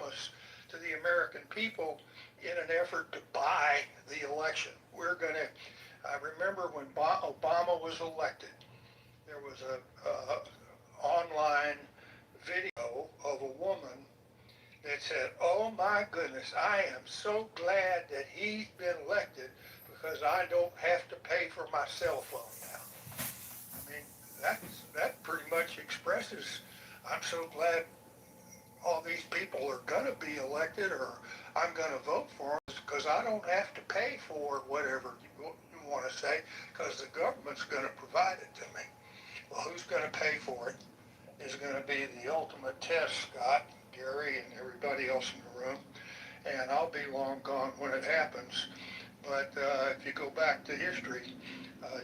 promise to the American people in an effort to buy the election. I remember when Obama was elected, there was a online video of a woman that said, "Oh my goodness, I am so glad that he's been elected because I don't have to pay for my cell phone now." I mean, that pretty much expresses, I'm so glad all these people are going to be elected, or I'm going to vote for them because I don't have to pay for whatever you want to say, because the government's going to provide it to me. Well, who's going to pay for it is going to be the ultimate test, Scott, Gary, and everybody else in the room. And I'll be long gone when it happens. But if you go back to history,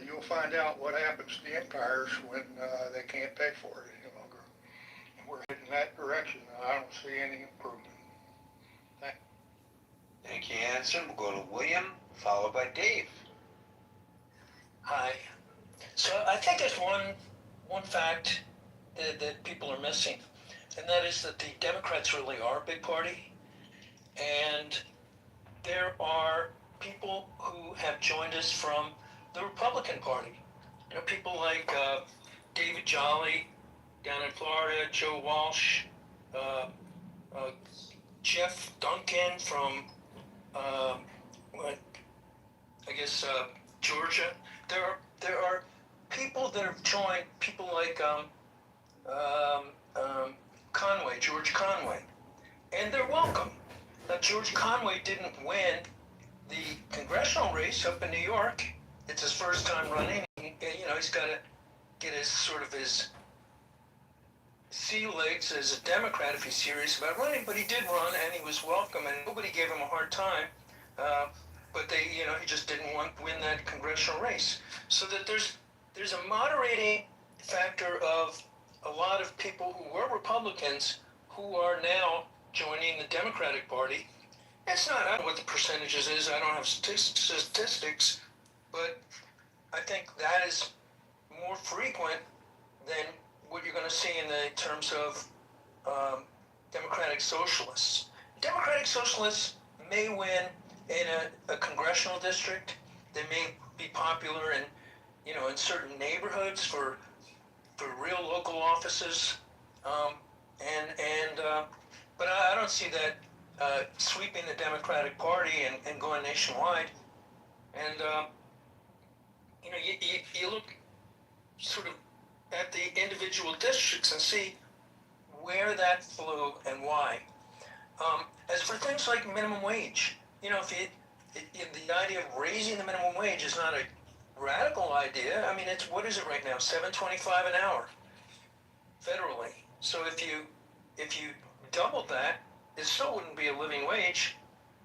you'll find out what happens to the empires when they can't pay for it any longer. We're heading that direction. I don't see any improvement. Thank you, Hanson. We'll go to William, followed by Dave. Hi. So I think there's one fact that people are missing, and that is that the Democrats really are a big party, and there are people who have joined us from the Republican Party. You know, people like David Jolly down in Florida, Joe Walsh, Jeff Duncan from, Georgia. There are people that have joined, people like George Conway, and they're welcome. Now, George Conway didn't win the congressional race up in New York. It's his first time running. He's got to get his sea legs as a Democrat if he's serious about running, but he did run, and he was welcome, and nobody gave him a hard time. But he just didn't win that congressional race. So that there's a moderating factor of a lot of people who were Republicans who are now joining the Democratic Party. I don't know what the percentages is. I don't have statistics, but I think that is more frequent than what you're going to see in the terms of Democratic Socialists. Democratic Socialists may win in a congressional district. They may be popular in certain neighborhoods for real local offices, but I don't see that sweeping the Democratic Party and going nationwide. And you look sort of at the individual districts and see where that flew and why. As for things like minimum wage, the idea of raising the minimum wage is not a radical idea. I mean, what is it right now? $7.25 an hour federally. So if you doubled that, it still wouldn't be a living wage.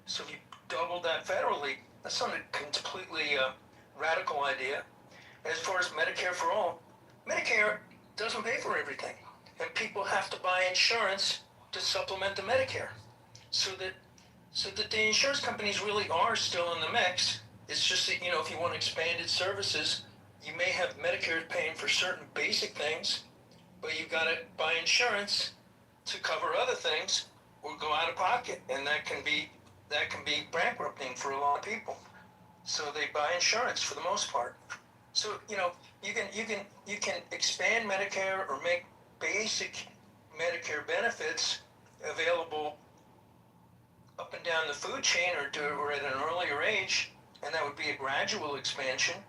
So if you doubled that federally, that's not a completely radical idea. As far as Medicare for all, Medicare doesn't pay for everything, and people have to buy insurance to supplement the Medicare. So that the insurance companies really are still in the mix. It's just that, if you want expanded services, you may have Medicare paying for certain basic things, but you've got to buy insurance to cover other things or go out of pocket, and that can be bankrupting for a lot of people. So they buy insurance for the most part. So you can expand Medicare or make basic Medicare benefits available up and down the food chain or at an earlier age, and that would be a gradual expansion.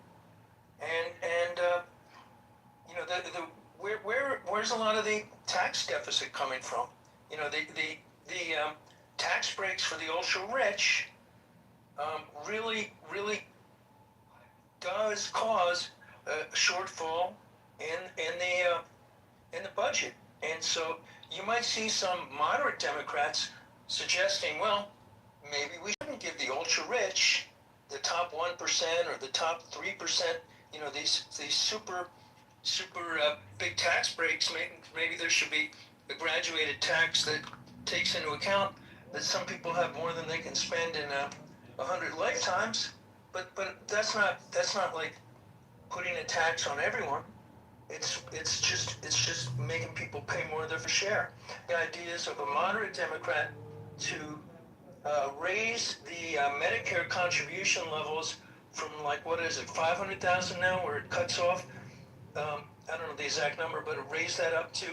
Where's a lot of the tax deficit coming from? The tax breaks for the ultra rich really does cause a shortfall in the budget, and so you might see some moderate Democrats suggesting, well, maybe we shouldn't give the ultra rich, the top 1% or the top 3%, these super big tax breaks. Maybe there should be a graduated tax that takes into account that some people have more than they can spend in 100 lifetimes. But that's not like putting a tax on everyone. It's just making people pay more of their share. The ideas of a moderate Democrat to raise the Medicare contribution levels from, like, what is it, 500,000 now, where it cuts off. I don't know the exact number, but raise that up to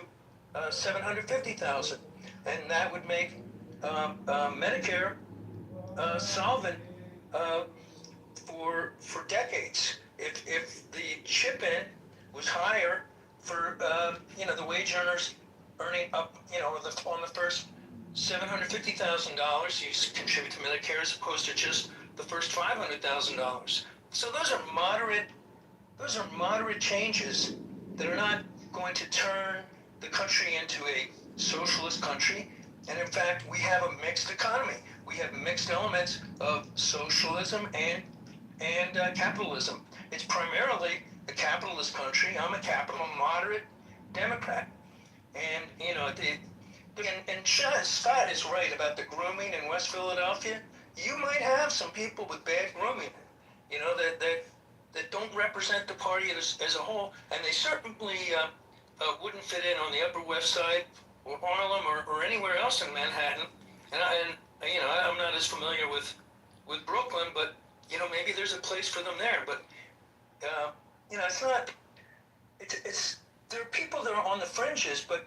750,000, and that would make Medicare solvent for decades. If the chip in was higher for the wage earners earning up on the first $750,000, you contribute to Medicare as opposed to just the first $500,000. So those are moderate changes that are not going to turn the country into a socialist country. And in fact, we have a mixed economy. We have mixed elements of socialism and capitalism. It's primarily a capitalist country. I'm a moderate Democrat. And, and Scott is right about the grooming in West Philadelphia. You might have some people with bad grooming, that don't represent the party as a whole, and they certainly wouldn't fit in on the Upper West Side or Harlem or anywhere else in Manhattan. I'm not as familiar with Brooklyn, but maybe there's a place for them there. But it's not. It's there are people that are on the fringes, but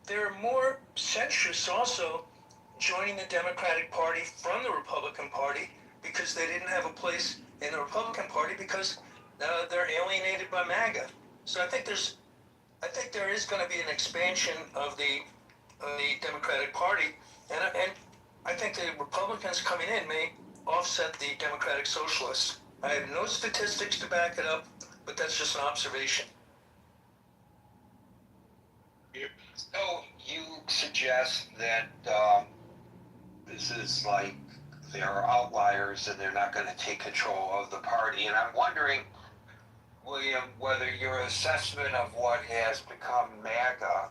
there are more centrists also joining the Democratic Party from the Republican Party because they didn't have a place in the Republican Party because they're alienated by MAGA. So I think there is going to be an expansion of the Democratic Party, and I think the Republicans coming in may offset the Democratic Socialists. I have no statistics to back it up, but that's just an observation. So you suggest that this is like there are outliers and they're not going to take control of the party. And I'm wondering, William, whether your assessment of what has become MAGA,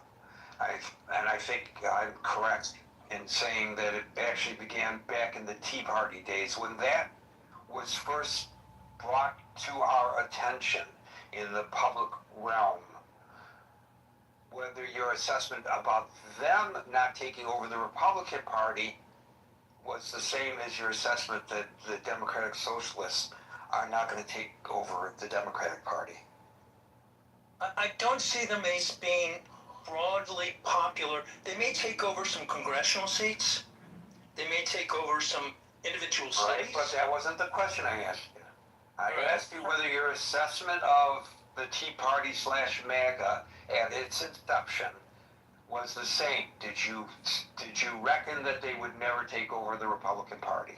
I think I'm correct in saying that it actually began back in the Tea Party days when that was first brought to our attention in the public realm. Whether your assessment about them not taking over the Republican Party was the same as your assessment that the Democratic Socialists are not going to take over the Democratic Party. I don't see them as being broadly popular. They may take over some congressional seats. They may take over some individual states. Right, but that wasn't the question I asked you. I asked you whether your assessment of the Tea Party / MAGA at its inception was the same. Did you reckon that they would never take over the Republican Party?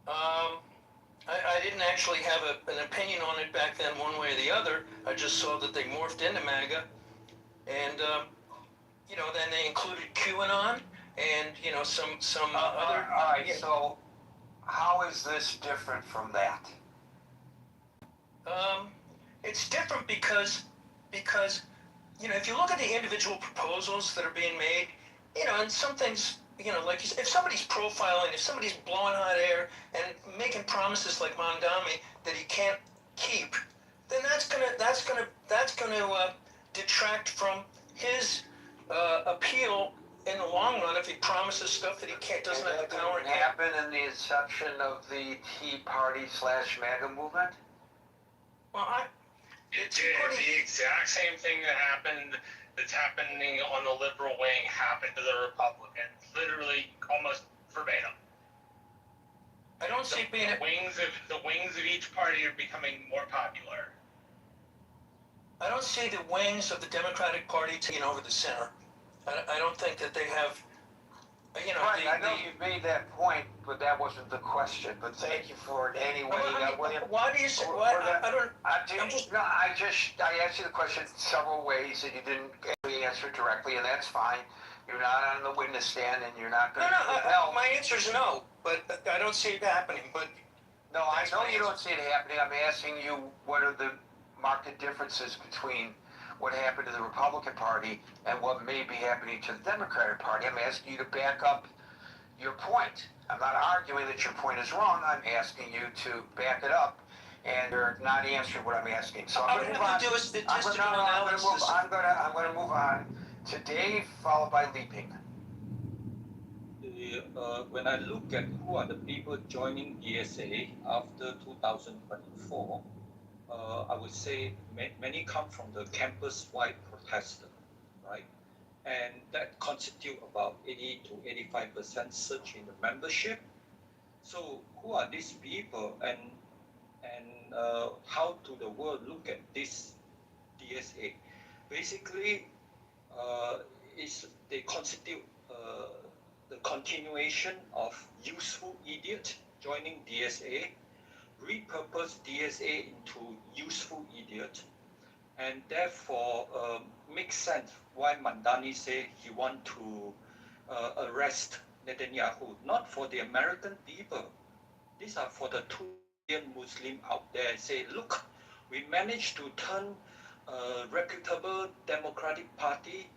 I didn't actually have an opinion on it back then, one way or the other. I just saw that they morphed into MAGA, and then they included QAnon and some other. All right. So, how is this different from that? It's different because if you look at the individual proposals that are being made, and some things, like if somebody's profiling, if somebody's blowing hot air and making promises like Mondami that he can't keep, then that's gonna detract from his appeal in the long run if he promises stuff that he doesn't have the power to happen in the inception of the Tea Party / MAGA movement? Well, the exact same thing that's happening on the liberal wing happened to the Republicans, literally almost verbatim. I don't see being the wings of each party are becoming more popular. I don't see the wings of the Democratic Party taking over the center. I don't think that they have. Right, I know you made that point, but that wasn't the question. But thank you for it anyway. William. Why do you say? I asked you the question several ways, and you didn't actually answer it directly, and that's fine. You're not on the witness stand, and you're not going to. No. My answer is no, but I don't see it happening. But no, I know you don't see it happening. I'm asking you, what are the marked differences between what happened to the Republican Party and what may be happening to the Democratic Party? I'm asking you to back up your point. I'm not arguing that your point is wrong. I'm asking you to back it up, and you're not answering what I'm asking. So I'm going to move on. Do a statistical analysis. I'm going to move on to Dave, followed by Leaping. when I look at who are the people joining DSA after 2024, I would say many come from the campus-wide protester, right? And that constitute about 80 to 85% surge in the membership. So who are these people, and how do the world look at this DSA? Basically, they constitute the continuation of useful idiot joining DSA, repurpose DSA into useful idiot, and therefore makes sense why Mandani say he want to arrest Netanyahu, not for the American people. These are for the 2 billion Muslim out there and say, look, we managed to turn a reputable Democratic Party,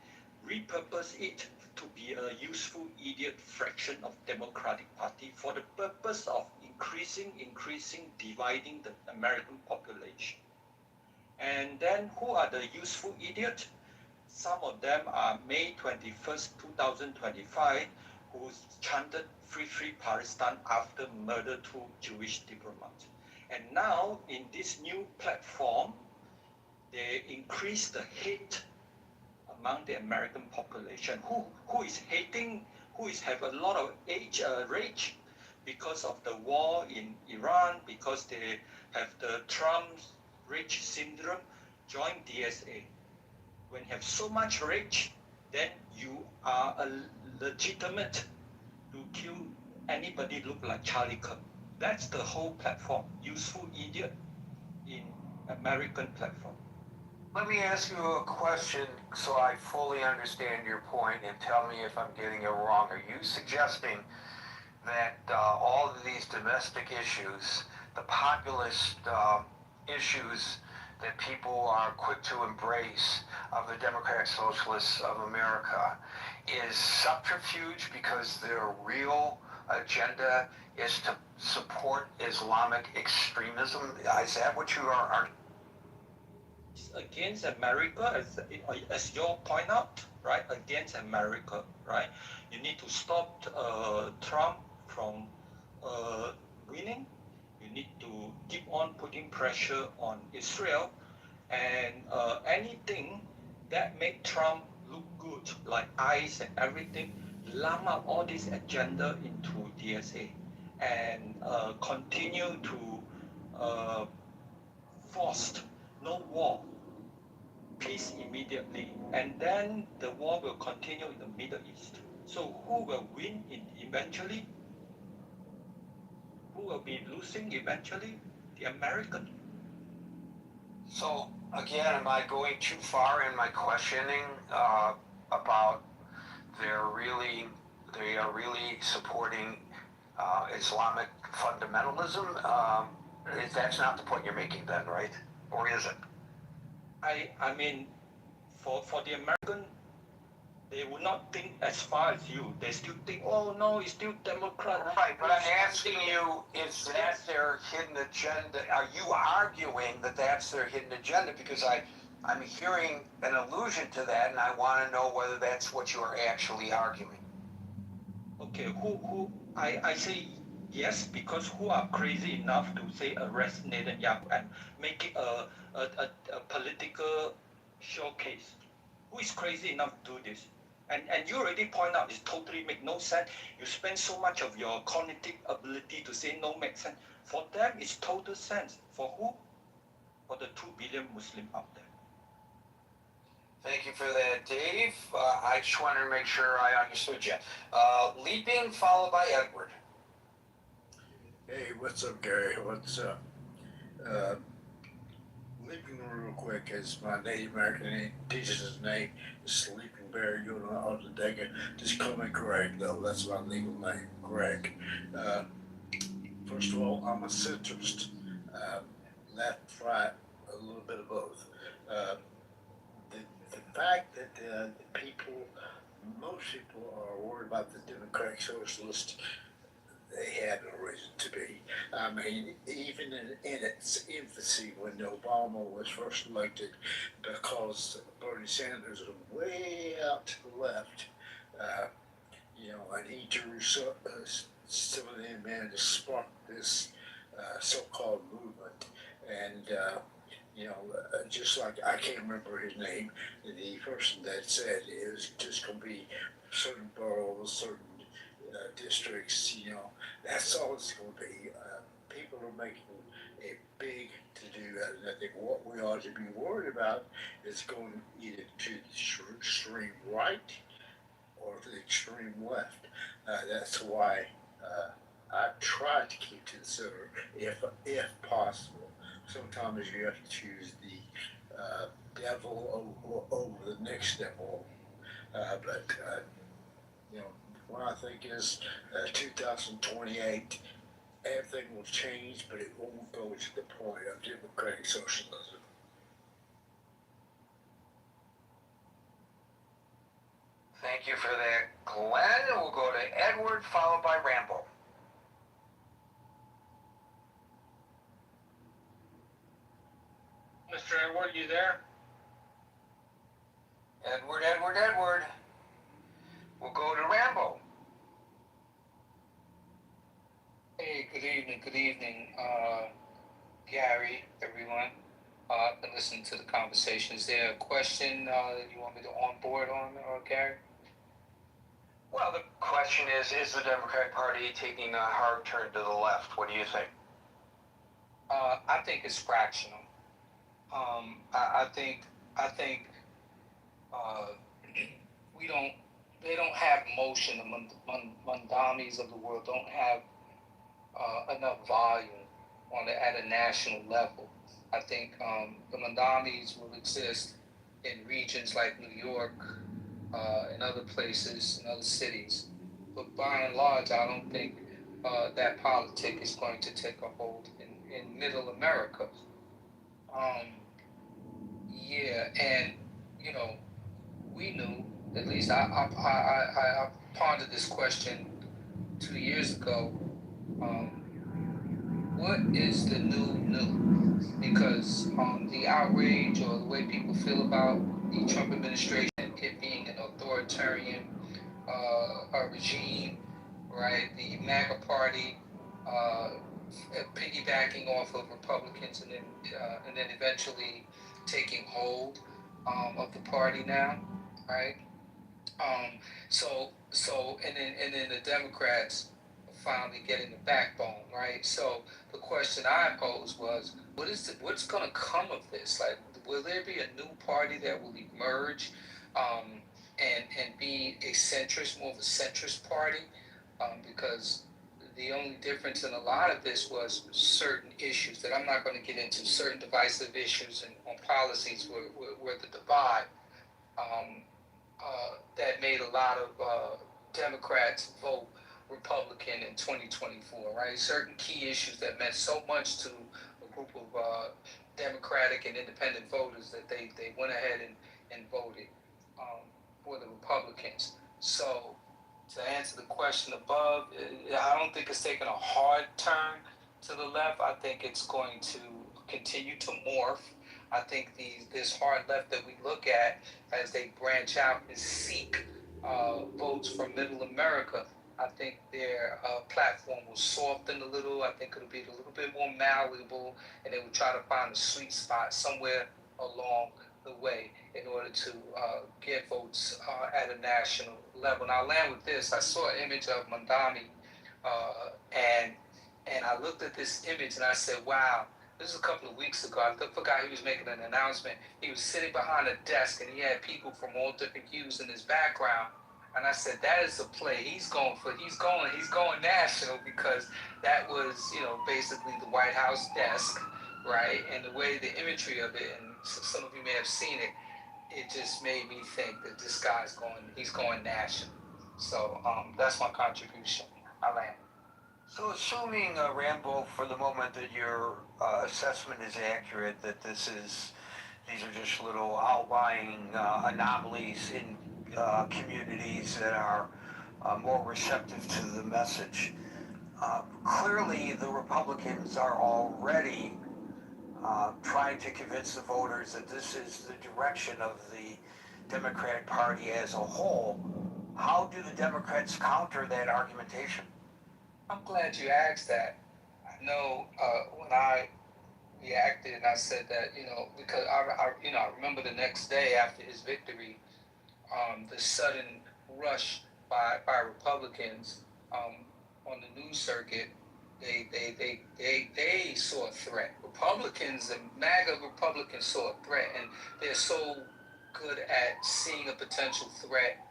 repurpose it to be a useful idiot fraction of Democratic Party for the purpose of increasing, dividing the American population. And then who are the useful idiots? Some of them are May 21st, 2025, who chanted Free Free Palestine after murder 2 Jewish diplomats. And now in this new platform, they increase the hate among the American population. Who is hating, who is have a lot of rage because of the war in Iran, because they have the Trump's rage syndrome, join DSA. When you have so much rage, then you are a legitimate to kill anybody look like Charlie Kirk. That's the whole platform, useful idiot in American platform. Let me ask you a question so I fully understand your point, and tell me if I'm getting it wrong. Are you suggesting that all of these domestic issues, the populist issues that people are quick to embrace of the Democratic Socialists of America is subterfuge because their real agenda is to support Islamic extremism? Is that what you are against America, as you point out, right? Against America, right? You need to stop Trump from winning. You need to keep on putting pressure on Israel, and anything that make Trump look good, like ICE and everything, lump up all this agenda into DSA, and continue to force no war, peace immediately, and then the war will continue in the Middle East. So who will win eventually? Who will be losing eventually? The American. So again, am I going too far in my questioning about they are really supporting Islamic fundamentalism? That's not the point you're making then, right? Or is it? I mean, for the American, they will not think as far as you. They still think, oh no, it's still Democrat. Right, but I'm asking you, is that their hidden agenda? Are you arguing that that's their hidden agenda? Because I'm hearing an allusion to that, and I want to know whether that's what you are actually arguing. Okay, I say yes, because who are crazy enough to say arrest Netanyahu and make it a political showcase? Who is crazy enough to do this? And you already point out it totally make no sense. You spend so much of your cognitive ability to say no makes sense. For them, it's total sense. For who? For the 2 billion Muslim out there. Thank you for that, Dave. I just wanted to make sure I understood you. Leaping followed by Edward. Hey, what's up, Gary? What's up? Leaping real quick is my Native American name. Teacher's name is Sleeping Bear. You know how to take it. Just call me Greg, though. That's my legal name, Greg. First of all, I'm a centrist. Left, right, a little bit of both. The fact that the people, most people are worried about the Democratic Socialists, they had no reason to be. I mean, even in its infancy when Obama was first elected, because Bernie Sanders was way out to the left, and he drew some of them in to spark this so-called movement. And just like I can't remember his name, the person that said it was just going to be certain boroughs, certain districts. That's all it's going to be. People are making a big to do, and I think what we ought to be worried about is going either to the extreme right or to the extreme left. That's why I try to keep to the center if possible. Sometimes you have to choose the devil over the next devil. But what I think is 2028, everything will change, but it won't go to the point of democratic socialism. Thank you for that, Glenn. We'll go to Edward, followed by Rambo. Mr. Edward, you there? Edward. We'll go to Rambo. Hey, good evening, Gary, everyone. Been listening to the conversation. Is there a question you want me to onboard on, Gary? Well, the question is the Democratic Party taking a hard turn to the left? What do you think? I think it's fractional. I think they don't have motion. The Mandamis of the world don't have enough volume at a national level. I think the Mandamis will exist in regions like New York and other places, in other cities. But by and large, I don't think that politic is going to take a hold in middle America. And we knew, at least I pondered this question 2 years ago. What is the new? Because the outrage or the way people feel about the Trump administration, it being an authoritarian regime, right? The MAGA party piggybacking off of Republicans and then eventually taking hold of the party now, right? And then the Democrats finally getting the backbone, right? So the question I posed was, what's going to come of this? Like, will there be a new party that will emerge and be a centrist, more of a centrist party? Because the only difference in a lot of this was certain issues that I'm not going to get into, certain divisive issues and on policies were the divide that made a lot of Democrats vote Republican in 2024, right? Certain key issues that meant so much to a group of Democratic and independent voters that they went ahead and voted for the Republicans. So to answer the question above, I don't think it's taking a hard turn to the left. I think it's going to continue to morph. I think this hard left that we look at as they branch out and seek votes from middle America, I think their platform will soften a little. I think it'll be a little bit more malleable, and they will try to find a sweet spot somewhere along the way in order to get votes at a national level. And I'll land with this. I saw an image of Mandami, and I looked at this image and I said, wow, this is a couple of weeks ago. I forgot he was making an announcement. He was sitting behind a desk and he had people from all different hues in his background. And I said, that is a play. He's going national, because that was, basically the White House desk, right? And the way the imagery of it, and some of you may have seen it, it just made me think that this guy's going national. So that's my contribution. I land. So assuming, Rambo, for the moment that your assessment is accurate, that these are just little outlying anomalies in communities that are more receptive to the message, clearly the Republicans are already trying to convince the voters that this is the direction of the Democratic Party as a whole. How do the Democrats counter that argumentation? I'm glad you asked that. I know when I reacted and I said that, because I remember the next day after his victory, the sudden rush by Republicans on the news circuit. They saw a threat. Republicans and MAGA Republicans saw a threat, and they're so good at seeing a potential threat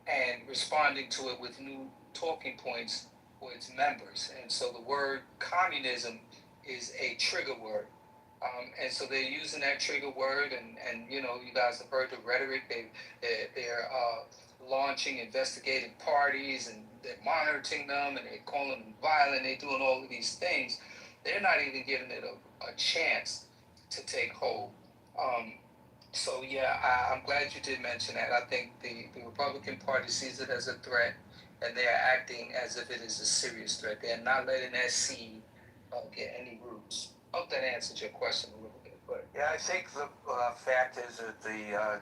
and responding to it with new talking points for its members. And so the word communism is a trigger word. And so they're using that trigger word, and you guys have heard the rhetoric. They're launching investigative parties, and they're monitoring them, and they're calling them violent. They're doing all of these things. They're not even giving it a chance to take hold. So yeah, I'm glad you did mention that. I think the Republican Party sees it as a threat, and they are acting as if it is a serious threat. They are not letting that seed get any roots. Hope that answered your question a little bit. But Yeah, I think the fact is that the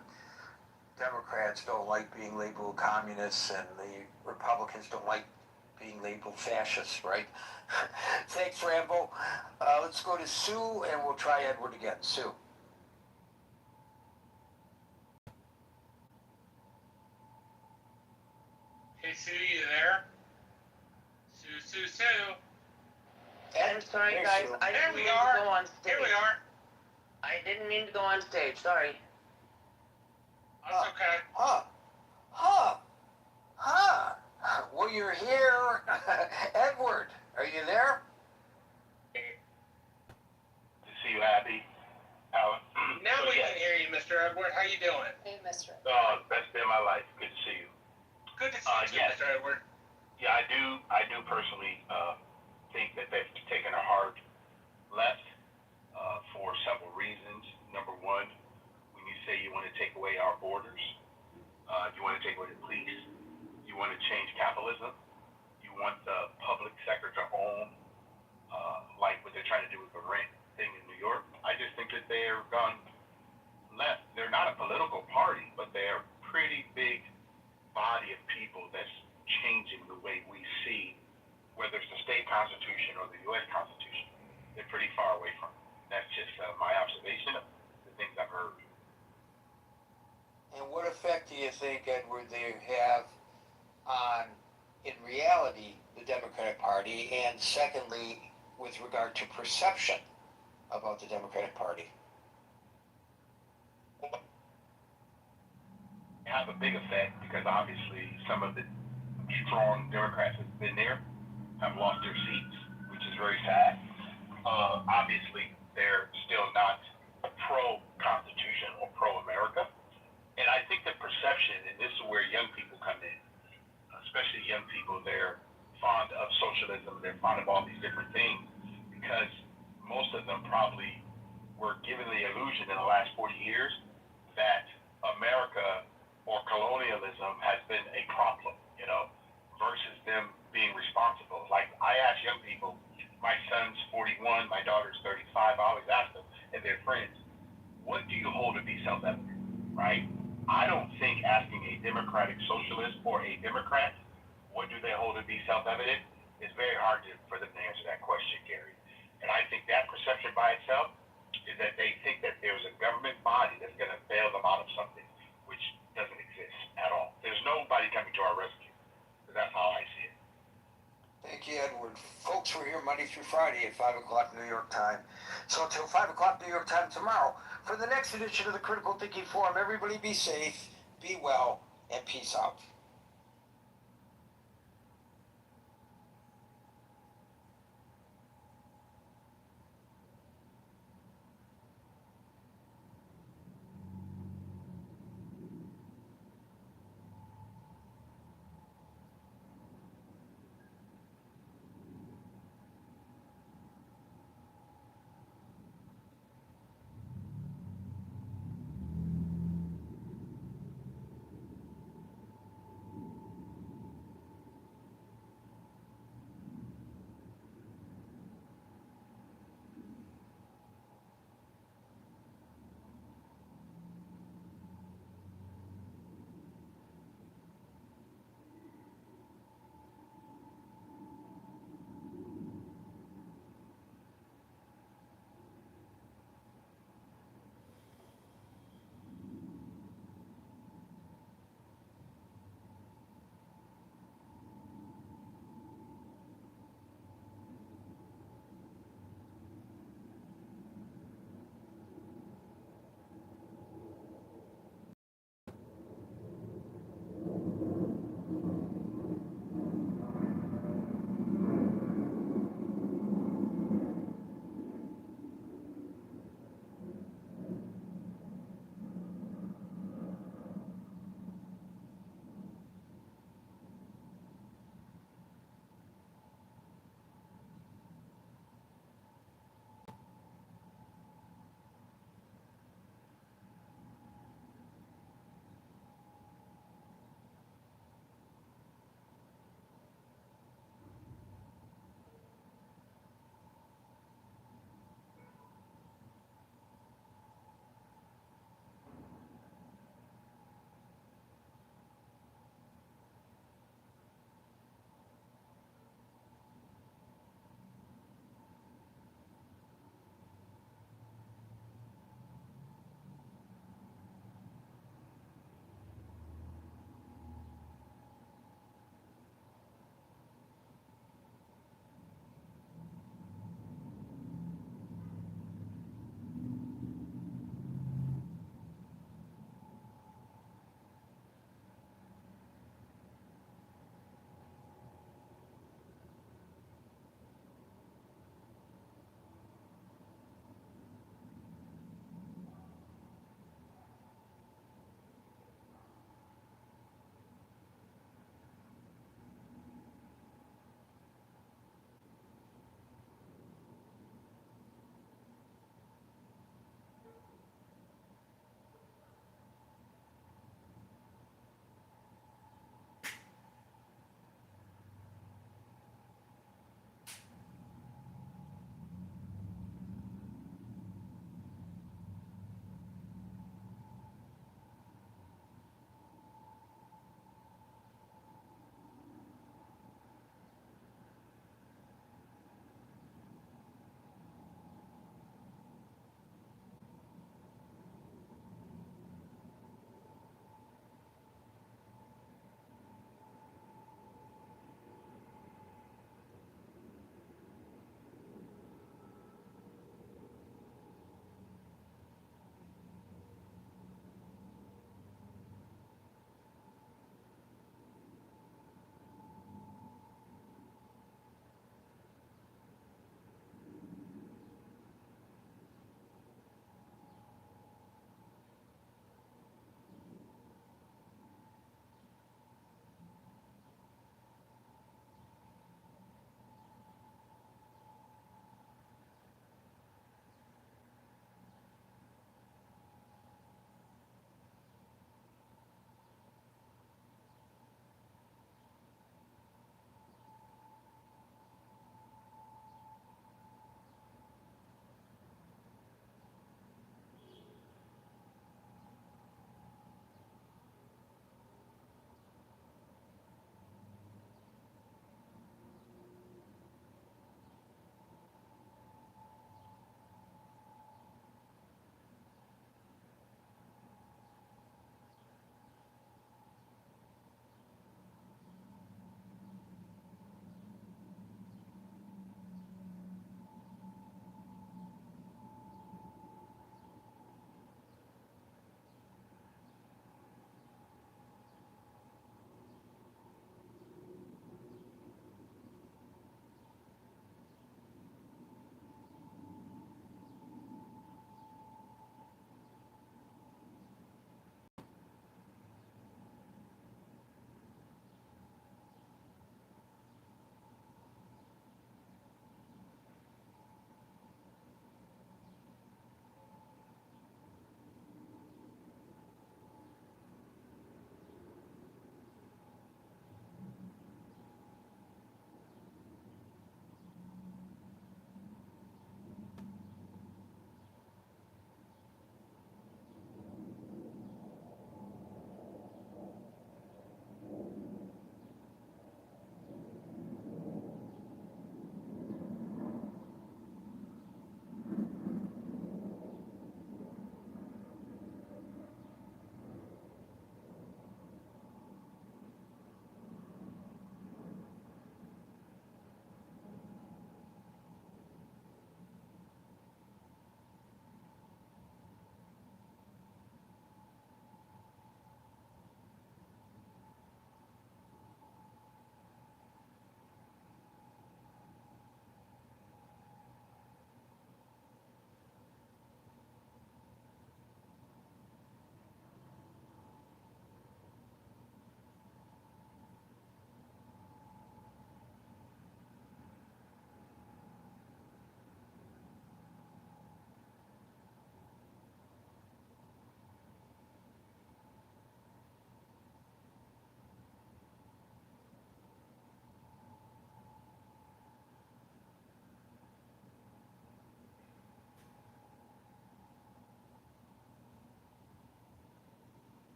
Democrats don't like being labeled communists, and the Republicans don't like being labeled fascists, right? Thanks, Rambo. Let's go to Sue, and we'll try Edward again. Sue. Hey, Sue, you there? Sue. I'm sorry, Hey, guys. Sue. I There didn't we mean are. to go on stage. Here we are. I didn't mean to go on stage. Sorry. That's okay. Well, you're here. Edward, are you there? To see you happy, Alan. Now we can hear you, Mr. Edward. How you doing? Hey, Mr. Best day of my life. Good to see you. Good to see you, yes. Mr. Edward. Yeah, I do personally think that they've taken a hard left for several reasons. Number one, when you say you want to take away our borders, you want to take away the police, you want to change capitalism, you want the public sector to own, like what they're trying to do with the rent thing in New York. I just think that they're gone left. They're not a political party, but they're a pretty big body of people that's changing the way we see, whether it's the state constitution or the U.S. Constitution. They're pretty far away from it. That's just my observation of the things I've heard. And what effect do you think, Edward, they have on, in reality, the Democratic Party, and secondly, with regard to perception about the Democratic Party? Have a big effect because obviously some of the strong Democrats that have been there have lost their seats, which is very sad. Obviously, they're still not pro-Constitution or pro-America. And I think the perception, and this is where young people come in, especially young people, they're fond of socialism, they're fond of all these different things, because most of them probably were given the illusion in the last 40 years that America or colonialism has been a problem, versus them being responsible. Like, I ask young people, my son's 41, my daughter's 35, I always ask them and their friends, what do you hold to be self-evident, right? I don't think asking a democratic socialist or a Democrat, what do they hold to be self-evident, is very hard for them to answer that question, Gary. And I think that perception by itself is that they think that there's a government body that's going to bail them out of something, which doesn't exist at all. There's nobody coming to our rescue. That's how I see it. Thank you, Edward. Folks, we're here Monday through Friday at 5 o'clock New York time. So until 5 o'clock New York time tomorrow, for the next edition of the Critical Thinking Forum, everybody be safe, be well, and peace out.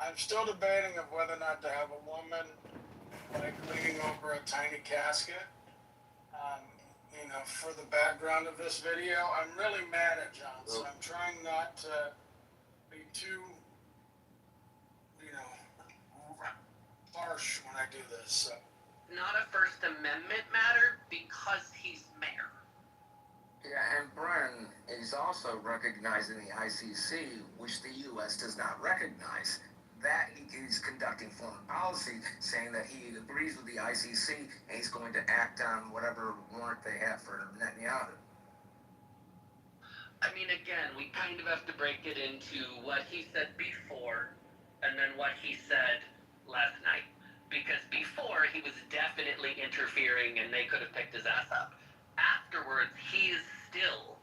I'm still debating of whether or not to have a woman like leaning over a tiny casket. For the background of this video, I'm really mad at John, so I'm trying not to be too, harsh when I do this. So. Not a First Amendment matter because he's mayor. Yeah, and Brian is also recognizing the ICC, which the U.S. does not recognize. That he's conducting foreign policy, saying that he agrees with the ICC and he's going to act on whatever warrant they have for Netanyahu. I mean, again, we kind of have to break it into what he said before and then what he said last night. Because before, he was definitely interfering and they could have picked his ass up. Afterwards, he is still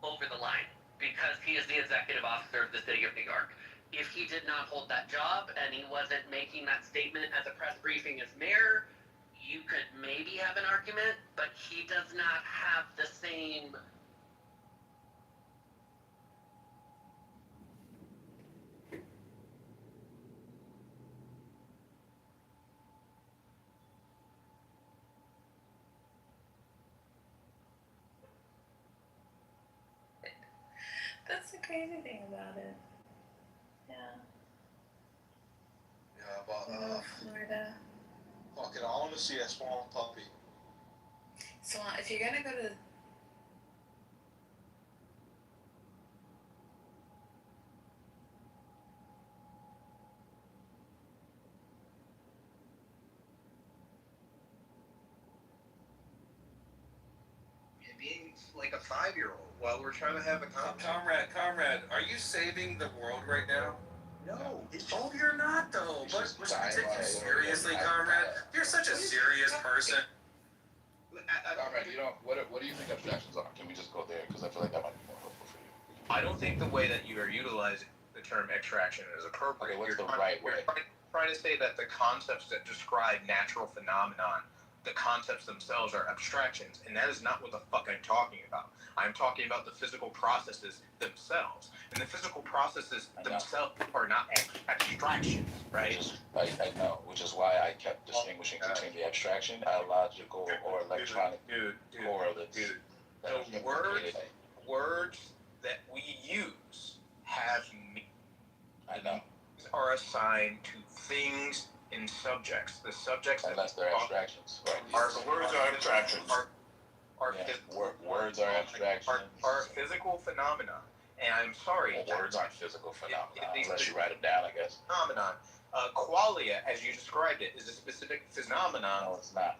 over the line because he is the executive officer of the city of New York. If he did not hold that job and he wasn't making that statement at the press briefing as mayor, you could maybe have an argument, but he does not have the same... That's the crazy thing about it. Yeah. Yeah, but Florida. fuck it, I want to see a small puppy. So if you're gonna go to being like a 5-year-old while we're trying to have a conversation. Comrade, are you saving the world right now? No. Oh, you're not though. But we should take you seriously, comrade. You're such a serious person. Comrade, what do you think abstractions are? Can we just go there? Because I feel like that might be more helpful for you. I don't think the way that you are utilizing the term extraction is appropriate. Okay, what's the right way? You're trying to say that the concepts that describe natural phenomenon, the concepts themselves are abstractions, and that is not what the fuck I'm talking about. I'm talking about the physical processes themselves. And the physical processes themselves are not abstractions, right? I know, which is why I kept distinguishing between the abstraction, biological, or electronic correlates. The words that we use have meaning. I know. Are assigned to things and subjects. The subjects unless they're abstractions, right? Words are abstractions. Words are abstractions. Are physical phenomena. And I'm sorry. Well, words aren't physical phenomena unless you write them down, I guess. Phenomenon. Qualia, as you described it, is a specific phenomenon. No, it's not.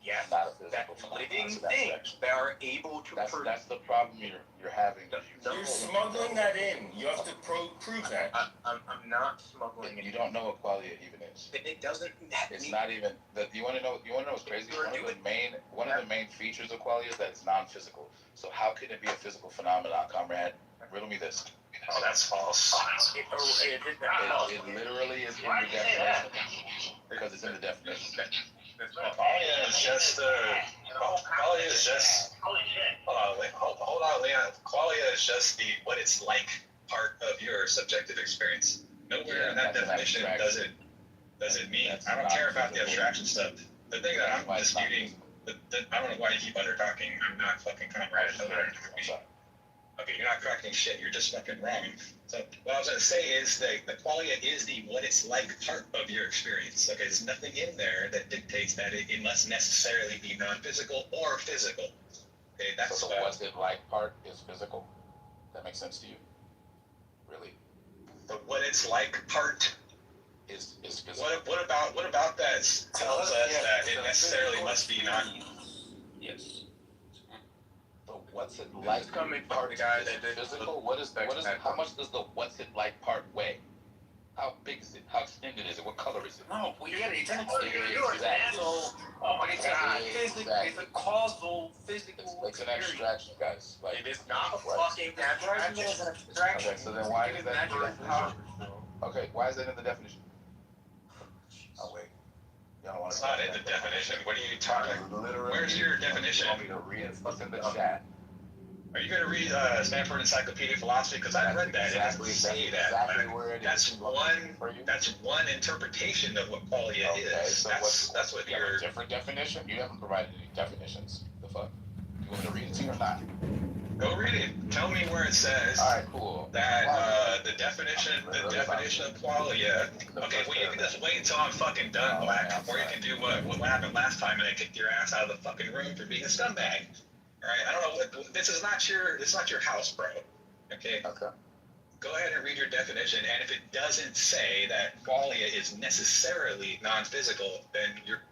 Yes, not a physical phenomenon. Living things that are able to prove. That's the problem you're having. You're smuggling that in. You have to prove that. I'm not smuggling it. You don't know what qualia even is. It doesn't. It's not even. You want to know? You want to know what's crazy? One of the main features of qualia is that it's non-physical. So how can it be a physical phenomenon, comrade? Riddle me this. Oh, that's false. It literally is in the definition because it's in the definition. Qualia is just qualia is just. Hold on, Leon. Qualia is just what it's like part of your subjective experience. Nowhere in that definition does it mean. I don't care about the abstraction stuff. The thing that I'm disputing, I don't know why you keep under talking. I'm not fucking comrade. Okay, you're not correcting shit. You're just fucking wrong. So what I was going to say is that the qualia is the what it's like part of your experience. Okay, there's nothing in there that dictates that it must necessarily be non-physical or physical. Okay, that's so the what's it like part is physical. That makes sense to you? Really? The what it's like part is physical. What about that tells us that it necessarily must be non? Yes. So what's it like part is physical? How much does the what's it like part weigh? How big is it? How extended is it? What color is it? No, we get it. So, it's a causal, physical. It's an abstraction, guys. Like, it is not a fucking abstraction. Okay, so then why is that in the definition? Okay, why is that in the definition? Oh wait. It's not in the definition. What are you talking about? Where's your definition? You want me to read it? What's in the chat? Are you going to read Stanford Encyclopedia of Philosophy? Because I read that. Exactly, it doesn't say that. exactly where it that's is. That's one interpretation of what qualia is. So that's what you have you're. a different definition? You haven't provided any definitions. The fuck? You want me to read it to you or not? Go read it. Tell me where it says. All right, cool. That the definition of qualia. Okay, well you can just wait until I'm fucking done, Black. Or you can do what happened last time and I kicked your ass out of the fucking room for being a scumbag. All right, I don't know what this is not your house, bro. Okay. Okay. Go ahead and read your definition, and if it doesn't say that qualia is necessarily non-physical, then you're.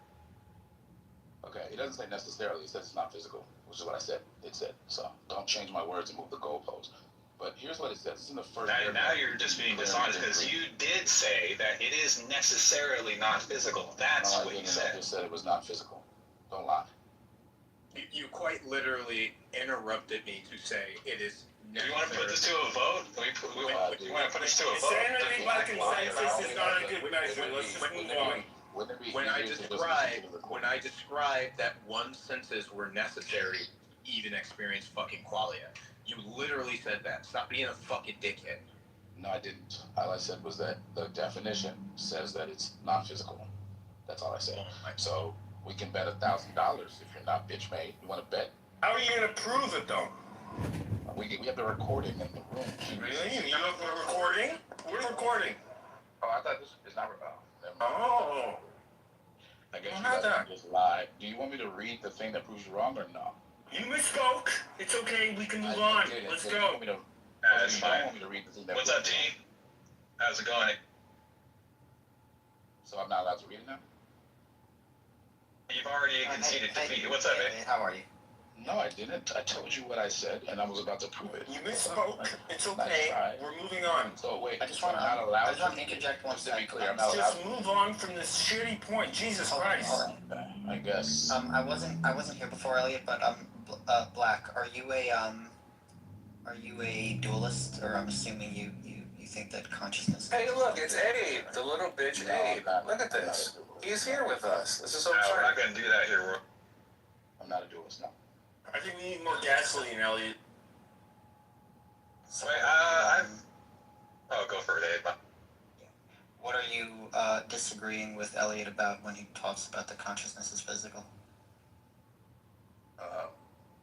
Okay, it doesn't say necessarily. It says it's not physical, which is what I said. It said. So don't change my words and move the goalpost. But here's what it says. It's in the first. Now you're just being dishonest because you did say that it is necessarily not physical. That's what you said. I just said it was not physical. Don't lie. You quite literally interrupted me to say it is. Do you want to put this to a vote? We want to put this to a vote. Saying anything by consensus is not a good measure. Let's just move on. When I described that one senses were necessary to even experience fucking qualia, you literally said that. Stop being a fucking dickhead. No, I didn't. All I said was that the definition says that it's not physical. That's all I said. So we can bet $1,000 if you're not bitch made. You want to bet? How are you gonna prove it though? We have the recording in the room. Really? You have the recording? We're recording. Oh, I thought this is not. Oh. I guess you guys just lied. Do you want me to read the thing that proves you wrong or no? You misspoke. It's okay. We can move on. Let's go. That's fine. What's up, team? How's it going? So I'm not allowed to read it now? You've already conceded defeat. What's up, man? How are you? No, I didn't. I told you what I said, and I was about to prove it. You misspoke. It's okay. We're moving on. So wait, I just want to interject one second. To be clear, I'm not allowed Just move on from this shitty point. Jesus Christ. I guess. I wasn't here before, Elliot, but Black, are you a dualist, or I'm assuming you think that consciousness? Hey, look, it's Abe, the little bitch Abe. Look at this. He's here with us. This is so we're not gonna do that here. I'm not a dualist, no. I think we need more gasoline, Elliot. So, go for it, Abe. what are you disagreeing with Elliot about when he talks about the consciousness is physical?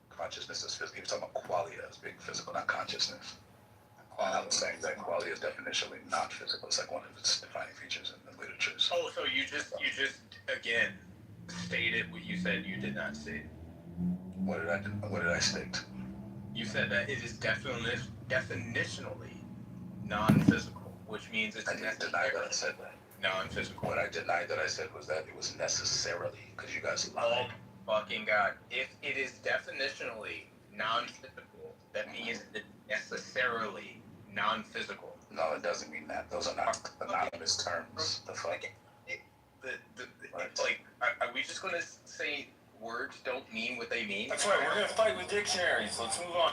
Consciousness is physical. He was talking about qualia as being physical, not consciousness. I'm saying that qualia is definitionally not physical. It's like one of its defining features in the literatures. Oh, so you just again stated what you said you did not say. What did I state? You said that it is definitionally non-physical, which means it's. I didn't deny that I said that. Non-physical. What I denied that I said was that it was necessarily, because you guys lied. Oh, fucking God. If it is definitionally non-physical, that means it's necessarily non-physical. No, it doesn't mean that. Those are not anonymous terms. The fuck? Are we just going to say words don't mean what they mean? That's right. We're going to fight with dictionaries. Let's move on.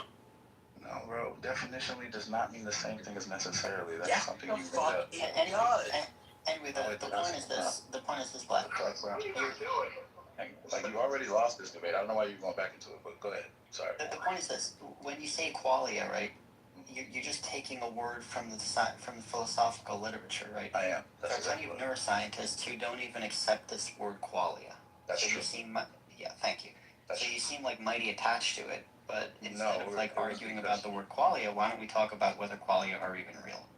No, bro. Definitionally does not mean the same thing as necessarily. That's something you it does. Anyway, the point is this. The point is this, Black. Like, you already lost this debate. I don't know why you're going back into it, but go ahead. Sorry. The point is this. When you say qualia, right, you're just taking a word from the philosophical literature, right? I am. There are plenty of neuroscientists who don't even accept this word qualia. That's true. You seem, thank you. You seem like mighty attached to it, but instead of arguing about the word qualia, why don't we talk about whether qualia are even real?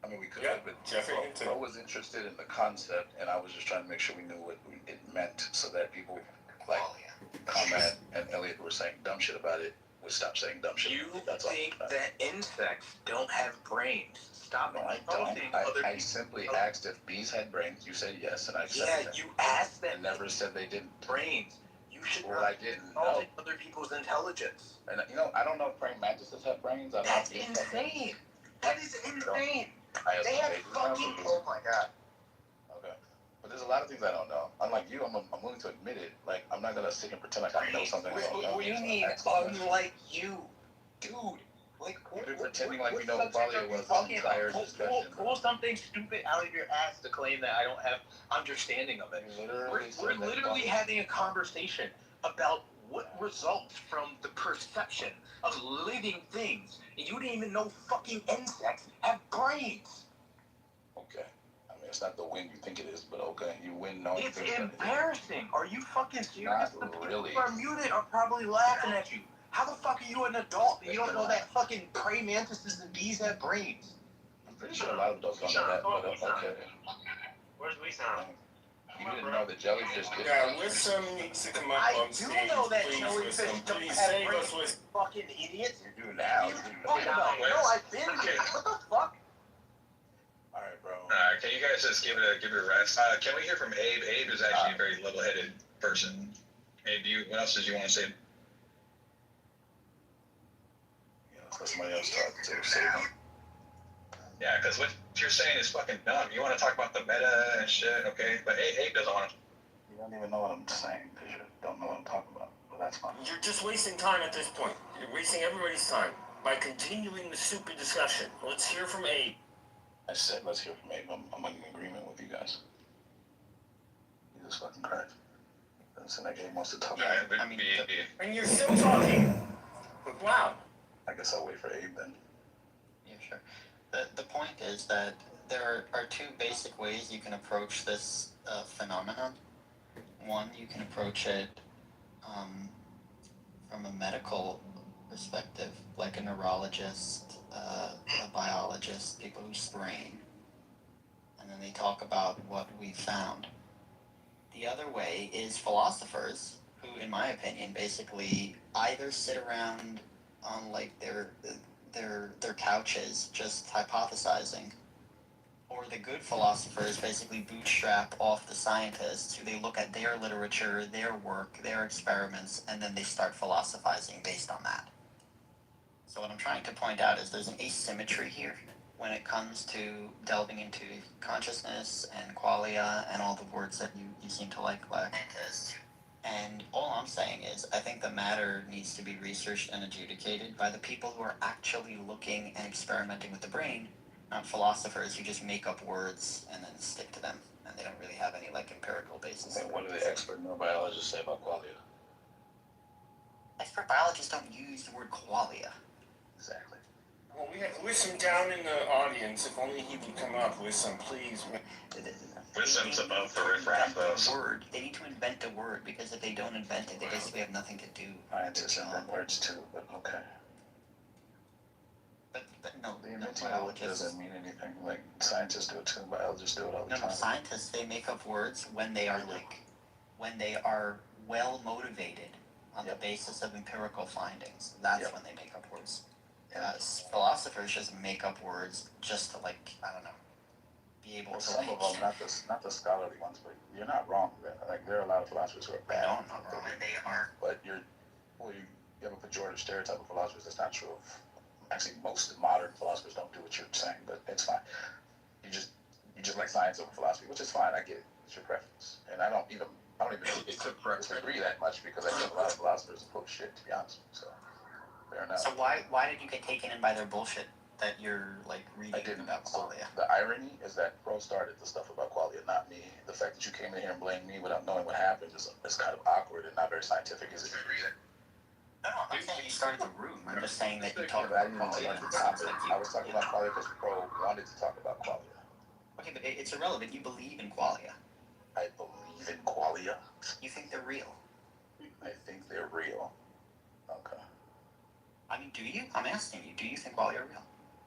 I mean, we could, but Jeffrey I was interested in the concept, and I was just trying to make sure we knew what it meant, so that people like Comrade and Elliot were saying dumb shit about it would stop saying dumb shit. You think that insects don't have brains? Stop. No, I don't. I simply asked if bees had brains. You said yes, and I said that. You asked them. And never said they didn't. Brains. You should not. I didn't know other people's intelligence. And I don't know if praying mantises have brains. That's insane. That is insane. They have fucking. Oh my God. Okay. But there's a lot of things I don't know. Unlike you, I'm willing to admit it. Like, I'm not gonna sit and pretend like I know something. What do you mean, unlike you? Dude. Like, you've been pretending like we know what qualia was the entire discussion. Pull something stupid out of your ass to claim that I don't have understanding of it. We're literally having a conversation about what results from the perception of living things? And you didn't even know fucking insects have brains. Okay. I mean, it's not the win you think it is, but okay, you win knowing It's things that it is. embarrassing. Are you fucking serious? Not The people really. who are muted are probably laughing at you. How the fuck are you an adult and you don't know that fucking praying mantises and bees have brains? I'm pretty sure a lot of adults don't know that, but okay. Where's Lisan? You didn't know the jellyfish did. Yeah, Wisdom needs to come up I on do stage, know that please, jellyfish Wisdom. don't Please have save brains, us, Wisdom. fucking idiots. You do now. What are you talking about? No, I've been here. What the fuck? Alright, bro. Can you guys just give it a rest? Can we hear from Abe? Abe is actually a very level-headed person. Abe, what else did you want to say? Yeah, let's let somebody else talk to save him. Yeah, because what you're saying is fucking dumb. You want to talk about the meta and shit, okay? But Abe doesn't want to. You don't even know what I'm saying because you don't know what I'm talking about. But that's fine. You're just wasting time at this point. You're wasting everybody's time by continuing the stupid discussion. Let's hear from Abe. I said let's hear from Abe. I'm in agreement with you guys. Jesus fucking Christ. Listen, that Abe wants to talk. Yeah, I mean, And you're still talking. But wow. I guess I'll wait for Abe then. Yeah, sure. The point is that there are two basic ways you can approach this phenomenon. One, you can approach it from a medical perspective, like a neurologist, a biologist, people who strain, and then they talk about what we found. The other way is philosophers who, in my opinion, basically either sit around on like their couches just hypothesizing, or the good philosophers basically bootstrap off the scientists who they look at their literature, their work, their experiments, and then they start philosophizing based on that. So what I'm trying to point out is there's an asymmetry here when it comes to delving into consciousness and qualia and all the words that you seem to like. And all I'm saying is, I think the matter needs to be researched and adjudicated by the people who are actually looking and experimenting with the brain, not philosophers who just make up words and then stick to them, and they don't really have any like empirical basis. And what do the expert neurobiologists say about qualia? Expert biologists don't use the word qualia. Exactly. Well, we have Wisdom down in the audience. If only he would come up, Wisdom, please. Wisdom's above the riffraff, though. Word. They need to invent a word, because if they don't invent it, they basically have nothing to do. Scientists invent words too, but okay. But no, The no inventing of it biologists. doesn't mean anything. Like scientists do it too, biologists do it all the No, time. scientists, they make up words when they are when they are well motivated on the basis of empirical findings. That's when they make up words. Philosophers just make up words just to I don't know, be able to some of them, not the scholarly ones, but you're not wrong. Like there are a lot of philosophers who are bad. No, I'm not wrong. They are. But you have a pejorative stereotype of philosophers that's not true of. Actually, most modern philosophers don't do what you're saying, but it's fine. You just like science over philosophy, which is fine. I get it. It's your preference, and I don't even disagree that much because I think a lot of philosophers are full of shit, to be honest. So fair enough. So why did you get taken in by their bullshit that you're reading about qualia? The irony is that Pro started the stuff about qualia, not me. The fact that you came in here and blamed me without knowing what happened is kind of awkward and not very scientific, is it? No, I'm not saying you started the room. I'm just saying that you talked I about didn't qualia. even talk about I was talking about qualia because Pro wanted to talk about qualia. Okay, but it's irrelevant. You believe in qualia. I believe in qualia. You think they're real. I think they're real. Okay. I mean, do you? I'm asking you. Do you think qualia are real?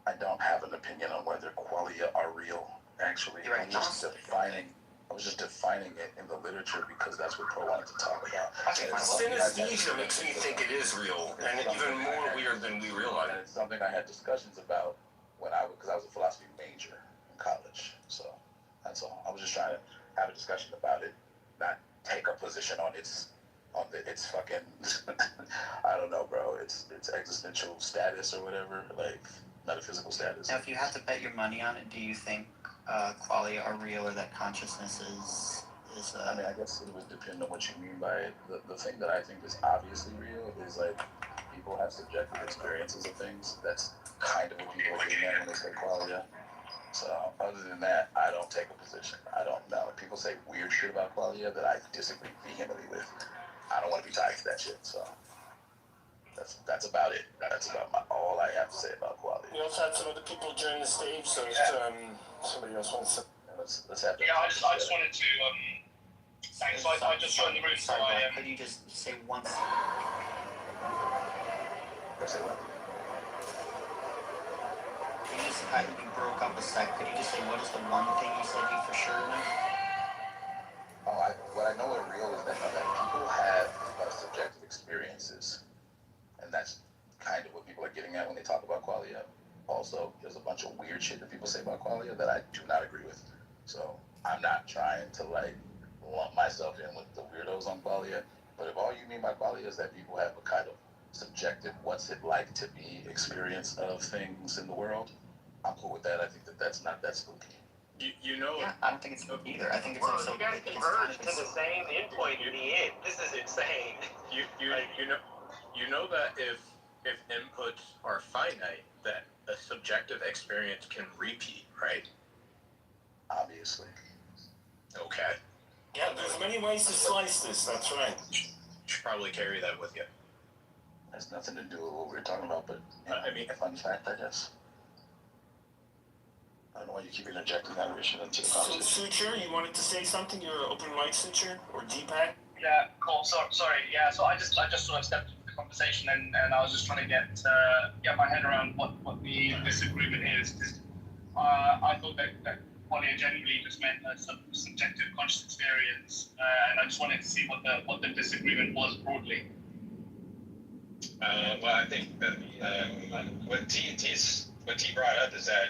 I don't have an opinion on whether qualia are real. Actually, You're I'm just defining. I was just defining it in the literature because that's what Pro wanted to talk about. Okay, Synesthesia makes me think it is real, and even more weird than we realize. And it's something I had discussions about because I was a philosophy major in college. So that's all. I was just trying to have a discussion about it, not take a position on its fucking I don't know, bro. It's existential status or whatever, like metaphysical status. Now, if you had to bet your money on it, do you think qualia are real or that consciousness is I mean, I guess it would depend on what you mean by it. The thing that I think is obviously real is people have subjective experiences of things. That's kind of what people are getting at when they say qualia. So other than that, I don't take a position. I don't know. People say weird shit about qualia that I disagree vehemently with. I don't want to be tied to that shit. So that's about it. That's about all I have to say about quality. We also had some other people join the stage, so somebody else wants to. Let's have that. Yeah, I just wanted to thanks. I just joined the room, so I Could you just say once? Say what? Could you just, you broke up a sec. Could you just say what is the one thing you said you for sure know? What I know is real is that people have subjective experiences, and that's kind of what people are getting at when they talk about qualia. Also, there's a bunch of weird shit that people say about qualia that I do not agree with. So I'm not trying to lump myself in with the weirdos on qualia. But if all you mean by qualia is that people have a kind of subjective, what's it like to be experience of things in the world, I'm cool with that. I think that's not that spooky. You know, yeah, I don't think it's spooky either. I think it's also. You guys converge to the same endpoint in the end. This is insane. You know that if inputs are finite, that a subjective experience can repeat, right? Obviously. Okay. Yeah, there's many ways to slice this. That's right. You should probably carry that with you. Has nothing to do with what we're talking about, but I mean, a fun fact, I guess. I don't know why you keep interjecting that shit into the conversation. Suture, you wanted to say something? You're open mic, Suture, or Deepak? Yeah, cool. Sorry. Yeah, so I just sort of stepped into the conversation, and I was just trying to get my head around what the disagreement is. I thought that qualia generally just meant a subjective conscious experience, and I just wanted to see what the disagreement was broadly. Well, I think that what T brought up is that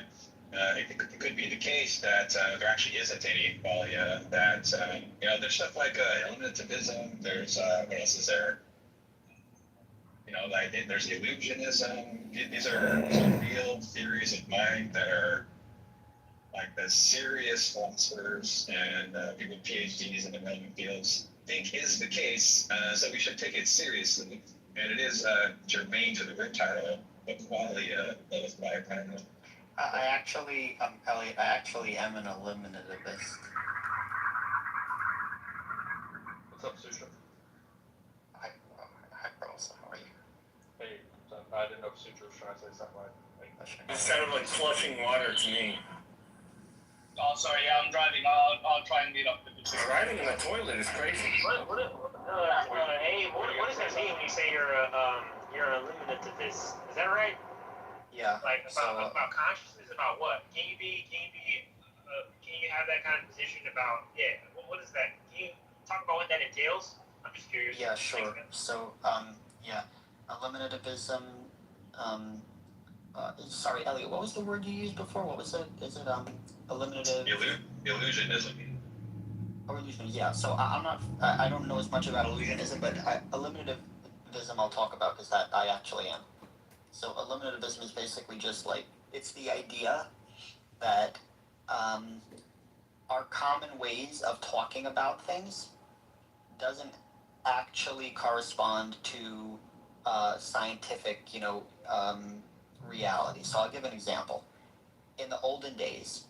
it could be the case that there actually isn't any qualia. That there's stuff like eliminativism. There's what else is there? There's illusionism. These are real theories of mind that are like the serious philosophers and people with PhDs in the relevant fields think is the case. So we should take it seriously. And it is germane to the root title of qualia of biochemical. I actually, Elliot, I actually am an eliminativist. What's up, Susha? Hi, Carlos. How are you? Hey, I didn't know if Sutra was trying to say something It sounded like flushing water to me. Oh, sorry. Yeah, I'm driving. I'll try and meet up with you. Driving in the toilet is crazy. What does that mean when you say you're an eliminativist? Is that right? Yeah. Like about consciousness, about what? Can you have that kind of position about what is that? Can you talk about what that entails? I'm just curious. Yeah, sure. So, eliminativism. Sorry, Elliot. What was the word you used before? What was it? Is it eliminative? Illusionism. Oh, illusion. Yeah. So I'm not. I don't know as much about illusionism, but eliminativism I'll talk about because that I actually am. So eliminativism is basically just it's the idea that our common ways of talking about things doesn't actually correspond to scientific, reality. So I'll give an example. In the olden days,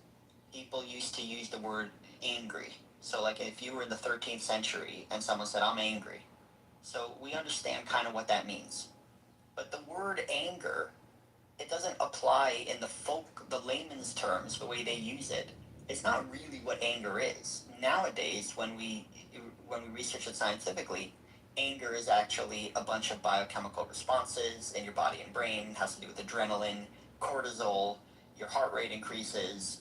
people used to use the word angry. So if you were in the 13th century and someone said, I'm angry. So we understand kind of what that means. But the word anger, it doesn't apply in the layman's terms, the way they use it. It's not really what anger is. Nowadays, when we research it scientifically, anger is actually a bunch of biochemical responses in your body and brain. It has to do with adrenaline, cortisol, your heart rate increases.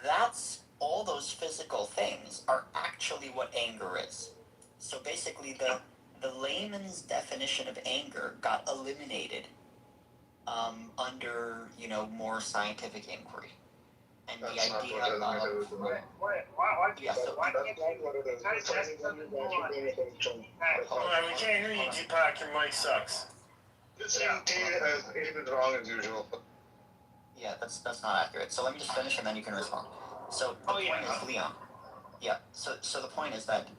That's all those physical things are actually what anger is. So basically the layman's definition of anger got eliminated under, more scientific inquiry. And the idea of... Why Hold on, we can't hear you, Deepak. Your mic sucks. David wrong as usual. Yeah, that's not accurate. So let me just finish and then you can respond. So the point is, Leon. Yeah, so the point is that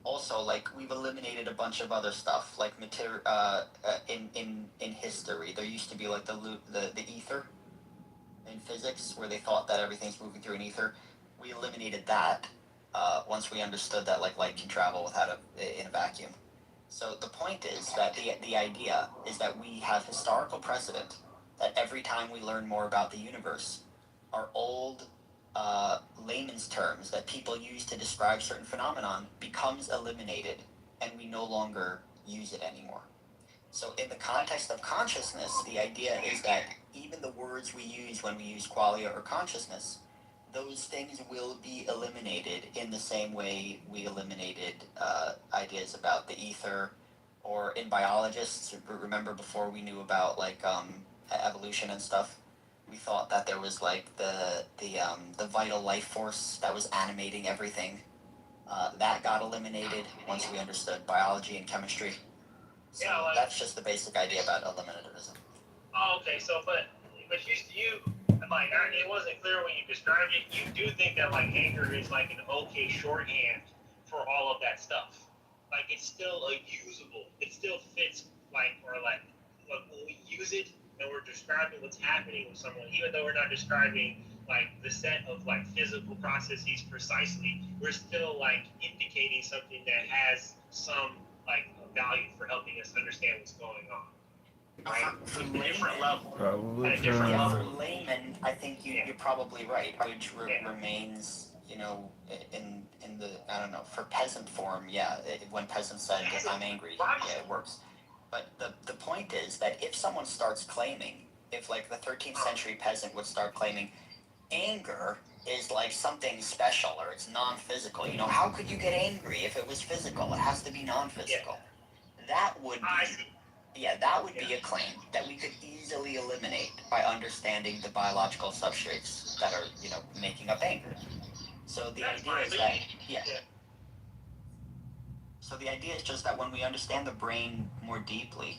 also we've eliminated a bunch of other stuff in history. There used to be the ether in physics where they thought that everything's moving through an ether. We eliminated that. once we understood that like light can travel in a vacuum. So the point is that the idea is that we have historical precedent that every time we learn more about the universe, our old layman's terms that people use to describe certain phenomenon becomes eliminated, and we no longer use it anymore. So in the context of consciousness, the idea is that even the words we use when we use qualia or consciousness, those things will be eliminated in the same way we eliminated ideas about the ether, or in biologists, remember before we knew about like evolution and stuff, we thought that there was like the vital life force that was animating everything. That got eliminated once we understood biology and chemistry. So Yeah, like, that's just the basic idea about eliminativism. Oh, okay. So, but you like it wasn't clear when you described it. You do think that like anger is like an okay shorthand for all of that stuff. Like it's still a usable. It still fits like when we use it and we're describing what's happening with someone, even though we're not describing like the set of like physical processes precisely, we're still like indicating something that has some like value for helping us understand what's going on. Right? For different level. Probably At a different Yeah, level. for laymen, I think you're probably right, which remains, you know, in the, I don't know, for peasant form, yeah, when peasants said, I'm angry, yeah, it works. But the point is that if someone starts claiming, if like the 13th century peasant would start claiming anger is like something special or it's non-physical, you know, how could you get angry if it was physical? It has to be non-physical. That would be, that would be a claim that we could easily eliminate by understanding the biological substrates that are, you know, making up anger. So the idea is that, so the idea is just that when we understand the brain more deeply,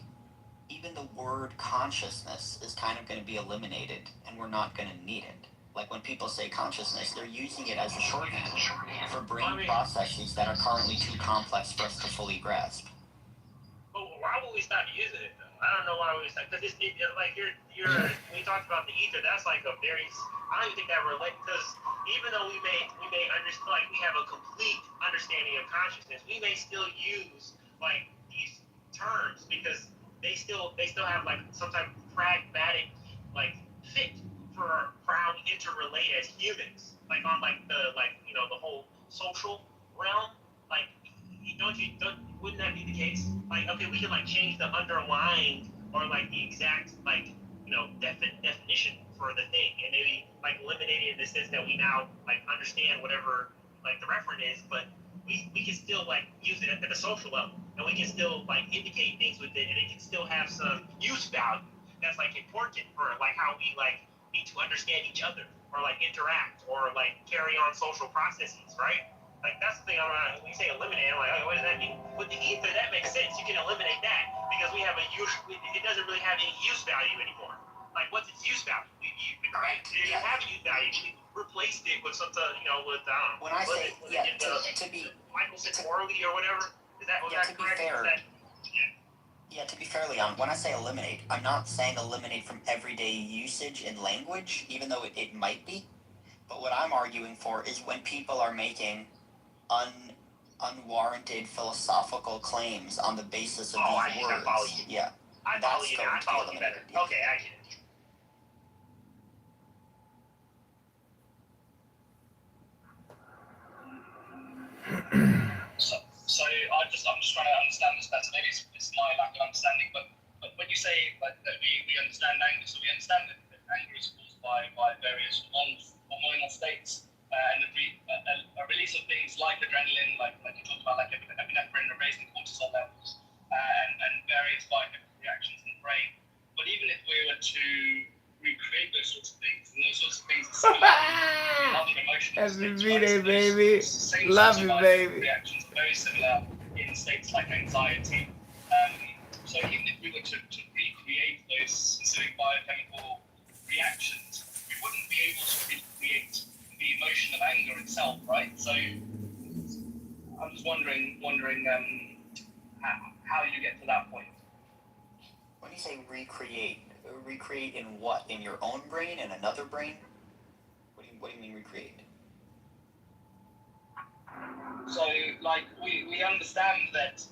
even the word consciousness is kind of going to be eliminated, and we're not going to need it. Like when people say consciousness, they're using it as a shorthand for brain processes that are currently too complex for us to fully grasp. But why would we stop using it though? I don't know why we stop, because like when you talked about the ether, that's like a very, I don't even think that relates, because even though we may understand, like we have a complete understanding of consciousness, we may still use like these terms because they still have like some type of pragmatic like fit for how we interrelate as humans, like on like the the whole social realm. Like wouldn't that be the case? Like, okay, we can like change the underlying or like the exact like definition for the thing, and maybe like eliminate it in the sense that we now like understand whatever like the referent is, but we can still like use it at the social level, and we can still like indicate things with it, and it can still have some use value that's like important for like how we like need to understand each other or like interact or like carry on social processes, right? Like that's the thing when you say eliminate, I'm like, oh, what does that mean? With the ether, that makes sense. You can eliminate that because we have a use. It doesn't really have any use value anymore. Like, what's its use value? Right? It didn't have a use value. We replaced it with something, with when I say to be Michelson Morley or whatever. Is that to be correct? fair? To be fairly honest, when I say eliminate, I'm not saying eliminate from everyday usage in language, even though it might be. But what I'm arguing for is when people are making unwarranted philosophical claims on the basis of these words. I follow you. Yeah. I follow you now. I follow you better. Yeah. Okay, I get it. So I'm just trying to understand this better. Maybe it's my lack of understanding, but when you say like that we understand anger, so we understand that anger is caused by various hormonal states. And a release of things like adrenaline, like you talked about, like epinephrine, raising cortisol levels, and various biochemical reactions in the brain. But even if we were to recreate those sorts of things, and those sorts of things are similar in other emotional states, Every baby. Love you, baby. Reactions are very similar in states like anxiety. So even if we were to recreate those specific biochemical reactions, we wouldn't be able to recreate the emotion of anger itself, right? So I'm just wondering how you get to that point. When you say recreate in what? In your own brain? In another brain? What do you mean recreate? So, like, we understand that,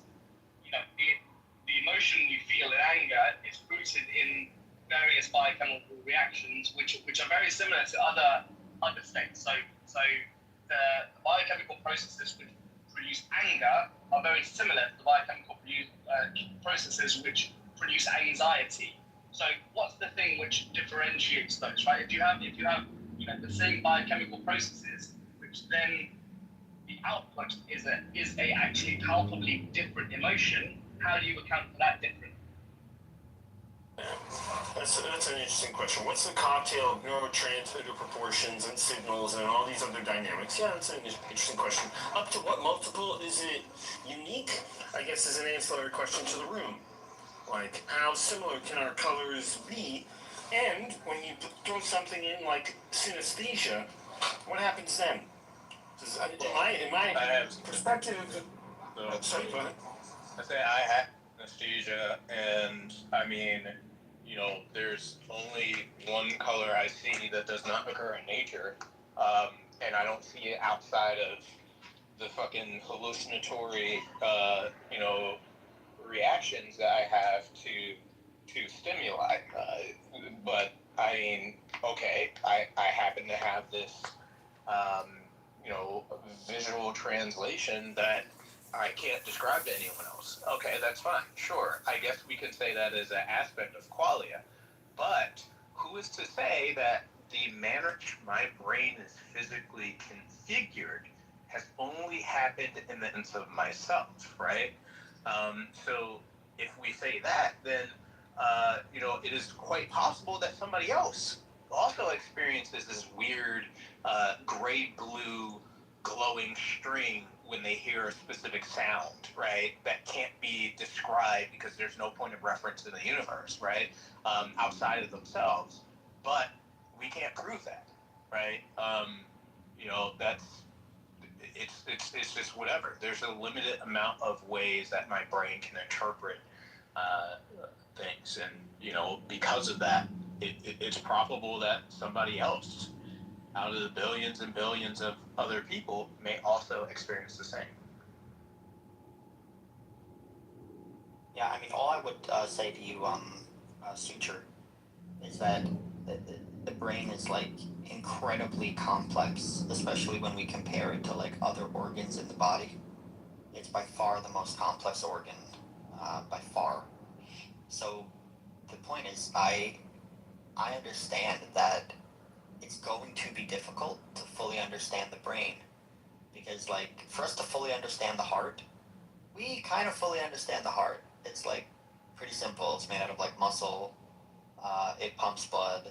you know, the emotion we feel in anger is rooted in various biochemical reactions, which are very similar to other states. So the biochemical processes which produce anger are very similar to the biochemical processes which produce anxiety. So what's the thing which differentiates those, right? If you have the same biochemical processes, which then the output is a actually palpably different emotion, how do you account for that difference? That's an interesting question. What's the cocktail of neurotransmitter proportions and signals and all these other dynamics? Yeah, that's an interesting question. Up to what multiple is it unique? I guess is an ancillary question to the room. Like, how similar can our colors be? And when you throw something in like synesthesia, what happens then? In my perspective, sorry, go ahead. I say I have anesthesia, and I mean, you know, there's only one color I see that does not occur in nature, and I don't see it outside of the fucking hallucinatory, you know, reactions that I have to stimuli. But I mean, okay, I happen to have this, you know, visual translation that I can't describe to anyone else. Okay, that's fine. Sure. I guess we can say that as an aspect of qualia. But who is to say that the manner my brain is physically configured has only happened in the sense of myself, right? So if we say that, then, you know, it is quite possible that somebody else also experiences this weird gray-blue glowing string when they hear a specific sound, right? That can't be described because there's no point of reference in the universe, right? Outside of themselves. But we can't prove that, right? You know, it's just whatever. There's a limited amount of ways that my brain can interpret things, and you know, because of that, it's probable that somebody else out of the billions and billions of other people may also experience the same. Yeah, I mean, all I would say to you, Suture, is that the brain is like incredibly complex, especially when we compare it to like other organs in the body. It's by far the most complex organ, by far. So the point is, I understand that it's going to be difficult to fully understand the brain, because like for us to fully understand the heart, we kind of fully understand the heart. It's like pretty simple. It's made out of like muscle. It pumps blood.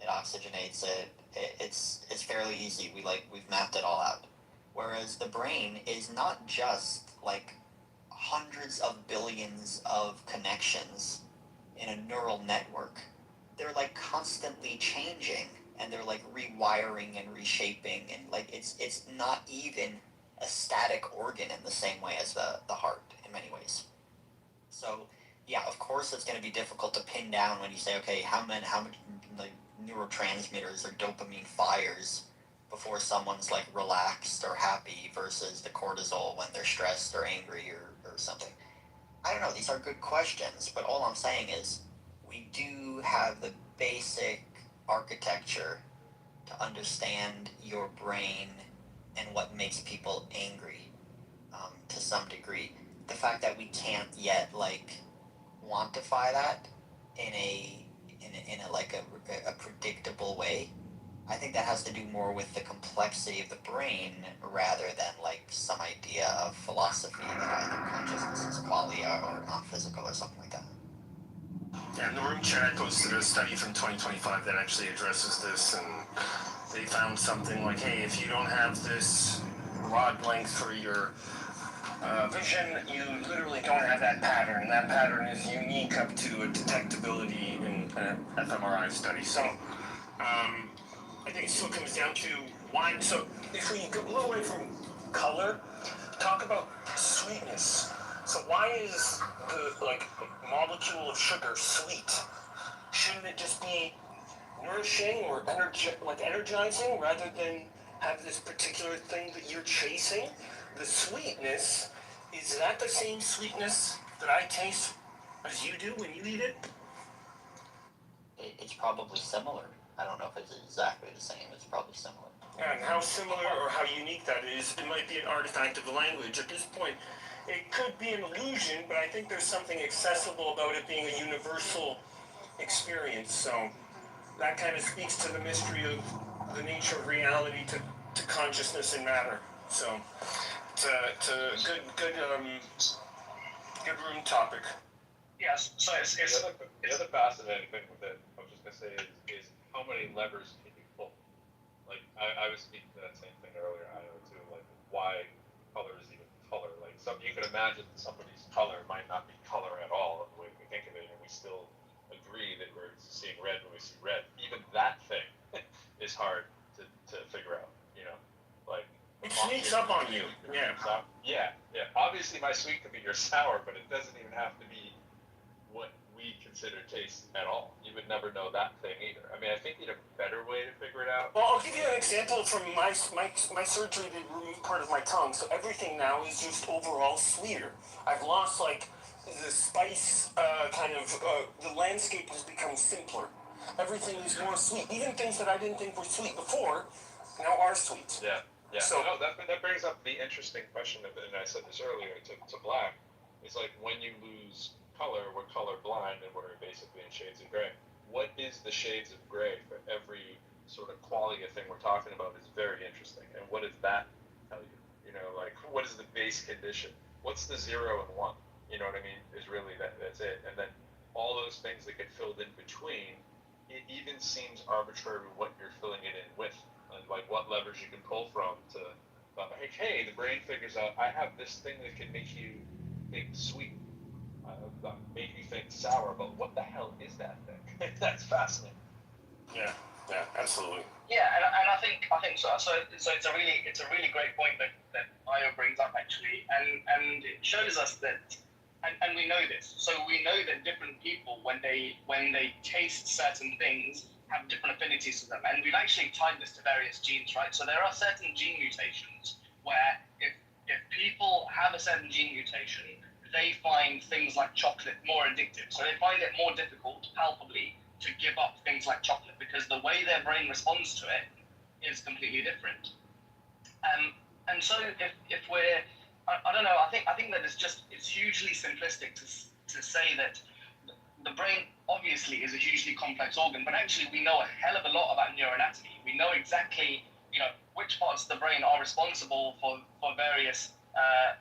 It oxygenates it. It's fairly easy. We've mapped it all out. Whereas the brain is not just like hundreds of billions of connections in a neural network. They're like constantly changing, and they're like rewiring and reshaping, and like it's not even a static organ in the same way as the heart in many ways. So yeah, of course it's going to be difficult to pin down when you say, okay, how much like neurotransmitters or dopamine fires before someone's like relaxed or happy versus the cortisol when they're stressed or angry or something. I don't know, these are good questions, but all I'm saying is we do have the basic architecture to understand your brain and what makes people angry, to some degree. The fact that we can't yet like quantify that in a predictable way, I think that has to do more with the complexity of the brain rather than like some idea of philosophy that either consciousness is qualia or non-physical or something like that. Yeah, in the room chat, I posted a study from 2025 that actually addresses this, and they found something like, hey, if you don't have this rod length for your vision, you literally don't have that pattern, and that pattern is unique up to a detectability in an fMRI study. So, I think it still comes down to why. So, if we go a little away from color, talk about sweetness. So, why is the molecule of sugar sweet? Shouldn't it just be nourishing or energizing rather than have this particular thing that you're chasing? the sweetness, is that the same sweetness that I taste as you do when you eat it? It's probably similar. I don't know if it's exactly the same. It's probably similar. And how similar or how unique that is, it might be an artifact of the language. At this point, it could be an illusion, but I think there's something accessible about it being a universal experience. So that kind of speaks to the mystery of the nature of reality to consciousness and matter. So it's a good room topic. Yes, so it's the other fascinating thing with it, I was just gonna say, is how many levers can you pull? Like I was speaking to that same thing earlier, I know too, like why color is even color. Like you can imagine somebody's color might not be color at all the way we think of it, and we still agree that we're seeing red when we see red. Even that thing is hard to figure out, you know. Like it sneaks up on you. Yeah. Yeah. Obviously my sweet could be your sour, but it doesn't even have to be what we consider taste at all. You would never know that thing either. I mean, I think you need a better way to figure it out. Well, I'll give you an example from my surgery that removed part of my tongue. So everything now is just overall sweeter. I've lost like the spice the landscape has become simpler. Everything is more sweet. Even things that I didn't think were sweet before now are sweet. Yeah. So no, that brings up the interesting question, and I said this earlier to Black. It's like when you lose color, we're color blind, and we're basically in shades of gray. What is the shades of gray for every sort of qualia thing we're talking about is very interesting. And what does that tell you? You know, like what is the base condition? What's the 0 and 1? You know what I mean? Is really that's it. And then all those things that get filled in between, it even seems arbitrary what you're filling it in with, and like what levers you can pull from to like, hey, the brain figures out I have this thing that can make you think sweet. Make you think sour, but what the hell is that thing? That's fascinating. Yeah, absolutely. Yeah, and I think so. So it's a really great point that Io brings up actually, and it shows us that, and we know this. So we know that different people when they taste certain things have different affinities to them, and we've actually tied this to various genes, right? So there are certain gene mutations where if people have a certain gene mutation, they find things like chocolate more addictive. So they find it more difficult, palpably, to give up things like chocolate because the way their brain responds to it is completely different. And so if we're, I don't know, I think that it's hugely simplistic to say that the brain obviously is a hugely complex organ, but actually we know a hell of a lot about neuroanatomy. We know exactly, which parts of the brain are responsible for various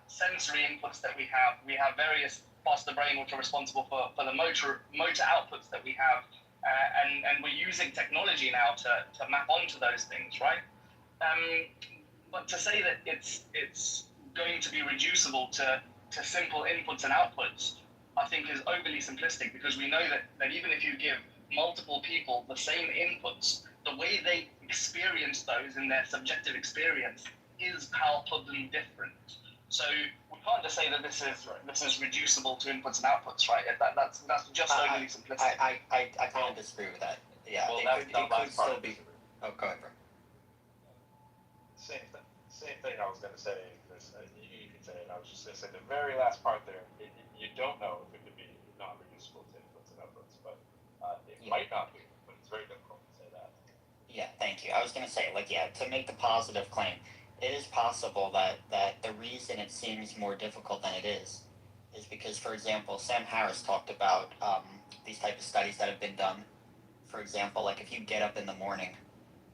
sensory inputs that we have. We have various parts of the brain which are responsible for the motor outputs that we have, and we're using technology now to map onto those things, right? But to say that it's going to be reducible to simple inputs and outputs, I think is overly simplistic, because we know that even if you give multiple people the same inputs, the way they experience those in their subjective experience is palpably different. So we can't just say that this is reducible to inputs and outputs, right? That's just overly simplistic. I kind of disagree with that. Yeah, well, it could still be. Oh, go ahead, bro. Same thing I was going to say. You can say it. I was just going to say the very last part there. You don't know if it could be not reducible to inputs and outputs, but it might not be. But it's very difficult to say that. Yeah, thank you. I was going to say, to make the positive claim, it is possible that the reason it seems more difficult than it is because, for example, Sam Harris talked about these type of studies that have been done. For example, like if you get up in the morning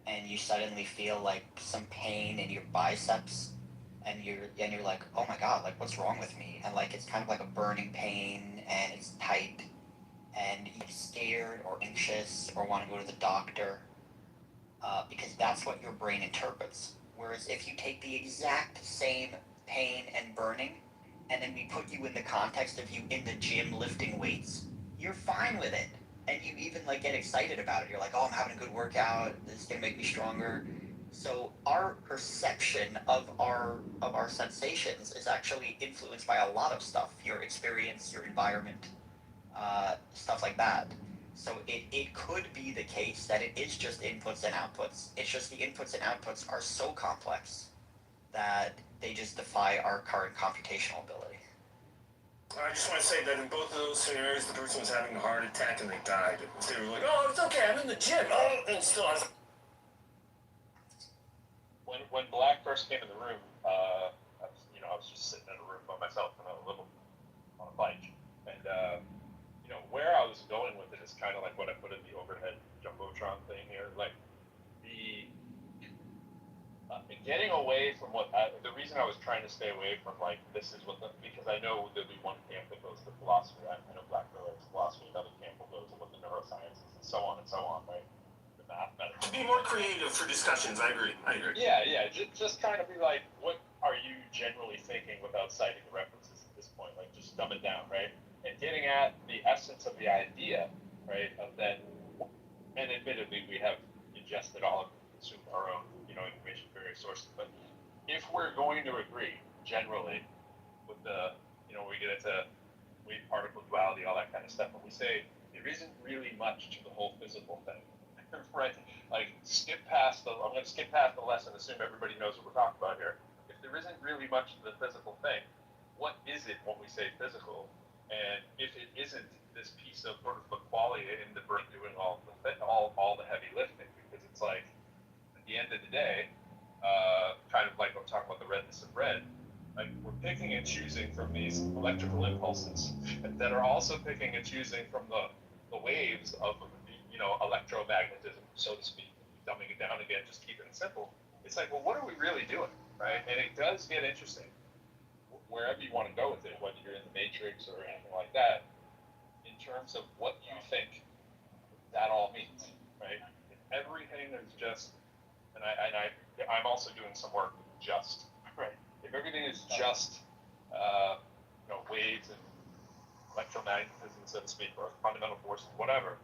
and you suddenly feel like some pain in your biceps, and you're like, oh my god, like what's wrong with me? And like it's kind of like a burning pain, and it's tight, and you're scared or anxious or want to go to the doctor, because that's what your brain interprets. Whereas if you take the exact same pain and burning, and then we put you in the context of you in the gym lifting weights, you're fine with it. And you even get excited about it. You're like, oh, I'm having a good workout. This is going to make me stronger. So our perception of our sensations is actually influenced by a lot of stuff. Your experience, your environment, stuff like that. So it could be the case that it is just inputs and outputs. It's just the inputs and outputs are so complex that they just defy our current computational ability. I just want to say that in both of those scenarios, the person was having a heart attack and they died. They were like, "Oh, it's okay, I'm in the gym," and still has. When Black first came in the room, I was just sitting in a room by myself on a bike, and where I was going with it is kind of like what I put in the overhead jumbotron thing here, like the getting away from the reason I was trying to stay away from like this is because I know there'll be one camp that goes to philosophy. I know Black relates philosophy, another camp will go to what the neurosciences and so on, right? The mathematics. To be more creative for discussions, I agree. Yeah. Just trying to be like, what are you generally thinking without citing the references at this point? Like, just dumb it down, right? And getting at the essence of the idea, right? Of that, and admittedly, we have ingested all of it, consumed our own, information from various sources. But if we're going to agree generally with the, we get into wave particle duality, all that kind of stuff, and we say there isn't really much to the whole physical thing. Right? Like, I'm going to skip past the lesson, assume everybody knows what we're talking about here. If there isn't really much to the physical thing, what is it when we say physical? And if it isn't this piece of sort of the qualia in the brain doing all the heavy lifting, because it's like, at the end of the day, kind of like I'm talking about the redness of red, like we're picking and choosing from these electrical impulses that are also picking and choosing from the waves of electromagnetism, so to speak. Dumbing it down again, just keeping it simple. It's like, well, what are we really doing, right? And it does get interesting wherever you want to go with it, whether you're in the Matrix or anything like that, in terms of what you think that all means, right? If everything is just, I'm also doing some work with just, right? If everything is just, waves and electromagnetism, so to speak, or fundamental forces, whatever,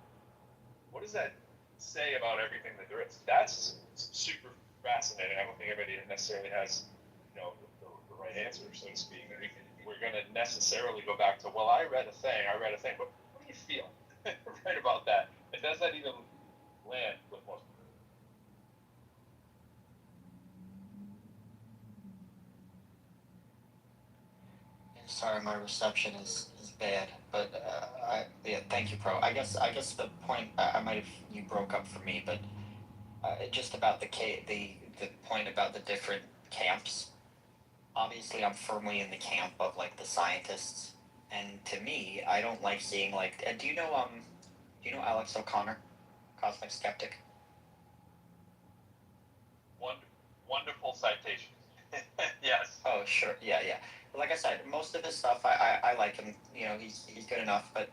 what does that say about everything that there is? That's super fascinating. I don't think everybody necessarily has, the right answer, so to speak. We're going to necessarily go back to, well, I read a thing, but what do you feel right about that? And does that even land with most people? Sorry, my reception is bad, but thank you, Pro. I guess the point I might have, you broke up for me, but just about the point about the different camps. Obviously, I'm firmly in the camp of like the scientists, and to me, I don't like seeing like. Do you know Alex O'Connor, Cosmic Skeptic? Wonderful citation. Yes. Oh, sure. Yeah. Like I said, most of his stuff, I like him. He's good enough. But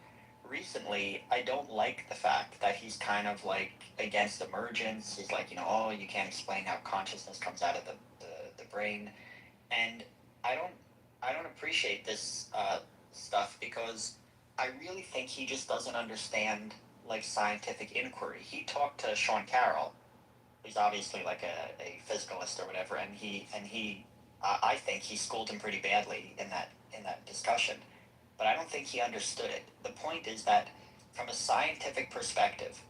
recently, I don't like the fact that he's kind of like against emergence. He's like, you can't explain how consciousness comes out of the brain, and I don't appreciate this stuff because I really think he just doesn't understand like scientific inquiry. He talked to Sean Carroll, who's obviously like a physicalist or whatever, and I think he schooled him pretty badly in that discussion, but I don't think he understood it. The point is that from a scientific perspective,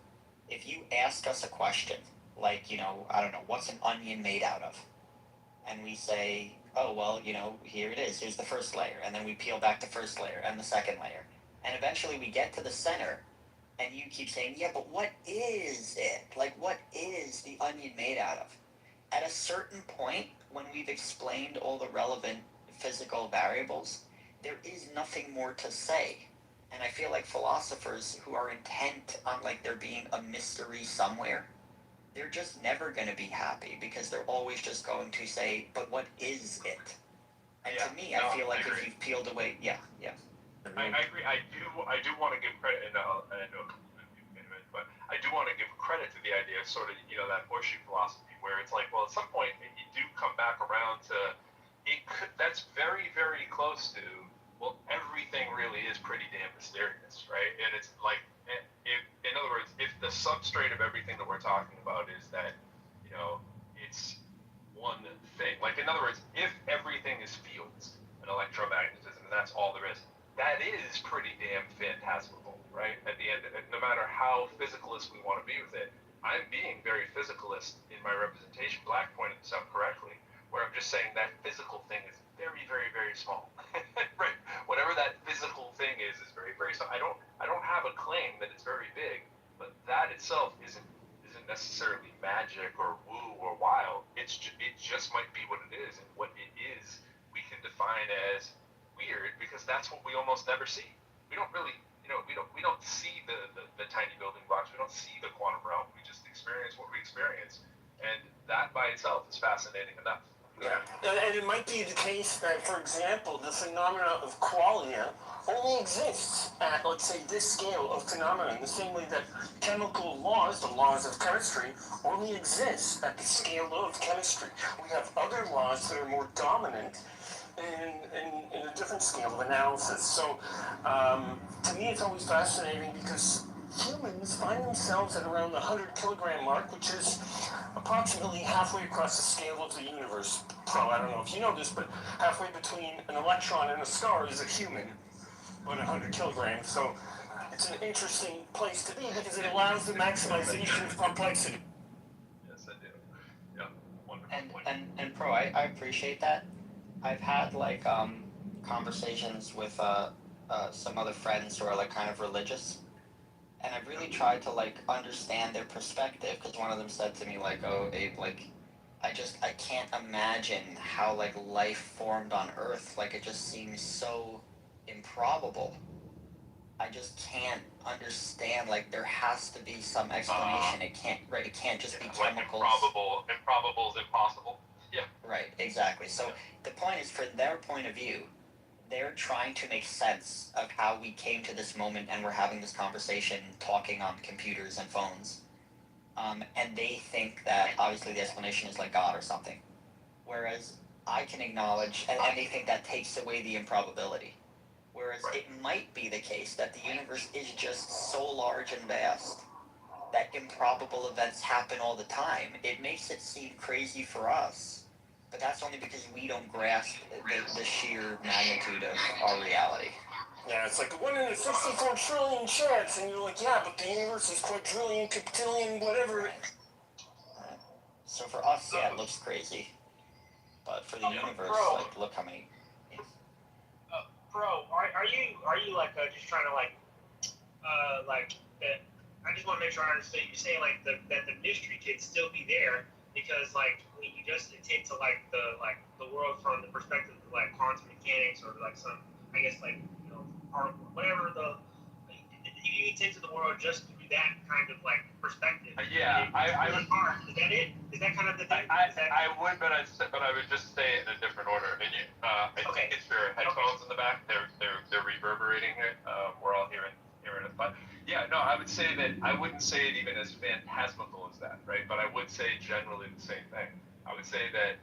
if you ask us a question like, I don't know, what's an onion made out of? And we say, oh, well, here it is, here's the first layer, and then we peel back the first layer and the second layer, and eventually we get to the center, and you keep saying, yeah, but what is it? Like, what is the onion made out of? At a certain point, when we've explained all the relevant physical variables, there is nothing more to say. And I feel like philosophers who are intent on like there being a mystery somewhere, they're just never going to be happy because they're always just going to say, but what is it? And to me, I feel like if you've peeled away, yeah. I agree. I do want to give credit, and but I do want to give credit to the idea of sort of, that horseshoe philosophy where it's like, well, at some point you do come back around to it. That's very, very close to, well, everything really is pretty damn mysterious, right? And it's like, in other words, if the substrate of everything that we're talking about is that, it's one thing. Like, in other words, if everything is fields and electromagnetism, and that's all there is, that is pretty damn phantasmal, right? At the end of it, no matter how physicalist we want to be with it, I'm being very physicalist in my representation. Black pointed this out correctly, where I'm just saying that physical thing is very, very, very small. Right? Whatever that physical thing is very, very small. I don't have a claim that it's very big, but that itself isn't necessarily magic or woo or wild. It just might be what it is, and what it is we can define as weird because that's what we almost never see. We don't really, we don't see the tiny building blocks. We don't see the quantum realm. We just experience what we experience, and that by itself is fascinating enough. Yeah, and it might be the case that, for example, the phenomena of qualia only exists at, let's say, this scale of phenomena, in the same way that chemical laws, the laws of chemistry, only exist at the scale of chemistry. We have other laws that are more dominant in a different scale of analysis. So, to me, it's always fascinating because humans find themselves at around the 100 kilogram mark, which is approximately halfway across the scale of the universe. I don't know if you know this, but halfway between an electron and a star is a human, about 100 kilograms. So it's an interesting place to be because it allows the maximization of complexity. Yes, I do. Yeah, wonderful. And Pro, I appreciate that. I've had like conversations with some other friends who are like kind of religious. And I've really tried to like understand their perspective because one of them said to me like, "Oh, Abe, like, I can't imagine how like life formed on Earth. Like it just seems so improbable. I just can't understand. Like there has to be some explanation. It can't just be chemicals. Like improbable is impossible. Yeah. Right. Exactly. So the point is, from their point of view, they're trying to make sense of how we came to this moment and we're having this conversation talking on computers and phones. And they think that obviously the explanation is like God or something. Whereas I can acknowledge, and they think that takes away the improbability. Whereas it might be the case that the universe is just so large and vast that improbable events happen all the time. It makes it seem crazy for us, but that's only because we don't grasp the sheer magnitude of our reality. Yeah, it's like a 1 in a 64 trillion chance, and you're like, yeah, but the universe is quadrillion, quintillion, whatever. So for us, yeah, it looks crazy. But for the universe, like, look how many. Bro, are you like just trying to like that? I just want to make sure I understand. You're saying like that the mystery could still be there because like when you just take to like the world from the perspective of like quantum mechanics or like some, I guess, like, particle, whatever you take to the world just through that kind of like perspective. Yeah, I would. Is that it? Is that kind of the thing? I would, but I would just say it in a different order. And I think it's your headphones in the back. They're reverberating it. We're all hearing it. But yeah, no, I would say that I wouldn't say it even as phantasmical as that, right? But I would say generally the same thing. I would say that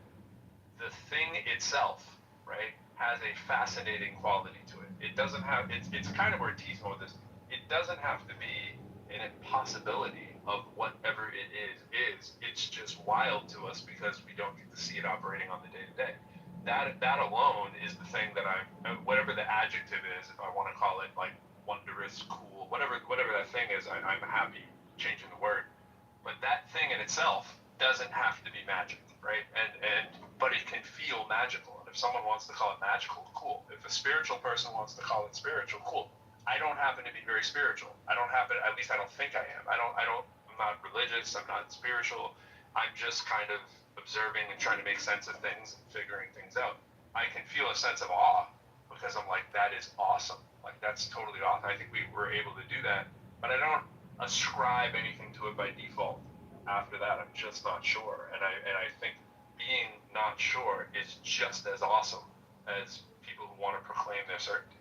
the thing itself, right, has a fascinating quality to it. It doesn't have. It's kind of where T's going with this. It doesn't have to be an impossibility of whatever it is. It's just wild to us because we don't get to see it operating on the day to day. That alone is the thing that whatever the adjective is, if I want to call it like wondrous, cool, whatever that thing is, I'm happy changing the word. But that thing in itself doesn't have to be magic, right? But it can feel magical. And if someone wants to call it magical, cool. If a spiritual person wants to call it spiritual, cool. I don't happen to be very spiritual. At least I don't think I am. I'm not religious. I'm not spiritual. I'm just kind of observing and trying to make sense of things and figuring things out. I can feel a sense of awe because I'm like, that is awesome. Like, that's totally awesome. I think we were able to do that, but I don't ascribe anything to it by default. After that, I'm just not sure. And I think being not sure is just as awesome as people who want to proclaim their certainty.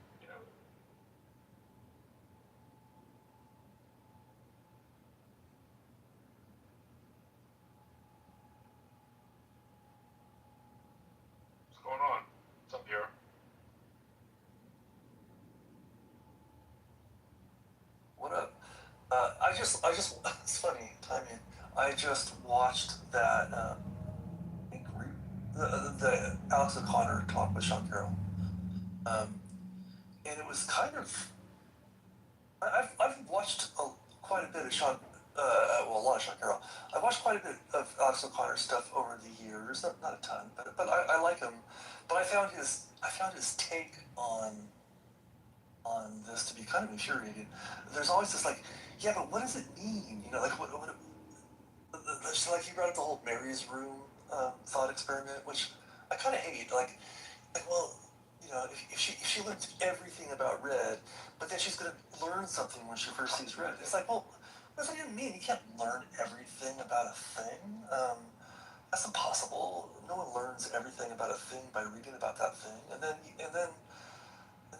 What's going on? What's up here? What up? I just, it's funny timing. I just watched that, I think the Alex O'Connor talk with Sean Carroll, and it was kind of, I've watched quite a bit of Sean well, a lot of Sean Carroll. I've watched quite a bit of Alex O'Connor stuff over the years, not a ton, but I like him. But I found his take on this to be kind of infuriating. There's always this like, yeah, but what does it mean? You know, like what just like he brought up the whole Mary's room thought experiment, which I kind of hate. Like, well, you know, if she learns everything about red, but then she's gonna learn something when she first sees red. It's like, well, what does that even mean? You can't learn everything about a thing. That's impossible. No one learns everything about a thing by reading about that thing, and then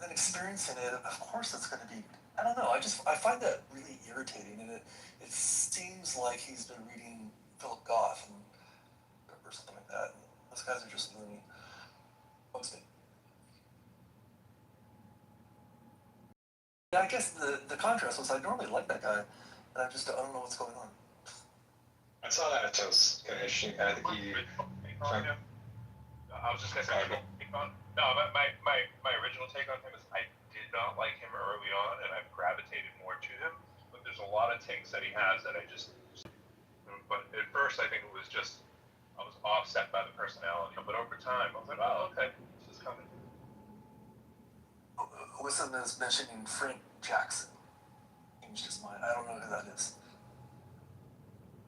experiencing it. Of course, it's going to be. I don't know. I find that really irritating, and it seems like he's been reading Philip Goff or something like that. And those guys are just loony. Bugs me. Yeah, I guess the contrast was I normally like that guy, and I don't know what's going on. I saw that. It was kind of interesting. I think he. I was just gonna say, my original take on him is I did not like him early on, and I've gravitated more to him. But there's a lot of takes that he has that I just. But at first, I think it was just I was offset by the personality. But over time, I was like, oh, okay, this is coming. Wissam is mentioning Frank Jackson. Changed his mind. I don't know who that is.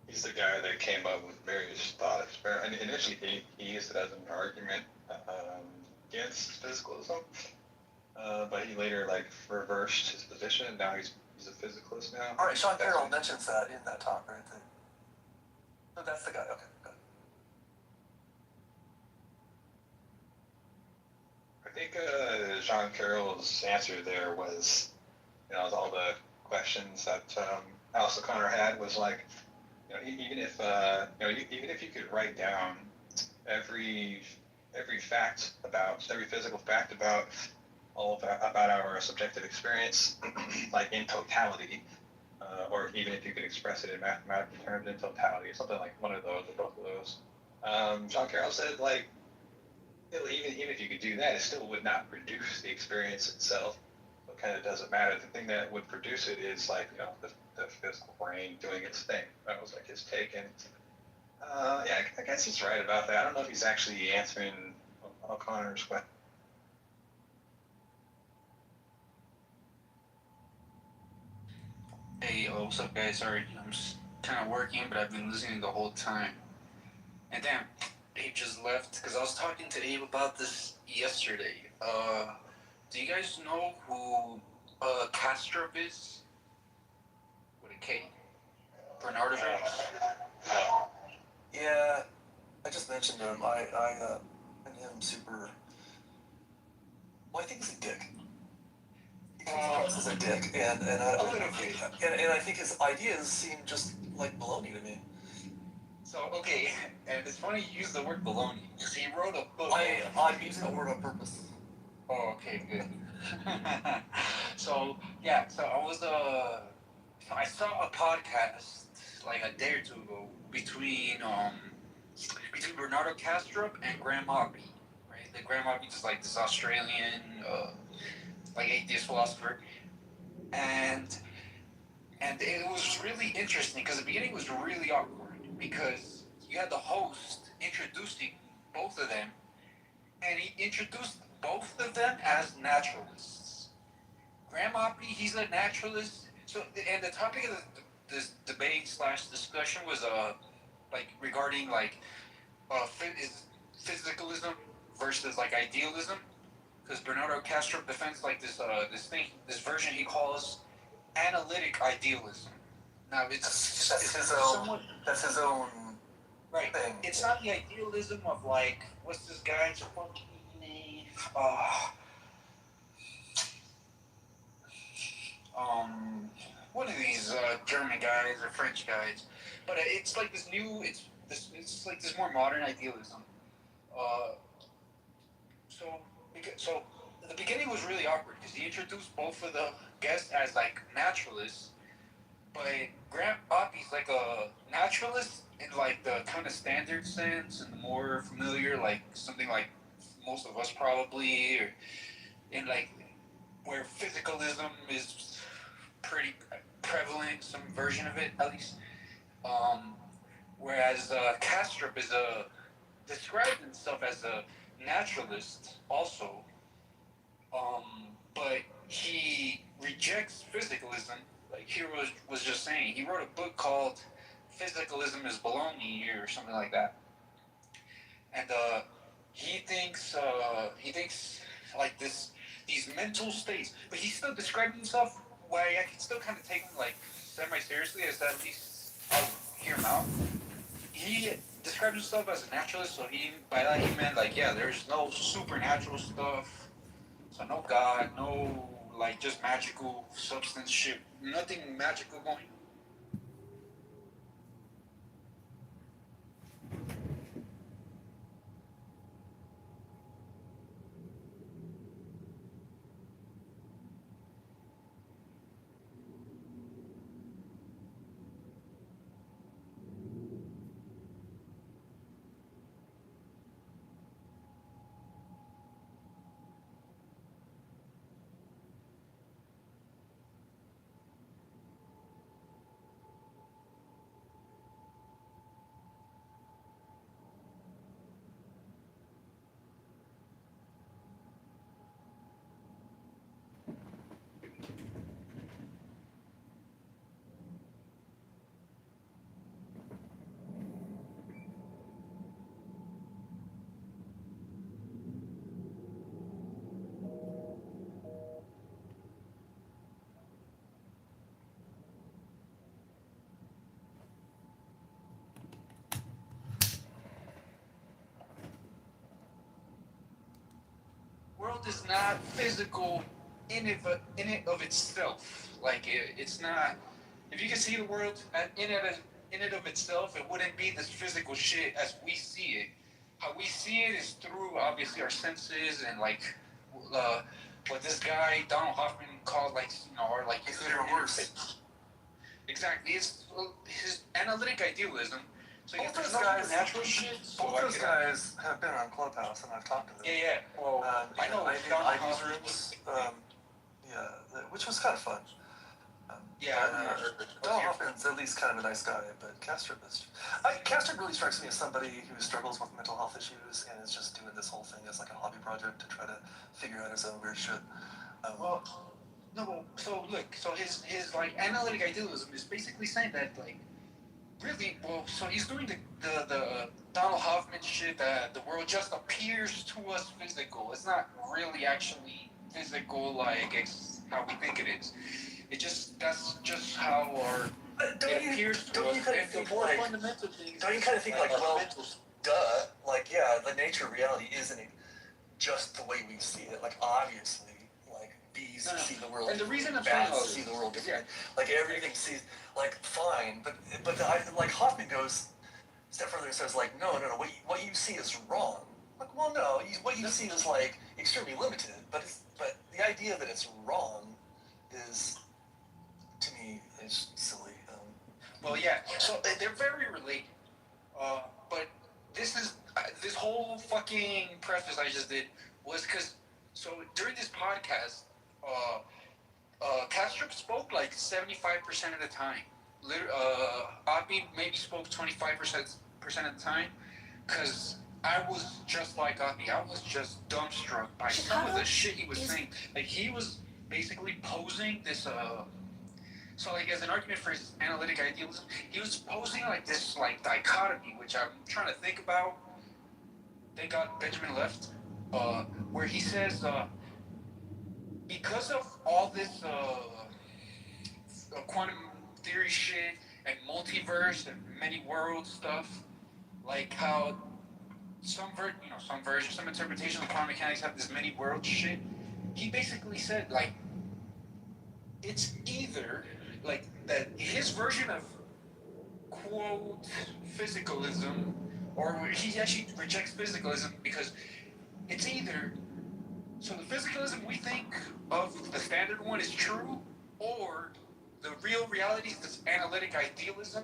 He's the guy that came up with various thought experiments. And initially, he used it as an argument against physicalism, but he later reversed his position. And now he's a physicalist now. All right, Sean Carroll mentions that in that talk, right? So that's the guy. Okay, got it. I think Sean Carroll's answer there was, all the questions that Alice O'Connor had was like, even if you could write down every physical fact about about our subjective experience, like in totality, or even if you could express it in mathematical terms in totality, something like one of those or both of those. John Carroll said even if you could do that, it still would not produce the experience itself. It kind of doesn't matter. The thing that would produce it is the physical brain doing its thing. That was his take. And I guess he's right about that. I don't know if he's actually answering O'Connor's question. Hey, what's up, guys? Sorry, I'm just kind of working, but I've been listening the whole time. And damn, Abe just left because I was talking to Abe about this yesterday. Do you guys know who Kastrup is? With a K. Bernardo Yeah, I just mentioned him. I find him super. Well, I think he's a dick. He comes across as a dick, and I think his ideas seem just like baloney to me. So, okay, and it's funny you use the word baloney, because he wrote a book. I'm using that word on purpose. Oh, okay, good. So I saw a podcast like a day or two ago between Bernardo Kastrup and Graham Hoppy, right? The Graham Hoppy is like this Australian atheist philosopher, and it was really interesting because the beginning was really awkward because you had the host introducing both of them, and he introduced both of them as naturalists. Graham Hoppy, he's a naturalist. So, and the topic of this debate / discussion was regarding physicalism versus idealism, because Bernardo Kastrup defends this version he calls analytic idealism. Now that's his own right thing. It's not the idealism of what's this guy's fucking name? One of these German guys or French guys, but it's like this new. It's like this more modern idealism. So the beginning was really awkward because he introduced both of the guests as naturalists, but Graham Hoppy's like a naturalist in the kind of standard sense and the more familiar, something like most of us probably, or in where physicalism is pretty prevalent, some version of it at least. Whereas Kastrup is describes himself as a naturalist also, but he rejects physicalism. Like he was just saying, he wrote a book called "Physicalism is Baloney" or something like that, and he thinks like these mental states, but he's still describing himself. Why I can still kind of take him like semi seriously, as at least I'll hear him out. He described himself as a naturalist, so by that he meant like, yeah, there's no supernatural stuff, so no God, no like just magical substance shit, nothing magical going. World is not physical in it of itself. Like it's not. If you can see the world in it of itself, it wouldn't be this physical shit as we see it. How we see it is through obviously our senses and like what this guy Donald Hoffman called like or like his interface. Exactly, it's his analytic idealism. So both those guys, natural shit. Both those guys have been on Clubhouse, and I've talked to them. Yeah, yeah. Well, I know Ivy's rooms. Which was kind of fun. Donald Hoffman's at least kind of a nice guy, but Kastrup is. Kastrup really strikes me as somebody who struggles with mental health issues and is just doing this whole thing as like a hobby project to try to figure out his own weird shit. No, so look, so his like analytic idealism is basically saying that like really so he's doing the Donald Hoffman shit that the world just appears to us physical. It's not really actually physical like it's how we think it is. That's just how our it appears to us. And the more fundamental things. Don't you kind of think like well, duh, like yeah, the nature of reality isn't just the way we see it. Like obviously. Bees see the world. And the reason bats see the world different. Like everything sees like fine, but like Hoffman goes a step further and says like no, what you see is wrong. Like well no, what you see is like extremely limited, but the idea that it's wrong is to me is silly. Well yeah, so they're very related. But this whole fucking preface I just did was because so during this podcast. Kastrup spoke like 75% of the time. Abi maybe spoke 25% of the time, because I was just like Abi. I was just dumbstruck by some of the shit he was saying. Like he was basically posing this. So like as an argument for his analytic idealism, he was posing like this like dichotomy, which I'm trying to think about. Thank God Benjamin left. Where he says. Because of all this quantum theory shit and multiverse and many world stuff, like how some interpretations of quantum mechanics have this many world shit. He basically said like it's either like that his version of quote physicalism, or he actually rejects physicalism because it's either. So the physicalism we think of, the standard one, is true, or the real reality is this analytic idealism,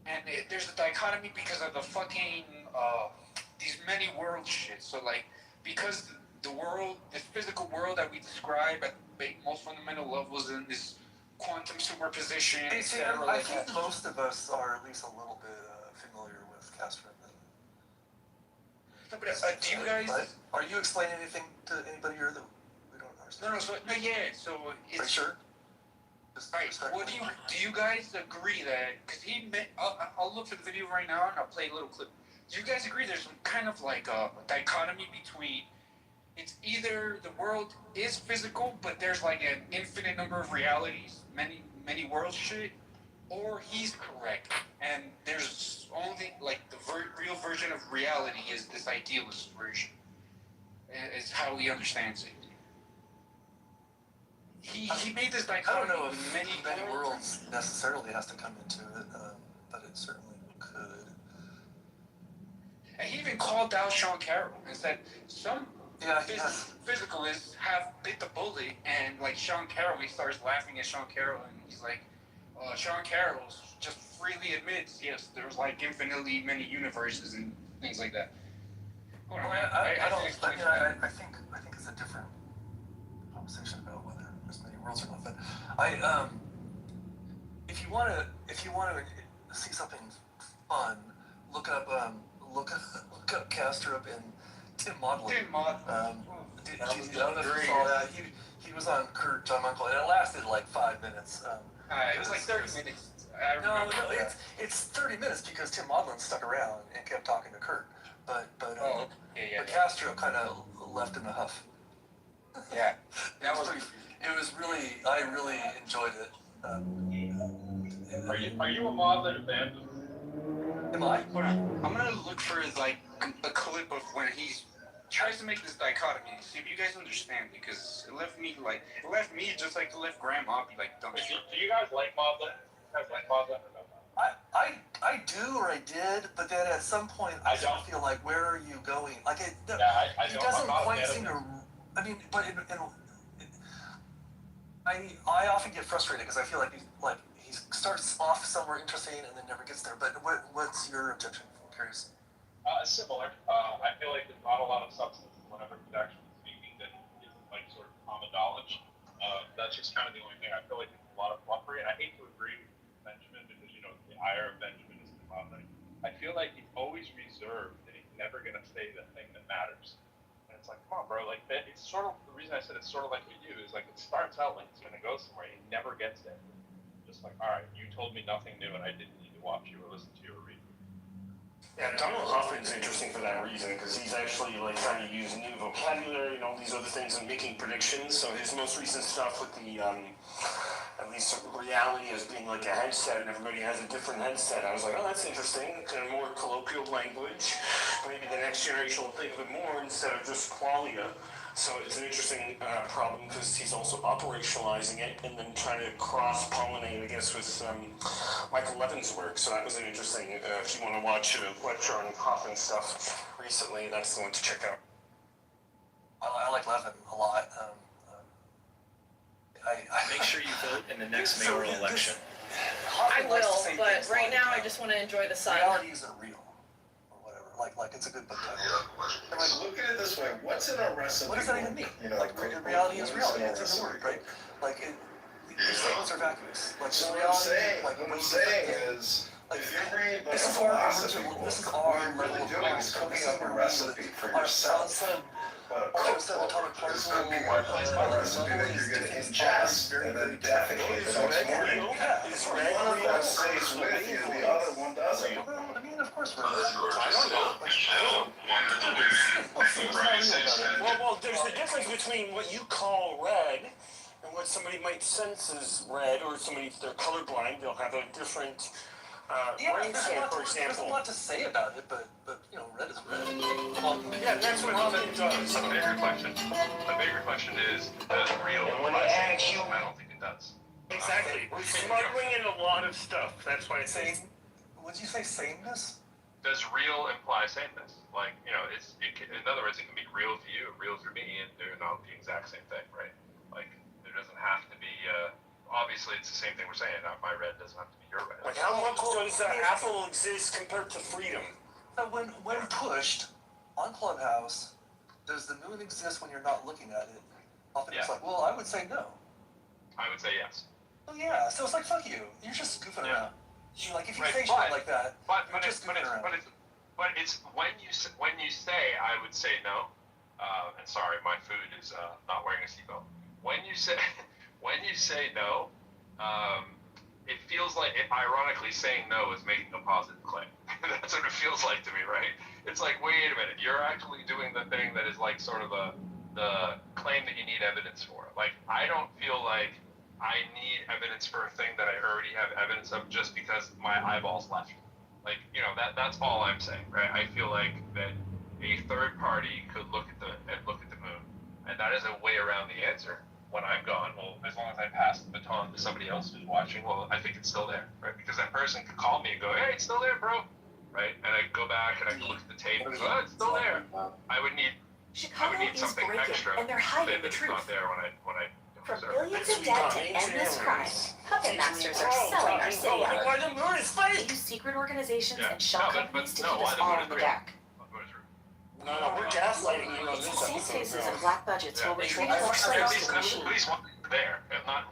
and there's a dichotomy because of the fucking, these many world shit. So like, because the world, this physical world that we describe at the most fundamental levels in this quantum superposition, Hey, see, etc. I think most of us are at least a little bit familiar with Castro. No, but do you guys? But are you explaining anything to anybody here that we don't understand? No, yeah. So it's. Are you sure? Right. What do you guys agree that? Because I'll look for the video right now and I'll play a little clip. Do you guys agree there's some kind of like a dichotomy between it's either the world is physical but there's like an infinite number of realities, many worlds shit, or he's correct and there's only like the real version of reality is this idealist version. Is how he understands it. He made this dichotomy. I don't know if many worlds necessarily has to come into it, but it certainly could. And he even called out Sean Carroll and said some physicalists have bit the bullet, and like Sean Carroll, he starts laughing at Sean Carroll, and he's like, Sean Carroll just freely admits, yes, there's like infinitely many universes and things like that. I think it's a different conversation about whether there's many worlds or not. But if you want to see something fun, look up Castrop and Tim Modlin. Tim Modlin. He was on Kurt, John Uncle, and it lasted like 5 minutes. It was like 30 minutes. No, it's 30 minutes because Tim Modlin stuck around and kept talking to Kurt. But Castro kind of left in a huff. Yeah, it was really, I really enjoyed it. Are you a Modlin fan? Am I? Hold on. I'm gonna look for like a clip of when he tries to make this dichotomy. See if you guys understand, because it left me just like it left Grandma be like dumb. Do you guys like Modlin? I do, or I did, but then at some point I don't feel like, where are you going? Like it doesn't quite seem to. I mean, but I often get frustrated because I feel like he starts off somewhere interesting and then never gets there. But what's your objection? I'm curious. Similar. I feel like there's not a lot of substance whenever he's actually speaking that isn't like sort of common knowledge. That's just kind of the only thing. I feel like there's a lot of fluffery, and I hate to agree with Benjamin because the ire of Benjamin is the Modlin. I feel like he's always reserved and he's never gonna say the thing that matters. And it's like, come on, bro. Like it's sort of the reason I said it's sort of like with you is like it starts out like it's gonna go somewhere, and he never gets there. Just like, all right, you told me nothing new, and I didn't need to watch you or listen to you or read. Yeah, Donald Hoffman's interesting for that reason because he's actually like trying to use new vocabulary and all these other things and making predictions. So his most recent stuff with the at least reality as being like a headset and everybody has a different headset. I was like, oh, that's interesting. Kind of more colloquial language. Maybe the next generation will think of it more instead of just qualia. So it's an interesting problem because he's also operationalizing it and then trying to cross-pollinate, I guess, with Michael Levin's work. So that was an interesting, if you want to watch a lecture on Hoffman stuff recently, that's the one to check out. I like Levin a lot. Make sure you vote in the next mayoral election. I will, but right now I just want to enjoy the sun. Reality isn't real. Like it's a good book title. Like, look at it this way: what's in a recipe? What does that even mean? Like reality is real. It's in the word, right? Like these statements are vacuous. Like so reality. What I'm saying is, if you're bringing back philosophy, what you're really doing is cooking up a recipe for yourself. It's going to be a recipe that you're going to ingest and then defecate the next morning. One of them stays with you, the other one doesn't. I mean, of course, Well, there's a difference between what you call red and what somebody might sense as red, or somebody, if they're colorblind, they'll have a different brain scan, for example. There's a lot to say about it, but red is red. Yeah, that's what Hoffman does. The bigger question is, does real imply sameness? I don't think it does. Exactly. We're smuggling in a lot of stuff. That's why it's saying. Would you say sameness? Does real imply sameness? Like, in other words, it can be real to you, real to me, and they're not the exact same thing, right? Like, there doesn't have to be, obviously it's the same thing we're saying, my red doesn't have to be your red. Like, how much does Apple exist compared to freedom? When pushed on Clubhouse, does the moon exist when you're not looking at it? Often it's like, well, I would say no. I would say yes. Oh yeah, so it's like fuck you. You're just goofing around. You're like if you say shit like that, but it's when you say I would say no. And sorry, my food is not wearing a seatbelt. When you say no, it feels like ironically saying no is making a positive claim. That's what it feels like to me, right? It's like, wait a minute, you're actually doing the thing that is like sort of the claim that you need evidence for. Like, I don't feel like I need evidence for a thing that I already have evidence of just because my eyeballs left. Like, that's all I'm saying, right? I feel like that a third party could look at the moon, and that is a way around the answer. When I'm gone, well, as long as I pass the baton to somebody else who's watching, well, I think it's still there, right? Because that person could call me and go, "Hey, it's still there, bro," right? And I go back and I look at the tape and go, "Oh, it's still there." I would need something extra and they're hiding the that's truth. not there when I From billions of debt to endless crime, puppet masters are selling our city out. Why the moon is fake? Use secret organizations and shell No, companies to no, keep why us the all moon in the is real? dark. No, we're gaslighting you on It's this the safe spaces and black budgets will retreat At our slaves to the least machine. why it's there.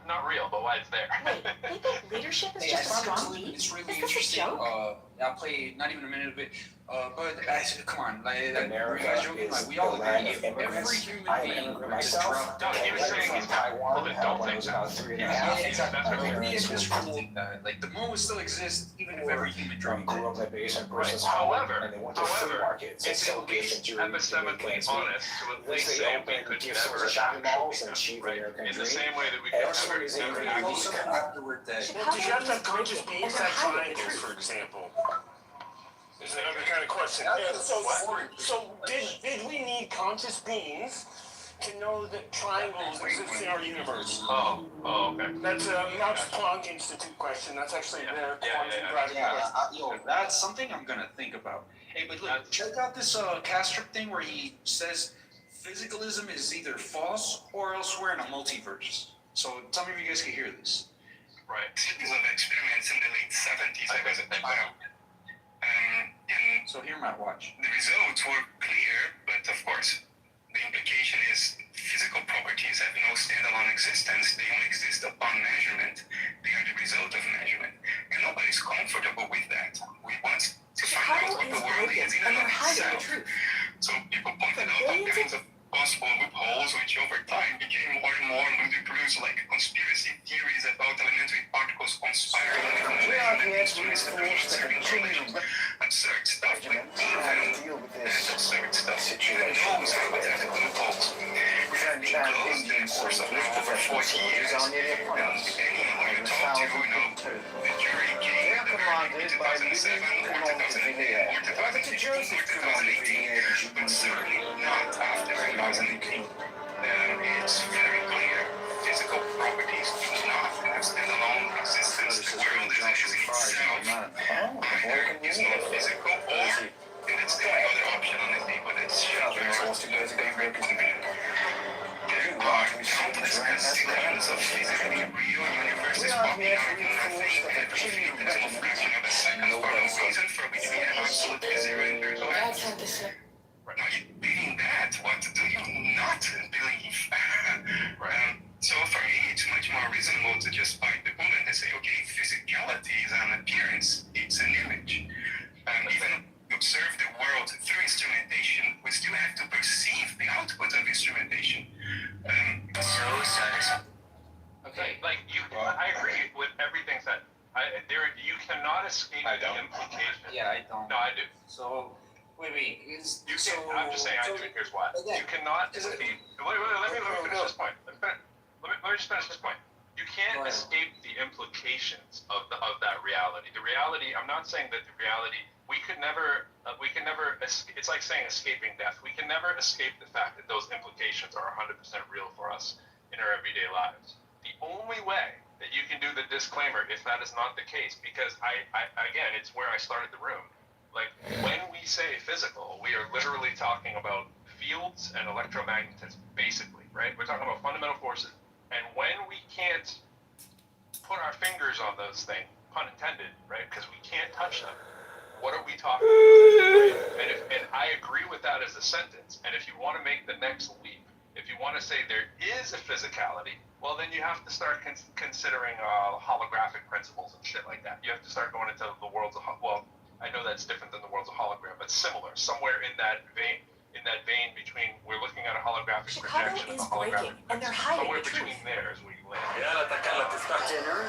Not real, but why it's there. Wait, they think leadership is Hey, just a I found strong this beat? It's really Is this a interesting. joke? I'll play not even a minute of it. But come on, like you America guys joking? is Like we all the land agree, of if every immigrants. human I am an being immigrant were to myself. drop No, he was saying he's not. Taiwan, Well, had don't one think who was about 3.5. Yeah, exactly. That's Like, what we it is. just think that like the moon would still exist even if every human dreamed grew it. up at base in Right. person's home, However, and they went to flea markets and it's sell at gifts least and jewelry to epistemically Jamaican honest to at Once least they say we opened could gift stores never and shopping malls actually and achieve right? American In the dream, same way that we and could for some never reason, never you actually. Also afterward that Well, did you have to have conscious beings have triangles, for example? Is another kind of question. Yeah, so did we need conscious beings to know that triangles exist in our universe? Oh, okay. That's a Max Planck Institute question. That's actually their quantum gravity question. That's something I'm gonna think about. Hey, but look, check out this Castro thing where he says physicalism is either false or else we're in a multiverse. So tell me if you guys can hear this. Right. Series of experiments in the late 70s. So here, Matt, watch. The results were clear, but of course, the implication is physical properties have no standalone existence. They only exist upon measurement. They are the result of measurement. And nobody's comfortable with that. We want to find out what the world is in and of itself. So people pointed out all kinds of possible loopholes, which over time became more and more ludicrous, like conspiracy theories about elementary particles conspiring with measurement instruments that are observing collisions. Absurd stuff like even absurd stuff. Even those hypothetical loopholes have been closed in the course of now over 40 years. And depending on who you talk to, the jury came at the verdict in 2007 or 2008 or 2016 or 2018, but certainly not after 2018. It's very clear. Physical properties do not have standalone existence. The world is actually itself. Either is not physical or, and that's the only other option on the table that's very convenient. There are countless constituents of physically real universes popping out of nothing every infinitesimal fraction of a second for no reason for which we have absolutely zero and there's no evidence. Now you believe that, what do you not believe? So for me, it's much more reasonable to just bite the bullet and say, okay, physicality is an appearance, it's an image. Even observe the world through instrumentation, we still have to perceive the output of instrumentation. So satisfying. Okay, like I agree with everything said. You cannot escape the implication. Yeah, I don't. No, I do. So wait. I'm just saying. Here's why. You cannot escape. Wait. Let me finish this point. Let me just finish this point. You can't escape the implications of that reality. The reality. I'm not saying that the reality. We can never. It's like saying escaping death. We can never escape the fact that those implications are 100% real for us in our everyday lives. The only way that you can do the disclaimer if that is not the case, because I again, it's where I started the room. Like when we say physical, we are literally talking about fields and electromagnetism, basically, right? We're talking about fundamental forces. And when we can't put our fingers on those things, pun intended, right? Because we can't touch them. What are we talking about? Right? And I agree with that as a sentence. And if you want to make the next leap, if you want to say there is a physicality, well, then you have to start considering holographic principles and shit like that. You have to start going into the worlds of, well, I know that's different than the worlds of hologram, but similar, somewhere in that vein between we're looking at a holographic Chicago projection is and a holographic breaking, and they're hiding somewhere the truth. between there is where you land. Dinner?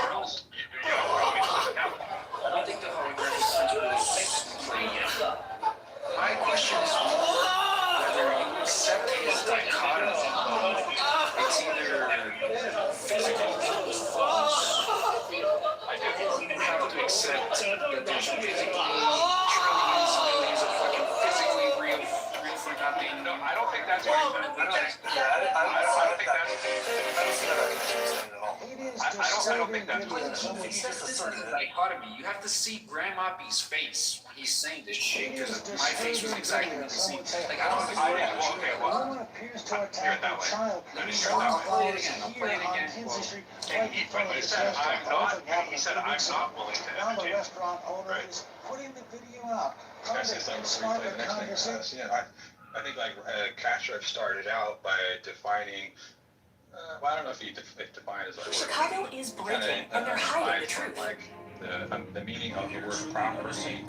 Or else you have a communist account. I don't think the holographic principle is played yet. My question is whether you accept his dichotomy. It's either physical or false. I do. You have to accept that there's physically trillions, millions of fucking physically real for nothing. No, I don't think that's what he said. I don't think that's. I don't see that as confusing at all. I don't think that's what he said. He says this is a dichotomy. You have to see Grandma B's face when he's saying this shit, because my face was exactly the same. Like, I don't No one appears to attack a child. Let me I'll play it again. I'll play it again. And he said, I'm not willing to Now the entertain. restaurant owner is putting the video out. Can I say something before you play the next thing? I think like Castro started out by defining. Well, I don't know if he defined as like. Chicago is breaking, and they're hiding the truth. Like the meaning of the word property.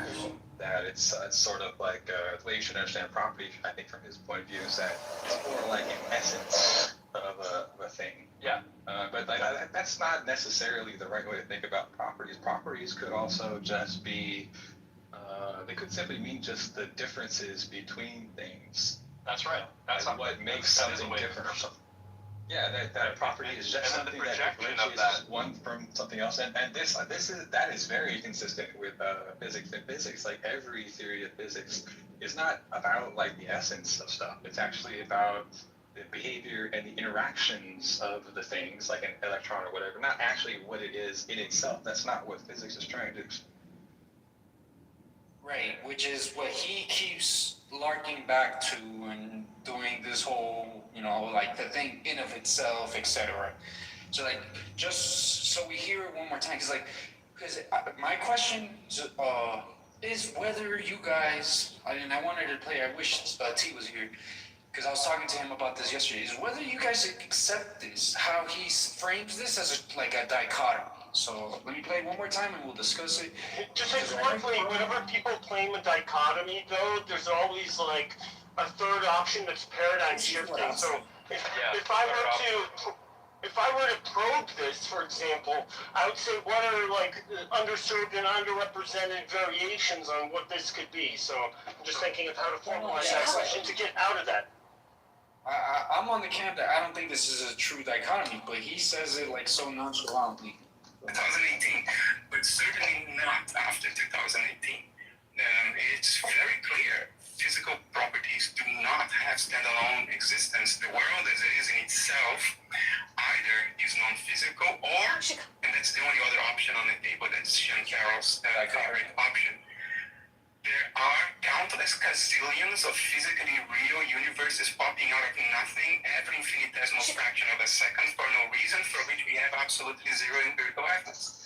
That it's sort of like the way you should understand property. I think from his point of view is that it's more like an essence of a thing. Yeah. But like, that's not necessarily the right way to think about properties. Properties could also just be. They could simply mean just the differences between things. That's right. That's like what makes something different. Yeah, that property is just something that differentiates one from something else, and that is very consistent with physics. And physics, like every theory of physics, is not about like the essence of stuff. It's actually about the behavior and the interactions of the things, like an electron or whatever. Not actually what it is in itself. That's not what physics is trying to do. Right, which is what he keeps larking back to and doing this whole, like the thing in of itself, etc. So like, just so we hear it one more time, because my question is whether you guys, and I wanted to play, I wish T was here, because I was talking to him about this yesterday, is whether you guys accept this, how he frames this as a dichotomy. So let me play it one more time and we'll discuss it. Just historically, whenever people claim a dichotomy, though, there's always like a third option that's paradigm shifting. So if I were to probe this, for example, I would say what are like underserved and underrepresented variations on what this could be. So I'm just thinking of how to formalize that question to get out of that. I'm on the camp that I don't think this is a true dichotomy, but he says it like so nonchalantly. 2018, but certainly not after 2018. It's very clear physical properties do not have standalone existence. The world as it is in itself either is non-physical or, and that's the only other option on the table, that's Sean Carroll's favorite option. There are countless gazillions of physically real universes popping out of nothing every infinitesimal fraction of a second for no reason, for which we have absolutely zero empirical evidence.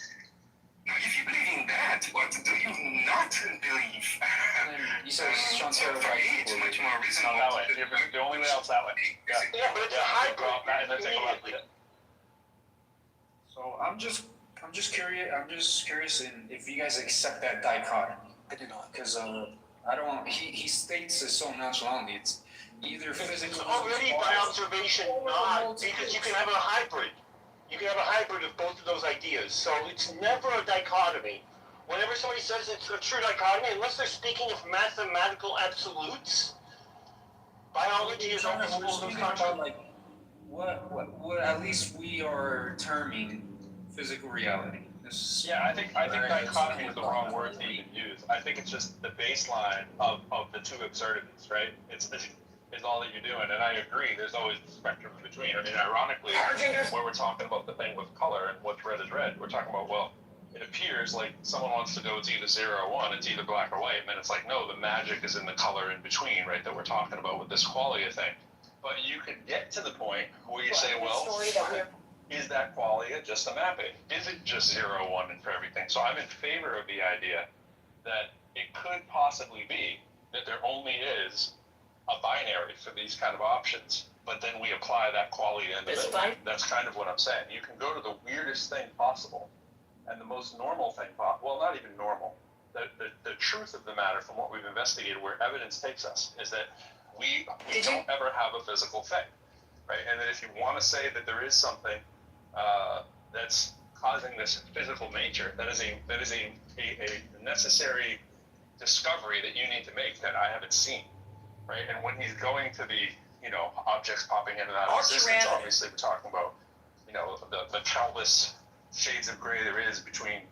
Now, if you believe in that, what do you not believe? So for me, it's much more reasonable. No, that way. The only way else that way. Yeah, but it's a hybrid. So I'm just curious. I'm just curious if you guys accept that dichotomy. I do not. Because I don't. He states it so nonchalantly. It's either physical. Already by observation, not because you can have a hybrid. You can have a hybrid of both of those ideas. So it's never a dichotomy. Whenever somebody says it's a true dichotomy, unless they're speaking of mathematical absolutes, biology is always full of those concepts. Like what at least we are terming physical reality. Yeah, I think dichotomy is the wrong word to even use. I think it's just the baseline of the two absurdities, right? It's all that you're doing, and I agree. There's always the spectrum in between. I mean, ironically, when we're talking about the thing with color and what's red is red, we're talking about, well, it appears like someone wants to go, it's either 0 or 1, it's either black or white, and then it's like, no, the magic is in the color in between, right? That we're talking about with this qualia thing. But you could get to the point where you say, well, is that qualia just a mapping? Is it just 0, 1 and for everything? So I'm in favor of the idea that it could possibly be that there only is a binary for these kind of options. but then we apply that quality into it. That's kind of what I'm saying. You can go to the weirdest thing possible and the most normal thing possible. Well, not even normal. The truth of the matter from what we've investigated, where evidence takes us, is that we don't ever have a physical thing, right? And that if you want to say that there is something that's causing this physical nature, that is a necessary discovery that you need to make that I haven't seen, right? And when he's going to the, objects popping in and out of existence, obviously we're talking about, the countless shades of gray there is between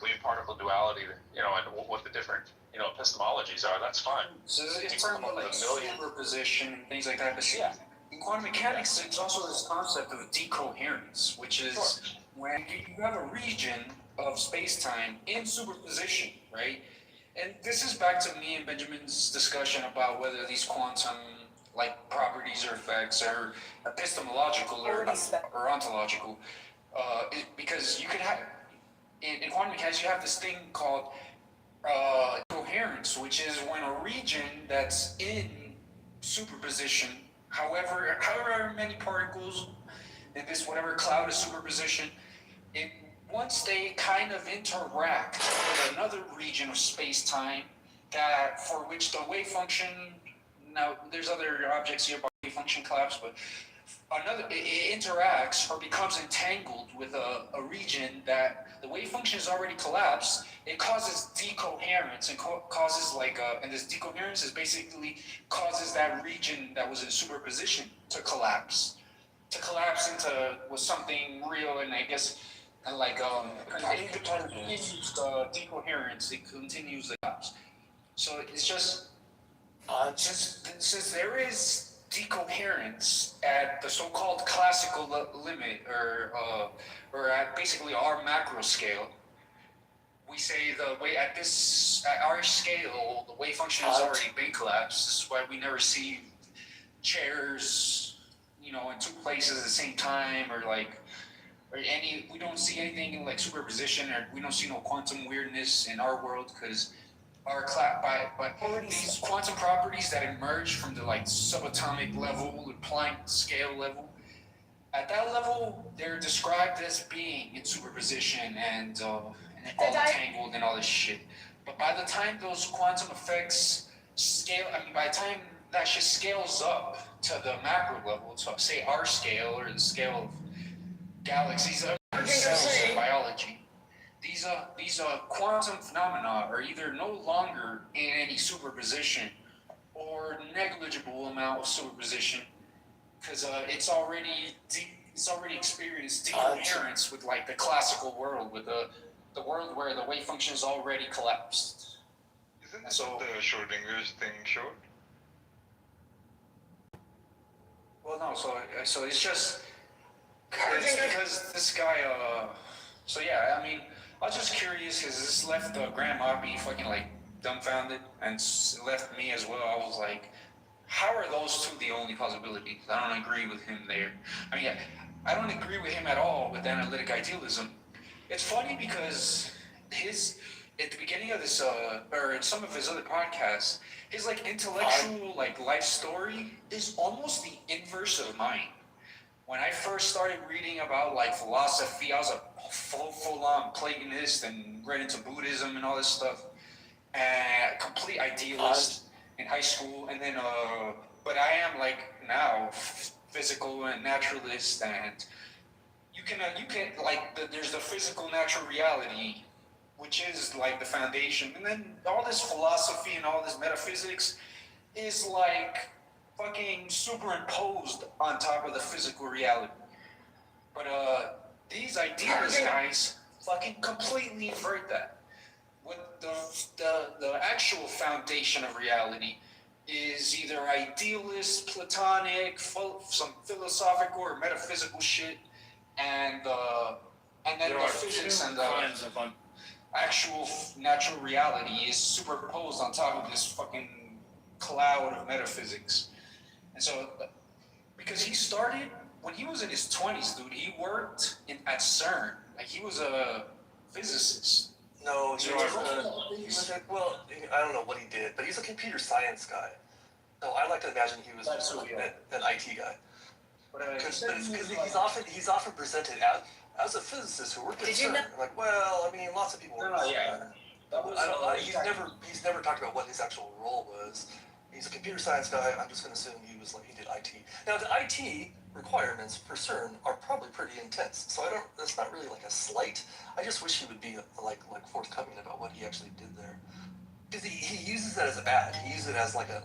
wave-particle duality, and what the different, epistemologies are. That's fine. So it's talking about like superposition and things like that. But yeah, in quantum mechanics, there's also this concept of decoherence, which is when you have a region of space-time in superposition, right? And this is back to me and Benjamin's discussion about whether these quantum properties or effects are epistemological or ontological. Because you could have in quantum mechanics, you have this thing called coherence, which is when a region that's in superposition, however many particles in this whatever cloud of superposition, once they kind of interact with another region of space-time, that for which the wave function, now there's other objects here about wave function collapse, but it interacts or becomes entangled with a region that the wave function is already collapsed. It causes decoherence and causes and this decoherence is basically causes that region that was in superposition to collapse into something real, and I guess continues decoherence. It continues the collapse. So it's just since there is decoherence at the so-called classical limit, or at basically our macro scale, we say at our scale, the wave function has already been collapsed. This is why we never see chairs, in two places at the same time, we don't see anything like superposition, or we don't see no quantum weirdness in our world, because these quantum properties that emerge from the subatomic level, the Planck scale level, at that level they're described as being in superposition and all entangled and all this shit. But by the time those quantum effects scale, by the time that shit scales up to the macro level, to say our scale or the scale of galaxies, cells of biology, these quantum phenomena are either no longer in any superposition or negligible amount of superposition, because it's already experienced decoherence with the classical world, with the world where the wave function is already collapsed. Isn't the Schrodinger's thing short? Well, no. So it's just because this guy. So yeah, I was just curious because this left Grandma be fucking dumbfounded, and left me as well. I was like, how are those two the only possibilities? I don't agree with him there. I don't agree with him at all with analytic idealism. It's funny because at the beginning of this, or in some of his other podcasts, his intellectual life story is almost the inverse of mine. When I first started reading about philosophy, I was a full-on Platonist and read into Buddhism and all this stuff, and complete idealist in high school. And then, but I am now physical and naturalist, and you can there's the physical natural reality, which is the foundation, and then all this philosophy and all this metaphysics is fucking superimposed on top of the physical reality. But these idealist guys fucking completely invert that. What the actual foundation of reality is either idealist, Platonic, some philosophical or metaphysical shit, and then the physics and the actual natural reality is superimposed on top of this fucking cloud of metaphysics. And so, because he started when he was in his 20s, dude, he worked at CERN. He was a physicist. No, he was well, I don't know what he did, but he's a computer science guy. So I like to imagine he was an IT guy. Because he's often presented as a physicist who worked at CERN. Like, well, I mean, lots of people. He's never talked about what his actual role was. He's a computer science guy. I'm just going to assume he did IT. Now, the IT requirements for CERN are probably pretty intense. So that's not really like a slight. I just wish he would be like forthcoming about what he actually did there. Because he uses that as a badge. He uses it as like a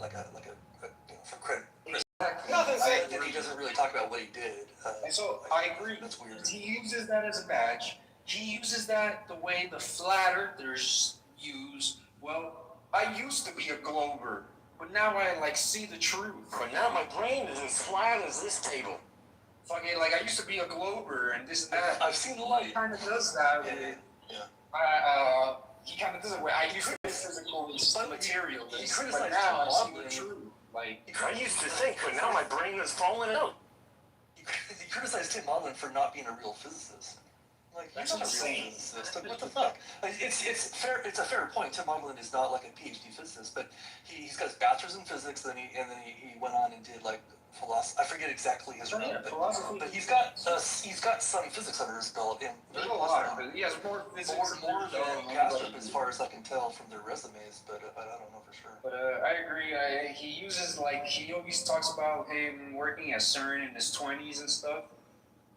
for credit. And he doesn't really talk about what he did. And so I agree. That's weird. He uses that as a badge. He uses that the way the flat earthers use. Well, I used to be a glober, but now I see the truth. But now my brain is as flat as this table. Fucking I used to be a glober and this and that. I've seen the light. He kind of does that. Yeah. He kind of does it where I used to be physical material. He But criticized now I Tim see Mobley. the truth. I used to think, but now my brain is falling out. He criticized Tim Mobley for not being a real physicist. Like, That's you're not a real insane. physicist. Like, what the fuck? It's fair. It's a fair point. Tim Mobley is not like a PhD physicist, but he's got his bachelor's in physics. Then he went on and did like philosophy. I forget exactly his role, but he's got some physics under his belt, and There's a lot, but he has more physics more than Castrop, as far as I can tell from their resumes. But I don't know for sure. But I agree. He uses he always talks about him working at CERN in his 20s and stuff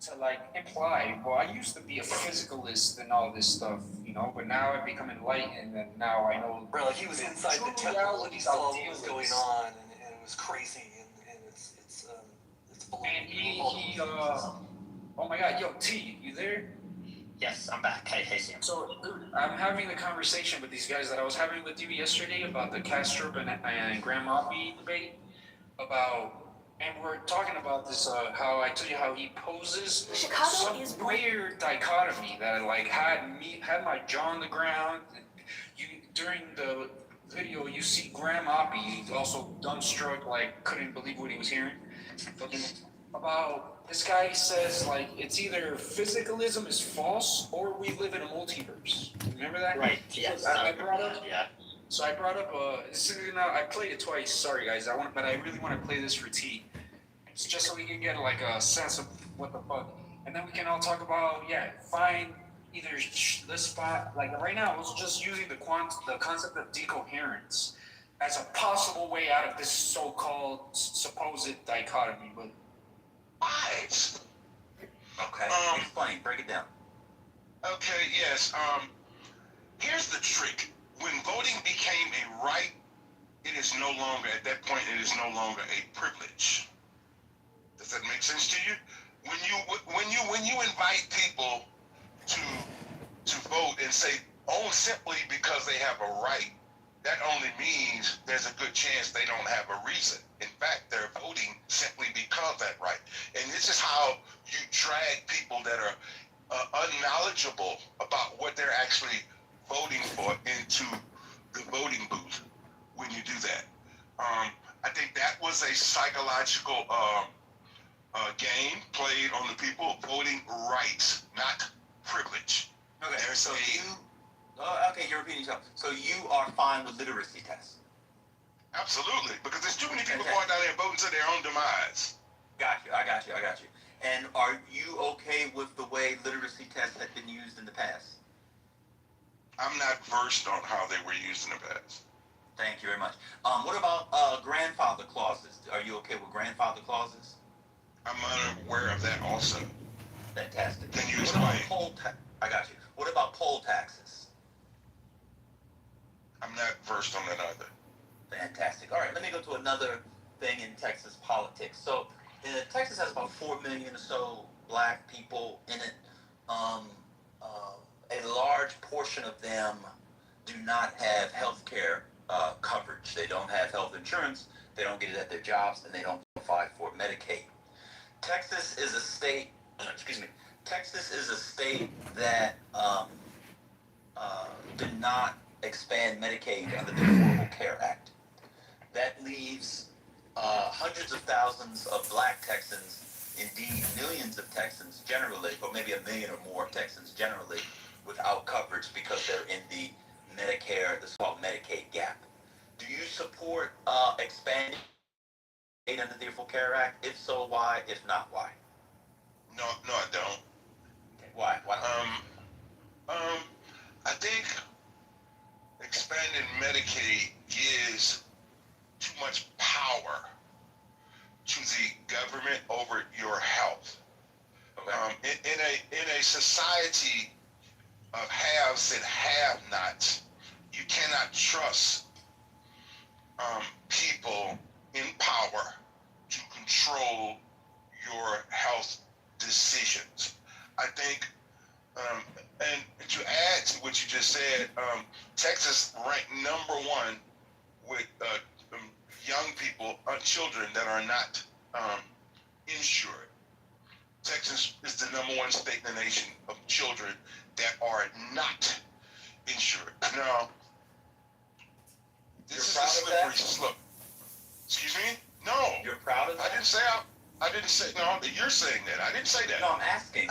to imply. Well, I used to be a physicalist and all this stuff, but now I've become enlightened and now I know. Right, like he was inside the temple and he saw what was going on and it was crazy and it's And he oh my God, yo T, you there? Yes, I'm back. Hey, Sam. So, dude, I'm having the conversation with these guys that I was having with you yesterday about the Castrop and Grand Moppy debate and we're talking about this, how I told you how he poses Chicago is some weird dichotomy that had my jaw on the ground. During the video, you see Grand Moppy also dumbstruck, couldn't believe what he was hearing. About this guy says it's either physicalism is false or we live in a multiverse. Remember that? Right. Yes. I brought up. Yeah. So I brought up I played it twice. Sorry guys, but I really want to play this for T. It's just so we can get a sense of what the fuck, and then we can all talk about find either this spot right now. I was just using the concept of decoherence as a possible way out of this so-called supposed dichotomy, but. Wise. Okay. Explain. Break it down. Okay. Yes. Here's the trick. When voting became a right, it is no longer at that point. It is no longer a privilege. Does that make sense to you? When you invite people to vote and say, oh, simply because they have a right, that only means there's a good chance they don't have a reason. In fact, they're voting simply because of that right. And this is how you drag people that are unknowledgeable about what they're actually voting for into the voting booth when you do that. I think that was a psychological game played on the people. Voting rights, not privilege. Okay, so you're repeating yourself. So you are fine with literacy tests? Absolutely, because there's too many people going down there voting to their own demise. I got you. And are you okay with the way literacy tests have been used in the past? I'm not versed on how they were used in the past. Thank you very much. What about grandfather clauses? Are you okay with grandfather clauses? I'm unaware of that also. Fantastic. Can you explain? I got you. What about poll taxes? I'm not versed on that either. Fantastic. All right, let me go to another thing in Texas politics. So, Texas has about 4 million or so black people in it. A large portion of them do not have health care coverage. They don't have health insurance, they don't get it at their jobs, and they don't qualify for Medicaid. Texas is a state, Texas is a state that did not expand Medicaid under the Affordable Care Act. That leaves hundreds of thousands of black Texans, indeed millions of Texans generally, or maybe 1 million or more Texans generally, without coverage because they're in the Medicare, the so-called Medicaid gap. Do you support expanding under the Affordable Care Act? If so, why? If not, why? No, I don't. Okay, why? Why not? I think expanding Medicaid gives too much power to the government over your health. Okay. In a society of haves and have-nots, you cannot trust people in power to control your health decisions. I think, and to add to what you just said, Texas ranked #1 with young people, children that are not insured. Texas is the #1 state in the nation of children that are not insured. Now, this is a slippery slope. Excuse me? No. You're proud of that? I didn't say, no, you're saying that. I didn't say that. No, I'm asking.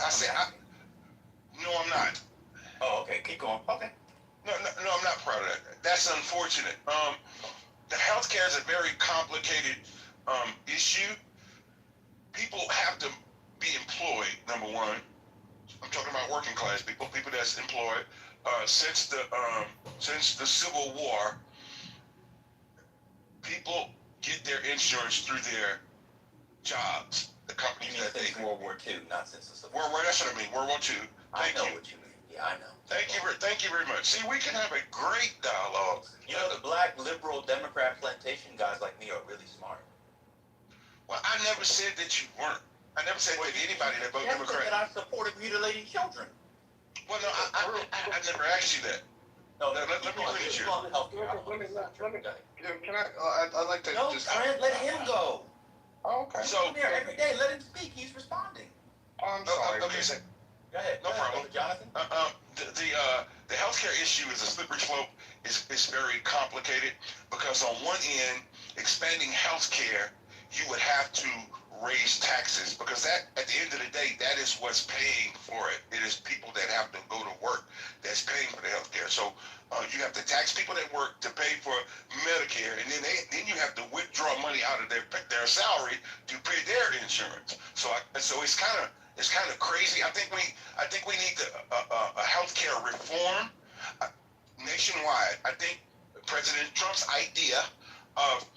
No, I'm not. Oh, okay, keep going. Okay. No, I'm not proud of that. That's unfortunate. The healthcare is a very complicated issue. People have to be employed, #1. I'm talking about working class people that's employed. Since the Civil War, people get their insurance through their jobs. The companies that since World War II, not since the Civil War. That's what I mean. World War II. I know what you mean. Yeah, I know. Thank you very much. See, we can have a great dialogue. You know, the black liberal Democrat plantation guys like me are really smart. Well, I never said that you weren't. I never said that anybody that voted Democrat. That I supported mutilating children. Well, no, I never asked you that. No, let me finish you. Can I'd like to just... No, Trent, let him go. Oh, okay. So, come here every day, let him speak, he's responding. Oh, I'm sorry. Okay, so, go ahead. No problem. Jonathan? The healthcare issue is a slippery slope. Is very complicated because on one end, expanding healthcare, you would have to raise taxes because that, at the end of the day, that is what's paying for it. It is people that have to go to work that's paying for the healthcare. So you have to tax people that work to pay for Medicare, and then you have to withdraw money out of their salary to pay their insurance. So it's kind of crazy. I think we need a healthcare reform nationwide. I think President Trump's idea of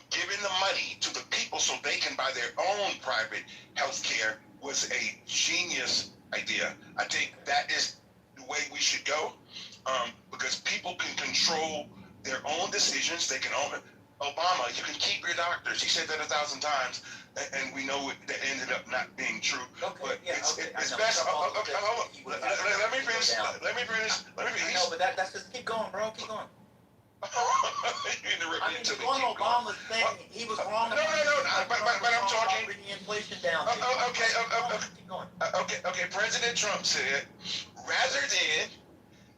giving the money to the people so they can buy their own private health care was a genius idea. I think that is the way we should go because people can control their own decisions. They can own it. Obama, you can keep your doctors. He said that 1,000 times, and we know that ended up not being true. Okay, but yeah, it's Let best. Let me finish. No, but that's just keep going, bro. Keep going. I mean, one Obama's thing, he was wrong. No, but I'm talking. Bringing inflation down. Okay. President Trump said, rather than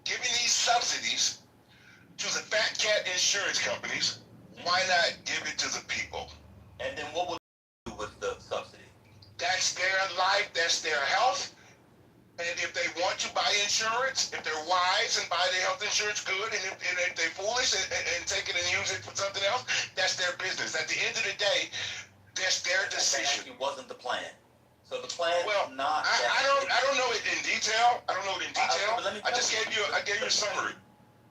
giving these subsidies to the fat cat insurance companies, why not give it to the people? And then what would you do with the subsidy? That's their life. That's their health. And if they want to buy insurance, if they're wise and buy their health insurance, good. And if they're foolish and take it and use it for something else, that's their business. At the end of the day, that's their decision. That actually wasn't the plan. So the plan is not. I don't know it in detail. I don't know it in detail. I just gave you a summary.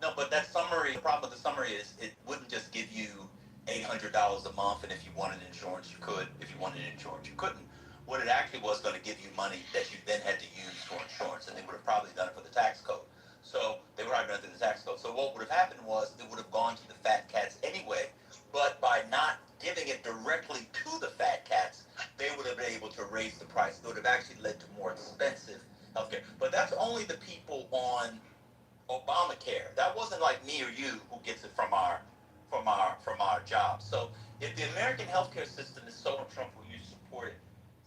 No, but that summary. The problem with the summary is it wouldn't just give you $800 a month, and if you wanted insurance, you could. If you wanted insurance, you couldn't. What it actually was going to give you money that you then had to use for insurance, and they would have probably done it for the tax code. So they would have done it through the tax code. So what would have happened was it would have gone to the fat cats anyway, but by not giving it directly to the fat cats, they would have been able to raise the price. It would have actually led to more expensive healthcare. But that's only the people on Obamacare. That wasn't like me or you who gets it from our jobs. So if the American healthcare system is so Trump who you support it,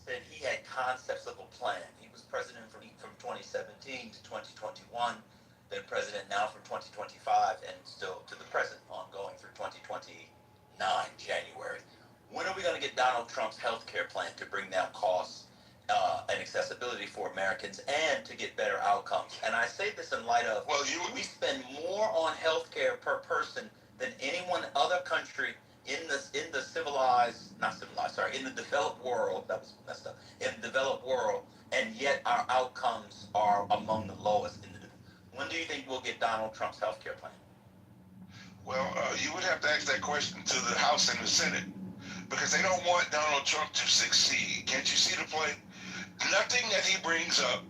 said he had concepts of a plan. He was president from 2017 to 2021, then president now from 2025, and still to the present, ongoing through 2029, January. When are we going to get Donald Trump's health care plan to bring down costs and accessibility for Americans and to get better outcomes? And I say this in light of, we spend more on health care per person than any one other country in the civilized, not civilized, sorry, in the developed world, that was messed up, in the developed world, and yet our outcomes are among the lowest in the. When do you think we'll get Donald Trump's health care plan? Well, you would have to ask that question to the House and the Senate, because they don't want Donald Trump to succeed. Can't you see the play? Nothing that he brings up,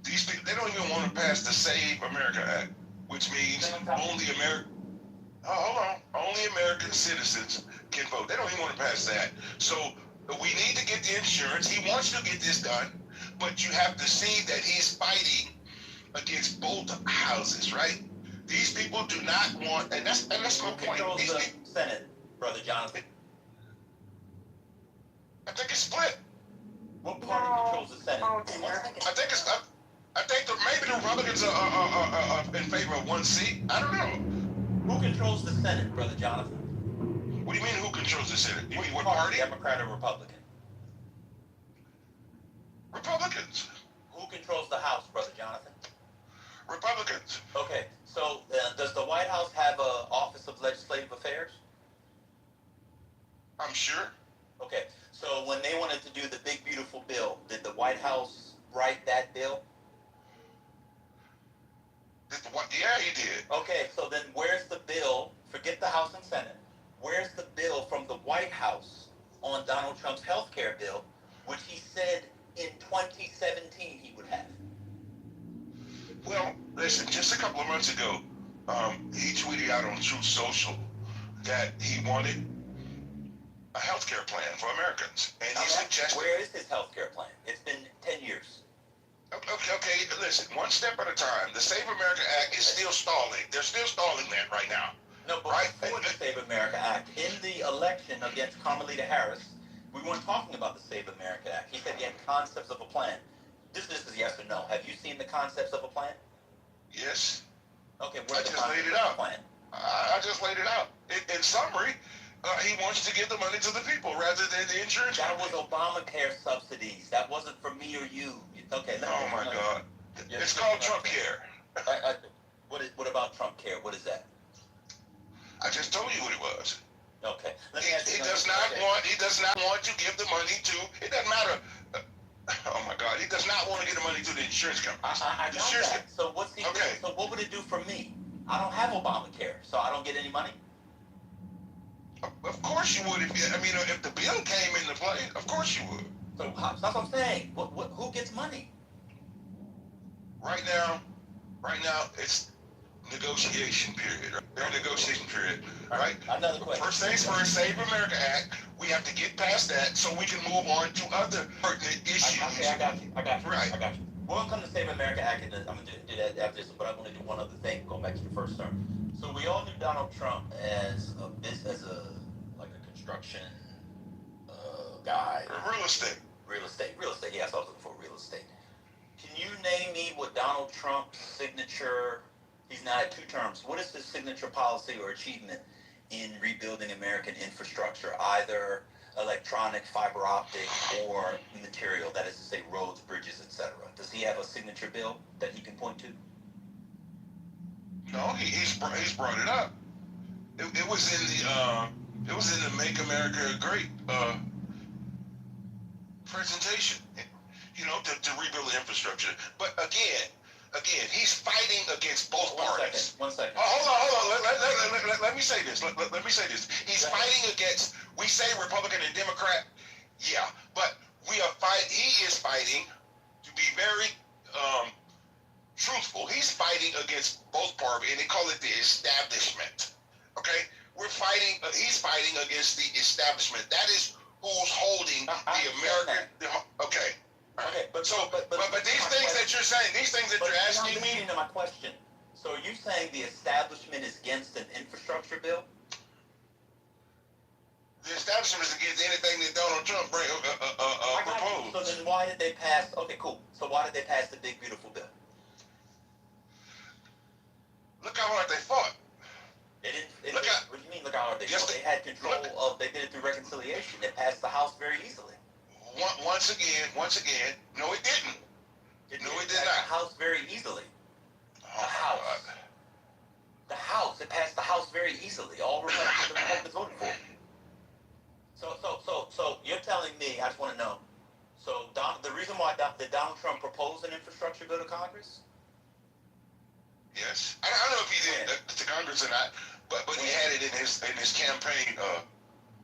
these people, they don't even want to pass the Save America Act, which means only only American citizens can vote. They don't even want to pass that. So we need to get the insurance. He wants to get this done, but you have to see that he's fighting against both houses, right? These people do not want, and that's my point. These the Senate, Brother Jonathan? I think it's split. What party controls the Senate? I think maybe the Republicans are in favor of one seat. I don't know. Who controls the Senate, Brother Jonathan? What do you mean who controls the Senate? You mean what party? Democrat or Republican? Republicans. Who controls the House, Brother Jonathan? Republicans. Okay, so does the White House have an Office of Legislative Affairs? I'm sure. Okay, so when they wanted to do the big beautiful bill, did the White House write that bill? Yeah, he did. Okay, so then where's the bill, forget the House and Senate, where's the bill from the White House on Donald Trump's health care bill, which he said in 2017 he would have? Well, listen, just a couple of months ago, he tweeted out on Truth Social that he wanted a health care plan for Americans. And he suggested... Where is his health care plan? It's been 10 years. Okay, listen, one step at a time. The Save America Act is still stalling. They're still stalling that right now. No, but before the Save America Act, in the election against Carmelita Harris, we weren't talking about the Save America Act. He said he had concepts of a plan. This is yes or no. Have you seen the concepts of a plan? Yes. Okay, I just laid it out. I just laid it out. In summary, he wants to give the money to the people rather than the insurance company. That was Obamacare subsidies. That wasn't for me or you. Okay. Oh my God. It's called Trump Care. What about Trump Care? What is that? I just told you what it was. Okay. He does not want to give the money to. It doesn't matter. Oh my God. He does not want to give the money to the insurance company. I know that. So what's he doing? So what would it do for me? I don't have Obamacare, so I don't get any money. Of course you would. If the bill came into play, of course you would. So that's what I'm saying. Who gets money? Right now, it's negotiation period. They're negotiation period, right? Another question. First things first, Save America Act. We have to get past that so we can move on to other pertinent issues. I got you. Right. I got you. We're going to come to Save America Act, and I'm going to do that after this, but I want to do one other thing, going back to the first term. So we all knew Donald Trump as a construction guy. Real estate. Real estate. Yes, I was looking for real estate. Can you name me what Donald Trump's signature? He's now had 2 terms. What is his signature policy or achievement in rebuilding American infrastructure, either electronic, fiber optic, or material? That is to say, roads, bridges, etc. Does he have a signature bill that he can point to? No, he's brought it up. It was in the Make America Great presentation. To rebuild the infrastructure. But again, he's fighting against both parties. One second. Hold on. Let me say this. Let me say this. He's fighting against. We say Republican and Democrat. Yeah, but he is fighting. To be very truthful, he's fighting against both parties, and they call it the establishment. Okay, he's fighting against the establishment. That is who's holding the American. Okay. Okay, but these things that you're saying, these things that you're asking me. To my question. So are you saying the establishment is against an infrastructure bill? The establishment is against anything that Donald Trump proposed. So then why did they pass? Okay, cool. So why did they pass the big beautiful bill? Look how hard they fought. They didn't. What do you mean? Look how hard they fought. They had control of. They did it through reconciliation. They passed the House very easily. Once again, no, it didn't. It did not. The House very easily. The House. It passed the House very easily. All Republicans voted for it. So you're telling me, I just want to know, so the reason why did Donald Trump propose an infrastructure bill to Congress? Yes. I don't know if he did it to Congress or not, but he had it in his campaign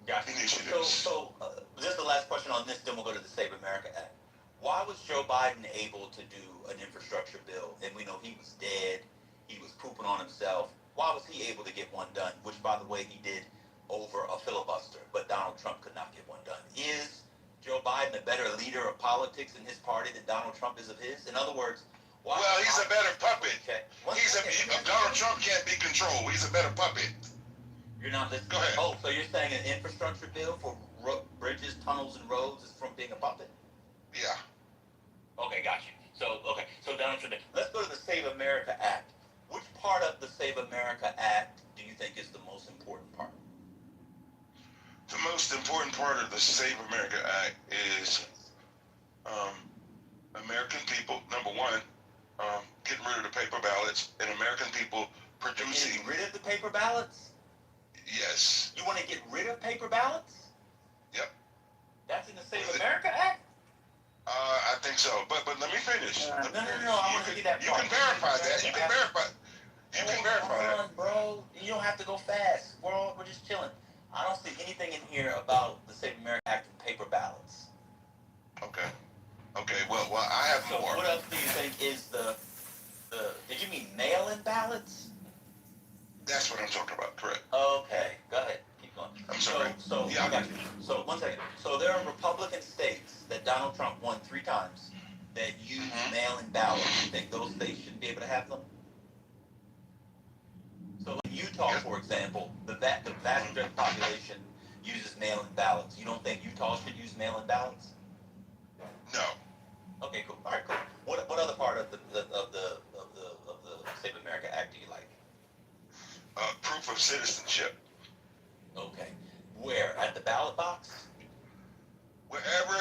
initiatives. So this is the last question on this, then we'll go to the Save America Act. Why was Joe Biden able to do an infrastructure bill? And we know he was dead, he was pooping on himself. Why was he able to get one done? Which, by the way, he did over a filibuster, but Donald Trump could not get one done. Is Joe Biden a better leader of politics in his party than Donald Trump is of his? In other words, why? Well, he's a better puppet. Okay. Donald Trump can't be controlled. He's a better puppet. You're not listening. Go ahead. Oh, so you're saying an infrastructure bill for bridges, tunnels, and roads is from being a puppet? Yeah. Okay, got you. So Donald Trump. Let's go to the Save America Act. Which part of the Save America Act do you think is the most important part? The most important part of the Save America Act is American people, number one, getting rid of the paper ballots, and American people producing. Getting rid of the paper ballots? Yes. You want to get rid of paper ballots? Yep. That's in the Save America Act? I think so. But let me finish. No. I want to see that part. You can verify that. You can verify. You can verify that. Hold on, bro. You don't have to go fast. We're just chilling. I don't see anything in here about the Save America Act and paper ballots. Okay. Well, I have so more. What else do you think is the? Did you mean mail-in ballots? That's what I'm talking about. Correct. Okay. Go ahead. Keep going. I'm sorry. So yeah. I got you. So 1 second. So there are Republican states that Donald Trump won 3 times that use mail-in ballots. You think those states shouldn't be able to have them? So like Utah, for example, the vast majority of the population uses mail-in ballots. You don't think Utah should use mail-in ballots? No. Okay, cool. All right, cool. What other part of the Save America Act do you like? Proof of citizenship. Okay. Where? At the ballot box? Wherever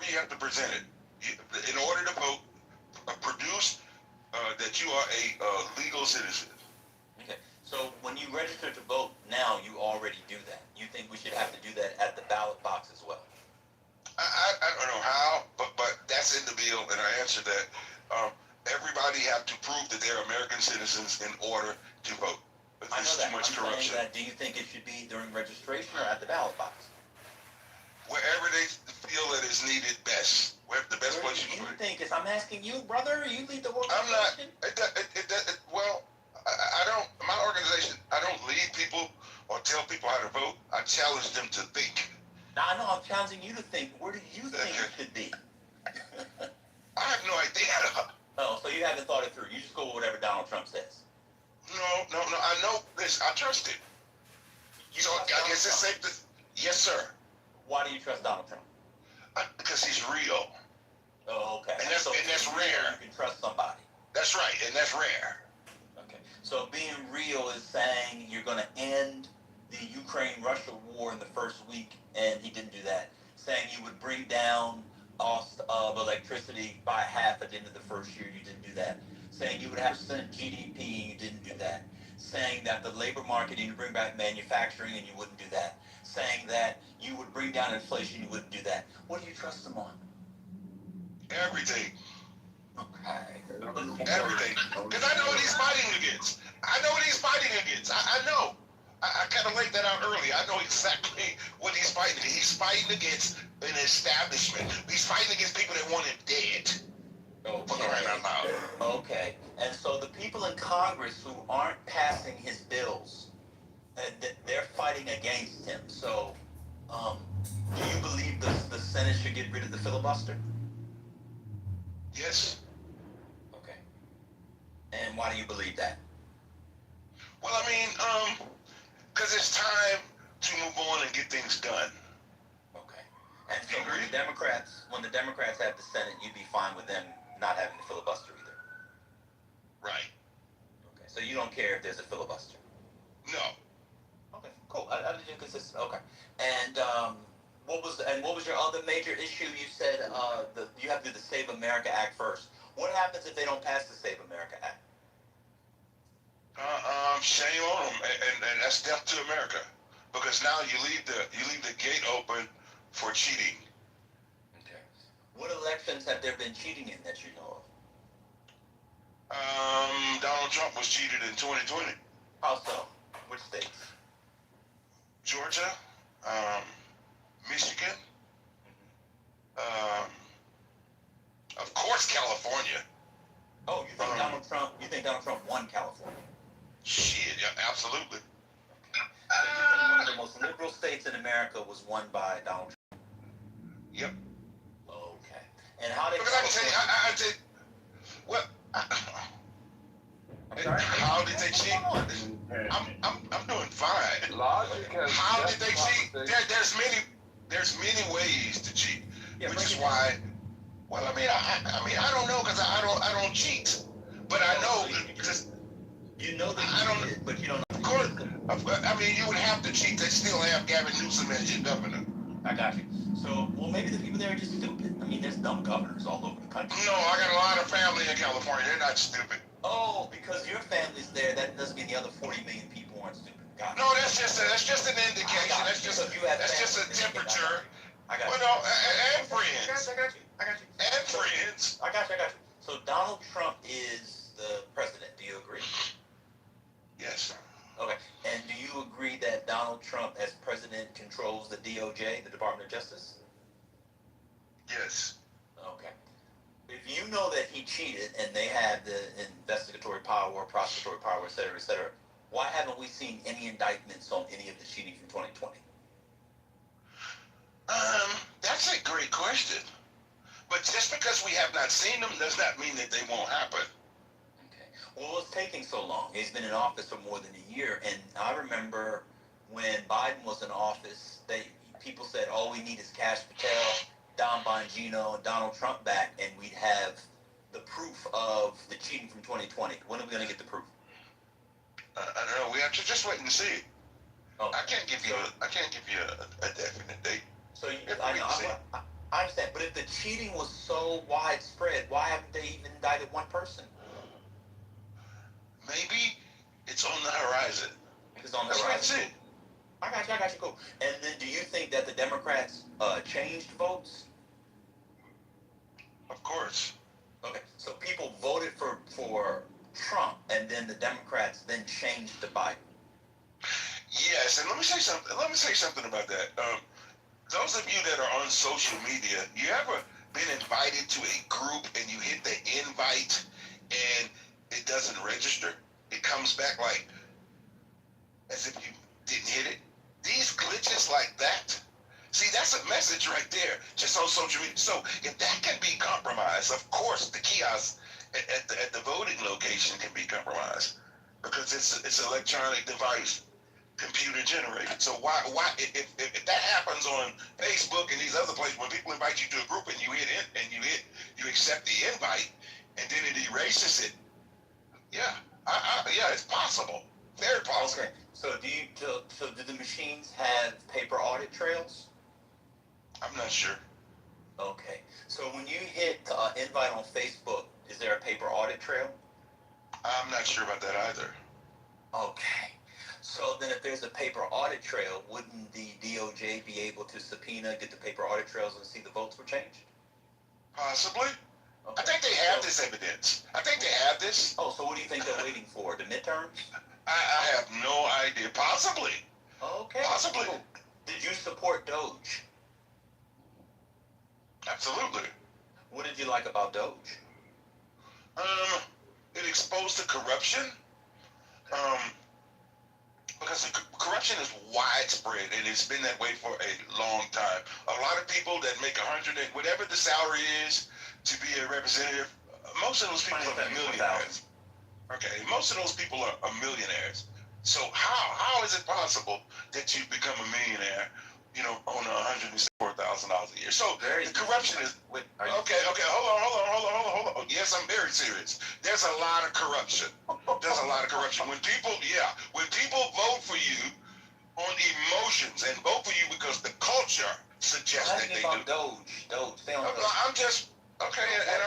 you have to present it. In order to vote, produce that you are a legal citizen. Okay. So when you register to vote now, you already do that. You think we should have to do that at the ballot box as well? I don't know how, but that's in the bill, and I answered that. Everybody have to prove that they're American citizens in order to vote. There's too much corruption. That. Do you think it should be during registration or at the ballot box? Wherever they feel that is needed best. Wherever the best place you put it. I'm asking you, brother. You lead the I'm organization. not. Well, I don't. My organization. I don't lead people or tell people how to vote. I challenge them to think. Now I know I'm challenging you to think. Where do you think it should be? I have no idea. Oh, so you haven't thought it through. You just go with whatever Donald Trump says. No. I know this. I trust it. So I guess it's safe to. Yes, sir. Why do you trust Donald Trump? Because he's real. Oh, okay. And that's rare. You can trust somebody. That's right, and that's rare. Okay. So being real is saying you're going to end the Ukraine-Russia war in the first week, and he didn't do that. Saying you would bring down cost of electricity by half at the end of the first year, you didn't do that. Saying you would have % GDP, you didn't do that. Saying that the labor market, you would bring back manufacturing, and you wouldn't do that. Saying that you would bring down inflation, you wouldn't do that. What do you trust them on? Everything. Okay. Everything. Because I know what he's fighting against. I know. I kind of laid that out earlier. I know exactly what he's fighting against. He's fighting against an establishment. He's fighting against people that want him dead. Okay. And so the people in Congress who aren't passing his bills, they're fighting against him. So, do you believe the Senate should get rid of the filibuster? Yes. Okay. And why do you believe that? Well, I mean, because it's time to move on and get things done. Okay. And so when the Democrats have the Senate, you'd be fine with them not having the filibuster either? Right. Okay. So you don't care if there's a filibuster? No. Okay, cool. I did you consistent. Okay. And what was your other major issue? You said you have to do the Save America Act first. What happens if they don't pass the Save America Act? Shame on them, and that's death to America. because now you leave the gate open for cheating. Okay. What elections have there been cheating in that you know of? Donald Trump was cheated in 2020. How so? Which states? Georgia, Michigan, of course California. Oh, you think Donald Trump? You think Donald Trump won California? Shit, yeah, absolutely. So you think one of the most liberal states in America was won by Donald Trump? Yep. Okay. And how did? Because I can tell you, I tell you, well, how did they cheat? I'm doing fine. How did they cheat? There's many ways to cheat, which is why. Well, I mean, I don't know because I don't cheat, but I know just. You know that I don't. But you don't know. Of course, I mean, you would have to cheat. They still have Gavin Newsom as your governor. I got you. So, well, maybe the people there are just stupid. I mean, there's dumb governors all over the country. No, I got a lot of family in California. They're not stupid. Oh, because your family's there, that doesn't mean the other 40 million people aren't stupid. Got no, that's just an indication. That's just a temperature. I got you. Well, no, and friends. I got you. And friends. I got you. So Donald Trump is the president. Do you agree? Yes. Okay. And do you agree that Donald Trump, as president, controls the DOJ, the Department of Justice? Yes. Okay. If you know that he cheated and they have the investigatory power, prosecutory power, et cetera, why haven't we seen any indictments on any of the cheating from 2020? That's a great question. But just because we have not seen them does not mean that they won't happen. Okay. Well, it's taking so long. He's been in office for more than a year, and I remember when Biden was in office, people said, all we need is Cash Patel, Don Bongino, and Donald Trump back, and we'd have the proof of the cheating from 2020. When are we going to get the proof? I don't know. We have to just wait and see. Okay. I can't give you a definite date. So I understand, but if the cheating was so widespread, why haven't they even indicted one person? Maybe it's on the horizon. It's on the horizon. That's it. I got you, cool. And then do you think that the Democrats changed votes? Of course. Okay, so people voted for Trump, and then the Democrats then changed to Biden. Yes, and let me say something about that. Those of you that are on social media, you ever been invited to a group and you hit the invite and it doesn't register? It comes back like as if you didn't hit it. These glitches like that, see, that's a message right there, just on social media. So if that can be compromised, of course the kiosk at the voting location can be compromised because it's an electronic device, computer generated. So why if that happens on Facebook and these other places, when people invite you to a group and you hit it and you accept the invite and then it erases it, yeah, it's possible, very possible. Okay. So do the machines have paper audit trails? I'm not sure. Okay. So when you hit invite on Facebook, is there a paper audit trail? I'm not sure about that either. Okay. So then if there's a paper audit trail, wouldn't the DOJ be able to subpoena, get the paper audit trails and see the votes were changed? Possibly. Okay. I think they have this evidence. I think they have this. Oh, so what do you think they're waiting for? The midterms? I have no idea. Possibly. Okay. Possibly. Did you support Doge? Absolutely. What did you like about Doge? It exposed the corruption. Because the corruption is widespread and it's been that way for a long time. A lot of people that make 100 and whatever the salary is to be a representative, most of those people are millionaires. Okay, most of those people are millionaires. So how is it possible that you become a millionaire, on $164,000 a year? So the corruption is okay. Hold on. Yes, I'm very serious. There's a lot of corruption. When people vote for you on emotions and vote for you because the culture suggests that they do. Doge. Stay on Doge. I'm just okay, and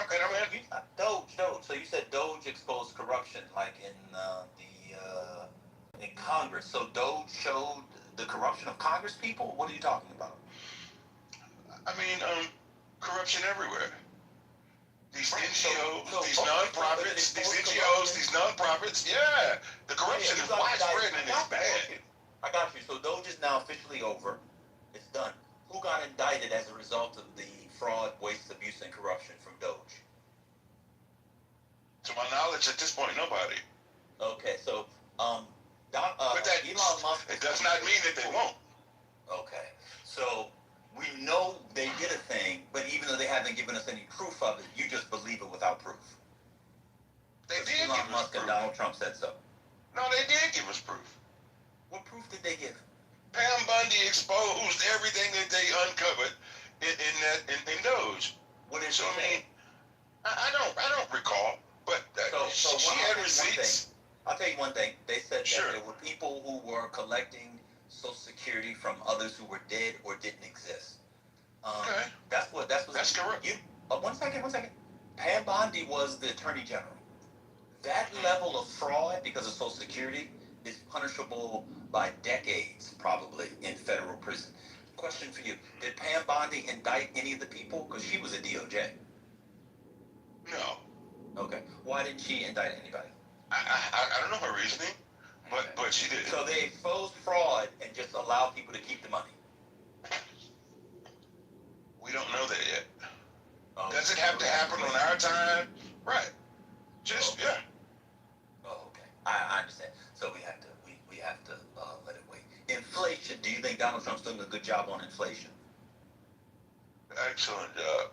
I'm Doge. So you said Doge exposed corruption, like in Congress. So Doge showed the corruption of Congress people? What are you talking about? I mean, corruption everywhere. These Right, NGOs, so these okay, nonprofits, so these it's NGOs, corruption. these nonprofits, yeah. The corruption is widespread and it's bad. I got you. So Doge is now officially over. It's done. Who got indicted as a result of the fraud, waste, abuse, and corruption from Doge? To my knowledge, at this point, nobody. Okay, so But that, Elon Musk. it does not mean that they won't. Okay, so we know they did a thing, but even though they haven't given us any proof of it, you just believe it without proof. They did Elon give us Musk proof. and Donald Trump said so. No, they did give us proof. What proof did they give? Pam Bundy exposed everything that they uncovered in Doge. What did So she I say? mean, I don't recall, but So she had receipts. I'll tell you one thing. They said Sure. that there were people who were collecting Social Security from others who were dead or didn't exist. Okay. That's correct. You, one second. Pam Bondi was the Attorney General. That level of fraud because of Social Security is punishable by decades, probably, in federal prison. Question for you. Did Pam Bondi indict any of the people? Because she was a DOJ. No. Okay. Why didn't she indict anybody? I don't know her reasoning, but she did. So they exposed fraud and just allow people to keep the money. We don't know that yet. Oh, Does it have to happen on our time? Right. Just yeah. Oh, okay. I understand. So we have to let it wait. Inflation. Do you think Donald Trump's doing a good job on inflation? Excellent job.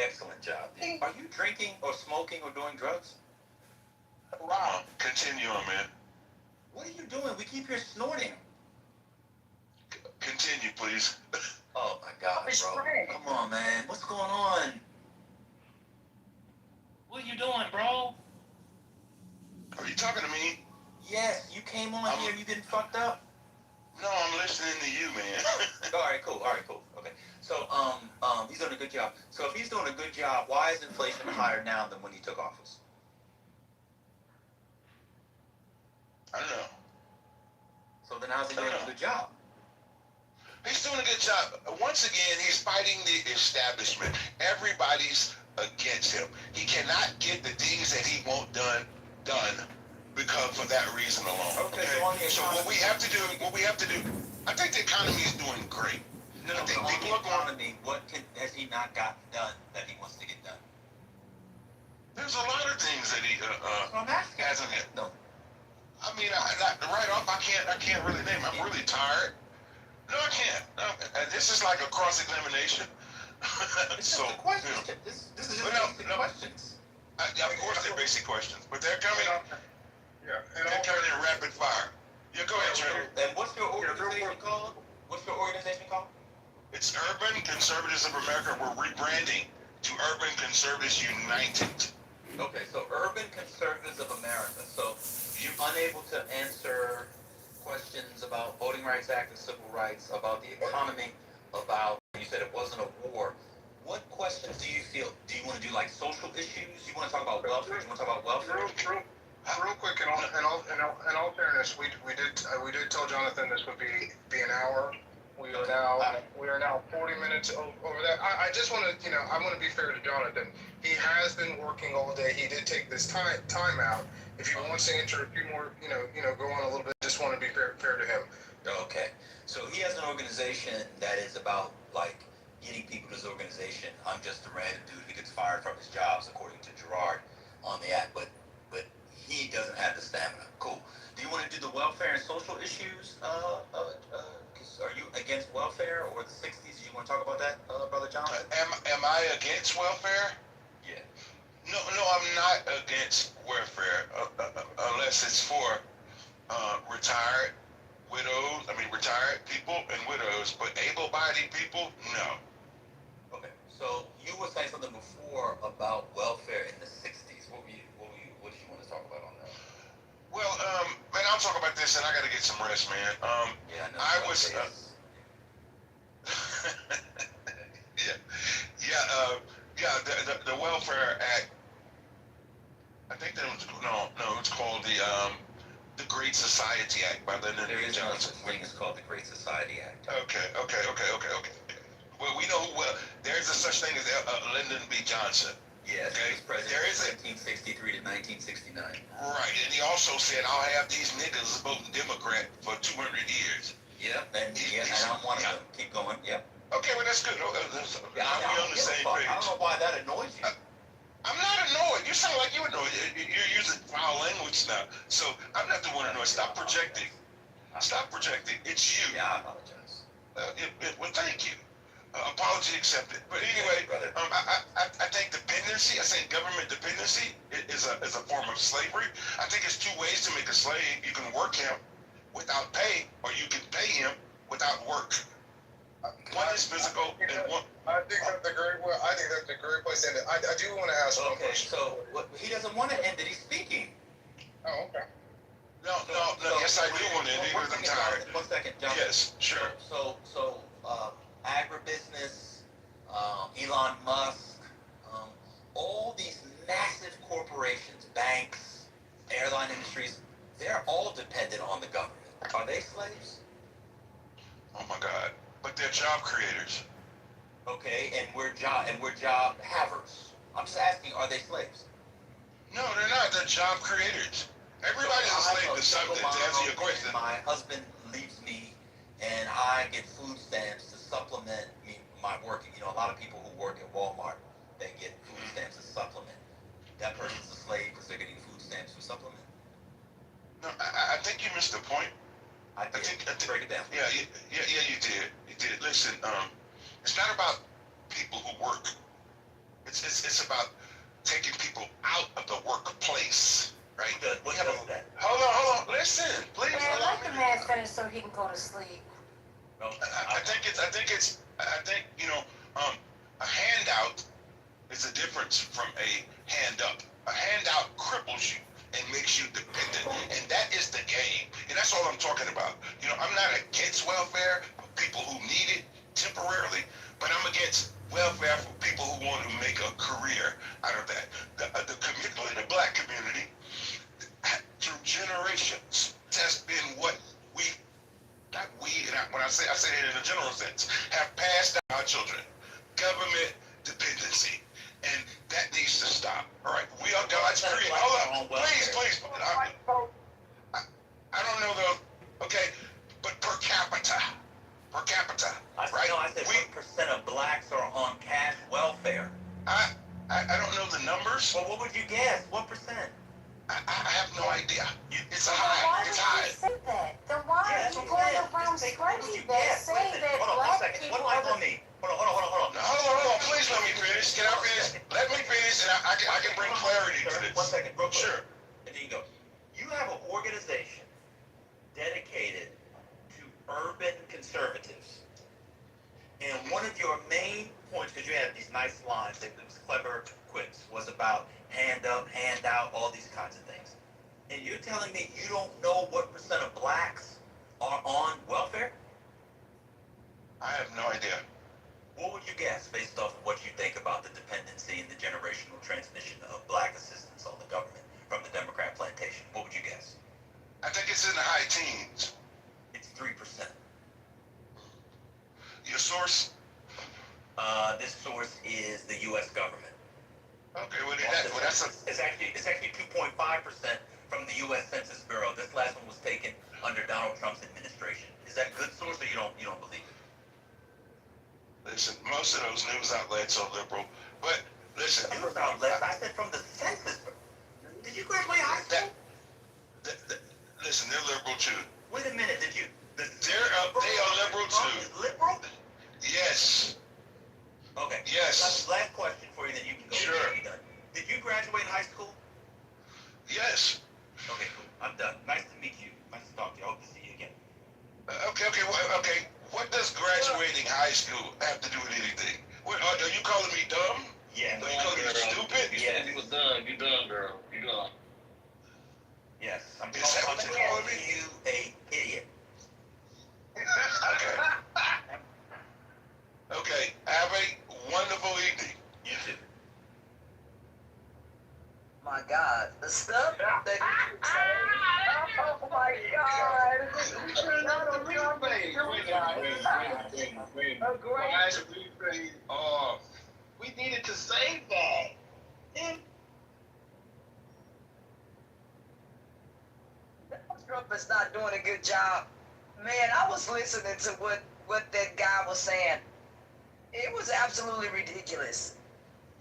Excellent job. Are you drinking or smoking or doing drugs? Wow. Continue on, man. What are you doing? We keep hearing snorting. Continue, please. Oh my God, bro. Come on, man. What's going on? What are you doing, bro? Are you talking to me? Yes, you came on here. You getting fucked up? No, I'm listening to you, man. All right, cool. Okay. So, he's doing a good job. So if he's doing a good job, why is inflation higher now than when he took office? I don't know. So then how's he doing a good job? He's doing a good job. Once again, he's fighting the establishment. Everybody's against him. He cannot get the things that he wants done because for that reason alone. Okay. So what we have to do, I think the economy is doing great. No, on the economy, what has he not gotten done that he wants to get done? There's a lot of things that he hasn't hit. No. I mean, right off, I can't really name. I'm really tired. No, I can't. No, this is like a cross-examination. So, this is just basic questions. Of course, they're basic questions, but they're coming. Yeah. They're coming in rapid fire. Yeah, go ahead, Trevor. And what's your organization called? It's Urban Conservatives of America. We're rebranding to Urban Conservatives United. Okay, so Urban Conservatives of America. So you're unable to answer questions about Voting Rights Act and civil rights, about the economy, about, you said it wasn't a war. What questions do you feel? Do you want to do like social issues? You want to talk about welfare? You want to talk about welfare? Real quick, in all fairness, we did tell Jonathan this would be an hour. We are now 40 minutes over that. I just want to, I want to be fair to Jonathan. He has been working all day. He did take this time out. If he wants to answer a few more, go on a little bit. Just want to be fair to him. Okay. So he has an organization that is about like getting people to his organization. I'm just a random dude who gets fired from his jobs, according to Gerard on the act. But he doesn't have the stamina. Cool. Do you want to do the welfare and social issues? Are you against welfare or the 60s? Do you want to talk about that, Brother Johnson? Am I against welfare? Yeah. No, I'm not against welfare unless it's for retired people and widows, but able-bodied people, no. Okay. So you were saying something before about welfare in the 60s. What did you want to talk about on that? Well, man, I'll talk about this, and I got to get some rest, man. The Welfare Act. I think that was it's called the The Great Society Act by Lyndon There B. is no Johnson. such thing as called the Great Society Act. Okay. Well, we know there's a such thing as Lyndon B. Johnson. Yes, Okay. he was president There is a 1963 to 1969. right, and he also said, "I'll have these niggas voting Democrat for 200 years." Yep, and I'm one of them. Keep going. Yep. Okay, well that's good. Yeah, Now I we're on the don't give a same fuck. page. I don't know why that annoys you. I'm not annoyed. You sound like you're annoyed. You're using foul language now. So I'm not the one annoyed. Stop projecting. Stop projecting. It's you. Yeah, I apologize. Well, thank you. Apology accepted. But anyway, I think dependency, I think government dependency is a form of slavery. I think it's two ways to make a slave. You can work him without pay, or you can pay him without work. One is physical and one. I think that's a great way. I think that's a great place to end it. I do want to ask one question. So he doesn't want to end it. He's speaking. Oh, okay. No. Yes, I do want to end it because I'm tired. 1 second, John. Yes, sure. So agribusiness, Elon Musk, all these massive corporations, banks, airline industries, they're all dependent on the government. Are they slaves? Oh my God. But they're job creators. Okay, and we're job havers. I'm just asking, are they slaves? No, they're not. They're job creators. Everybody's a slave to something, to answer your question. My husband leaves me, and I get food stamps to supplement my working. You know, a lot of people who work at Walmart, they get food stamps to supplement. That person's a slave because they're getting food stamps to supplement. No, I think you missed the point. I think break it down. Yeah, you did. You did. Listen, it's not about people who work. It's about taking people out of the workplace, right? What does that? Hold on. Listen, please. Man, let the man finish so he can go to sleep. I think you know, a handout is a difference from a hand up. A handout cripples you and makes you dependent, and that is the game. And that's all I'm talking about. You know, I'm not against welfare for people who need it temporarily, but I'm against welfare for people who want to make a career out of that. Particularly the black community, through generations, has been what we, not we, and when I say it in a general sense, have passed down our children. Government dependency. And that needs to stop. All right, we are God's creation. Hold on, please. I don't know though. Okay, but per capita, right? No, I said what percent of blacks are on cash welfare? I don't know the numbers. Well, what would you guess? What percent? I have no idea. It's Why high. would It's you high. say that? Then why are you going around spreading that, saying that black people What are on me? Hold on. Now, hold on. Please let me finish. Can I finish? Let me finish, and I can bring clarity to this. 1 second, real quick. Sure. And then you go. You have an organization dedicated to urban conservatives. And one of your main points, because you had these nice lines, it was clever quips, was about hand up, hand out, all these kinds of things. And you're telling me you don't know what percent of blacks are on welfare? I have no idea. What would you guess based off of what you think about the dependency and the generational transmission of black assistance on the government from the Democrat plantation? What would you guess? I think it's in the high teens. It's 3%. Your source? This source is the U.S. government. Okay, well, It's actually 2.5% from the U.S. Census Bureau. This last one was taken under Donald Trump's administration. Is that a good source, or you don't believe it? Listen, most of those news outlets are liberal, but listen. News outlets? I said from the Census Bureau. Did you graduate high school? Listen, they're liberal too. Wait a minute, did you? They are liberal too. Liberal? Yes. Okay. Yes. Last question for you, then you can go. Sure. Did you graduate high school? Yes. Okay, cool. I'm done. Nice to meet you. Nice to talk to you. I hope to see you again. Okay. What does graduating high school have to do with anything? Are you calling me dumb? Yeah. Are you calling me stupid? Yeah. You was done. You done, girl. You done. Yes. I'm calling me? You a idiot. Okay. Okay. Have a wonderful evening. You too. My God, the stuff that you say. We needed to save that. Trump is not doing a good job. Man, I was listening to what that guy was saying. It was absolutely ridiculous.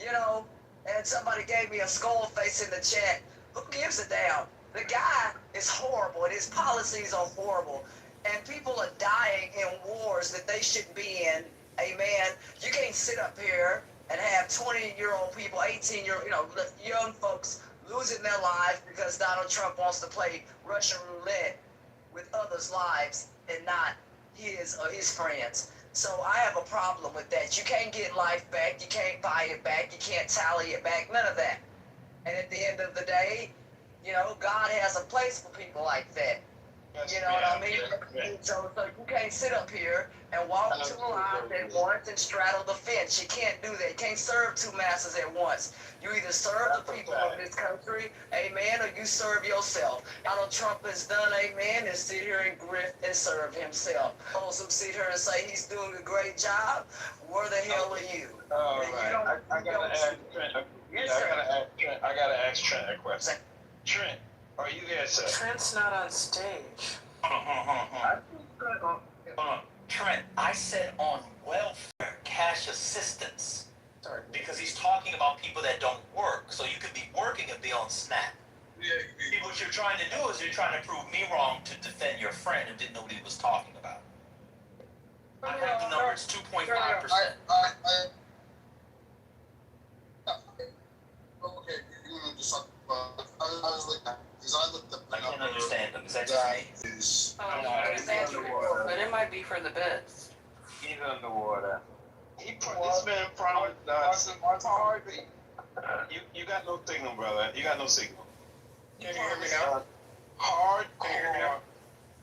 You know, and somebody gave me a skull face in the chat. Who gives a damn? The guy is horrible and his policies are horrible. And people are dying in wars that they shouldn't be in. Amen. You can't sit up here and have 20-year-old people, 18-year-old, young folks losing their lives because Donald Trump wants to play Russian roulette with others' lives and not his or his friends. So I have a problem with that. You can't get life back. You can't buy it back. You can't tally it back. None of that. And at the end of the day, God has a place for people like that. You know what I mean? So you can't sit up here and walk two lines at once and straddle the fence. You can't do that. You can't serve two masters at once. You either serve the people of this country, amen, or you serve yourself. Donald Trump has done, amen, is sit here and grift and serve himself. Those who sit here and say he's doing a great job, where the hell are you? All right. I gotta ask Trent. I gotta ask Trent a question. Trent, are you there, sir? Trent's not on stage. Hold on. Trent, I said on welfare cash assistance. Sorry. Because he's talking about people that don't work. So you could be working and be on SNAP. See, what you're trying to do is you're trying to prove me wrong to defend your friend who didn't know what he was talking about. I have the number, it's 2.5%. Okay, you want to just talk about, I was looking at, because I looked up the I can't understand them. Is that just me? But it might be for the best. He's underwater. This man promised us. You got no signal, brother. You got no signal. Can you hear me now? Hardcore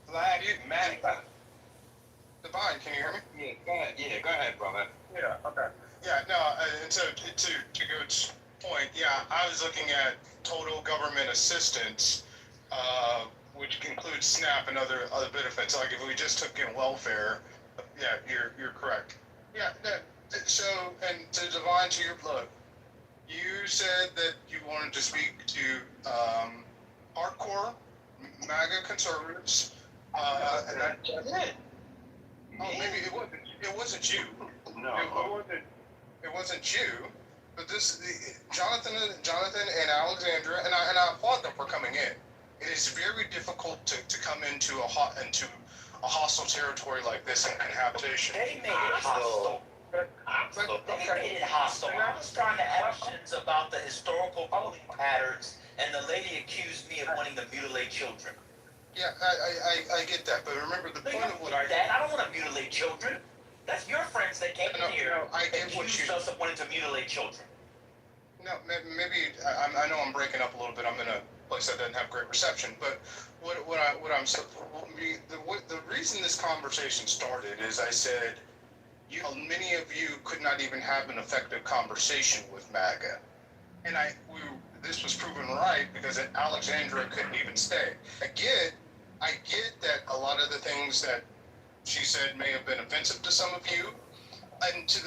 Black Matter. Divine, can you hear me? Yeah, go ahead, brother. Yeah, okay. Yeah, no, and so to Goat's point, yeah, I was looking at total government assistance, which includes SNAP and other benefits. Like if we just took in welfare, yeah, you're correct. Yeah, so, and to Divine, to your look, you said that you wanted to speak to hardcore MAGA conservatives, and that's it. Oh, maybe it wasn't you. No, it wasn't you. But Jonathan and Alexandra, and I applaud them for coming in. It is very difficult to come into a hostile territory like this in habitation. They made it hostile. They made it hostile. I was trying to ask questions about the historical voting patterns, and the lady accused me of wanting to mutilate children. Yeah, I get that, but remember the point of what I don't want to mutilate children. That's your friends that came in here and accused us of wanting to mutilate children. No, maybe I know I'm breaking up a little bit. I'm in a place that doesn't have great reception, but the reason this conversation started is I said, many of you could not even have an effective conversation with MAGA, and this was proven right because Alexandra couldn't even stay. I get that a lot of the things that she said may have been offensive to some of you, and to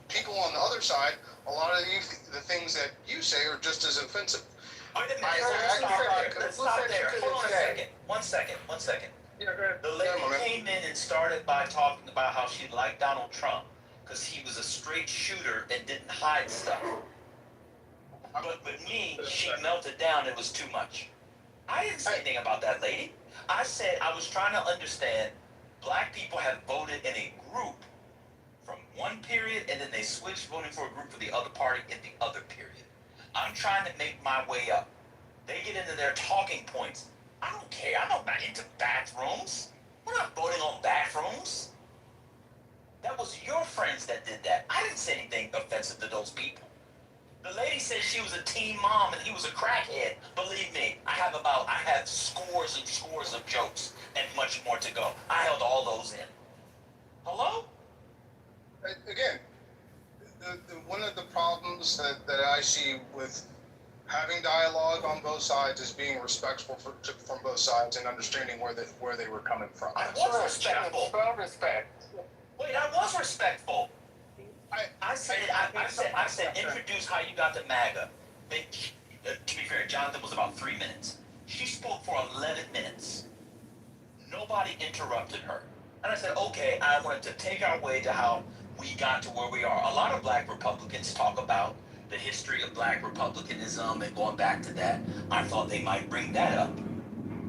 people on the other side, a lot of the things that you say are just as offensive. Let's stop there. Hold on a second. One second. Yeah, go ahead. The lady came in and started by talking about how she liked Donald Trump because he was a straight shooter and didn't hide stuff. But with me, she melted down. It was too much. I didn't say anything about that lady. I said I was trying to understand black people have voted in a group from one period and then they switched voting for a group for the other party in the other period. I'm trying to make my way up. They get into their talking points. I don't care. I'm not into bathrooms. We're not voting on bathrooms. That was your friends that did that. I didn't say anything offensive to those people. The lady said she was a teen mom and he was a crackhead. Believe me, I have scores and scores of jokes and much more to go. I held all those in. Hello? Again, one of the problems that I see with having dialogue on both sides is being respectful from both sides and understanding where they were coming from. I was respectful. Respect. Wait, I was respectful. I said, introduce how you got to MAGA. To be fair, Jonathan was about 3 minutes. She spoke for 11 minutes. Nobody interrupted her. And I said, okay, I wanted to take our way to how we got to where we are. A lot of black Republicans talk about the history of black Republicanism and going back to that. I thought they might bring that up.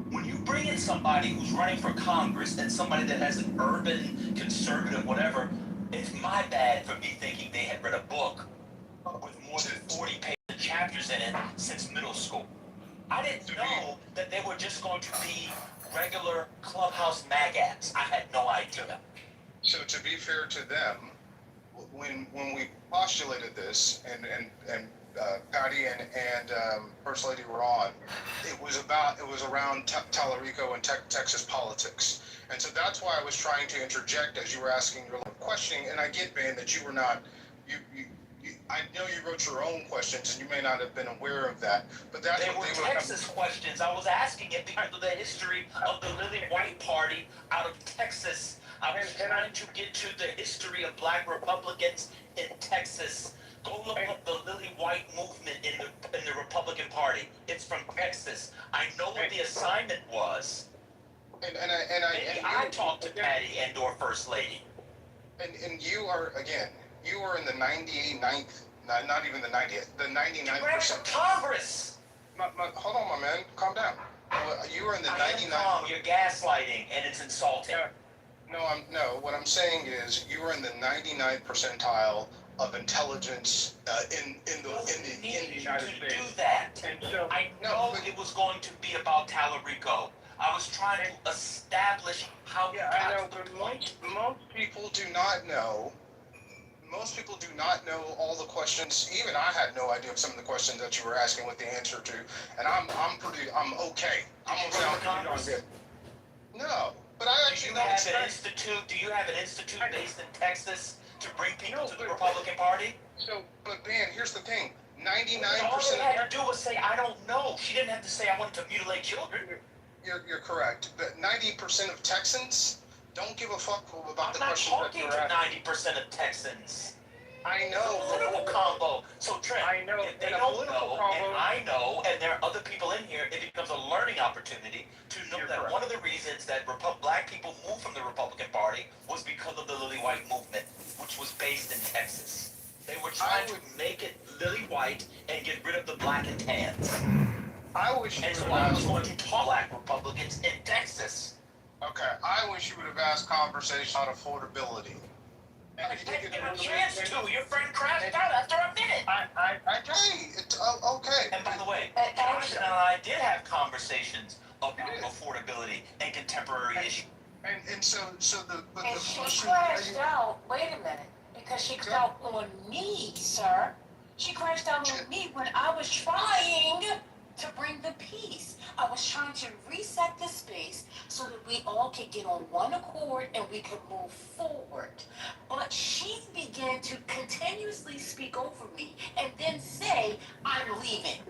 When you bring in somebody who's running for Congress and somebody that has an urban, conservative, whatever, it's my bad for me thinking they had read a book with more than 40 chapters in it since middle school. I didn't know that they were just going to be regular clubhouse magats. I had no idea. So to be fair to them, when we postulated this and Patty and First Lady were on, it was around Tallarico and Texas politics, and so that's why I was trying to interject as you were asking your question. And I get, man, that you were not I know you wrote your own questions and you may not have been aware of that, but that's they were Texas questions. I was asking it because of the history of the Lily White Party out of Texas. I was trying to get to the history of black Republicans in Texas. Go look up the Lily White movement in the Republican Party. It's from Texas. I know what the assignment was. I talked to Patty and or First Lady. And you are, again, you are in the 99th, not even the 90th, the 99%. Congress! Hold on, my man, calm down. You are in the 99th. You're gaslighting, and it's insulting. No, what I'm saying is you are in the 99th percentile of intelligence in the United States. Do that. I know it was going to be about Tallarico. I was trying to establish how. Yeah, I know, but most people do not know. Most people do not know all the questions. Even I had no idea of some of the questions that you were asking with the answer to, and I'm okay. I'm good. No, but I actually do you have an institute based in Texas to bring people to the Republican Party? But man, here's the thing: 99%. All she had to do was say, "I don't know." She didn't have to say, "I wanted to mutilate children." You're correct, but 90% of Texans don't give a fuck about the questions that you're asking. I'm not talking to 90% of Texans. I know. It's a political combo. So Trent, if they don't know, and I know, and there are other people in here, it becomes a learning opportunity to know that one of the reasons that black people moved from the Republican Party was because of the Lily White movement, which was based in Texas. They were trying to make it lily white and get rid of the black and tans. I wish you and so I was going to talk black Republicans in Texas. Okay, I wish you would have asked conversation on affordability. I didn't get a chance to. Your friend crashed out after a minute. Okay. And by the way, Jonathan and I did have conversations about affordability and contemporary issues. And so the she crashed out. Wait a minute, because she crashed out on me, sir. She crashed out on me when I was trying to bring the peace. I was trying to reset the space so that we all could get on one accord and we could move forward. But she began to continuously speak over me and then say, "I'm leaving."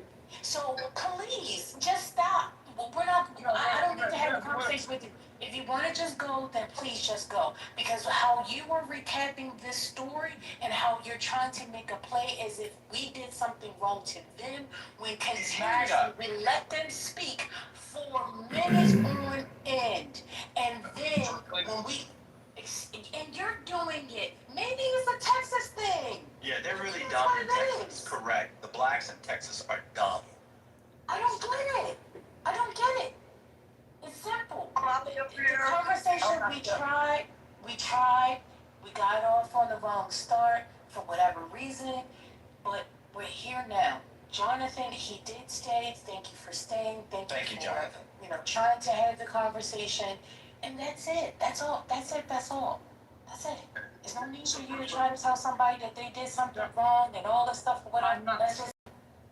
So please, just stop. We're not, I don't need to have a conversation with you. If you want to just go, then please just go. Because how you were recapping this story and how you're trying to make a play as if we did something wrong to them, when continuously we let them speak for minutes on end. And then when we, and you're doing it, maybe it's a Texas thing. Yeah, they're really dumb in Texas. Correct. The blacks in Texas are dumb. I don't get it. I don't get it. It's simple. The conversation we tried, we got off on the wrong start for whatever reason, but we're here now. Jonathan, he did stay. Thank you for staying. Thank you for, Jonathan. Trying to have the conversation, and that's it. That's all. That's it. That's all. That's it. There's no need for you to try to tell somebody that they did something wrong and all this stuff. Whatever. Let's just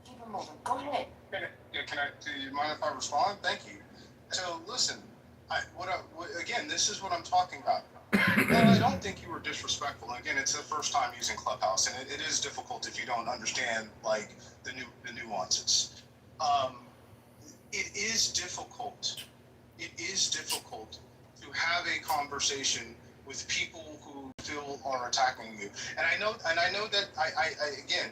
keep it moving. Go ahead. Do you mind if I respond? Thank you. So listen, again, this is what I'm talking about. Well, I don't think you were disrespectful. Again, it's the first time using Clubhouse, and it is difficult if you don't understand like the nuances. It is difficult. It is difficult to have a conversation with people who feel are attacking you. And I know that I again.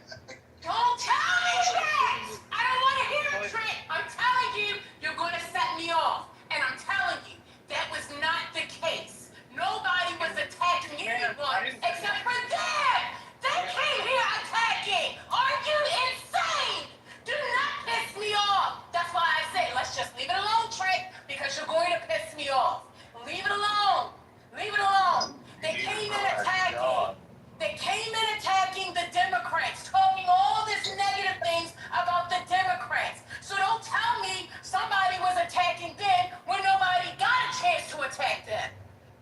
Don't tell me that! I don't want to hear it, Trent. I'm telling you, you're going to set me off. And I'm telling you, that was not the case. Nobody was attacking anyone except for them. They came here attacking. Are you insane? Do not piss me off. That's why I say, let's just leave it alone, Trent, because you're going to piss me off. Leave it alone. Leave it alone. They came in attacking. They came in attacking the Democrats, talking all this negative things about the Democrats. So don't tell me somebody was attacking them when nobody got a chance to attack them.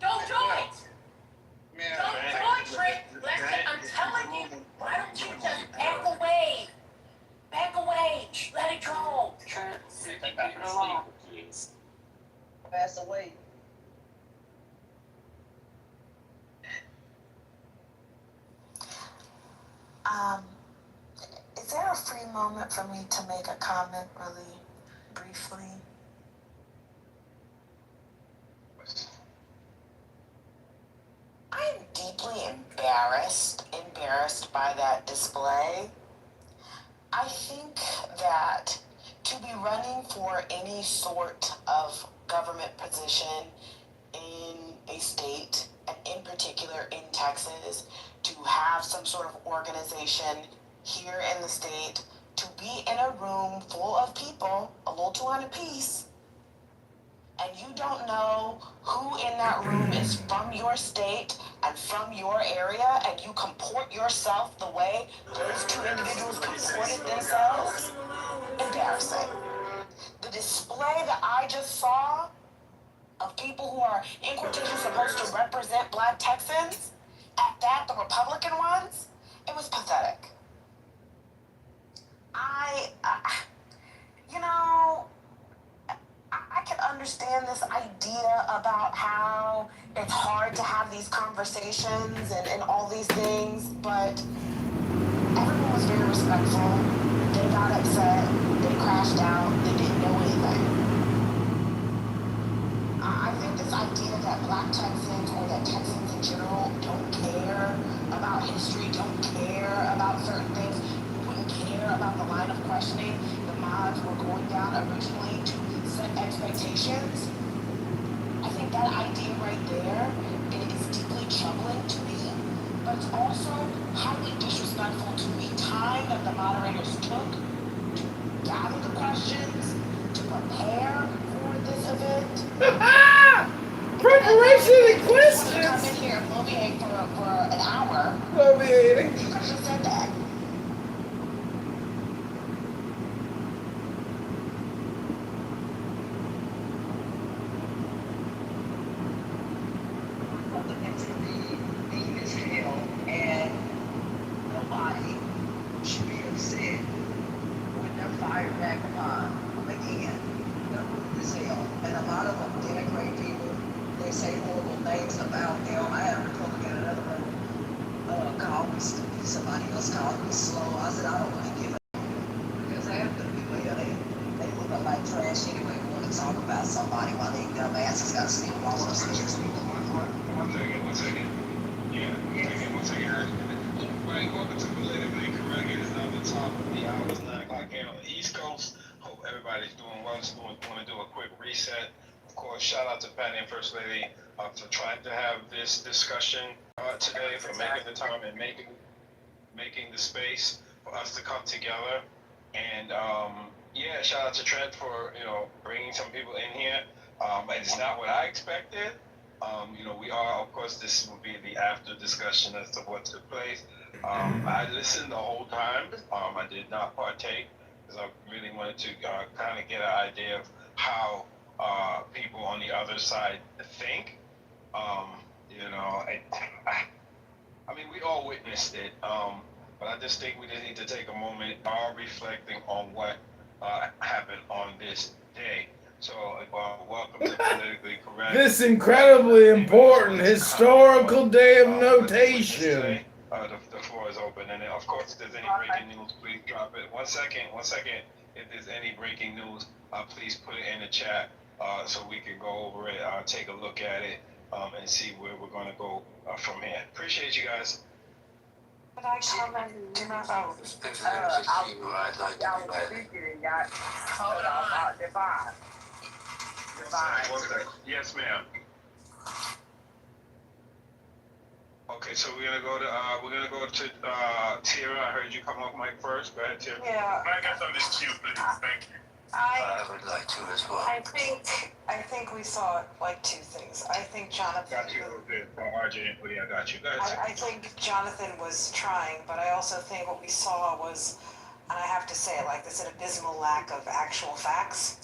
Don't do it. Don't do it, Trick. I'm telling you, why don't you just back away? Back away. Let it go. Pass away. Is there a free moment for me to make a comment really briefly? I'm deeply embarrassed by that display. I think that to be running for any sort of government position in a state, and in particular in Texas, to have some sort of organization here in the state, to be in a room full of people, a little too on a piece, and you don't know who in that room is from your state and from your area, and you comport yourself the way those two individuals comported themselves, embarrassing. The display that I just saw of people who are, in quotation, supposed to represent Black Texans, at that, the Republican ones, it was pathetic. I can understand this idea about how it's hard to have these conversations and all these things, but everyone was very respectful. They got upset. They crashed out. They didn't know anything. I think this idea that Black Texans or that Texans in general don't care about history, don't care about certain things, wouldn't care about the line of questioning the mods were going down originally to set expectations. I think that idea right there is deeply troubling to me, but it's also highly disrespectful to the time that the moderators took to gather the questions, to prepare for this event. Preparation and questions. You come in here and bloviate for an hour. Bloviating. You could have just said that. And nobody should be upset when they're fired back upon again. They're rude as hell. And a lot of them denigrate people. They say horrible things about them. I had a Republican in another room call me stupid. Somebody else called me slow. I said, I don't want to give it. Because after people here, they look up like trash anyway. We want to talk about somebody while they dumbasses got to sleep all upstairs. One second. Yeah, one second. Right, welcome to Politically Correct. It is now the top of the hour. It's 9 o'clock here on the East Coast. Hope everybody's doing well. Just want to do a quick reset. Of course, shout out to Patty and First Lady for trying to have this discussion today, for making the time and making the space for us to come together. And yeah, shout out to Trent for bringing some people in here. It's not what I expected. We are, of course, this will be the after discussion as to what took place. I listened the whole time. I did not partake because I really wanted to kind of get an idea of how people on the other side think. I mean, we all witnessed it, but I just think we just need to take a moment, reflecting on what happened on this day. So, welcome to Politically Correct. This incredibly important historical day of notation. The floor is open, and of course, if there's any breaking news, please drop it. One second. If there's any breaking news, please put it in the chat so we can go over it, take a look at it, and see where we're going to go from here. Appreciate you guys. But I comment, I'd like to hold on, Divine. One second. Yes, ma'am. Okay, so we're gonna go to Tira. I heard you come off mic first. Go ahead, Tira. Yeah. I got on this queue, please. Thank you. I would like to as well. I think we saw like two things. I think Jonathan. Got you. RJ, I got you. Go ahead. I think Jonathan was trying, but I also think what we saw was, and I have to say it like this, an abysmal lack of actual facts.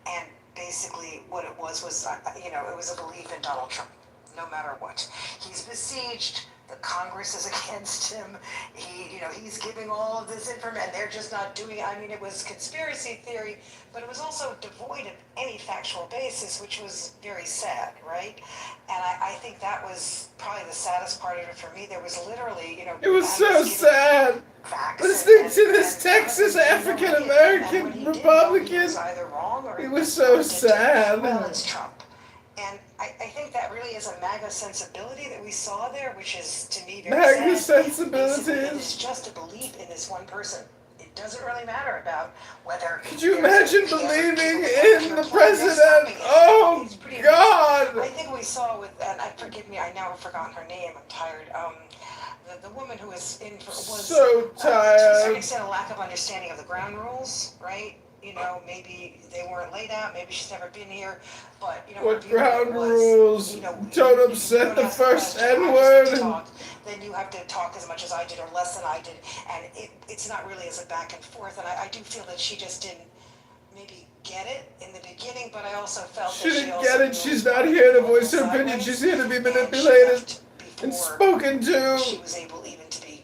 And basically what it was, it was a belief in Donald Trump, no matter what. He's besieged. The Congress is against him. He's giving all of this information, and they're just not doing it. I mean, it was conspiracy theory, but it was also devoid of any factual basis, which was very sad, right? And I think that was probably the saddest part of it for me. There was literally, It was so sad. Listening to this Texas African American Republican. It was so sad. Well, it's Trump. And I think that really is a MAGA sensibility that we saw there, which is, to me, very MAGA sad. sensibilities. It's just a belief in this one person. It doesn't really matter about whether... Could you imagine believing in the president? Oh, God! I think we saw with, and forgive me, I now have forgotten her name, I'm tired, the woman who was so tired. To a certain extent, a lack of understanding of the ground rules, right? Maybe they weren't laid out, maybe she's never been here, but, what ground rules? Don't upset the first N-word. Then you have to talk as much as I did or less than I did, and it's not really as a back and forth, and I do feel that she just didn't maybe get it in the beginning, but I also felt she didn't get it. She's not here to voice her opinion. She's here to be manipulated and spoken to. She was able even to be,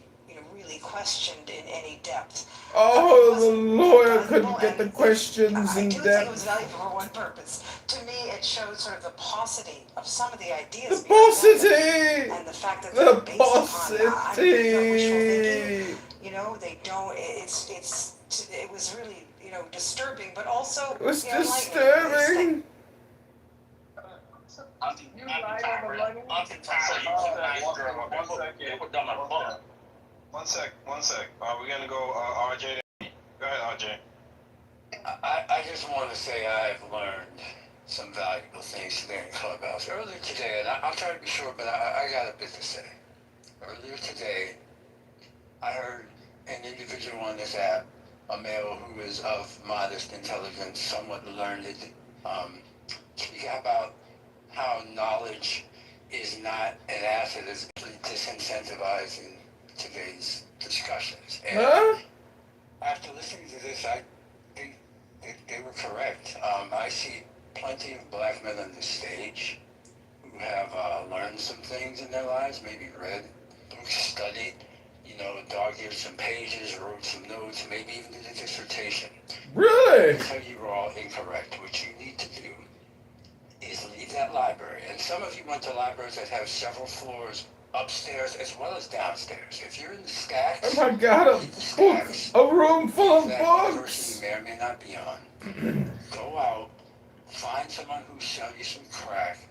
really questioned in any depth. Oh, the lawyer couldn't get the questions in depth. I do think it was valuable for one purpose. To me, it showed sort of the paucity of some of the ideas. The paucity! And the fact that the paucity! They don't. It was really, disturbing, but also. It was disturbing. One sec. We're gonna go RJ. Go ahead, RJ. I just want to say I've learned some valuable things today in Clubhouse. Earlier today, and I'll try to be short, but I got a bit to say. Earlier today, I heard an individual on this app, a male who is of modest intelligence, somewhat learned, speak about how knowledge is not an asset, it's disincentivizing today's discussions. And after listening to this, I think they were correct. I see plenty of black men on this stage who have learned some things in their lives, maybe read books, studied, dog-eared some pages, wrote some notes, maybe even did a dissertation. Really? I tell you you're all incorrect. What you need to do is leave that library. And some of you went to libraries that have several floors upstairs as well as downstairs. If you're in the stacks, oh my God, a room full of books. You may or may not be on. Go out, find someone who'll sell you some crack,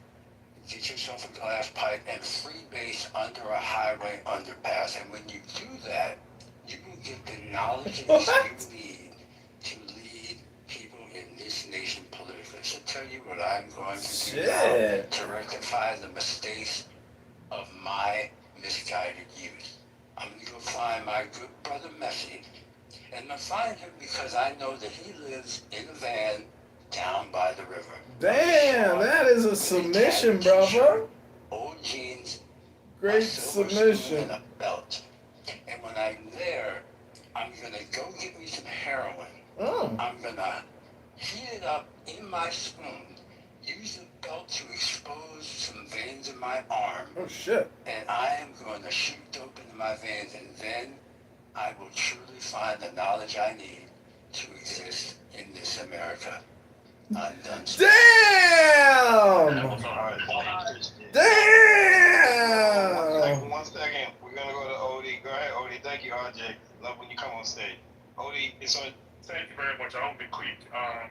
get yourself a glass pipe, and freebase under a highway underpass. And when you do that, you will get the knowledge that you need to lead people in this nation politically. So tell you what I'm going to do now to rectify the mistakes of my misguided youth. I'm going to go find my good brother Messi, and I'm going to find him because I know that he lives in a van down by the river. Damn, that is a submission, brother. Old jeans, great submission, and a belt. And when I'm there, I'm going to go get me some heroin. I'm going to heat it up in my spoon, use the belt to expose some veins in my arm. Oh, shit. And I am going to shoot dope into my veins, and then I will truly find the knowledge I need to exist in this America. Damn! Damn! One second, we're gonna go to Odie. Go ahead, Odie. Thank you, RJ. Love when you come on stage. Odie, it's on. Thank you very much. I won't be quick. I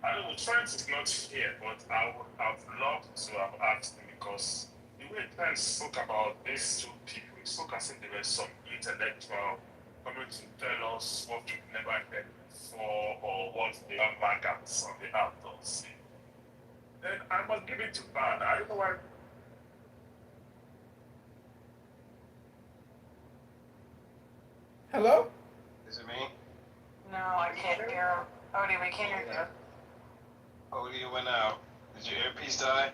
know Trent is not here, but I would have loved to have asked him because the way Trent spoke about these two people, it spoke as if there were some intellectual coming to tell us what we've never heard before or what the maggots on the app don't see. Then I must give it to Ban. I don't know why. Hello? Is it me? No, I can't hear him. Odie, we can't hear you. Odie, you went out. Did your earpiece die?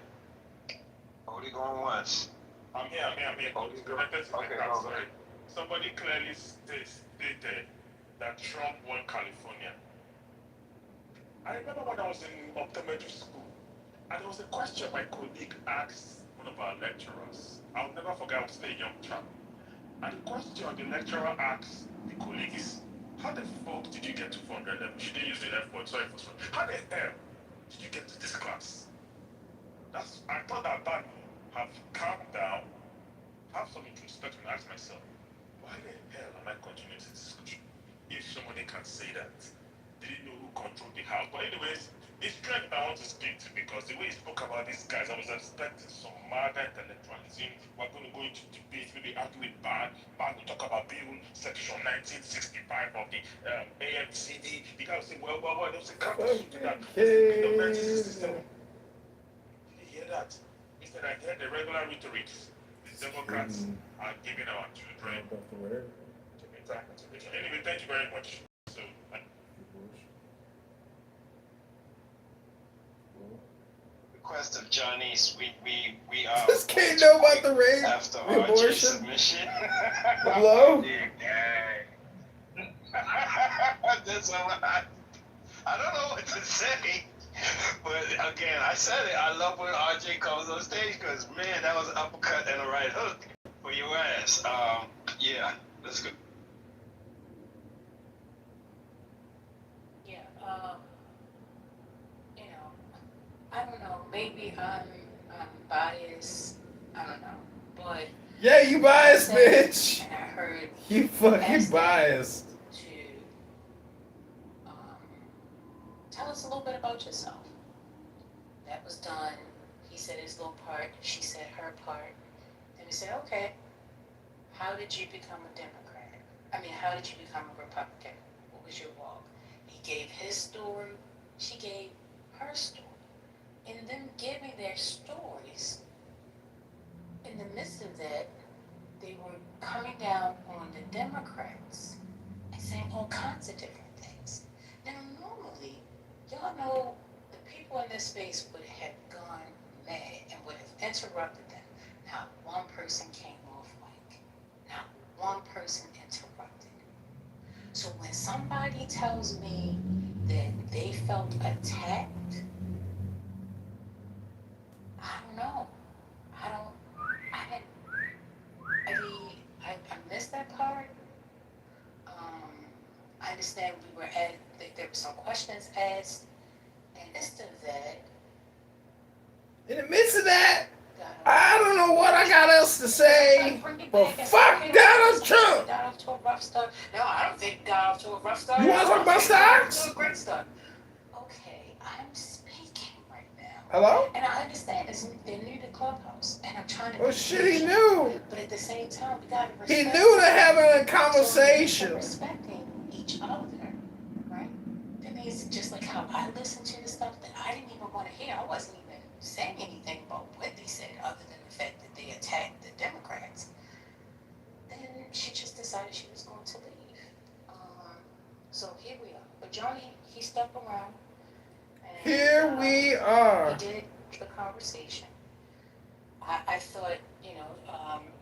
Odie going once. I'm here. Odie, go. Okay, Go. sorry. Somebody clearly stated that Trump won California. I remember when I was in optometry school, and there was a question my colleague asked one of our lecturers. I'll never forget, I was still a young chap. And the question the lecturer asked the colleague is, how the fuck did you get to 400 level? She didn't use the F word, sorry for swearing. How the hell did you get to this class? I thought that bad have calmed down, have some introspection, and ask myself, why the hell am I continuing this discussion? If somebody can say that, didn't know who controlled the house. But anyways, it's Trent I want to speak to because the way he spoke about these guys, I was expecting some mad intellectualism. We're going to go into debate, maybe argue with Ban will talk about Bill section 1965 of the AMCD. The guy will say, well, there's a campus to that. Bill of 1967. Did you hear that? He said, I heard the regular rhetoric. The Democrats are giving our children to be time. Anyway, thank you very much. So, Request of Johnny's. We Just can't know about the rape, after the RJ abortion. submission. Hello? That's all I don't know what to say. But again, I said it. I love when RJ comes on stage because man, that was an uppercut and a right hook for your ass. Yeah, let's go. Yeah, I don't know, maybe I'm biased, I don't know, but. Yeah, you biased, bitch. And I heard. You fucking biased. Tell us a little bit about yourself. That was done. He said his little part, she said her part. Then we said, okay, how did you become a Democrat? How did you become a Republican? What was your walk? He gave his story, she gave her story. In them giving their stories, in the midst of that, they were coming down on the Democrats and saying all kinds of different things. Now, normally, y'all know the people in this space would have gone mad and would have interrupted them. Not one person came off mic. Not one person interrupted. So when somebody tells me that they felt attacked, I don't know. I missed that part. I understand there were some questions asked, and instead of that. In the midst of that, I don't know what I got else to say, but fuck Donald Trump. Got off to a rough start. No, I don't think got off to a rough start. You want to talk about stocks? To a great start. Okay, I'm speaking right now. Hello? And I understand they're new to Clubhouse, and I'm trying to. Oh shit, he knew. But at the same time, we gotta respect. He knew they're having a conversation. So respecting each other, right? That means just like how I listen to the stuff that I didn't even want to hear. I wasn't even saying anything about what they said, other than the fact that they attacked the Democrats. Then she just decided she was going to leave. So here we are. But Johnny, he stuck around. And, here we are. He did the conversation. I thought,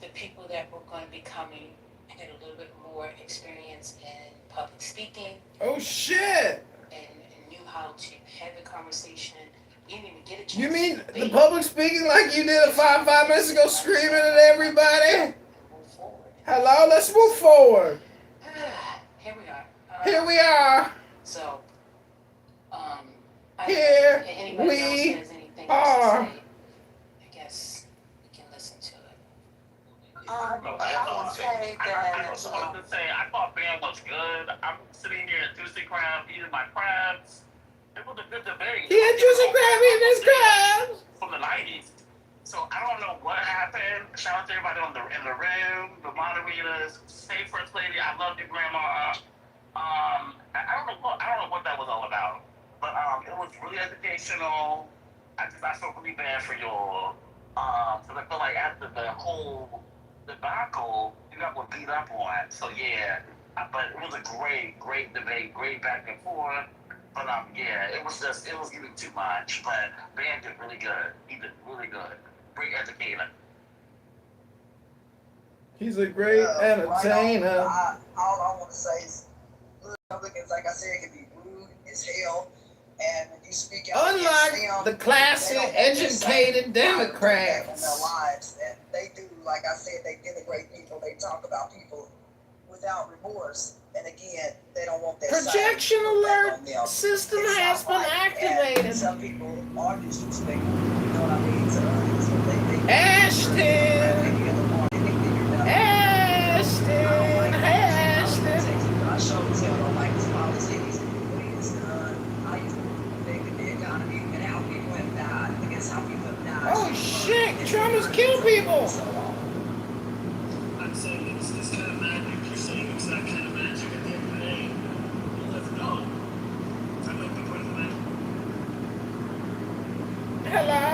the people that were going to be coming had a little bit more experience in public speaking. Oh shit! And knew how to have a conversation. You didn't even get a chance. You mean the public speaking like you did 5 minutes ago, screaming at everybody? Hello, let's move forward. Here we are. Here we are. So, Here Anybody else we has anything else to are. say, I guess we can listen to it. I would say that, I thought Ben was good. I'm sitting here at Juicy Crab eating my crabs. It was a good debate. He had Juicy Crab eating his crabs. From the 90s. So I don't know what happened. Shout out to everybody in the room, the moderators. Say First Lady, I love you, Grandma. I don't know what that was all about. But it was really educational. I felt really bad for y'all. Because I feel like after the whole debacle, you got what beat up on. So yeah, but it was a great debate, great back and forth. But yeah, it was getting too much. But Ben did really good. He did really good. Great educator. He's a great entertainer. All I want to say is, Republicans, like I said, can be rude as hell. And when you speak out Unlike against them, the classy, educated Democrats. in their lives, and they do, like I said, they denigrate people. They talk about people without remorse. And again, they don't want that projection alert system has been activated. And some people are disrespectful. You know what I mean? So they Ashton. I sure as hell don't like this politics. What he has done, how he's affected the economy, and how people have died. Against how people have died. Oh shit! Trump has killed people. I'm saying it's this kind of magic. You're saying it's that kind of magic at the end of the day. You'll never know. I like the point of the magic. Hello.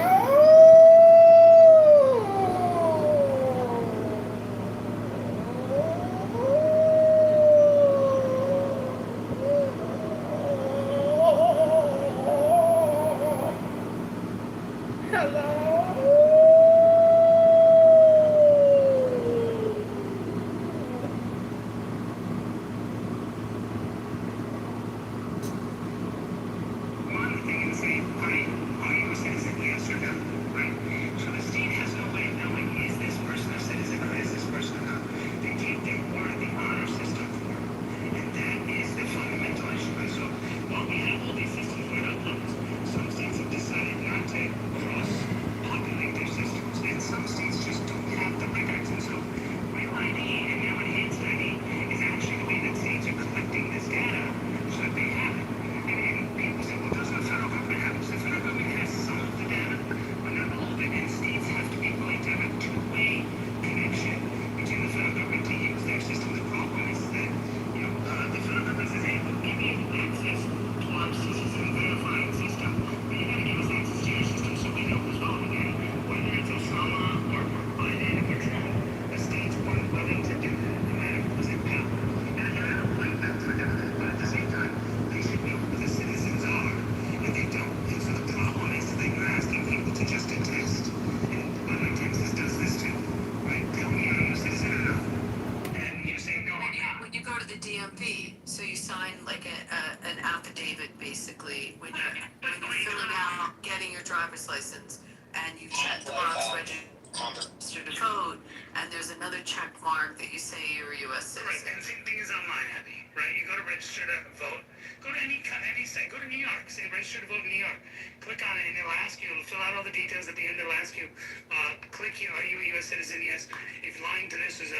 So you sign like an affidavit basically when you're filling out getting your driver's license, and you check the box register to vote, and there's another check mark that you say you're a U.S. citizen. Right, and the same thing is online, Abby. Right, you go to register to vote. Go to any site. Go to New York. Say register to vote in New York. Click on it, and it'll ask you. It'll fill out all the details at the end. It'll ask you, click here. Are you a U.S. citizen? Yes. If lying to this is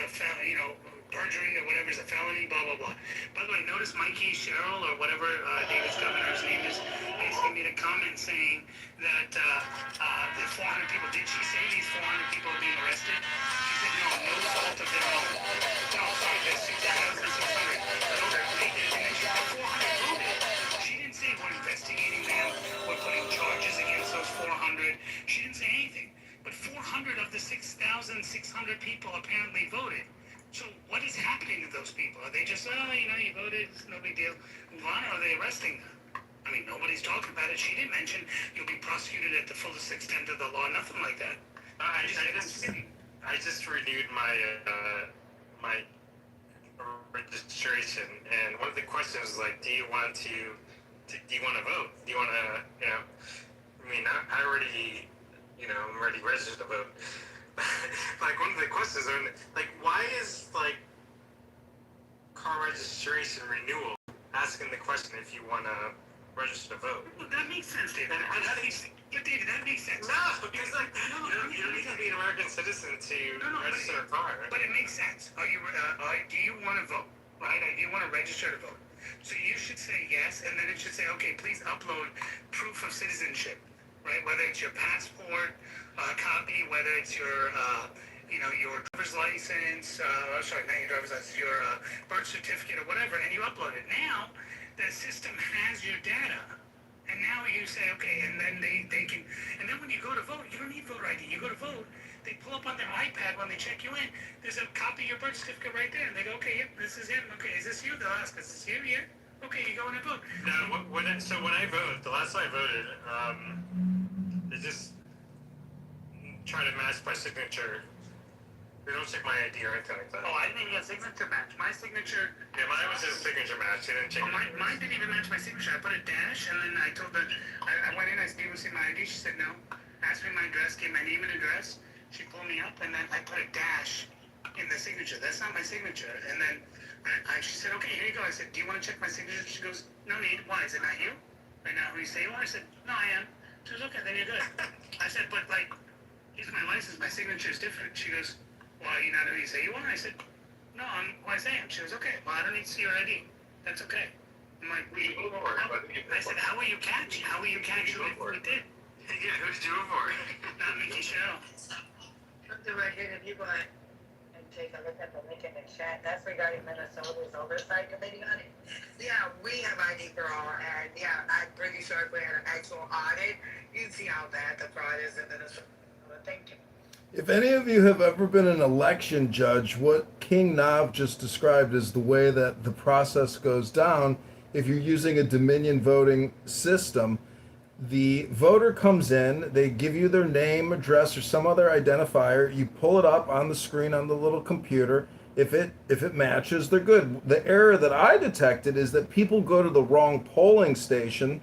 perjuring or whatever is a felony, blah, blah, blah. By the way, notice Mikey Sherrill or whatever David's governor's name is, basically made a comment saying that the 400 people, did she say these 400 people are being arrested? She said, no fault of their own. No, sorry, there's 6,600. And then she said 400 voted. She didn't say we're investigating them, we're putting charges against those 400. She didn't say anything. But 400 of the 6,600 people apparently voted. So what is happening to those people? Are they just, you voted, it's no big deal, move on, or are they arresting them? I mean, nobody's talking about it. She didn't mention you'll be prosecuted at the fullest extent of the law, nothing like that. I just renewed my registration, and one of the questions was like, do you want to vote? Do you want to, I mean, I already, I'm already registered to vote. Like, one of the questions are, like, why is, like, car registration renewal asking the question if you want to register to vote. Well, that makes sense, David. But David, that makes sense. No, because like you don't need to be an American citizen to register a car. But it makes sense. Do you want to vote? Right? Do you want to register to vote? So you should say yes, and then it should say, okay, please upload proof of citizenship, right? Whether it's your passport copy, whether it's your your driver's license, sorry, not your driver's license, your birth certificate or whatever, and you upload it. Now, the system has your data. And now you say, okay, and then they can, and then when you go to vote, you don't need voter ID. You go to vote, they pull up on their iPad when they check you in. There's a copy of your birth certificate right there. And they go, okay, yep, this is him. Okay, is this you? They'll ask, is this you? Yeah. Okay, you go in and vote. No, when I voted, the last time I voted, they just try to match my signature. They don't check my ID or anything like that. Oh, I didn't even get signature match. My signature. Yeah, mine was just a signature match. They didn't check mine didn't even match my signature. I put a dash, and then I told her, I went in, I said, do you see my ID? She said, no. Asked me my address, gave my name and address. She pulled me up, and then I put a dash in the signature. That's not my signature. And then she said, okay, here you go. I said, do you want to check my signature? She goes, no need. Why? Is it not you? Right now, who you say you are? I said, no, I am. She goes, okay, then you're good. I said, but like, here's my license. My signature is different. She goes, well, are you not who you say you are? I said, no, I'm who I say I am. She goes, okay, well, I don't need to see your ID. That's okay. I'm like, I said, how will you catch? How will you catch who it did? Yeah, who did you vote for? Not Mickey Cheryl. Something right here, if you go ahead and take a look at the link in the chat, that's regarding Minnesota's oversight committee on it. Yeah, we have ID for all, and yeah, I'm pretty sure if we had an actual audit, you'd see how bad the fraud is in Minnesota. Thank you. If any of you have ever been an election judge, what King Nav just described is the way that the process goes down. If you're using a Dominion voting system, the voter comes in, they give you their name, address, or some other identifier. You pull it up on the screen on the little computer. If it matches, they're good. The error that I detected is that people go to the wrong polling station,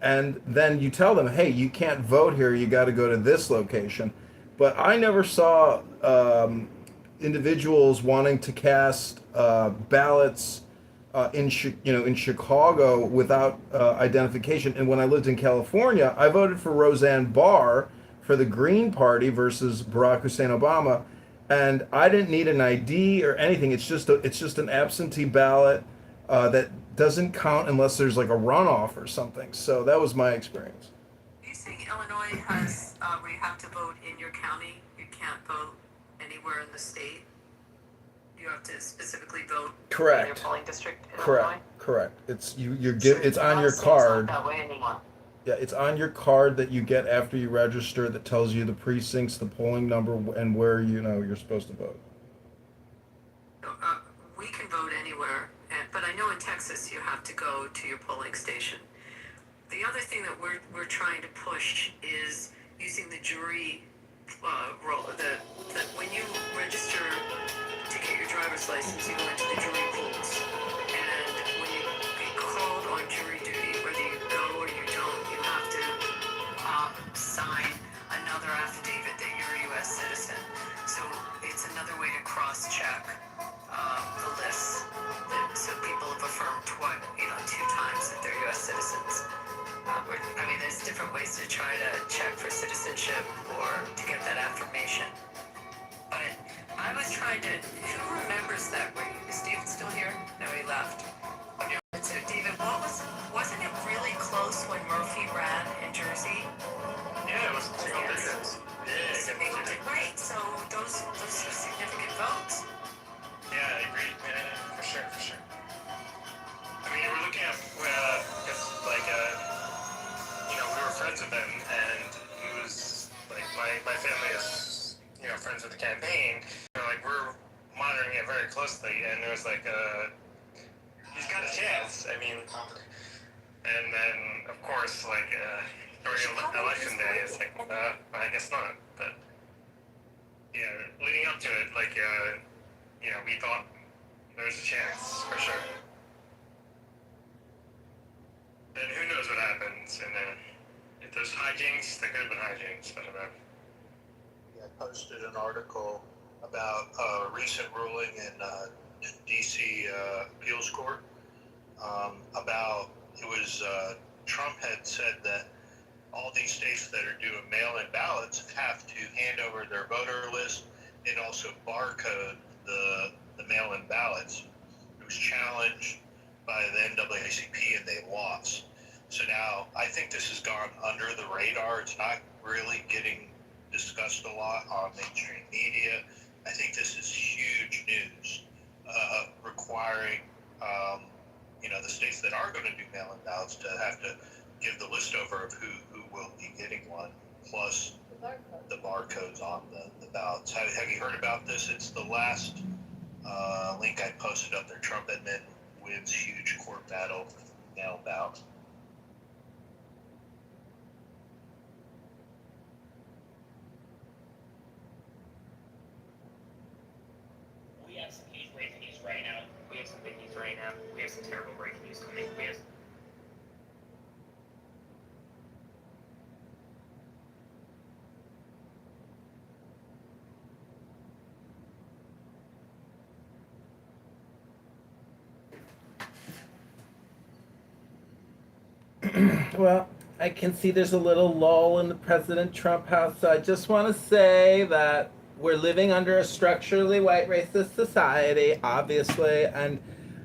and then you tell them, hey, you can't vote here, you got to go to this location. But I never saw individuals wanting to cast ballots in Chicago without identification. And when I lived in California, I voted for Roseanne Barr for the Green Party versus Barack Hussein Obama, and I didn't need an ID or anything. It's just an absentee ballot that doesn't count unless there's like a runoff or something. So that was my experience. Are you saying Illinois has where you have to vote in your county? You can't vote anywhere in the state? You have to specifically vote Correct. in your polling district in Correct. Illinois? Correct. It's it's on your card. It's not that way anymore. Yeah, it's on your card that you get after you register that tells you the precincts, the polling number, and where you're supposed to vote. We can vote anywhere, but I know in Texas you have to go to your polling station. The other thing that we're trying to push is using the jury role. That when you register to get your driver's license, you go into the jury pools, and when you get called on jury duty, whether you go or you don't, you have to sign another affidavit that you're a U.S. citizen. So it's another way to cross-check the lists. So people have affirmed 2 times that they're U.S. citizens. I mean, there's different ways to try to check for citizenship or to get that affirmation. But I was trying to, who remembers that? Is Steven still here? No, he left. So David, wasn't it really close when Murphy ran in Jersey? Yeah, it was single digits. Right, so those are significant votes. Yeah, I agree. Yeah, for sure. I mean, we're looking at, we were friends with him, and he was, like, my family is, friends with the campaign. We're monitoring it very closely, and there was, he's got a chance. I mean, and then, of course, during election day, it's I guess not. But, yeah, leading up to it, we thought there was a chance, for sure. And who knows what happens, and if there's hijinks, there could have been hijinks, I don't know. I posted an article about a recent ruling in D.C. appeals court about it was Trump had said that all these states that are doing mail-in ballots have to hand over their voter list and also barcode the mail-in ballots. It was challenged by the NAACP and they lost. So now I think this has gone under the radar. It's not really getting discussed a lot on mainstream media. I think this is huge news, requiring the states that are going to do mail-in ballots to have to give the list over of who will be getting one, plus the barcodes on the ballots. Have you heard about this? It's the last link I posted up there. Trump admin wins huge court battle, mail ballot. We have some huge breaking news right now. We have some big news right now. We have some terrible breaking news coming. We have. Well, I can see there's a little lull in the President Trump house, so I just want to say that we're living under a structurally white racist society, obviously, and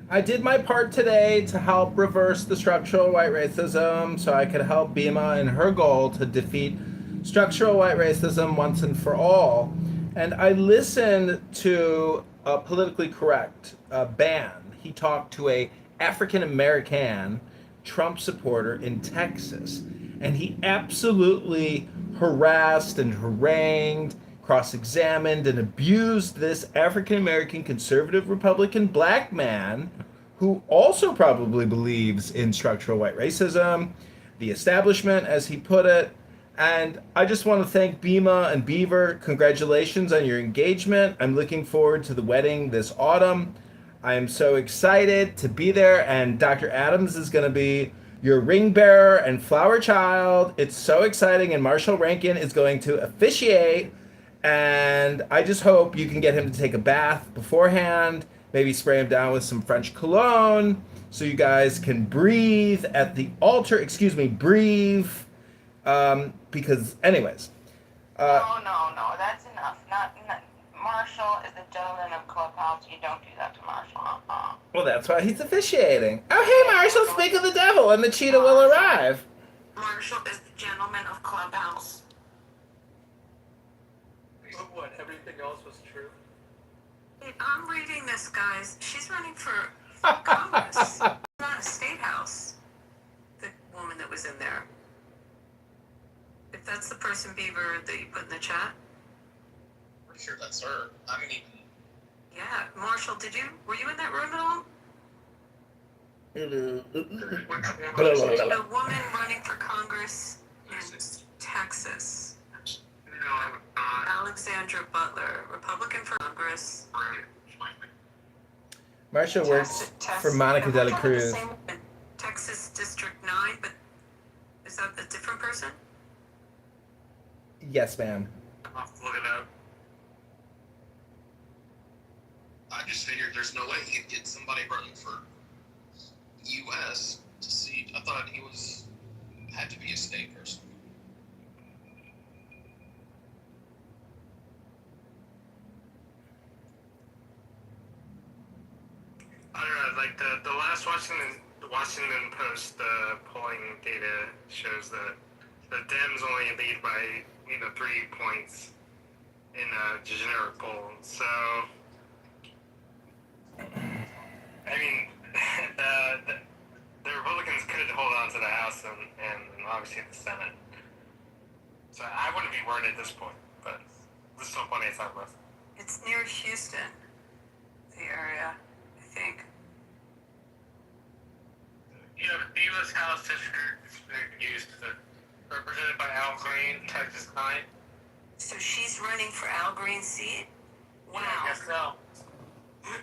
I did my part today to help reverse the structural white racism so I could help Bima in her goal to defeat structural white racism once and for all. And I listened to a politically correct ban. He talked to a African American Trump supporter in Texas, and he absolutely harassed and harangued, cross-examined, and abused this African American conservative Republican black man who also probably believes in structural white racism, the establishment, as he put it. And I just want to thank Bima and Beaver. Congratulations on your engagement. I'm looking forward to the wedding this autumn. I am so excited to be there, and Dr. Adams is going to be your ring bearer and flower child. It's so exciting, and Marshall Rankin is going to officiate, and I just hope you can get him to take a bath beforehand, maybe spray him down with some French cologne so you guys can breathe at the altar. Breathe. Because anyways. No, that's enough. Not Marshall is the gentleman of Clubhouse. You don't do that to Marshall. Well, that's why he's officiating. Oh, hey, Marshall, speak of the devil, and the cheetah will arrive. Marshall is the gentleman of Clubhouse. What? Everything else was true? I'm reading this, guys. She's running for Congress, not a state house. The woman that was in there. If that's the person, Beaver, that you put in the chat. Pretty sure that's her. I mean, Yeah, Marshall, were you in that room at all? The woman running for Congress in Texas. Alexandra Butler, Republican for Congress. Marshall works for Monica De La Cruz. Texas District 9, but is that a different person? Yes, ma'am. I'll have to look it up. I just figured there's no way he'd get somebody running for U.S. to see. I thought he had to be a state person. I don't know, like the last Washington Post polling data shows that the Dems only lead by 3 points in a generic poll. So, I mean, the Republicans could hold on to the House and obviously the Senate. So I wouldn't be worried at this point, but there's still plenty of time left. It's near Houston, the area, I think. The U.S. House district is used represented by Al Green, Texas 9. So she's running for Al Green's seat? Wow. Yeah, I guess so.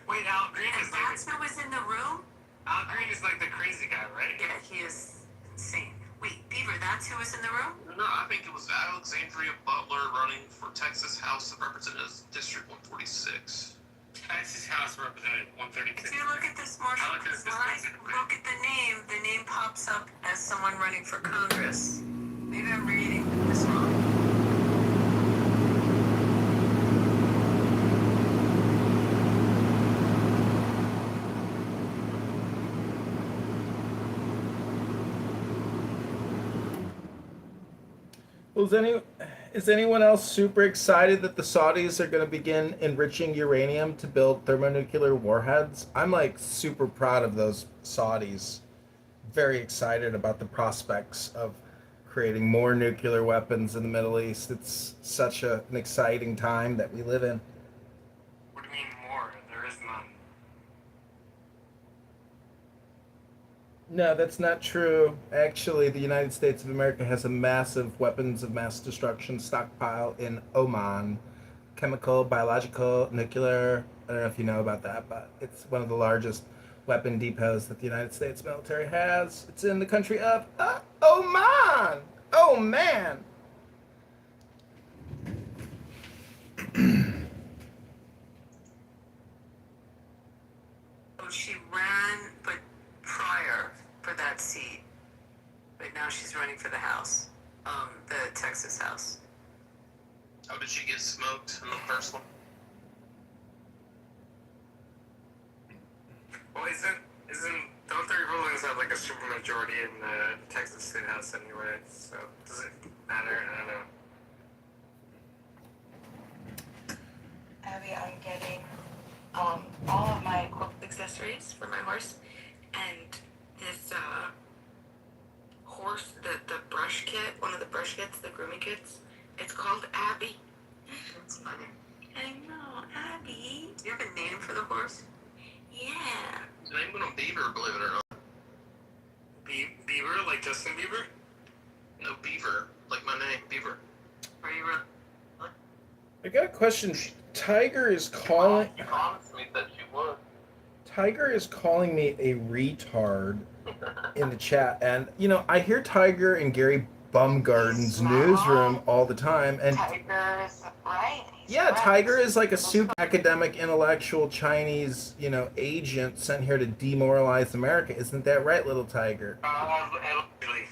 Wait, Al Green is like... That's who was in the room? Al Green is like the crazy guy, right? Yeah, he is insane. Wait, Beaver, that's who was in the room? No, I think it was Alexandria Butler running for Texas House of Representatives, District 146. Texas House Representative 136. If you look at this, Marshall, when I look at the name pops up as someone running Well, is anyone else super excited that the Saudis are going to begin enriching uranium to build thermonuclear warheads? I'm like super proud of those Saudis. Very excited about the prospects of creating more nuclear weapons in the Middle East. It's such an exciting time that we live in. What do you mean more? There is none. No, that's not true. Actually, the United States of America has a massive weapons of mass destruction stockpile in Oman. Chemical, biological, nuclear. I don't know if you know about that, but it's one of the largest weapon depots that the United States military has. It's in the country of Oman. Oh, man. So she ran, but prior for that seat. But now she's running for the House, the Texas House. How did she get smoked in the first one? Well, don't the Republicans have like a super majority in the Texas State House anyway? So does it matter? I don't know. Abby, I'm getting all of my quilt accessories for my horse, and this horse, the brush kit, one of the brush kits, the grooming kits, it's called Abby. That's funny. I know, Abby. Do you have a name for the horse? Yeah. His name was Beaver, believe it or not. Beaver, like Justin Bieber? No, Beaver, like my name, Beaver. Are you really? I got a question. Tiger is calling. You promised me that you would. Tiger is calling me a retard in the chat, and I hear Tiger in Gary Bumgarden's newsroom all the time, and Tiger's right. yeah, Tiger is like a super academic, intellectual Chinese, agent sent here to demoralize America. Isn't that right, little Tiger? Allegedly.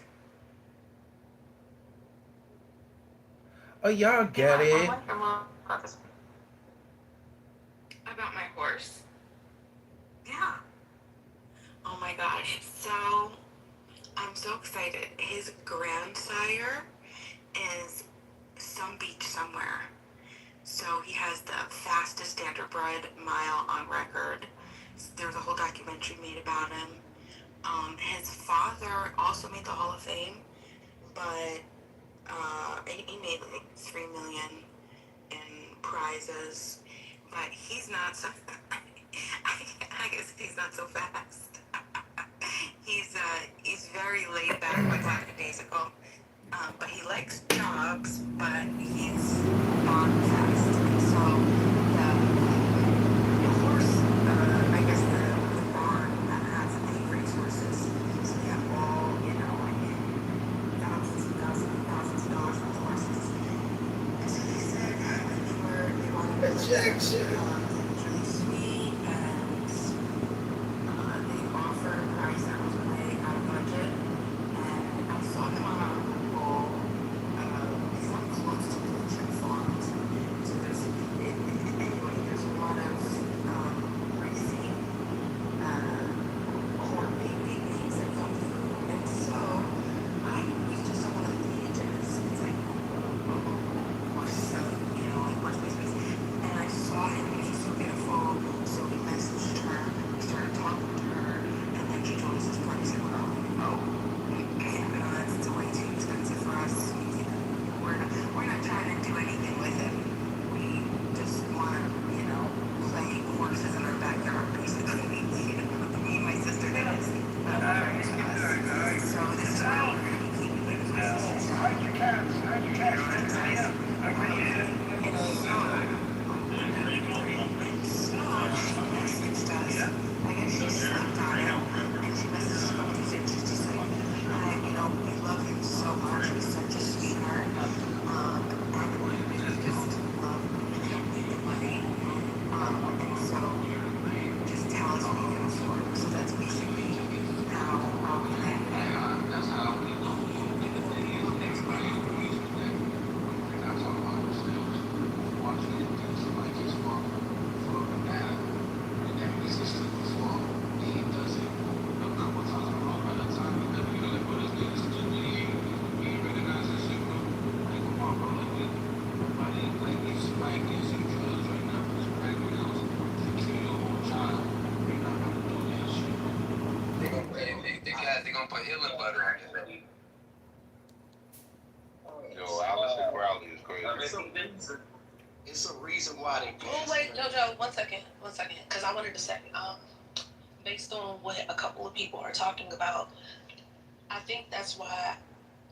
Oh, y'all get it. About my horse. Yeah. Oh my gosh. So, I'm so excited. His grandsire is some beach somewhere. So he has the fastest standardbred mile on record. There's a whole documentary made about him. His father also made the Hall of Fame, but he made like $3 million in prizes. But he's not so. I guess he's not so fast. He's very laid back, like lackadaisical. But he likes jogs, but he's not fast. So the horse, I guess the barn has many racehorses. So they have all, like thousands and thousands and thousands of dollars worth of horses. And so they said that they wanted Objection. really sweet, and they offered a price that was way out of budget. And I saw them on a Google. It's not close to the chicken farms. So there's a lot of racing big names that come through. And so I was just on one of the pages. It's like horse, like horse space. And I saw him. He was just a healing letter. Yo, Aleister Crowley is crazy. It's a reason why they. Oh wait, Jojo, one second, because I wanted to say, based on what a couple of people are talking about, I think that's why,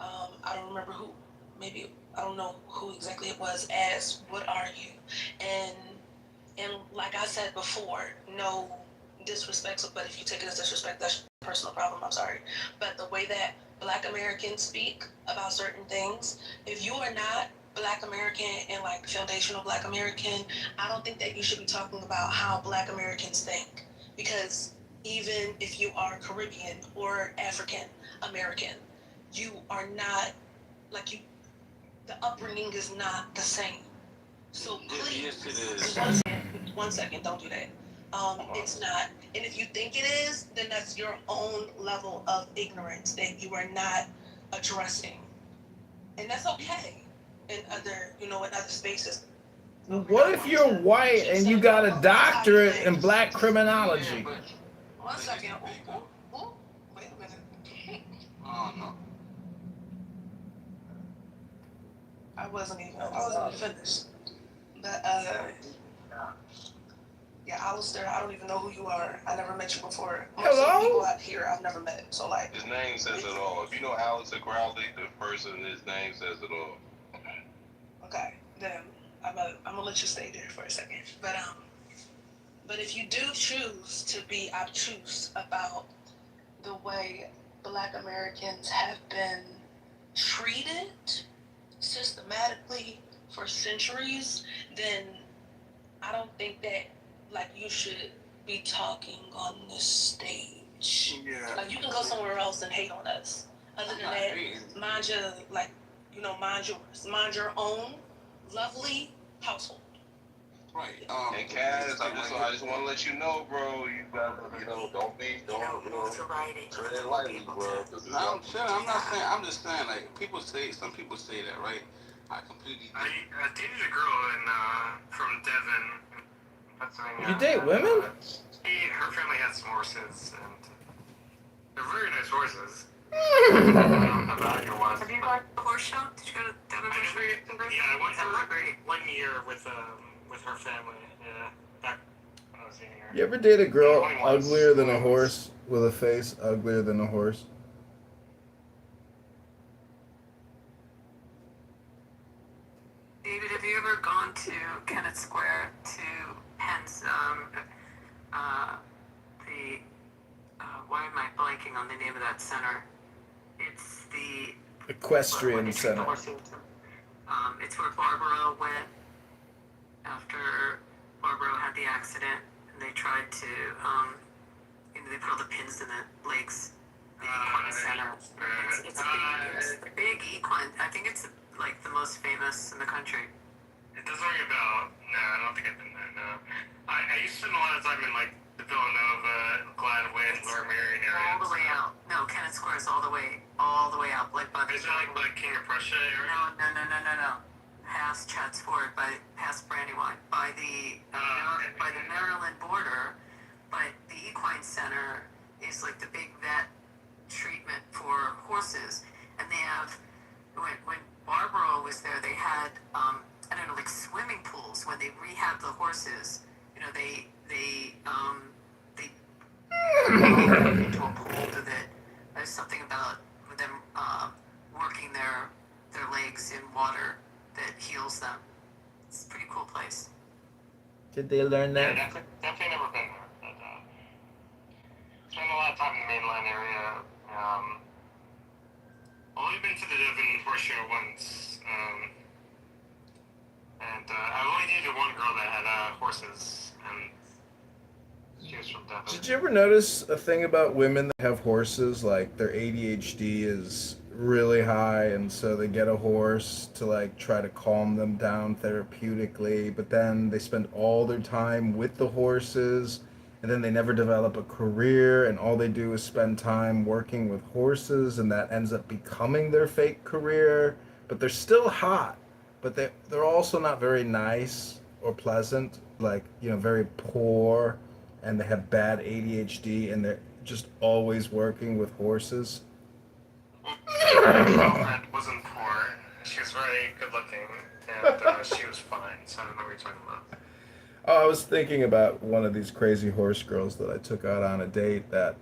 I don't remember who, maybe I don't know who exactly it was, asked, "What are you?" And like I said before, no disrespect, but if you take it as disrespect, that's a personal problem. I'm sorry, but the way that Black Americans speak about certain things, if you are not Black American and like foundational Black American, I don't think that you should be talking about how Black Americans think, because even if you are Caribbean or African American, you are not like you. The upbringing is not the same. So please, Yes, it is. one second, don't do that. It's not. And if you think it is, then that's your own level of ignorance that you are not addressing. And that's okay in other, in other spaces. What if you're white and you got a doctorate in black criminology? 1 second. Ooh, wait a minute. Oh no. I wasn't even finished. But yeah, Alistair, I don't even know who you are. I never met you before. Most of the people out here I've never met. So like, His name says it all. If you know Aleister Crowley, the person, his name says it all. okay, then I'm gonna let you stay there for a second. But if you do choose to be obtuse about the way Black Americans have been treated systematically for centuries, then I don't think that like you should be talking on this stage. Yeah. Like you can go somewhere else and hate on us. Other than that, mind your mind yours. Mind your own lovely household. Right. And Kaz, I just want to let you know, bro. You gotta, don't tread it lightly, bro. I'm chilling. I'm not saying. I'm just saying. Like some people say that, right? I completely. I dated a girl from Devon, Pennsylvania. You date women? Her family has some horses, and they're very nice horses. Have you gone to a horse show? Did you go to Devon Horse Show? Yeah, I went for 1 year with her family. Yeah, back when I was dating her. You ever date a girl uglier than a horse with a face uglier than a horse? David, have you ever gone to Kennett Square to Penn's, why am I blanking on the name of that center? It's the Equestrian Center. It's where Barbara went after Barbara had the accident, and they tried to, they put all the pins in the legs. The equine center. It's a big equine. I think it's like the most famous in the country. It doesn't ring a bell. No, I don't think I've been there. No. I used to spend a lot of time in like the Villanova, Gladwin, Lower Marion area. All the way out. No, Kennett Square is all the way out. Like by the. Is it like King of Prussia area? No. Past Chadds Ford, past Brandywine, by the Maryland border. But the equine center is like the big vet treatment for horses, and they have when Barbara was there, they had like swimming pools when they rehab the horses. They into a pool to that. There's something about them working their legs in water that heals them. It's a pretty cool place. Did they learn that? Yeah, definitely never been there. But, spent a lot of time in the mainland area. Only been to the Devon Horse Show once. And I only dated one girl that had horses, and she was from Devon. Did you ever notice a thing about women that have horses? Like their ADHD is really high, and so they get a horse to like try to calm them down therapeutically, but then they spend all their time with the horses, and then they never develop a career, and all they do is spend time working with horses, and that ends up becoming their fake career. But they're still hot, but they're also not very nice or pleasant, like, very poor, and they have bad ADHD, and they're just always working with horses. My girlfriend wasn't poor. She was very good looking, and she was fine. So I don't know what you're talking about. Oh, I was thinking about one of these crazy horse girls that I took out on a date that,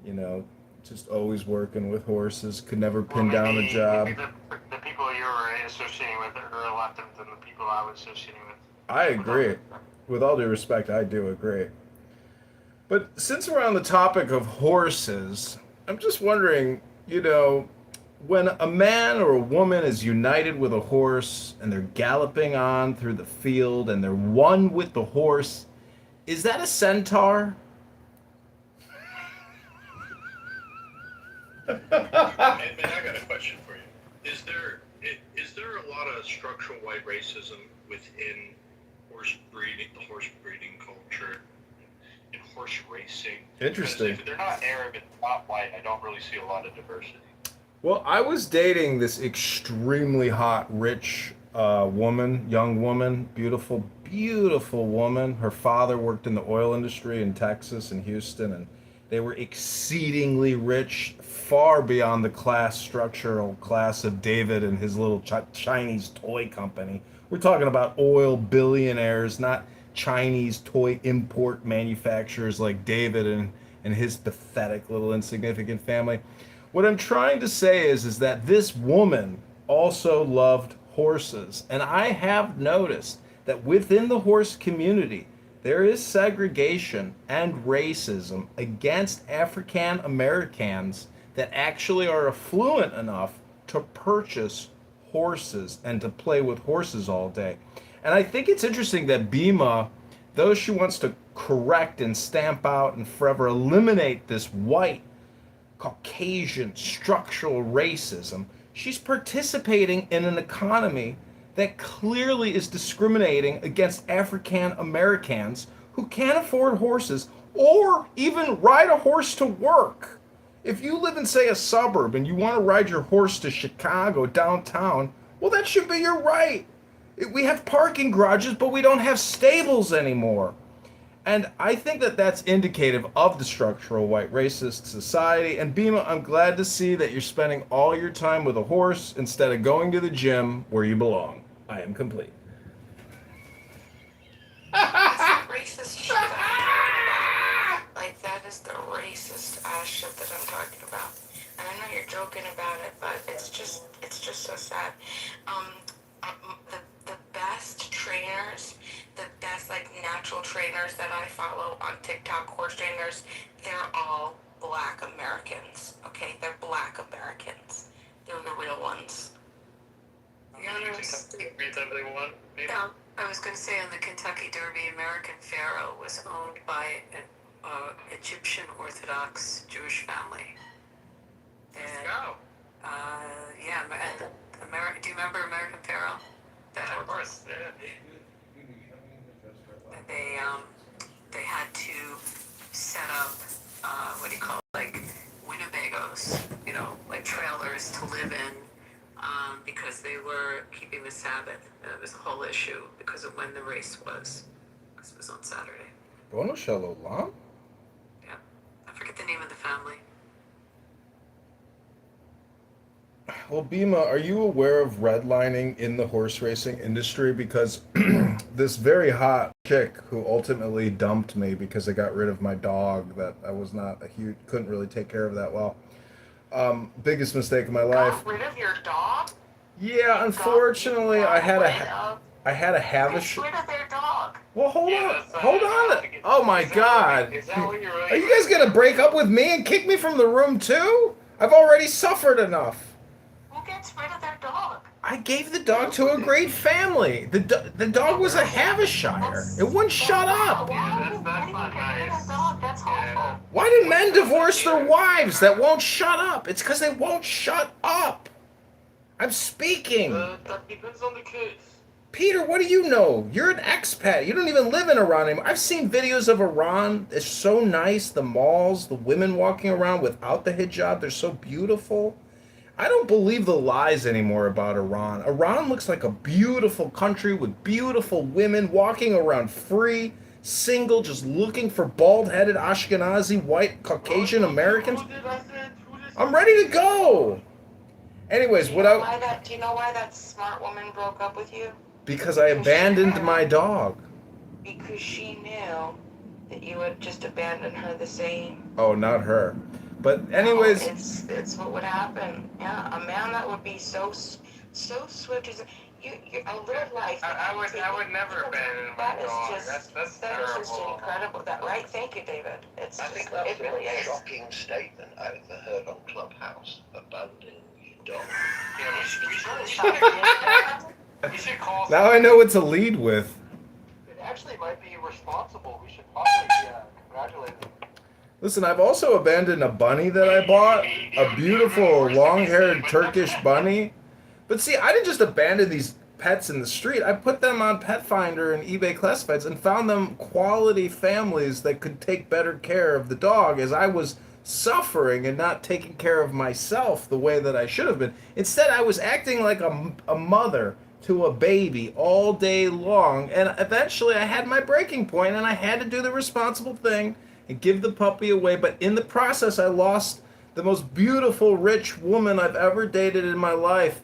you know, just always working with horses, could never pin down a job. Maybe the people you were associating with are a lot different than the people I was associating with. I agree. With all due respect, I do agree. But since we're on the topic of horses, I'm just wondering, you know, when a man or a woman is united with a horse and they're galloping on through the field and they're one with the horse, is that a centaur? Man, I got a question for you. Is there a lot of structural white racism within the horse breeding culture and horse racing? Interesting. Because if they're not Arab and not white, I don't really see a lot of diversity. Well, I was dating this extremely hot, rich young woman, beautiful, beautiful woman. Her father worked in the oil industry in Texas and Houston, and they were exceedingly rich, far beyond the structural class of David and his little Chinese toy company. We're talking about oil billionaires, not Chinese toy import manufacturers like David and his pathetic little insignificant family. What I'm trying to say is that this woman also loved horses. And I have noticed that within the horse community, there is segregation and racism against African Americans that actually are affluent enough to purchase horses and to play with horses all day. And I think it's interesting that Bima, though she wants to correct and stamp out and forever eliminate this white Caucasian structural racism, she's participating in an economy that clearly is discriminating against African Americans who can't afford horses or even ride a horse to work. If you live in, say, a suburb and you want to ride your horse to Chicago downtown, well, that should be your right. We have parking garages, but we don't have stables anymore. And I think that that's indicative of the structural white racist society. And Bima, I'm glad to see that you're spending all your time with a horse instead of going to the gym where you belong. I am complete. Racist shit that I'm talking about. Like, that is the racist ass shit that I'm talking about. And I know you're joking about it, but it's just so sad. The best trainers, the best like natural trainers that I follow on TikTok, horse trainers, they're all Black Americans. Okay, they're Black Americans. They're the real ones. Yeah, I was going to say on the Kentucky Derby, American Pharaoh was owned by an Egyptian Orthodox Jewish family. And, yeah, and do you remember American Pharaoh? Of course, yeah. They had to set up what do you call it, like Winnebagos, you know, like trailers to live in, because they were keeping the Sabbath. It was a whole issue because of when the race was, because it was on Saturday. Bono Shalom? Yeah, I forget the name of the family. Well, Bima, are you aware of redlining in the horse racing industry? Because this very hot chick who ultimately dumped me because I got rid of my dog that I was not couldn't really take care of that well. Biggest mistake of my life. Got rid of your dog? Yeah, unfortunately, I had to have a. Get rid of their dog. Well, hold on. Oh my God! Are you guys gonna break up with me and kick me from the room too? I've already suffered enough. Who gets rid of their dog? I gave the dog to a great family. The dog was a Havishire. It wouldn't shut up. Yeah, that's not nice. That's awful. Why do men divorce their wives that won't shut up? It's because they won't shut up. I'm speaking. That depends on the case. Peter, what do you know? You're an expat. You don't even live in Iran anymore. I've seen videos of Iran. It's so nice. The malls, the women walking around without the hijab, they're so beautiful. I don't believe the lies anymore about Iran. Iran looks like a beautiful country with beautiful women walking around free, single, just looking for bald-headed Ashkenazi, white, Caucasian Americans. I'm ready to go. Anyways, do you know why that smart woman broke up with you? Because I abandoned my dog. Because she knew that you would just abandon her the same. Oh, not her. But anyways, No, it's what would happen. Yeah, a man that would be so swift as you a little life. I would never abandon my dog. That's terrible. That is just incredible. That right? Thank you, David. I think that's it really the most is. shocking statement I've ever heard on Clubhouse. Abandoning your dog. We should call. now I know what to lead with. It actually might be responsible. We should probably congratulate them. Listen, I've also abandoned a bunny that I bought, a beautiful long-haired Turkish bunny. But see, I didn't just abandon these pets in the street. I put them on Pet Finder and eBay Classifieds and found them quality families that could take better care of the dog as I was suffering and not taking care of myself the way that I should have been. Instead, I was acting like a mother to a baby all day long, and eventually I had my breaking point and I had to do the responsible thing and give the puppy away. But in the process, I lost the most beautiful, rich woman I've ever dated in my life.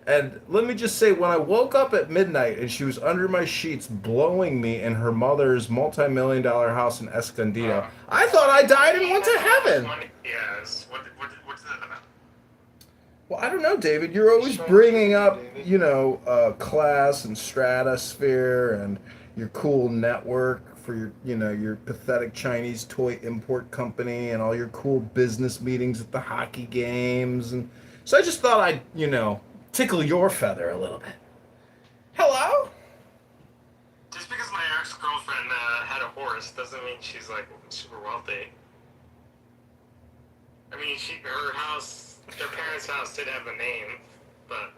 And let me just say, when I woke up at midnight and she was under my sheets blowing me in her mother's multi-million-dollar house in Escondido, I thought I died and went to heaven. Yes. What's that about? Well, I don't know, David. You're always bringing up, class and stratosphere and your cool network for your pathetic Chinese toy import company and all your cool business meetings at the hockey games. And so I just thought I'd, tickle your feather a little bit. Hello? Just because my ex-girlfriend had a horse doesn't mean she's like super wealthy. I mean, their parents' house did have a name, but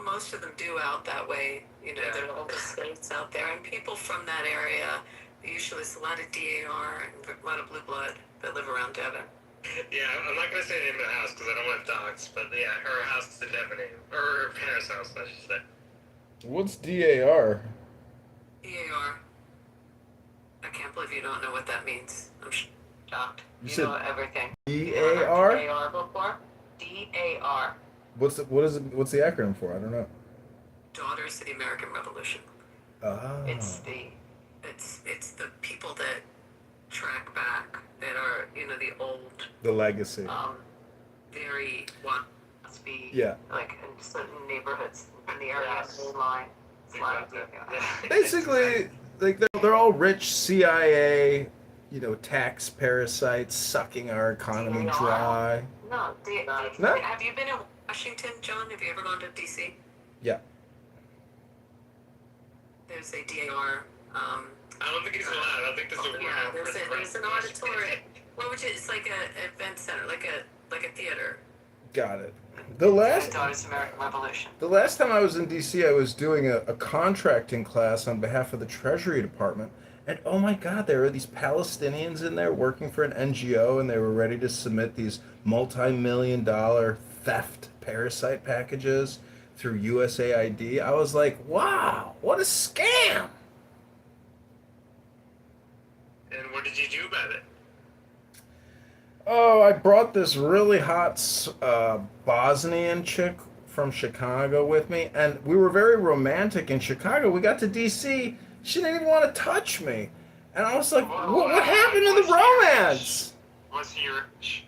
Most of them do out that way. There are all the states out there, and people from that area. Usually, there's a lot of DAR and a lot of blue blood that live around Devon. yeah, I'm not gonna say the name of the house because I don't want dogs. But yeah, her house did have a name, or her parents' house, I should say. What's DAR? DAR. I can't believe you don't know what that means. I'm shocked. You You said know everything. DAR? DAR before? DAR. What's the acronym for? I don't know. Daughters of the American Revolution. Ah. It's the people that track back that are the old The legacy. very waspy Yeah. like in certain neighborhoods in the area main line. Basically, like they're all rich CIA, tax parasites sucking our economy dry. No, No? Have you been in Washington, John? Have you ever gone to DC? Yeah. There's a DAR. I don't think he's allowed. I don't think there's a Yeah, there's an auditorium. What would you? It's like an event center, like a theater. Got it. The last Daughters of American Revolution. The last time I was in DC, I was doing a contracting class on behalf of the Treasury Department. And oh my God, there were these Palestinians in there working for an NGO, and they were ready to submit these multi-million-dollar theft parasite packages through USAID. I was like, wow, what a scam! And what did you do about it? Oh, I brought this really hot Bosnian chick from Chicago with me, and we were very romantic in Chicago. We got to DC, she didn't even want to touch me. And I was like, what happened to the romance? Was she rich?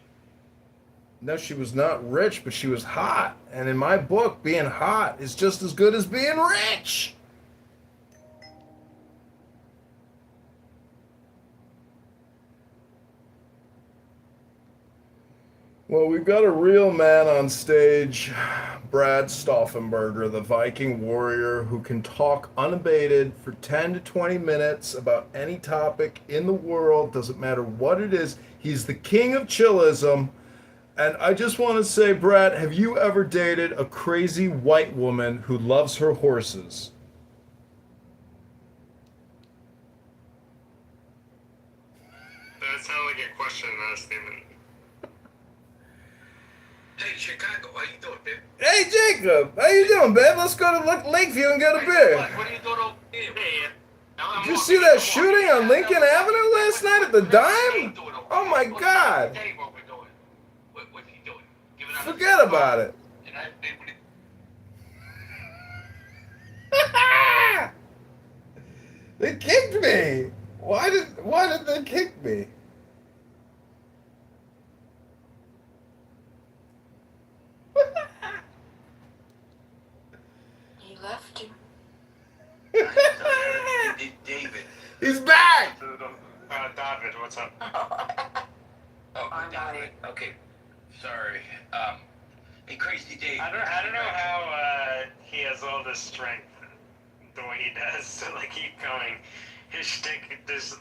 No, she was not rich, but she was hot. And in my book, being hot is just as good as being rich. Well, we've got a real man on stage, Brad Stauffenberger, the Viking warrior who can talk unabated for 10 to 20 minutes about any topic in the world, doesn't matter what it is. He's the king of chillism. And I just want to say, Brad, have you ever dated a crazy white woman who loves her horses? That sounded like a question, not a statement. Hey, Chicago, how you doing, babe? Hey, Jacob, how you doing, babe? Let's go to Lakeview and get a beer. What are you doing over here? Hey, Did you see that shooting on Lincoln Avenue last night at the Dime? Oh my God. Tell you what we're doing. What you doing? Giving out Forget about it. and I've been able to. They kicked me. Why did they kick me? He left you. David. He's back. David, what's up? Oh, David. Okay. Sorry. Hey, Crazy Dave. I don't know how he has all this strength the way he does to like keep going. His shtick is.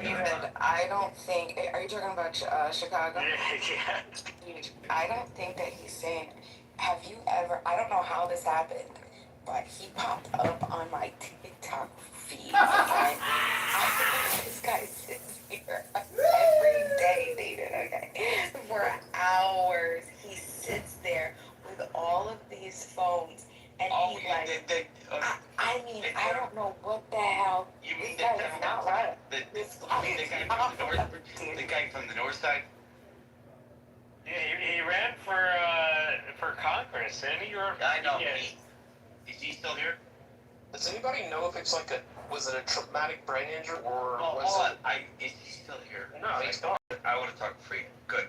David, I don't think. Are you talking about Chicago? Yeah. Dude, I don't think that he's saying. Have you ever? I don't know how this happened, but he popped up on my TikTok feed. Okay? This guy sits here every day, David. Okay, for hours. He sits there with all of these phones, and he's like, I mean, I don't know what the hell. You mean This guy is not right. the guy from the north side? Yeah, he ran for Congress, and he ran. I know. Yeah. Is he still here? Does anybody know if it's like was it a traumatic brain injury or was hold it? on. Is he still here? No, he's not. I want to talk free. Good.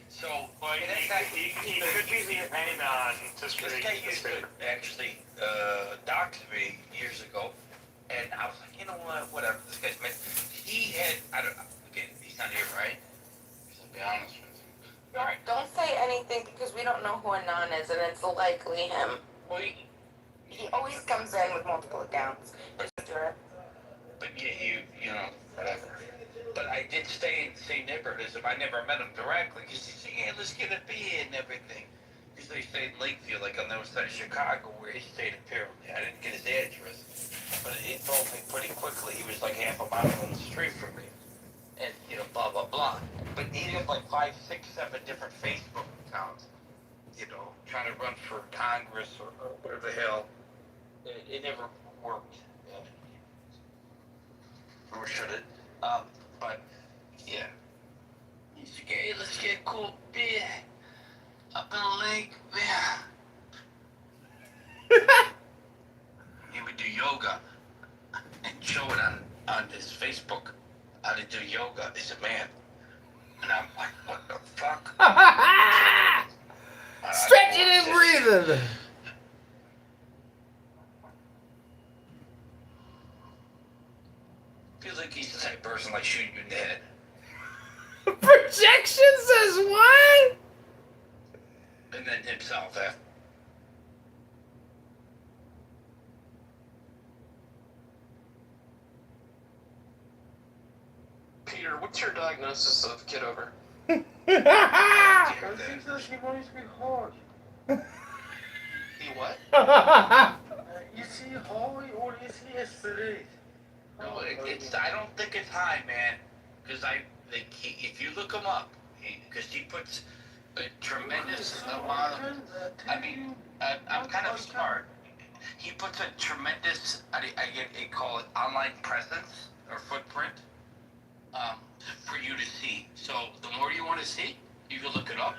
So, Well, he could be depending on just this guy used to actually dox me years ago, and I was like, you know what, whatever. This guy's man. He had, I don't know. Again, he's not here, right? I'll be honest with you. All right. Don't say anything because we don't know who Anon is, and it's likely him. Well, He always comes in with multiple accounts. But yeah, you know, whatever. But I did stay in the same neighborhood as him. I never met him directly because he said, yeah, let's get a beer and everything. Because they stayed in Lakeview, like on the other side of Chicago, where he stayed apparently. I didn't get his address. But he told me pretty quickly he was like half a mile from the street from me. And, you know, blah, blah, blah. But he had like 5, 6, 7 different Facebook accounts, you know, trying to run for Congress or whatever the hell. It never worked. Or should it? But, yeah. He's like, hey, let's get a cool beer up in the lake, He would do yoga and show it on his Facebook how to do yoga as a man. And I'm like, what the fuck? Stretching and breathing. Feels like he's the type of person like shooting you in the head. Projection says what? And then himself after. Peter, what's your diagnosis of Kitover? I think that he wants to be hard. He what? Is he high or is he asleep? No, it's. I don't think it's high, man. Because if you look him up, because he puts a tremendous amount of. I mean, I'm kind of smart. He puts a tremendous. I call it online presence or footprint. For you to see. So the more you want to see, you can look it up.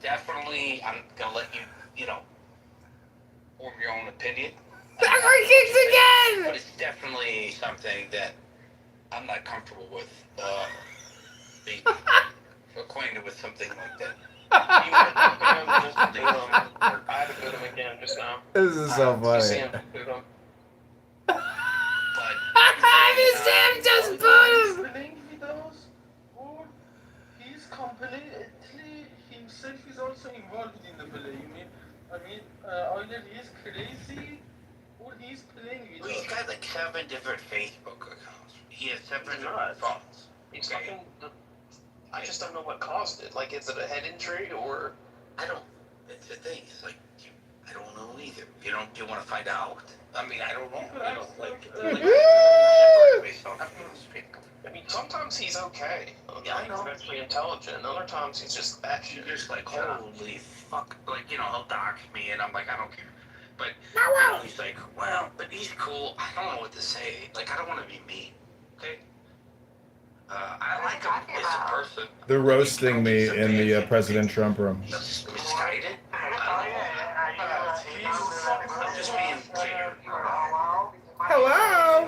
Definitely, I'm gonna let you know, form your own opinion. Zachary kicks again! But it's definitely something that I'm not comfortable with. Being acquainted with something like that. I had to boot him again just now. This is so funny. Sam, boot him. Sam just boot him! He does, or he's completely himself is also involved in the blaming. I mean, either he's crazy or he's playing with Well, he's got like 7 different Facebook accounts. He has 7 different phones. He's fucking. I just don't know what caused it. Like, is it a head injury or? I don't. It's the thing. It's like I don't know either. You want to find out? I mean, I don't know. I mean, sometimes he's okay. Yeah, I know. He's actually intelligent. Other times he's just batshit. You're just like, holy fuck. Like, he'll dox me, and I'm like, I don't care. But he's like, well, but he's cool. I don't know what to say. Like, I don't want to be mean. Okay? I like him as a person. They're roasting me in the President Trump room. Misguided. I'm just being clear. Hello? Hello?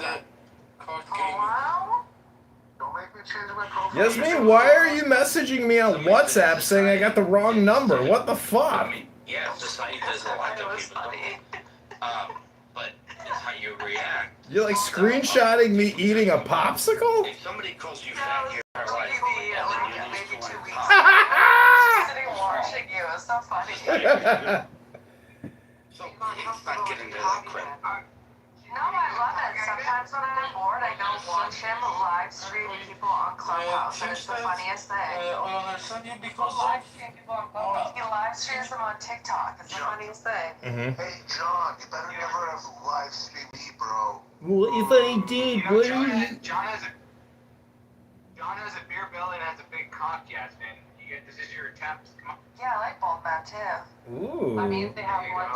Don't make me change my profile. Yasmin, why are you messaging me on WhatsApp saying I got the wrong number? What the fuck? Yeah, society does a lot that people don't. But it's how you react. You're like screenshotting me eating a popsicle? If somebody calls you fat, you're right. Maybe 2 weeks. Sitting watching you. It's so funny. So, not getting to that crap. No, I love it. Sometimes when I'm bored, I go watch him live stream people on Clubhouse, and it's the funniest thing. He live stream people on TikTok. It's the funniest thing. Hey, John, you better never have live stream me, bro. Well, if I did, what are you... John has a beer belly and has a big cock, Yasmin. This is your attempt. Come on. Yeah, I like bald man too. Ooh. I mean, they have one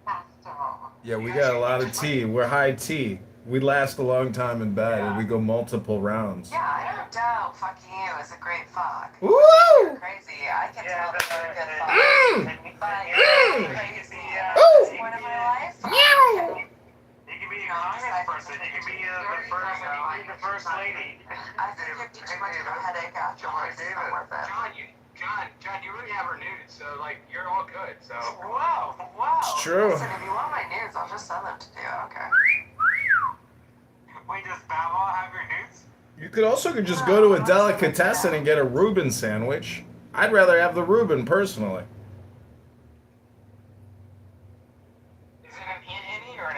festival. Yeah, we got a lot of tea. We're high tea. We last a long time in bed, and we go multiple rounds. Yeah, I don't doubt fucking you is a great fuck. Woo! You're crazy. I can tell that you're a good fuck. But you're crazy. At this point in my life, You can be a communist person. You can be the first lady. I think you're too much of a headache afterwards. It's not worth it. John, you really have her nudes, so like you're all good. So Wow. It's true. Listen, if you want my nudes, I'll just send them to you. Okay. Wait, does Bow have your nudes? You could also just go to a delicatessen and get a Reuben sandwich. I'd rather have the Reuben, personally. Is it an innie or an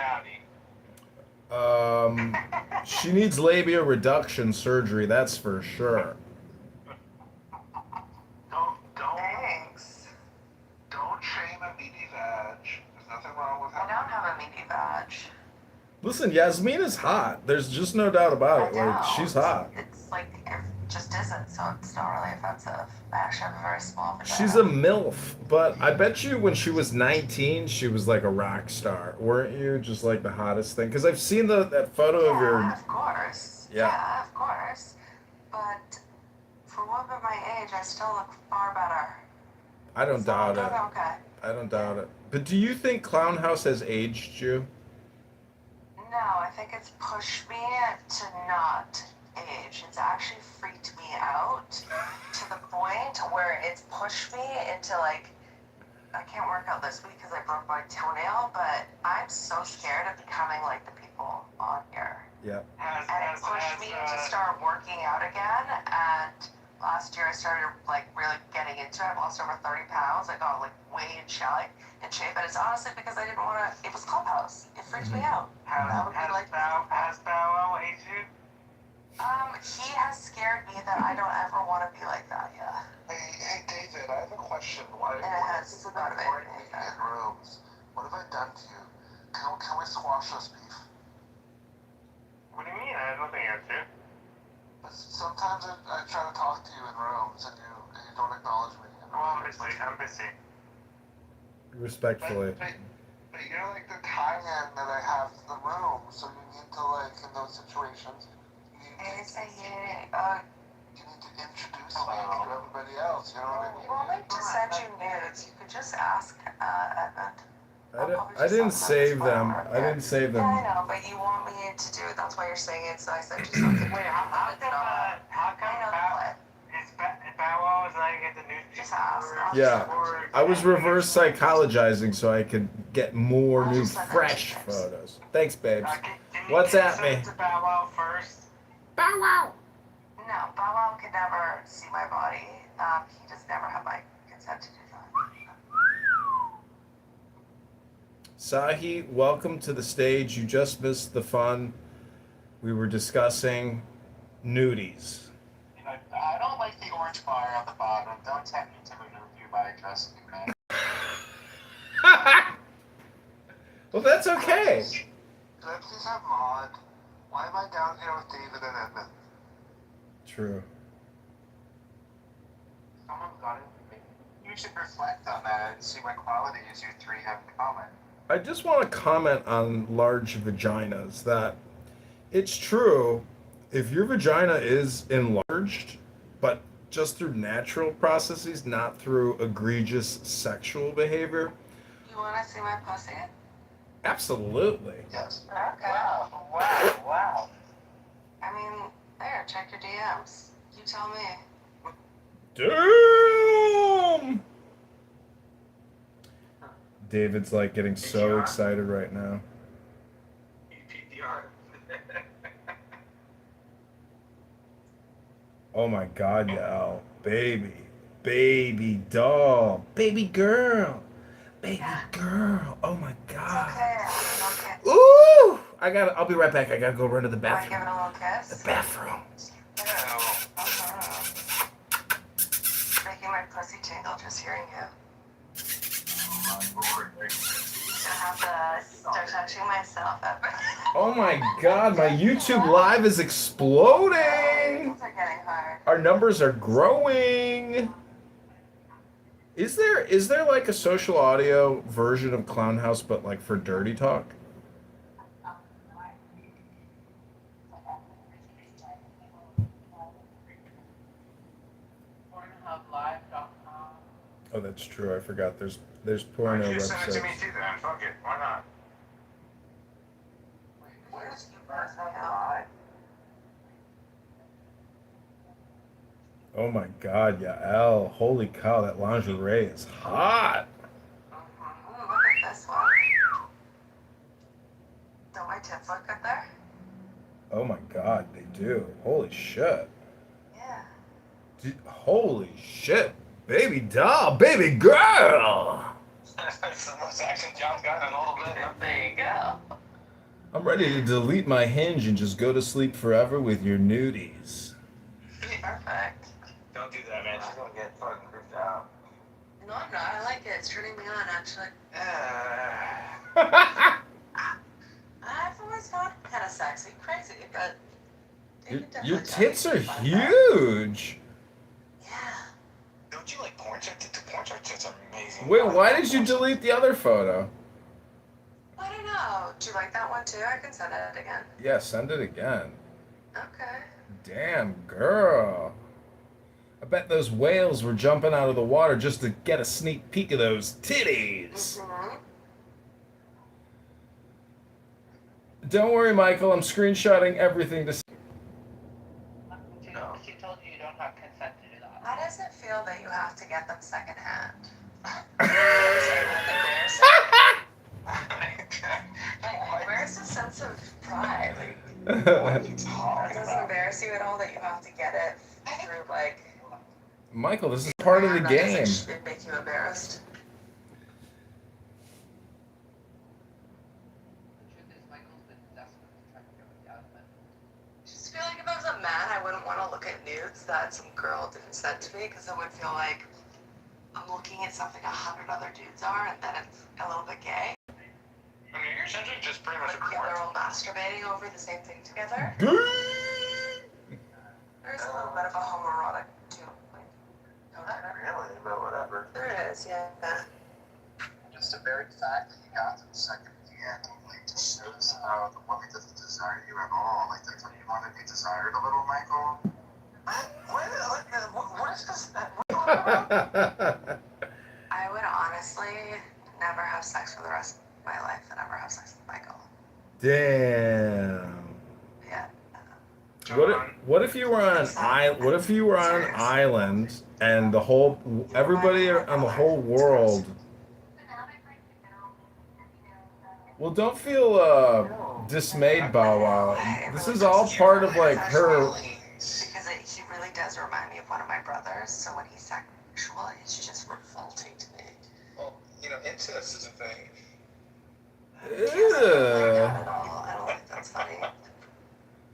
outie? She needs labia reduction surgery, that's for sure. Thanks. Don't shame a meaty vag. There's nothing wrong with I don't have a meaty vag. Listen, Yasmin is hot. There's just no doubt about it. Like, she's hot. It's like, it just isn't, so it's not really offensive. I actually have a very small vagina. She's a MILF, but I bet you when she was 19, she was like a rock star. Weren't you just like the hottest thing? Because I've seen that photo of your... Yeah, of course. Yeah, of course. But for a woman my age, I still look far better. I don't doubt it. Okay. I don't doubt it. But do you think Clown House has aged you? No, I think it's pushed me to not age. It's actually freaked me out to the point where it's pushed me into like, I can't work out this week because I broke my toenail, but I'm so scared of becoming like the people on here. Yeah. And it pushed me to start working out again, and last year I started like really getting into it. I lost over 30 pounds. I got like way in shape, and it's honestly because I didn't want to, it was Clubhouse. It freaked me out. Has Bow Wow aged you? He has scared me that I don't ever want to be like that, yeah. Hey, David, I have a question. Why And it has motivated me. in rooms? What have I done to you? Can we squash this beef? What do you mean? I have nothing against you. Sometimes I try to talk to you in rooms and you don't acknowledge me. I'm busy. Respectfully. But you're like the tie-in that I have to the room, so you need to like, in those situations, you need to introduce me to everybody else, you know what I mean? Well, like to send you nudes, you could just ask Edmund. I didn't save them. I didn't save them. Yeah, I know, but you want me to do it. That's why you're saying it, so I sent you something. Wait, how come Bow Wow is not get the nudes? Just ask. Yeah. I was reverse psychologizing so I could get more new fresh photos. Thanks, babes. What's at me? To Bow Wow first. Bow Wow! No, Bow Wow could never see my body. He just never had my consent to do that. Sahi, welcome to the stage. You just missed the fun. We were discussing nudies. I don't like the orange bar at the bottom. Don't tempt me to remove you by addressing you, man. Well, that's okay. Could I please have Maud? Why am I down here with David and Edmund? True. Someone's got it. You should reflect on that and see what qualities you three have in common. I just want to comment on large vaginas that it's true. if your vagina is enlarged, but just through natural processes, not through egregious sexual behavior, You want to see my pussy? absolutely. Yes. Okay. Wow. I mean, there, check your DMs. You tell me. Damn! David's like getting so excited right now. Oh my god, Yael. Baby doll. Baby girl. Baby girl. Oh my god. Okay. Ooh! I'll be right back. I gotta go run to the Want to give bathroom. it a little kiss? The bathroom. Making my pussy tingle just hearing you. Gonna have to start touching myself. Oh my god, my YouTube live is exploding! Things are getting hard. Our numbers are growing. Is there like a social audio version of Clown House but like for dirty talk? Oh, that's true. I forgot. There's porno Just send it to me websites. too then. Fuck it. Why not? Where's the birthday? Oh my god, Yael. Holy cow, that lingerie is hot. Look at this one. Don't my tits look good there? Oh my god, they do. Holy shit. Yeah. Holy shit. Baby doll, baby girl. That's the most action John's got in a little bit. There you go. I'm ready to delete my hinge and just go to sleep forever with your nudies. Perfect. Don't do that, man. She's gonna get fucking creeped out. No, I'm not. I like it. It's turning me on, actually. I've always found it kind of sexy. Crazy, but... Your tits are huge. Don't you like porn chicks? The porn chicks are amazing. Wait, why did you delete the other photo? I don't know. Do you like that one too? I can send it again. Yeah, send it again. Okay. Damn, girl. I bet those whales were jumping out of the water just to get a sneak peek of those titties. Mm-hmm. Don't worry, Michael. I'm screenshotting everything to see. She told you you don't have consent to do that. How does it feel that you have to get them secondhand? Where's the sense of pride? Does it embarrass you at all that you have to get it through, like... Michael, this is part of the game. Does it make you embarrassed? I just feel like if I was a man, I wouldn't want to look at nudes that some girl didn't send to me, because it would feel like I'm looking at something 100 other dudes are, and then it's a little bit gay. I mean, you're essentially just pretty much a Like, porn. they're all masturbating over the same thing together. Gay! There's a little bit of a homoerotic too. Not really, but whatever. There is, yeah. Just the very fact that you got to the second end, like, just shows how the woman doesn't desire you at all. Like, don't you want to be desired a little, Michael? What is this? I would honestly never have sex for the rest of my life and never have sex with Michael. Damn. Yeah. What if you were on an island? What if you were on an island and everybody on the whole world? Well, don't feel dismayed, Bow Wow. This is all part of like her. Because he really does remind me of one of my brothers. So when he's sexual, it's just revolting to me. Well, incest is a thing. Ew. I don't think that's funny.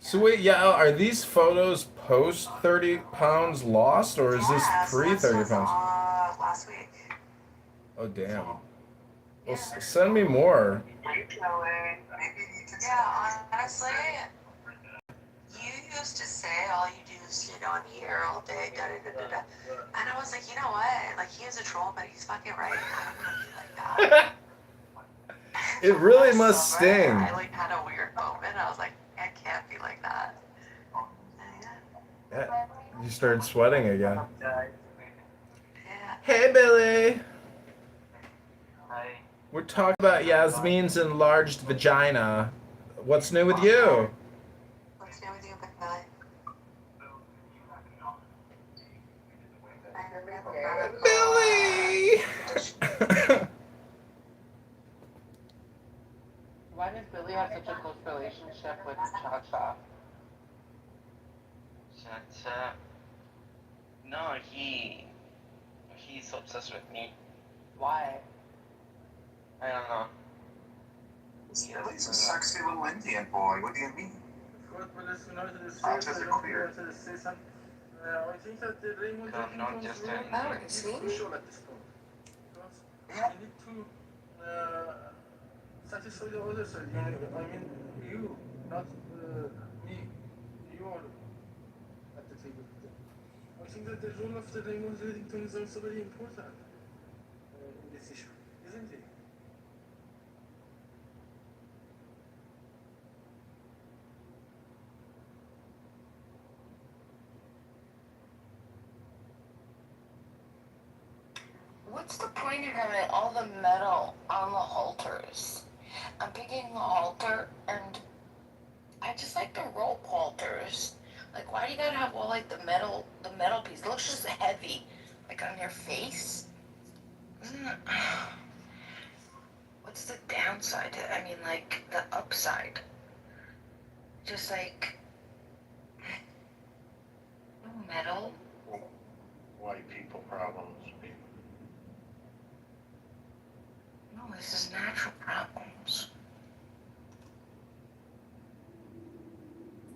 So wait, yeah, are these photos post 30 pounds lost, or is this pre 30 pounds? Last week. Oh damn. Well, send me more. Yeah, honestly, you used to say all you do is sit on here all day, da da da da da. And I was like, you know what? Like, he is a troll, but he's fucking right. I don't want to be like that. It really must sting. I like had a weird moment. I was like, I can't be like that. Yeah, you started sweating again. Hey, Billy. We're talking about Yasmin's enlarged vagina. What's new with you? What's new with you, Big Billy? Billy! Why does Billy have such a close relationship with Cha-Cha? Cha-Cha. No, he's obsessed with me. Why? I don't know. Billy's a sexy little Indian boy. What do you mean? Options are clear. Not just an Oh, see? Yeah. Satisfy the other side. I mean, you, not me. You are at the table. I think that the role of the Raymond Reddington is also very important in this issue, isn't it? What's the point of having all the metal on the halters? I'm picking a halter and I just like the rope halters. Like, why do you gotta have all like the metal piece? It looks just heavy, like on your face. Isn't it? What's the downside to it? I mean, like the upside. Just like no metal. White people problems. No, this is natural problems.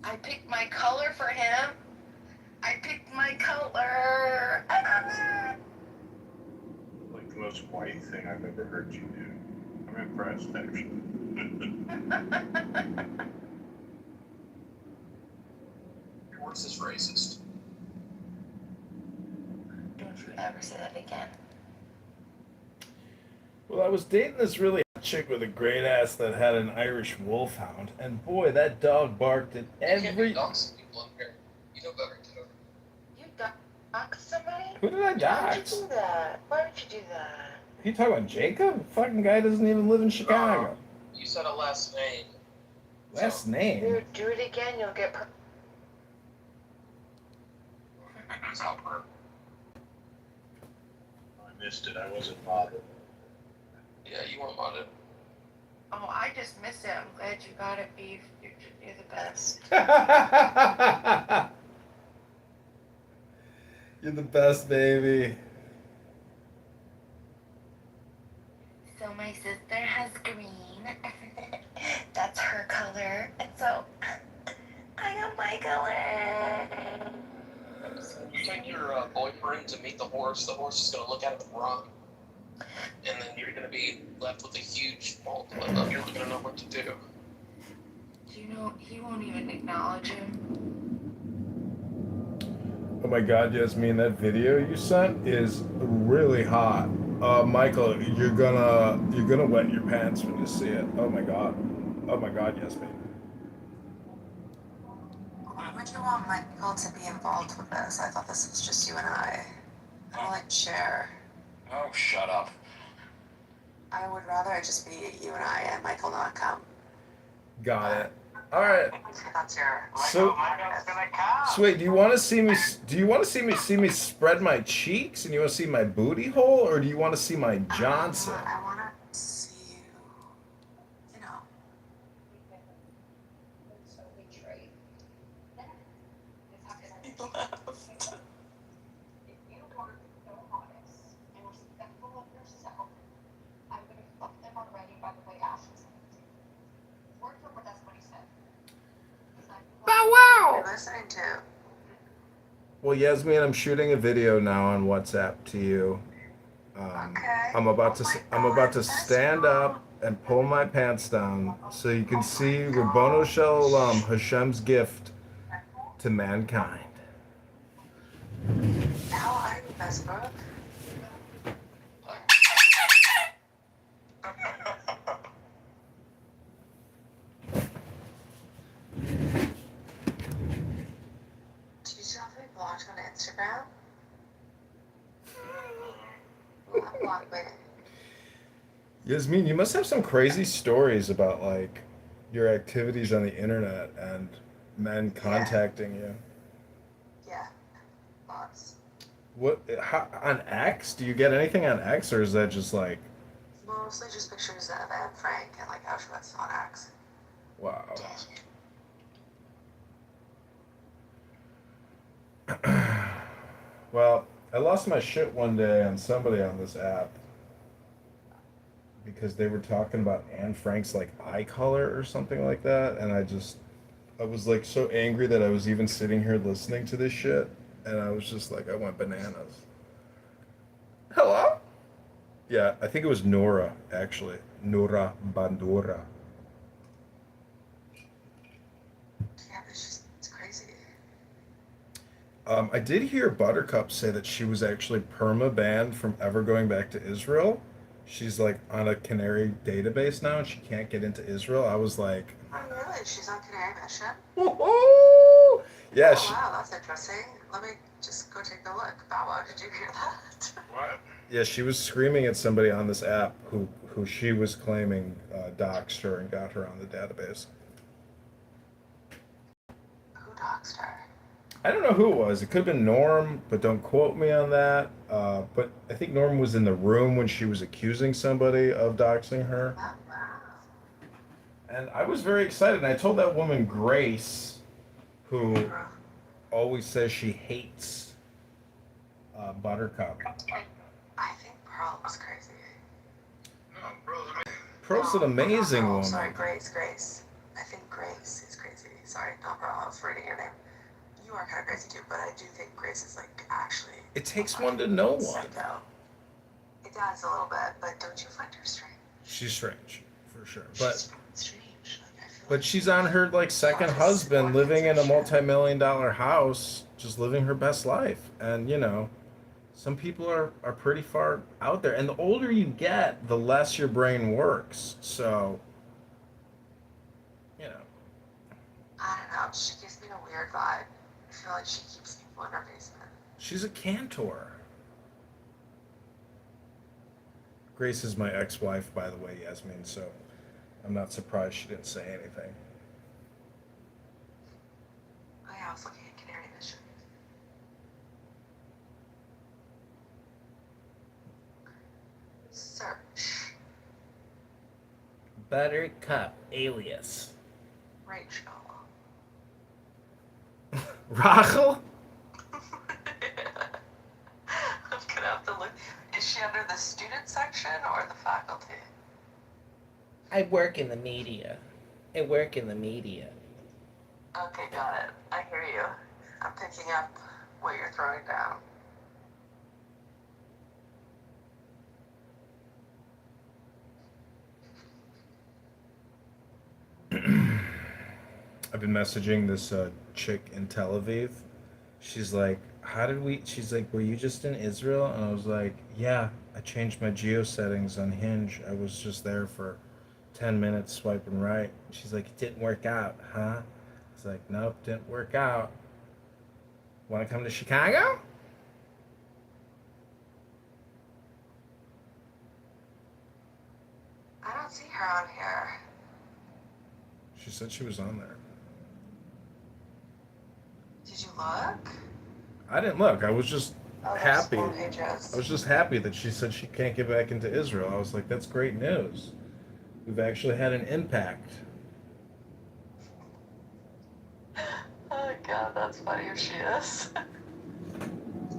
I picked my color for him. I picked my color. Like the most white thing I've ever heard you do. I'm impressed, actually. Your worst is racist. Don't you ever say that again. Well, I was dating this really hot chick with a great ass that had an Irish wolfhound, and boy, that dog barked at every. Dogs people in here. You know better, Kitover. You doxed somebody? Who did I Why would dox? you do that? Why would you do that? You talking about Jacob? Fucking guy doesn't even live in Chicago. You said a last name. Last name? You do it again, you'll get. It's not per. I missed it. I wasn't bothered. Yeah, you weren't modded. Oh, I just miss it. I'm glad you got it, Beef. You're the best. You're the best, baby. So my sister has green. That's her color. And so I got my color. You take your boyfriend to meet the horse is going to look at it wrong. And then you're going to be left with a huge fault. You're not going to know what to do. Do you know, he won't even acknowledge him. Oh my god, Yasmin, that video you sent is really hot. Michael, you're gonna wet your pants when you see it. Oh my god, Yasmin. Why would you want Michael to be involved with this? I thought this was just you and I. I don't like to share. Oh, shut up. I would rather it just be you and I and Michael not come. Got it. All right. That's your. So wait, do you want to see me? Do you want to see me spread my cheeks, and you want to see my booty hole, or do you want to see my Johnson? I want to see you. You know. Bow wow! Listening to. Well, Yasmin, I'm shooting a video now on WhatsApp to you. Okay. I'm about to stand up and pull my pants down so you can see Rabbono Shalom, Hashem's gift to mankind. How are you, Westbrook? blocked on Instagram? Unblock me. Yasmin, you must have some crazy stories about like your activities on the internet and men contacting you. Yeah, lots. What on X? Do you get anything on X, or is that just like, Mostly just pictures of Anne Frank and like Auschwitz on X. wow? Well, I lost my shit one day on somebody on this app because they were talking about Anne Frank's like eye color or something like that, and I was like so angry that I was even sitting here listening to this shit, and I was just like, I went bananas. Hello? Yeah, I think it was Nora, actually. Nora Bandura. Yeah, it's crazy. I did hear Buttercup say that she was actually perma-banned from ever going back to Israel. She's like on a Canary database now, and she can't get into Israel. I was like, Oh, really? She's on Canary Mission? woohoo! Yeah, Oh, wow, that's interesting. Let me just go take a look. Bow wow, did you hear that? What? yeah, she was screaming at somebody on this app who she was claiming doxed her and got her on the database. Who doxed her? I don't know who it was. It could have been Norm, but don't quote me on that. But I think Norm was in the room when she was accusing somebody of doxing her. Oh, wow. And I was very excited. And I told that woman, Grace, who always says she hates Buttercup. I think Pearl was crazy. No, Pearl's amazing. Pearl's an amazing Oh, woman. sorry, Grace. I think Grace is crazy. Sorry, not Pearl. I was reading your name. You are kind of crazy too, but I do think Grace is like actually. It takes one to know one. Psycho. It does a little bit, but don't you find her strange? She's strange, for sure. She's But strange. Like, I feel but she's on her like second husband, living in a multi-million-dollar house, just living her best life. And you know, some people are pretty far out there. And the older you get, the less your brain works. So, you know. I don't know. She gives me a weird vibe. I feel like she keeps people in her basement. She's a cantor. Grace is my ex-wife, by the way, Yasmin, so I'm not surprised she didn't say anything. Oh yeah, I was looking at Canary Mission. Search. Buttercup alias. Rachel. Rachel? I'm gonna have to look. Is she under the student section or the faculty? I work in the media. Okay, got it. I hear you. I'm picking up what you're throwing down. I've been messaging this chick in Tel Aviv. She's like, she's like, were you just in Israel? And I was like, yeah, I changed my geo settings on Hinge. I was just there for 10 minutes swiping right. She's like, it didn't work out, huh? It's like, nope, didn't work out. Want to come to Chicago? I don't see her on here. She said she was on there. Did you look? I didn't look. I was just happy. 4 pages. I was just happy that she said she can't get back into Israel. I was like, that's great news. We've actually had an impact. Oh god, that's funny if she is.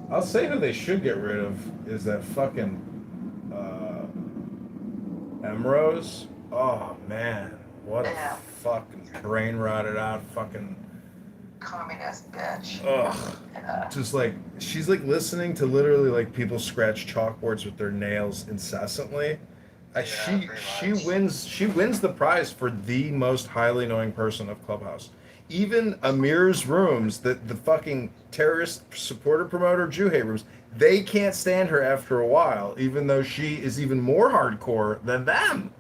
I'll say who they should get rid of is that fucking Emrose. Oh man, what a fucking brain rotted out fucking Communist bitch. ugh. Yeah. Just like she's like listening to literally like people scratch chalkboards with their nails incessantly. She wins the prize for the most highly annoying person of Clubhouse. Even Amir's rooms, the fucking terrorist supporter promoter Jew hate rooms, they can't stand her after a while, even though she is even more hardcore than them.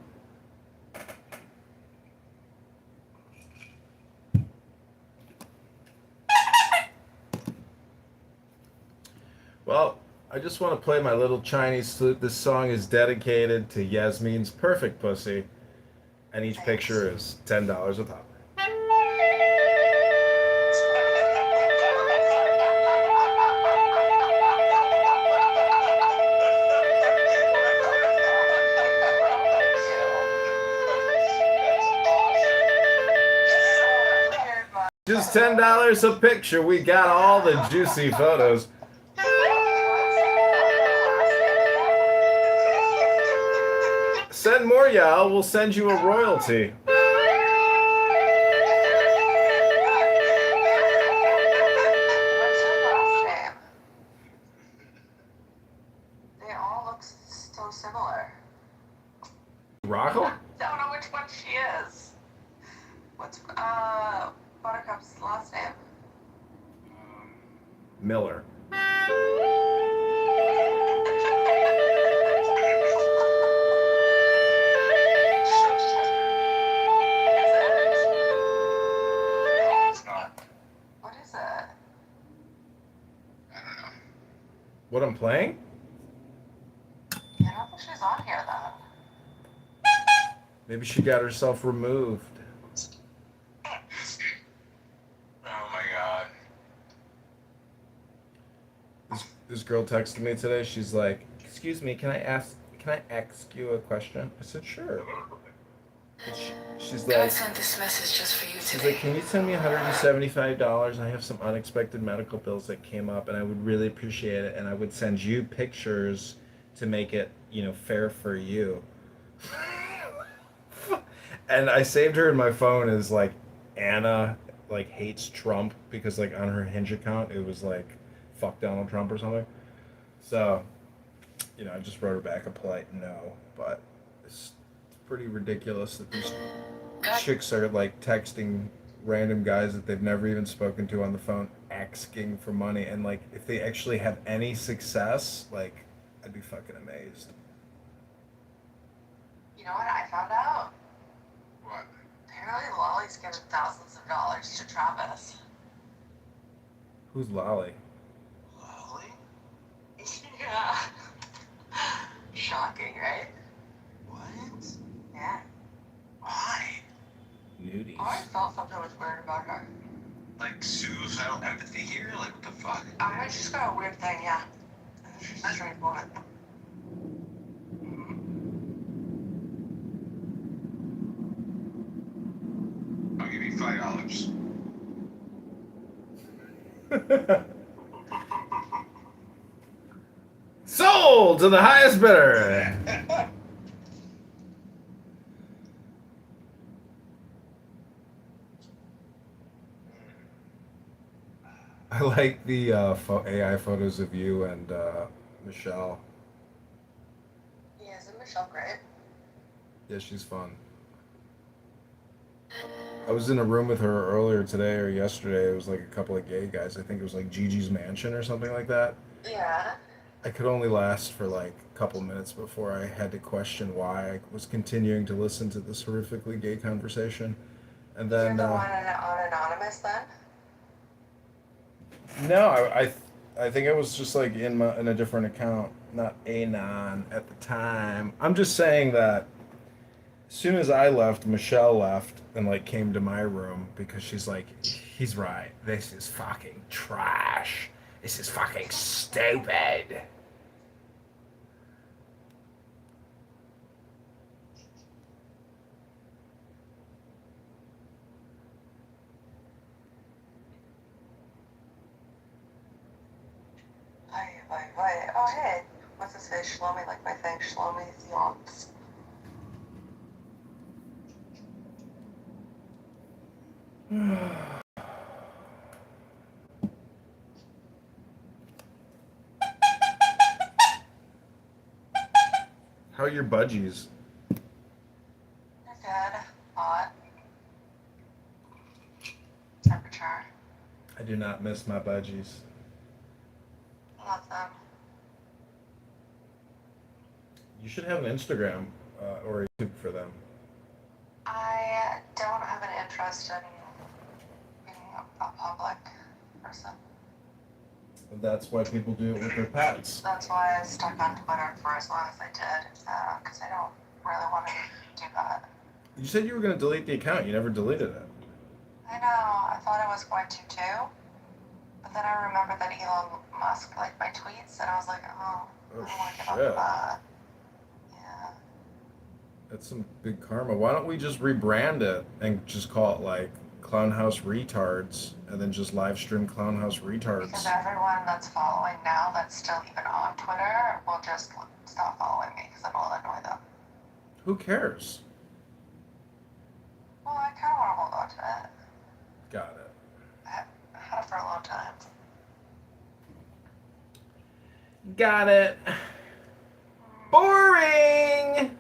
Well, I just want to play my little Chinese flute. This song is dedicated to Yasmin's perfect pussy, and each picture is $10 a pop. Just $10 a picture. We got all the juicy photos. Send more, y'all. We'll send you a royalty. They all look so similar. Rachel? I don't know which one she is. What's Buttercup's last name? Miller. What is it? What I'm playing? I don't think she's on here then. Maybe she got herself removed. Oh my god. This girl texted me today. She's like, "Excuse me, can I ask you a question?" I said, "Sure." She's I like, sent this message just for you she's today. like, "Can you send me $175? I have some unexpected medical bills that came up, and I would really appreciate it. And I would send you pictures to make it, fair for you." And I saved her in my phone as like Anna hates Trump because like on her Hinge account it was like fuck Donald Trump or something. So, I just wrote her back a polite no, but it's pretty ridiculous that these chicks are like texting random guys that they've never even spoken to on the phone asking for money, and like if they actually have any success, like I'd be fucking amazed. You know what I found out? What? Apparently Lolly's given thousands of dollars to Travis. Who's Lolly? Lolly? Yeah. Shocking, right? What? Yeah. Why? Nudies. I always felt something was weird about her. Like suicidal empathy here? Like what the fuck? I just got a weird thing, yeah. She's straightforward. I'll give you $5. Sold to the highest bidder. I like the AI photos of you and Michelle. Yeah, isn't Michelle great? Yeah, she's fun. I was in a room with her earlier today or yesterday. It was like a couple of gay guys. I think it was like Gigi's Mansion or something like that. Yeah. I could only last for like a couple minutes before I had to question why I was continuing to listen to this horrifically gay conversation. And then You're the one on Anonymous then? no, I think I was just like in a different account, not Anon at the time. I'm just saying that as soon as I left, Michelle left and like came to my room because she's like, he's right. This is fucking trash. This is fucking stupid. Wait. Oh, hey. What's it say? Shlomi, like my thing. Shlomi's yawns. How are your budgies? They're good. Hot. Temperature. I do not miss my budgies. Love them. You should have an Instagram or a YouTube for them. I don't have an interest in being a public person. That's why people do it with their pets. That's why I stuck on Twitter for as long as I did, because I don't really want to do that. You said you were going to delete the account. You never deleted it. I know, I thought I was going to too, but then I remembered that Elon Musk liked my tweets, and I was like, oh, I don't want to give up that. Yeah. That's some big karma. Why don't we just rebrand it and just call it like Clown House Retards, and then just live stream Clown House Retards? Because everyone that's following now that's still even on Twitter will just stop following me because it'll annoy them. Who cares? Well, I kind of want to hold on to it. Got it. I had it for a long time. Got it. Boring!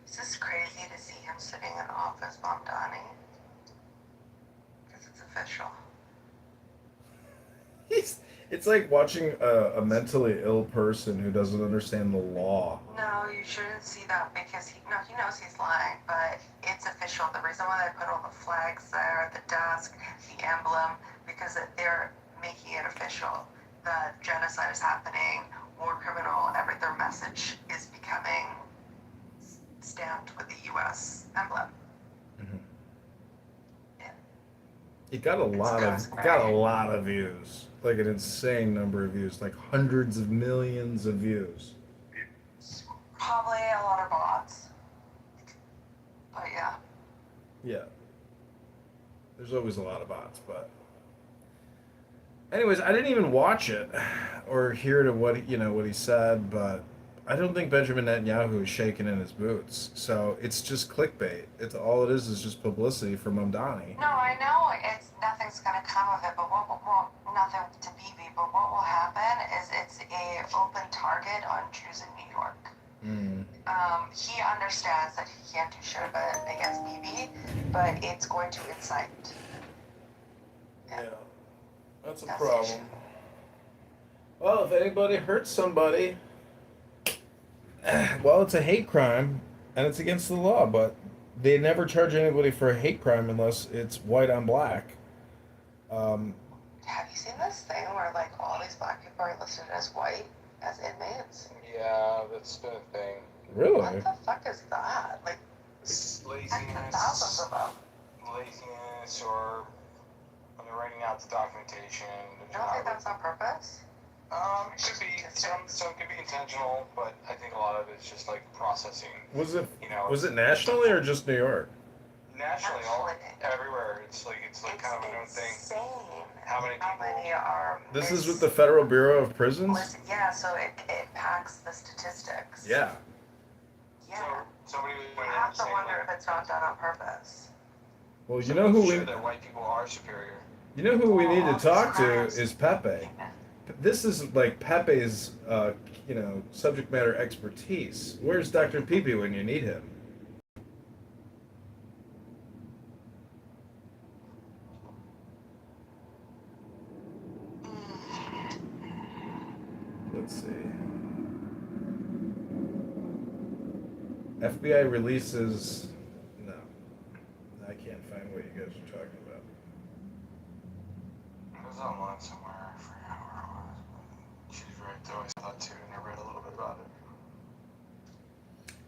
It's just crazy to see him sitting in office, Mamdani. Because it's official. It's like watching a mentally ill person who doesn't understand the law. No, you shouldn't see that because he knows he's lying, but it's official. The reason why they put all the flags there, the desk, the emblem, because they're making it official that genocide is happening, war criminal, their message is becoming stamped with the U.S. emblem. It got a lot of views. Like an insane number of views, like hundreds of millions of views. Probably a lot of bots. But yeah. Yeah. There's always a lot of bots, but anyways, I didn't even watch it or hear to what he said, but I don't think Benjamin Netanyahu is shaking in his boots. So it's just clickbait. It's all it is just publicity for Mamdani. No, I know nothing's gonna come of it, but nothing to Bibi. But what will happen is it's a open target on Jews in New York. He understands that he can't do shit against Bibi, but it's going to incite. Yeah, that's a problem. Well, if anybody hurts somebody, well, it's a hate crime, and it's against the law, but they never charge anybody for a hate crime unless it's white on black. Have you seen this thing where, like, all these black people are listed as white, as inmates? Yeah, that's been a thing. Really? What the fuck is that? Like, thousands of them. Laziness, or when they're writing out the documentation. You don't think that's on purpose? It could be. Some could be intentional, but I think a lot of it's just like processing. Was it nationally or just New York? Nationally, everywhere. It's like kind of a known thing. How many people are? This is with the Federal Bureau of Prisons? Yeah, so it packs the statistics. Yeah. Yeah. So somebody you have to wonder if it's not done on purpose. Well, you know who that white people are superior. You know who we need to talk to is Pepe. This is like Pepe's, subject matter expertise. Where's Dr. Pepe when you need him? Let's see. FBI releases. No, I can't find what you guys are talking about. It was online somewhere. I forgot where it was. She's right though. I thought too, and I read a little bit about it.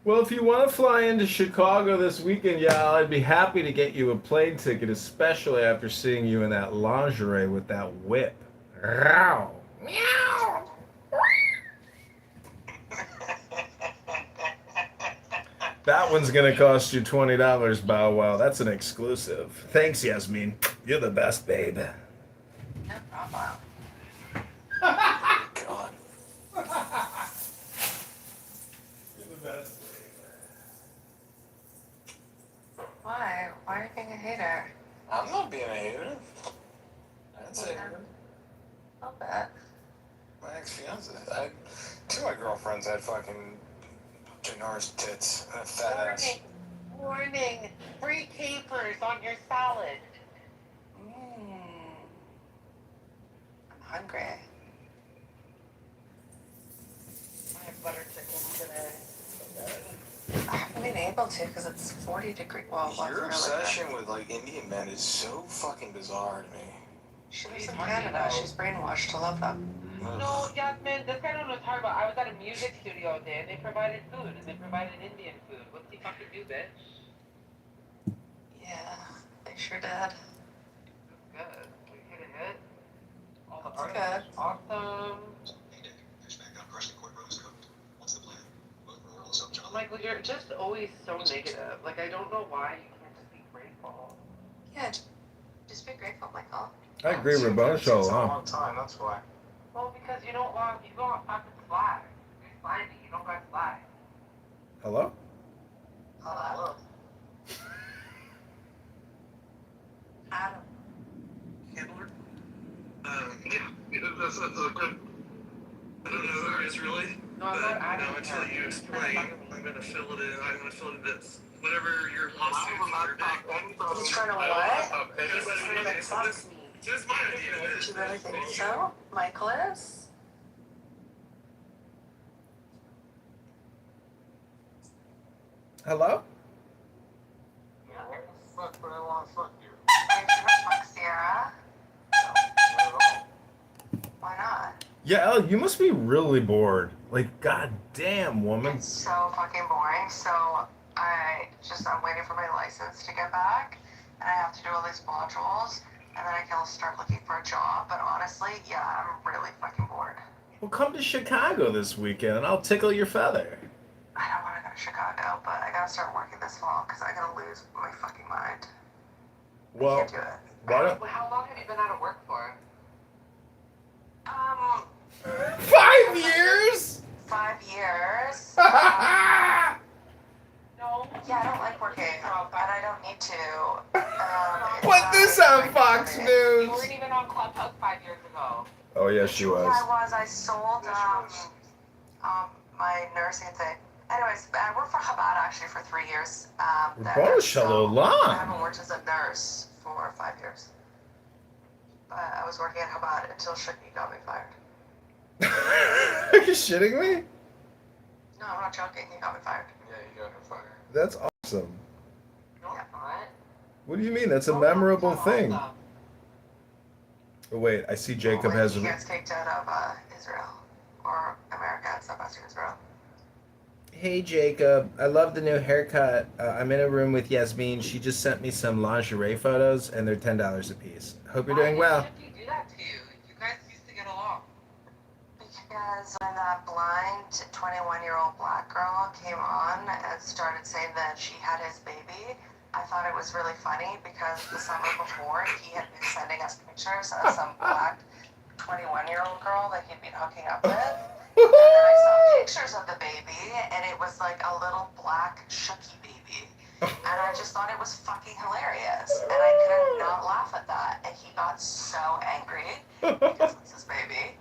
Well, if you want to fly into Chicago this weekend, y'all, I'd be happy to get you a plane ticket, especially after seeing you in that lingerie with that whip. Meow. Meow. That one's gonna cost you $20, Bow Wow. That's an exclusive. Thanks, Yasmin. You're the best, babe. No problem. God. You're the best. Why? Why are you being a hater? I'm not being a hater. I'd say A little bit. my ex-fiance. Two of my girlfriends had fucking ginormous tits and a fat ass. Warning! Free capers on your salad. I'm hungry. I have butter chicken today. I haven't been eating able to because it's 40 degrees. Well, Your obsession with like Indian men is so fucking bizarre to me. She lives in Canada. She's brainwashed to love them. No, Jasmine, this guy don't know what to talk about. I was at a music studio there, and they provided food, and they provided Indian food. What's he fucking do, bitch? Yeah, they sure did. That's good. We hit a hit. All the That's artists. good. Awesome. Michael, you're just always so negative. Like, I don't know why you can't just be grateful. Yeah, just be grateful, Michael. I agree with Bones all It's a along. long time, that's why. Well, because you don't want, you don't fucking fly. You're slimy. You don't got fly. Hello? Hello? Adam. Handler? Yeah, that's a good. I don't know who it is really. No, I'm not Adam. Now until you explain, I'm gonna fill it in. I'm gonna fill it in this. Whatever your lawsuit is, your dick. He's trying to what? He's trying to fuck me. This is my idea. Do you really think so? Michael is? Hello? Yeah, what the fuck would I want to fuck you? Are you gonna fuck Sierra? Why not? Yeah, Elle, you must be really bored. Like, goddamn, woman. It's so fucking boring. So I'm waiting for my license to get back, and I have to do all these modules, and then I can start looking for a job. But honestly, yeah, I'm really fucking bored. Well, come to Chicago this weekend, and I'll tickle your feather. I don't want to go to Chicago, but I gotta start working this fall because I'm gonna lose my fucking mind. Well, I can't do it. why don't... How long have you been out of work for? 5 years? 5 years. No. Yeah, I don't like working, and I don't need to. Put this on Fox You News. weren't even on Clubhouse 5 years ago. Oh, yeah, she was. Yeah, I was. I sold my nursing thing. Anyways, I worked for Chabad actually for 3 years. Oh, shalom. I haven't worked as a nurse for 5 years. But I was working at Chabad until Shuggy got me fired. Are you shitting me? No, I'm not joking. He got me fired. Yeah, you got her fired. That's awesome. No, it's not. What do you mean? That's a memorable thing. Oh, wait, I see Jacob When has... he gets kicked out of Israel or America and stuff after Israel. Hey Jacob, I love the new haircut. I'm in a room with Yasmin. She just sent me some lingerie photos, and they're $10 a piece. Hope you're doing well. Why did she do that to you? You guys used to get along. Because when that blind 21-year-old black girl came on and started saying that she had his baby, I thought it was really funny because the summer before he had been sending us pictures of some black 21-year-old girl that he'd been hooking up with. And then I saw pictures of the baby, and it was like a little black Shooky baby. And I just thought it was fucking hilarious. And I could not laugh at that. And he got so angry because it's his baby.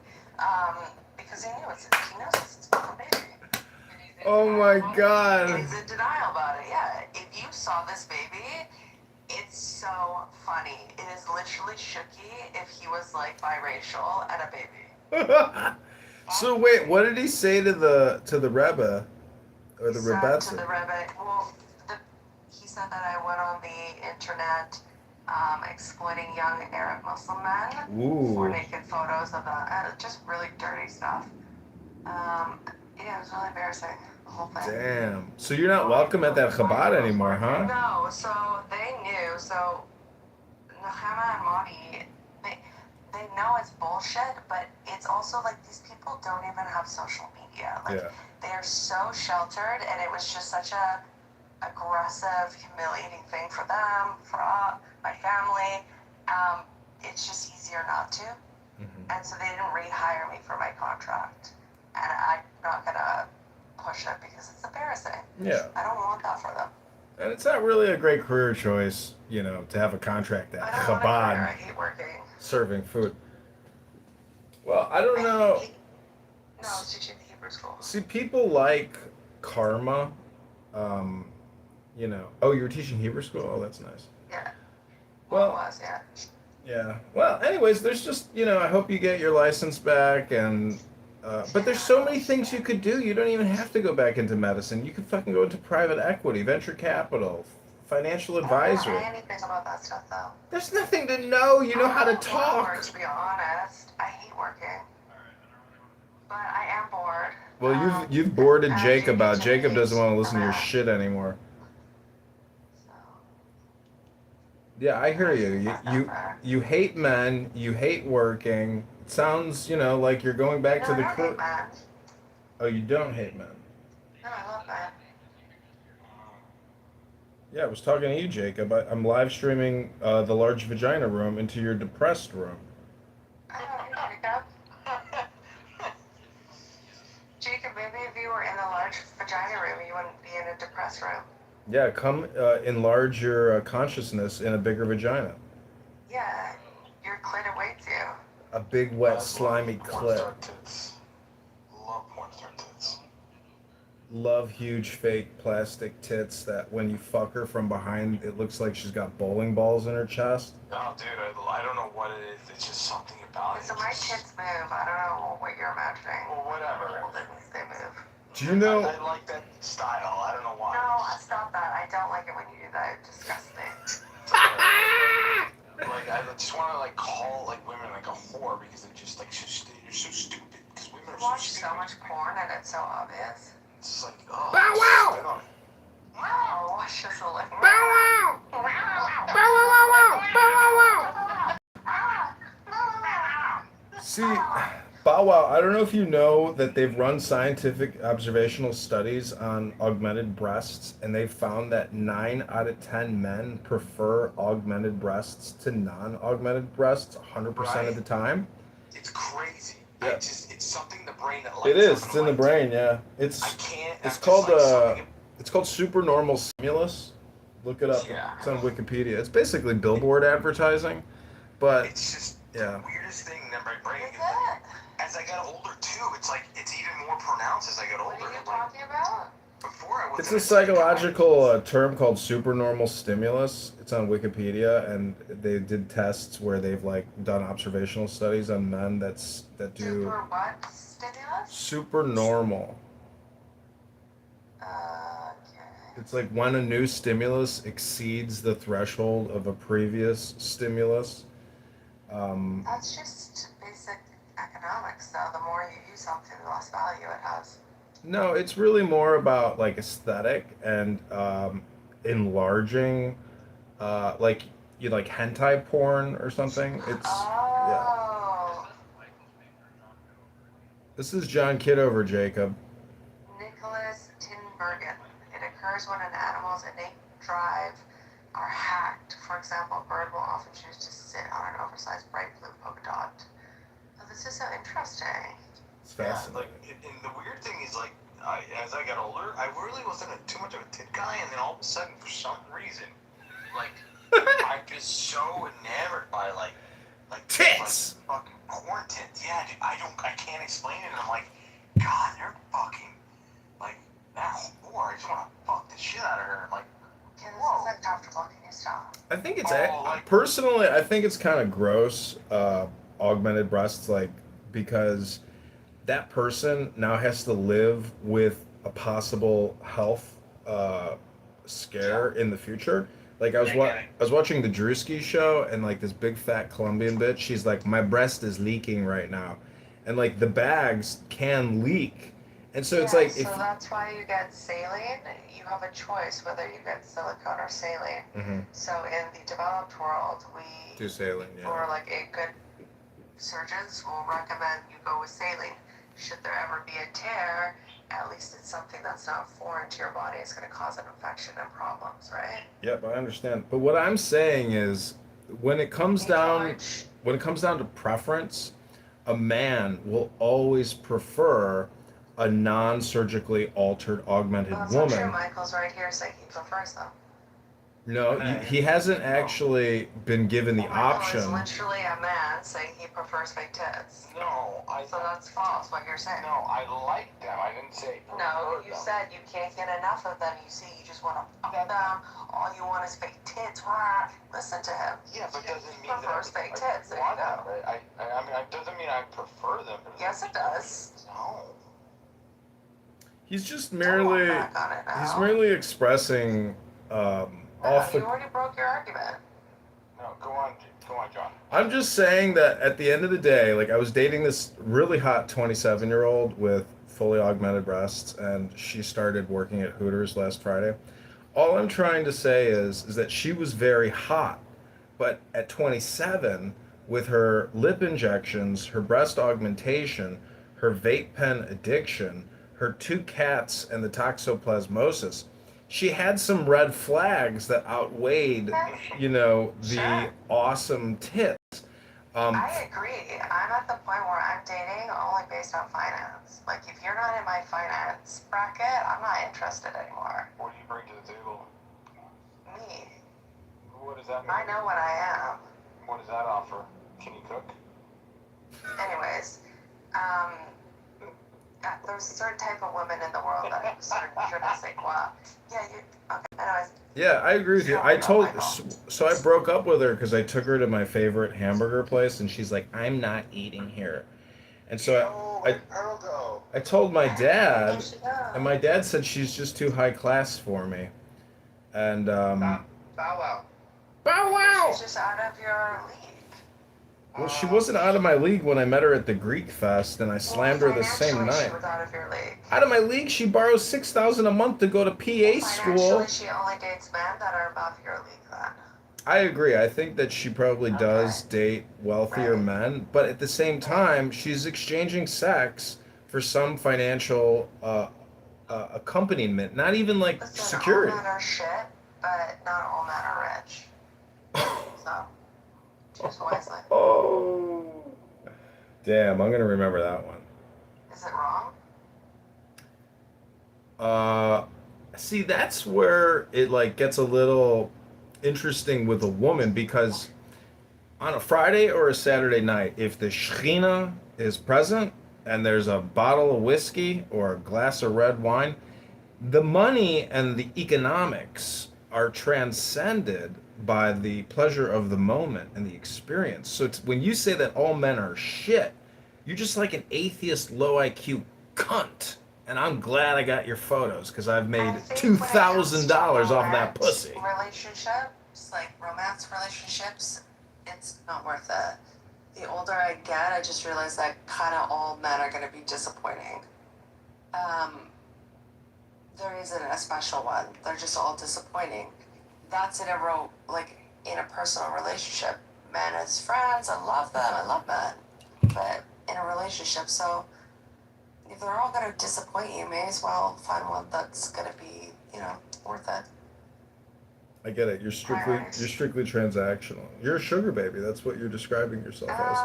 Because he knows it's his fucking baby. Oh my god. He's in denial about it, yeah. If you saw this baby, it's so funny. It is literally Shooky if he was like biracial and a baby. So wait, what did he say to the Rebbe or the He said Rebetza? to the Rebbe, well, he said that I went on the internet exploiting young Arab Muslim men Ooh. for naked photos of just really dirty stuff. Yeah, it was really embarrassing, the whole thing. Damn. So you're not welcome at that Chabad anymore, huh? No, so they knew. So Nehemiah and Monty, they know it's bullshit, but it's also like these people don't even have social media. Like they're so sheltered, and it was just such a aggressive, humiliating thing for them, for my family. It's just easier not to. And so they didn't rehire me for my contract. And I'm not gonna push it because it's embarrassing. Yeah. I don't want that for them. And it's not really a great career choice, you know, to have a contract at I don't want a career. I Chabad hate working. serving food. Well, I don't know. No, I was teaching the Hebrew school. See, people like karma. You know. Oh, you were teaching Hebrew school? Oh, that's nice. Yeah. Well, it was, yeah. Yeah. Well, anyways, there's just, you know, I hope you get your license back and, But there's so many things you could do. You don't even have to go back into medicine. You could fucking go into private equity, venture capital, financial advisory. I don't know anything about that stuff though. There's nothing to know. You know how to talk. To be honest, I hate working, but I am bored. Well, you've boarded Jacob out. Jacob doesn't want to listen to your shit anymore. Yeah, I hear you. You hate men. You hate working. It sounds, like you're going back to the. Oh, you don't hate men. No, I love men. Yeah, I was talking to you, Jacob. I'm live streaming the large vagina room into your depressed room. I don't know, Jacob. Jacob, maybe if you were in the large vagina room, you wouldn't be in a depressed room. Yeah, come enlarge your consciousness in a bigger vagina. Yeah, your clit awaits you. A big, wet, slimy clit. Love porn star tits. Love huge, fake plastic tits that when you fuck her from behind, it looks like she's got bowling balls in her chest. Oh, dude, I don't know what it is. It's just something about it. So my tits move. I don't know what you're imagining. Well, whatever. They move. Do you know? I like that style. I don't know why. No, stop that. I don't like it when you do that. It's disgusting. Like, I just want to call women a whore because they're just you're so stupid. Because women are watch so much porn and it's so obvious. It's like, oh. Bow wow! Wow! It's just a like. Bow wow! Bow wow! Bow wow! See, Bow Wow, I don't know if you know that they've run scientific observational studies on augmented breasts, and they've found that 9 out of 10 men prefer augmented breasts to non-augmented breasts 100% of the time. It's crazy. Yeah. It's something in the brain that It is. It's in the brain. Yeah. It's called it's called supernormal stimulus. Look it up. Yeah. It's on Wikipedia. It's basically billboard advertising, but it's just yeah. the weirdest thing in my brain. As I got older too, it's even more pronounced as I got older. What are you talking about? Before I was. It's a psychological term called supernormal stimulus. It's on Wikipedia, and they did tests where they've done observational studies on men that do. Super what? Stimulus? Supernormal. Okay. It's like when a new stimulus exceeds the threshold of a previous stimulus. That's just basic economics, though. The more you use something, the less value it has. No, it's really more about aesthetic and enlarging, you like hentai porn or something. It's yeah. This is John Kitover, Jacob. Nicholas Tinbergen. It occurs when an animal's innate drive are hacked. For example, a bird will often choose to sit on an oversized bright blue polka dot. Oh, this is so interesting. It's fascinating. And the weird thing is, as I got older, I really wasn't too much of a tit guy, and then all of a sudden, for some reason, I'm just so enamored by tits. Fucking porn tits. Yeah, dude, I can't explain it. And I'm like, God, they're fucking that whore. I just want to fuck the shit out of her. I'm like, whoa. This is uncomfortable. Can you stop? I think it's personally, I think it's kind of gross. Augmented breasts, because that person now has to live with a possible health scare in the future. I was watching the Drewski show, and this big fat Colombian bitch, she's like, my breast is leaking right now, and the bags can leak, and so it's so that's why you get saline. You have a choice whether you get silicone or saline. Mm-hmm. So in the developed world, we do saline, yeah. Or a good surgeons will recommend you go with saline. Should there ever be a tear, at least it's something that's not foreign to your body. It's going to cause an infection and problems, right? Yep, I understand. But what I'm saying is, when it comes down to preference, a man will always prefer a non-surgically altered augmented Well, that's woman. not true. Michael's right here saying he prefers them. No, he hasn't actually been given the option. It's literally a man saying he prefers fake tits. No, So that's false, what you're saying. No, I like them. I didn't say. No, you said you can't get enough of them. You say you just want to fuck them. All you want is fake tits. Rah. Listen to him. Yeah, but doesn't He mean prefers that fake tits. There you go. I mean, it doesn't mean I prefer them. Yes, it does. No. He's just merely expressing off You the. already broke your argument. No, go on, John. I'm just saying that at the end of the day, like I was dating this really hot 27-year-old with fully augmented breasts, and she started working at Hooters last Friday. All I'm trying to say is that she was very hot, but at 27, with her lip injections, her breast augmentation, her vape pen addiction, her 2 cats, and the toxoplasmosis, she had some red flags that outweighed, the awesome tits. I agree. I'm at the point where I'm dating only based on finance. Like, if you're not in my finance bracket, I'm not interested anymore. What do you bring to the table? Me. What does that mean? I know what I am. What does that offer? Can you cook? Anyways, there's a certain type of women in the world that are certain je ne sais quoi. Yeah, okay. Anyways. Yeah, I agree with you. So I broke up with her because I took her to my favorite hamburger place, and she's like, I'm not eating here. And so I told my dad, and my dad said she's just too high class for me. And Bow wow. Bow wow! She's just out of your league. Well, she wasn't out of my league when I met her at the Greek Fest, and I slammed her the same night. She was out of your league. Out of my league, she borrows $6,000 a month to go to PA school. Financially, she only dates men that are above your league then. I agree. I think that she probably does date wealthier men, but at the same time, she's exchanging sex for some financial accompaniment, not even like security. All men are shit, but not all men are rich. So, choose wisely. Oh. Damn, I'm going to remember that one. Is it wrong? See, that's where it like gets a little interesting with a woman, because on a Friday or a Saturday night, if the Shechina is present and there's a bottle of whiskey or a glass of red wine, the money and the economics are transcended by the pleasure of the moment and the experience. So when you say that all men are shit, you're just like an atheist, low IQ cunt. And I'm glad I got your photos, because I've made $2,000 off that pussy. Relationships, like romance relationships, it's not worth it. The older I get, I just realize that kind of all men are going to be disappointing. There isn't a special one. They're just all disappointing. That's in a personal relationship. Men as friends, I love them. I love men. But in a relationship, so if they're all going to disappoint you, may as well find one that's going to be, worth it. I get it. You're strictly transactional. You're a sugar baby. That's what you're describing yourself as.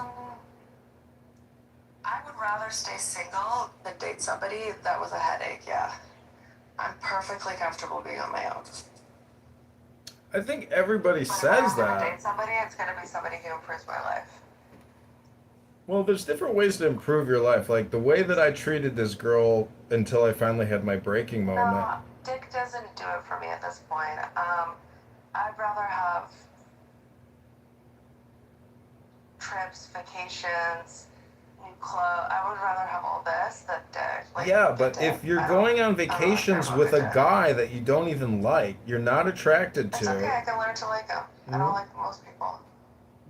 I would rather stay single than date somebody that was a headache. Yeah, I'm perfectly comfortable being on my own. I think everybody says if I'm that. gonna date somebody, it's gonna be somebody who improves my life. Well, there's different ways to improve your life. Like the way that I treated this girl until I finally had my breaking moment. No, dick doesn't do it for me at this point. I'd rather have trips, vacations, new clothes. I would rather have all this than dick. Yeah, but if you're going on vacations with a guy that you don't even like, you're not attracted to. It's okay, I can learn to like him. I don't like most people.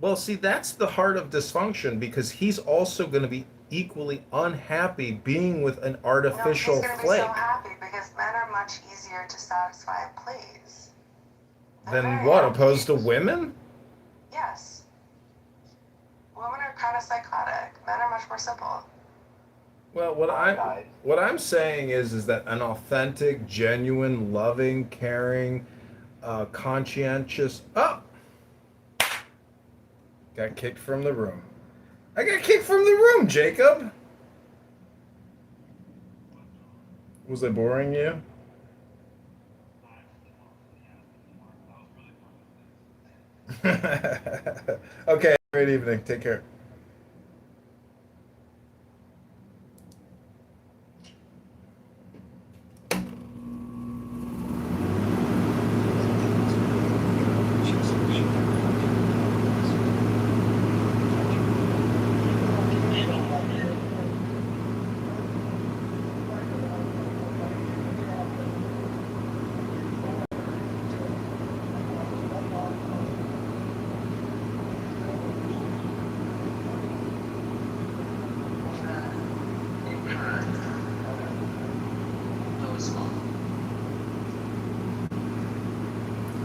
Well, see, that's the heart of dysfunction, because he's also going to be equally unhappy being with an artificial he's gonna flake. be so happy because men are much easier to satisfy and please. Then what, opposed to women? Yes. Women are kind of psychotic. Men are much more simple. Well, what I'm saying is that an authentic, genuine, loving, caring, conscientious. Oh, got kicked from the room. I got kicked from the room, Jacob. Was I boring you? Okay, great evening. Take care.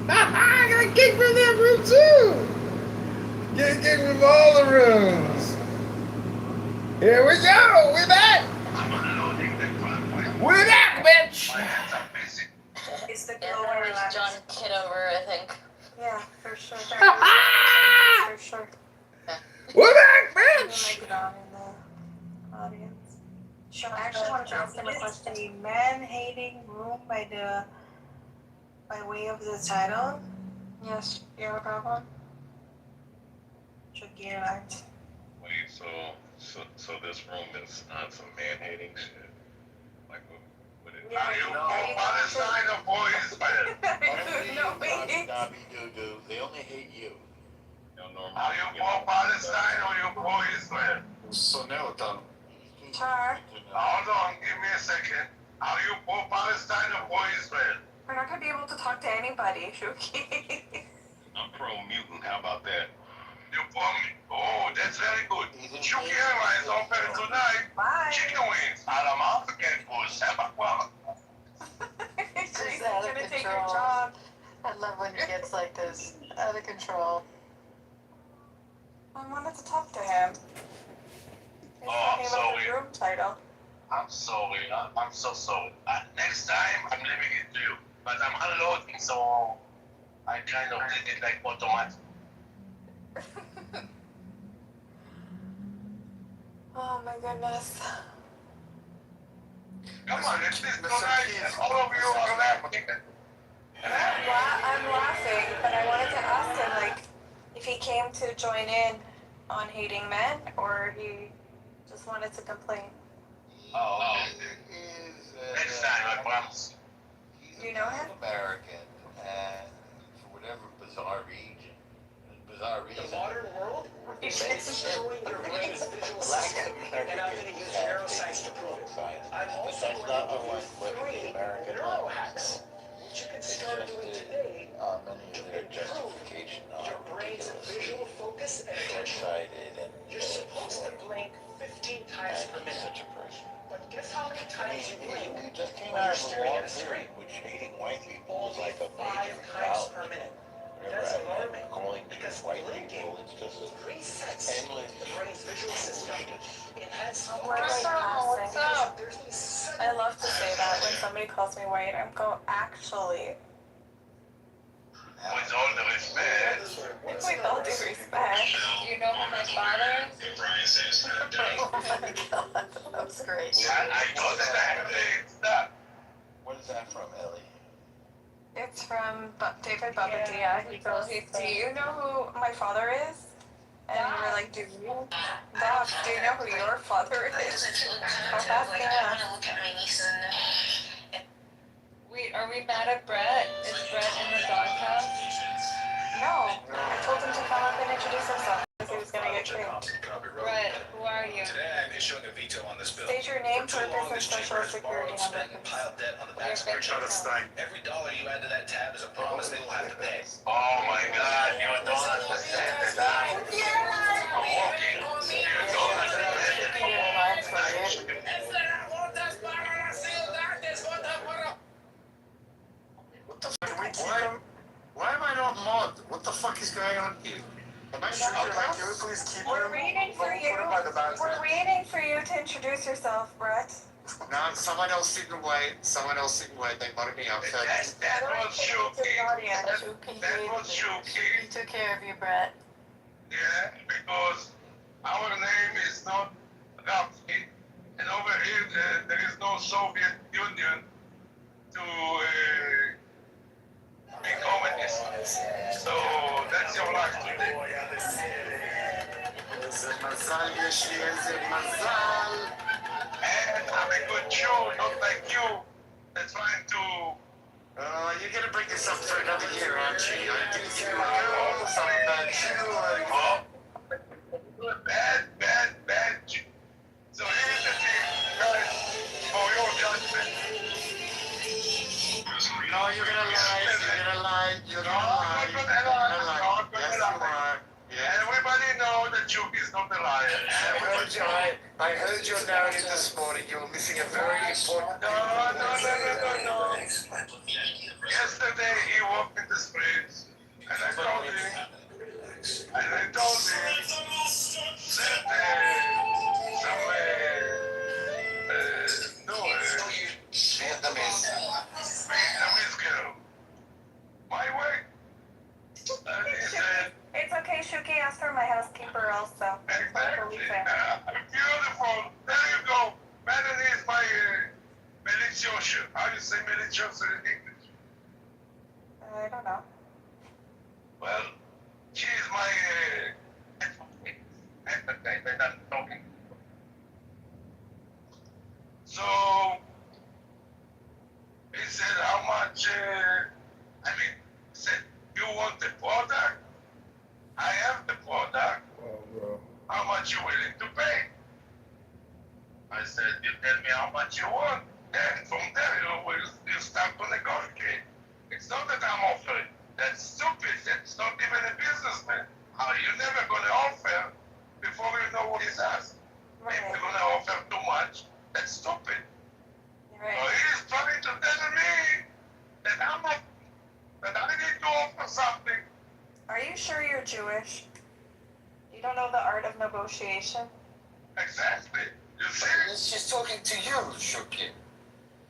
I got kicked from that room too. Get kicked from all the rooms. Here we go. We're back. We're back, bitch. It's the Yeah, that was John Kitover, I think. Yeah, for sure. For sure. We're back, bitch. Make it on in the audience. Sure, I actually wanted to ask him a question. The man-hating room by way of the title. Yes, you have a problem? Should get it out. Wait, so this room is on some man-hating shit? Like, what it... Yeah, Are you pro-Palestine or pro-Israel? Doo-doo. They only hate you. Are you pro-Palestine or you pro-Israel? So now, Tom. Char. Hold on, give me a second. Are you pro-Palestine or pro-Israel? We're not gonna be able to talk to anybody, Shuki. I'm pro-mutant, how about that? You're pro-mutant? Oh, that's very good. Shuki Airlines offering tonight. Bye. Chicken wings. Adam African food. Sabakwama. He's gonna take your job. I love when he gets like this, out of control. I wanted to talk to him. He's I'm talking about the room title. I'm sorry. I'm so sorry. Next time, I'm leaving it to you. But I'm unloading, so I kind of did it like automatic. Oh my goodness. Come on, it's this tonight. All of you are laughing. I'm laughing, but I wanted to ask him, like, if he came to join in on hating men, or he just wanted to complain. Next time, I promise. You know him? American, and for whatever bizarre reason, The modern world is destroying your brain's visual system, and I'm going to use neuroscience to prove it. I'm also going to give you 3 neurohacks, which you can start doing today to improve your brain's visual focus and attention. You're supposed to blink 15 times per minute. But guess how many times you blink when you're staring at a screen? Only 5 times per minute. That's alarming, because blinking resets the brain's visual system, enhances focus. What's up? I love to say that when somebody calls me white, I'm go actually. With all the respect. With all due respect. You know who my father is? Oh my god, that was great. I know that I have it. What is that from, Ellie? It's from David Babadia. He goes, do you know who my father is? And we're like, do you know who your father is? Are we mad at Brett? Is Brett in the doghouse? No, I told him to come up and introduce himself because he was going to get kicked. Brett, who are you? Today I'm issuing a veto on this bill. State your name, purpose, and social security number. Piled debt on the backs of our children. Every dollar you add to that tab is a promise they will have to pay. Oh my God, you don't understand this. I'm walking. You don't understand. What the fuck? Why am I not mod? What the fuck is going on here? Am I sure you're like, can we please keep We're waiting for you. We're waiting for you to introduce yourself, Brett. No, someone else sitting away. They voted me out. That was Shuki. That was Shuki. He took care of you, Brett. Yeah, because our name is not Rafi. And over here, there is no Soviet Union to be communist. So that That's your life today. איזה מזל יש לי, איזה מזל. And I'm a good Jew, not like you. That's trying to. You're gonna bring this up for another year, aren't you? I'm gonna give you a girl, some bad Jew. Oh, bad Jew. So here's the thing, guys, for your judgment. No, you're gonna lie, you're gonna lie. Yes, you are. Yeah. Everybody knows that Jew is not a liar. I heard your narrative this morning. You were missing a very important No. Yesterday he walked in the streets, and I told him that Vietnamese girl, my way. And he said, It's okay, Shuki asked for my housekeeper also. exactly. Beautiful. There you go. Melanie is my Meliciosha. How do you say Meliciosha in English? I don't know. Well, she is my entertainment. I'm talking. So he said, how much? He said, you want the product? I have the product. Oh, bro. How much you willing to pay? I said, you tell me how much you want, and from there you start to negotiate. It's not that I'm offering. That's stupid. That's not even a businessman. How you're never gonna offer before you know what he's asking. If you're gonna offer too much, that's stupid. Right. So he's trying to tell me that I need to offer something. Are you sure you're Jewish? You don't know the art of negotiation? Exactly. You see? She's talking to you, Shuki.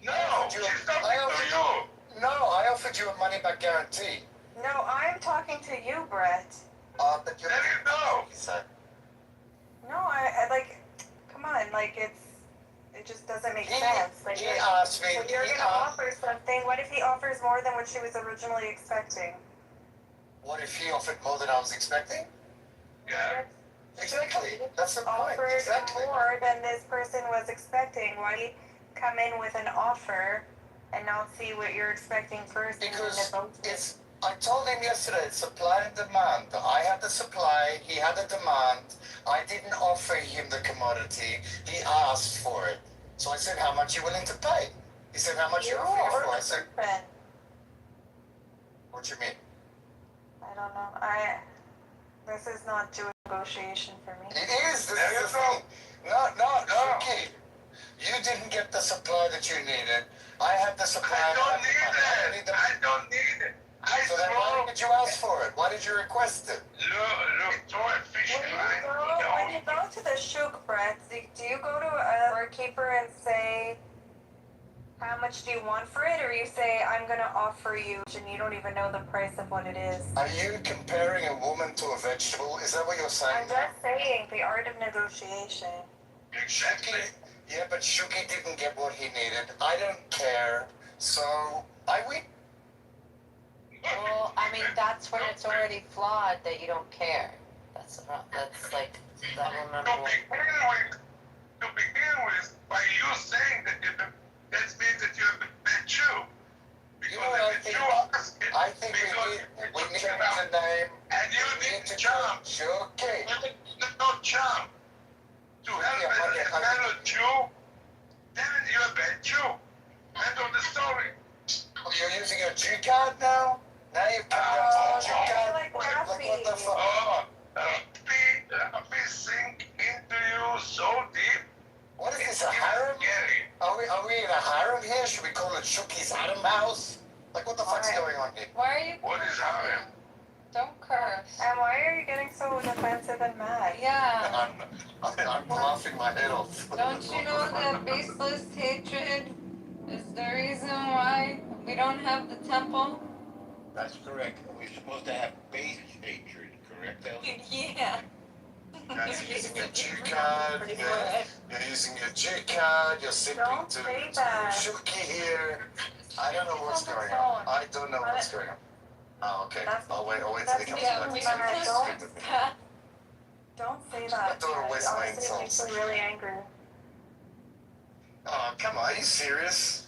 No, she's talking to you. No, I offered you a money-back guarantee. No, I'm talking to you, Brett. But you're... There you go. He said. No, I like, come on, like it just doesn't make sense. Like, He asked me... if you're gonna offer something, what if he offers more than what she was originally expecting? What if he offered more than I was expecting? Yeah. Exactly. That's the point. Offered Exactly. more than this person was expecting. Why do you come in with an offer and not see what you're expecting first? Because it's... I told him yesterday, it's supply and demand. I had the supply, he had the demand. I didn't offer him the commodity. He asked for it. So I said, how much are you willing to pay? He said, how much are you offering for? I said, what do you mean? I don't know. This is not Jewish negotiation for me. It is. This is the thing. No. Okay. You didn't get the supply that you needed. I had the supply. I don't need it. I don't need it. So then why did you ask for it? Why did you request it? Look, throw a fishing line. When you go to the shuk, Brett, do you go to a doorkeeper and say, how much do you want for it? Or you say, I'm going to offer you, and you don't even know the price of what it is? Are you comparing a woman to a vegetable? Is that what you're saying? I'm just saying, the art of negotiation. Exactly. Yeah, but Shuki didn't get what he needed. I don't care. So, I win. Well, I mean, that's when it's already flawed that you don't care. That's like, that remember. To begin with, by you saying that that means that you're a bad Jew. Because I think we need to change the name. And you need to jump. Okay. You need to jump. To help a fellow Jew, then you're a bad Jew. End of the story. You're using your Jew card now? Now you've come down to the Jew card? Like what the fuck? We sink into you so deep. What is this, a harem? Are we in a harem here? Should we call it Shuki's harem house? Like, what the fuck's going on here? Why are you... What is harem? Don't curse. And why are you getting so defensive and mad? Yeah. I'm laughing my head off. Don't you know that baseless hatred is the reason why we don't have the temple? That's correct. We're supposed to have base hatred, correct, Elsie? Yeah. You're using your Jew card. You're using your Jew card. You're simping to Shuki here. I don't know what's going on. I don't know what's going on. Oh, okay. I'll wait till he comes back. Don't say that. Honestly, it makes me really angry. Oh, come on, are you serious?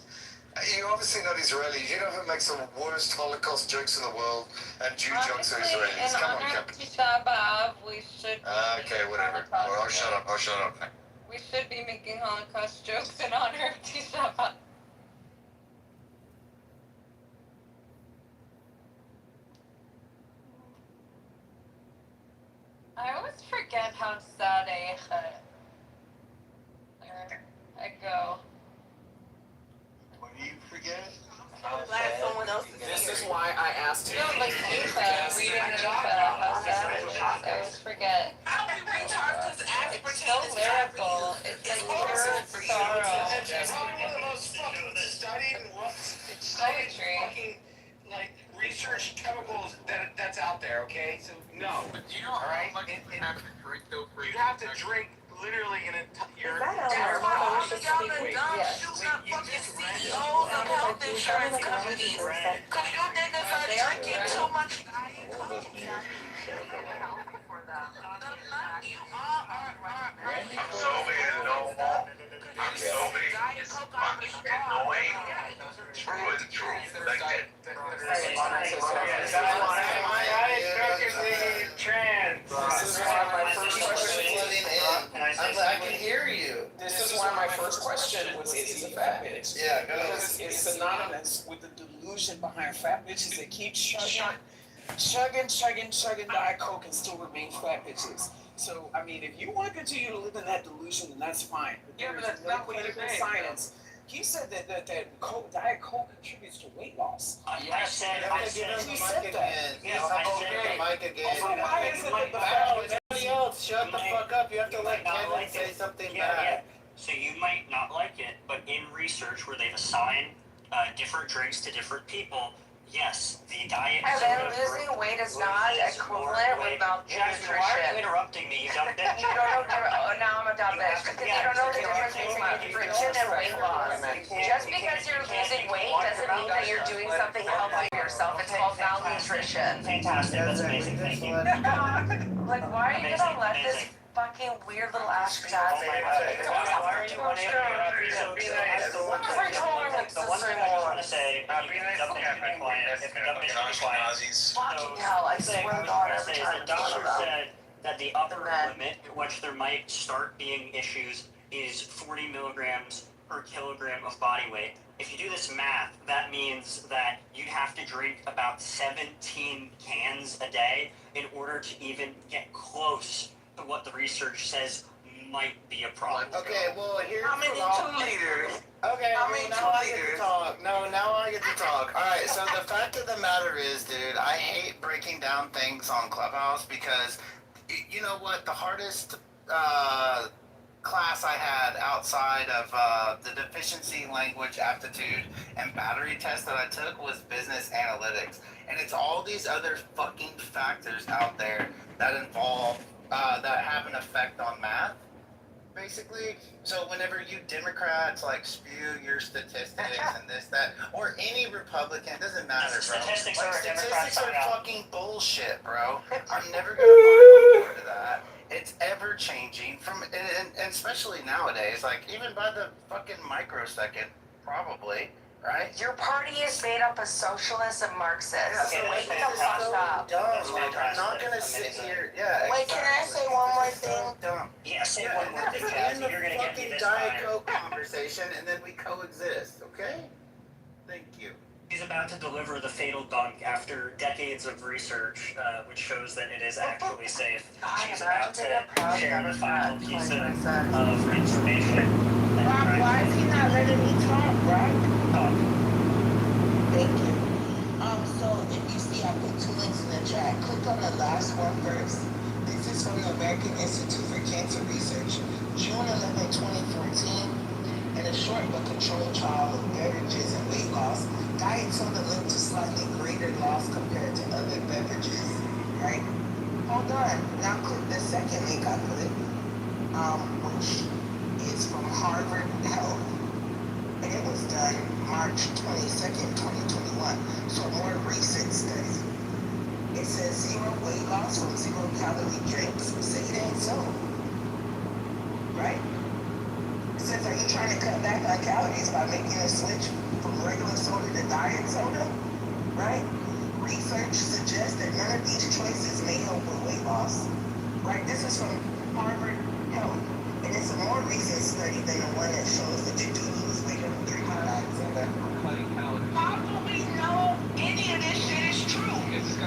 You obviously know the Israelis. You know who makes the worst Holocaust jokes in the world? And Jew jokes are Israelis. Come on, Captain. Tisha B'Av, we should be Okay, whatever. Well, I'll shut up. We should be making Holocaust jokes in honor of Tisha B'Av. I always forget how sad I go. What do you forget? I'm glad someone else is This here. is why I asked you. No, like Eva, reading Eva, how sad it is. I always forget. It's so lyrical. It's like pure sorrow. It's probably one of the most fucking studied and It's poetry. like research chemicals that's out there. Okay, so no. But do you know how much you have to drink though for You have to drink literally an entire. That's why all of y'all are dumb Yes. shooting up fucking CEOs of health insurance companies. Cause you niggas are drinking too much. I'm so many. It's fucking annoying. True and true. Like that. I can hear you. This is why my first question was, is he a fat bitch? Yeah, go. Because it's synonymous with the delusion behind fat bitches. They keep chugging Diet Coke and still remain fat bitches. So, I mean, if you want to continue to live in that delusion, then that's fine. But Yeah, but there's that's no not what you're clinical saying. science. He said that Diet Coke contributes to weight loss. I said He said that. Yes, I said Mic again. So why is it that the fat bitch? Everybody else, shut the fuck up. You have to let Kevin say something bad. So you might not like it, but in research where they've assigned different drinks to different people, yes, the diet. And then losing weight is not equivalent with Jasmine, why are you malnutrition. interrupting me? You dumb bitch. You don't know, now I'm a dumb bitch, because you don't know the difference between nutrition and weight loss. Just because you're losing weight doesn't mean that you're doing something healthy for yourself. It's called malnutrition. Fantastic, that's amazing, thank you. Like, why are you gonna let this fucking weird little ass jazz Why are you unable to so I told her, like, the one thing I just want to say, if you dumb bitch be quiet, if the dumb bitch be quiet. Fucking hell, I swear to God, every time The doctor said that the upper limit at which there might start being issues is 40 milligrams per kilogram of body weight. If you do this math, that means that you'd have to drink about 17 cans a day in order to even get close to what the research says might be a problem. Okay, well, here's How many 2 liters? Okay, How well, many now I get 2 to liters? talk. No, now I get to talk. Alright, so the fact of the matter is, dude, I hate breaking down things on Clubhouse because, you know what, the hardest class I had outside of the deficiency language aptitude and battery test that I took was business analytics. And it's all these other fucking factors out there that involve, that have an effect on math, basically. So whenever you Democrats like spew your statistics and this, that, or any Republican, it doesn't matter, bro. Statistics Like, are statistics are Democrats, fucking bullshit, bro. I'm never gonna buy into that. It's ever changing and especially nowadays, like even by the fucking microsecond, probably, right? Your party is made up of socialists and Marxists. Yeah, Wake the fuck up. Dumb. Like, I'm not gonna sit here. Yeah. Wait, can I say one more thing? Dumb. Yeah, say one more thing, End Jasmine. the You're gonna get me fucking this Diet time. Coke conversation, and then we coexist. Okay? Thank you. He's about to deliver the fatal dunk after decades of research, which shows that it is actually safe. She's about to share the final piece of information. Why is he not letting me talk, right? Thank you. So if you see, I put 2 links in the chat. Click on the last one first. This is from the American Institute for Cancer Research, June 11, 2014. In a short but controlled trial of beverages and weight loss, diet soda linked to slightly greater loss compared to other beverages. Right? Hold on. Now click the second link I put, which is from Harvard Health. And it was done March 22nd, 2021. So a more recent study. It says zero weight loss bottles from 0-calorie drinks, say it ain't so. Right? It says, are you trying to cut back on calories by making a switch from regular soda to diet soda? Right? Research suggests that none of these choices may help with weight loss. Right? This is from Harvard Health. And it's a more recent study than the one that shows that you do lose weight every 3 months. How do we know any of this shit is true?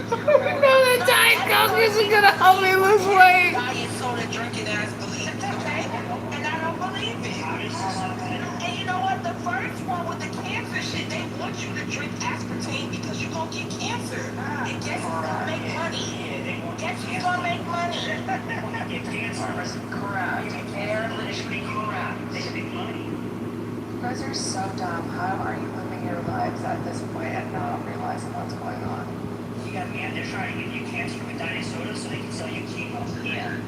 No, that Diet Coke isn't gonna help me lose weight. Diet soda drinking ass believe it, okay? And I don't believe it. And you know what? The first one with the cancer shit, they want you to drink aspartame because you're gonna get cancer. And guess who's gonna make money? Guess who's gonna make money? Get cancer. Correct. They should be correct. They should be money. You guys are so dumb. How are you living your lives at this point and not realizing what's going on? You got me, and they're trying to give you cancer with diet soda so they can sell you chemo. Yeah.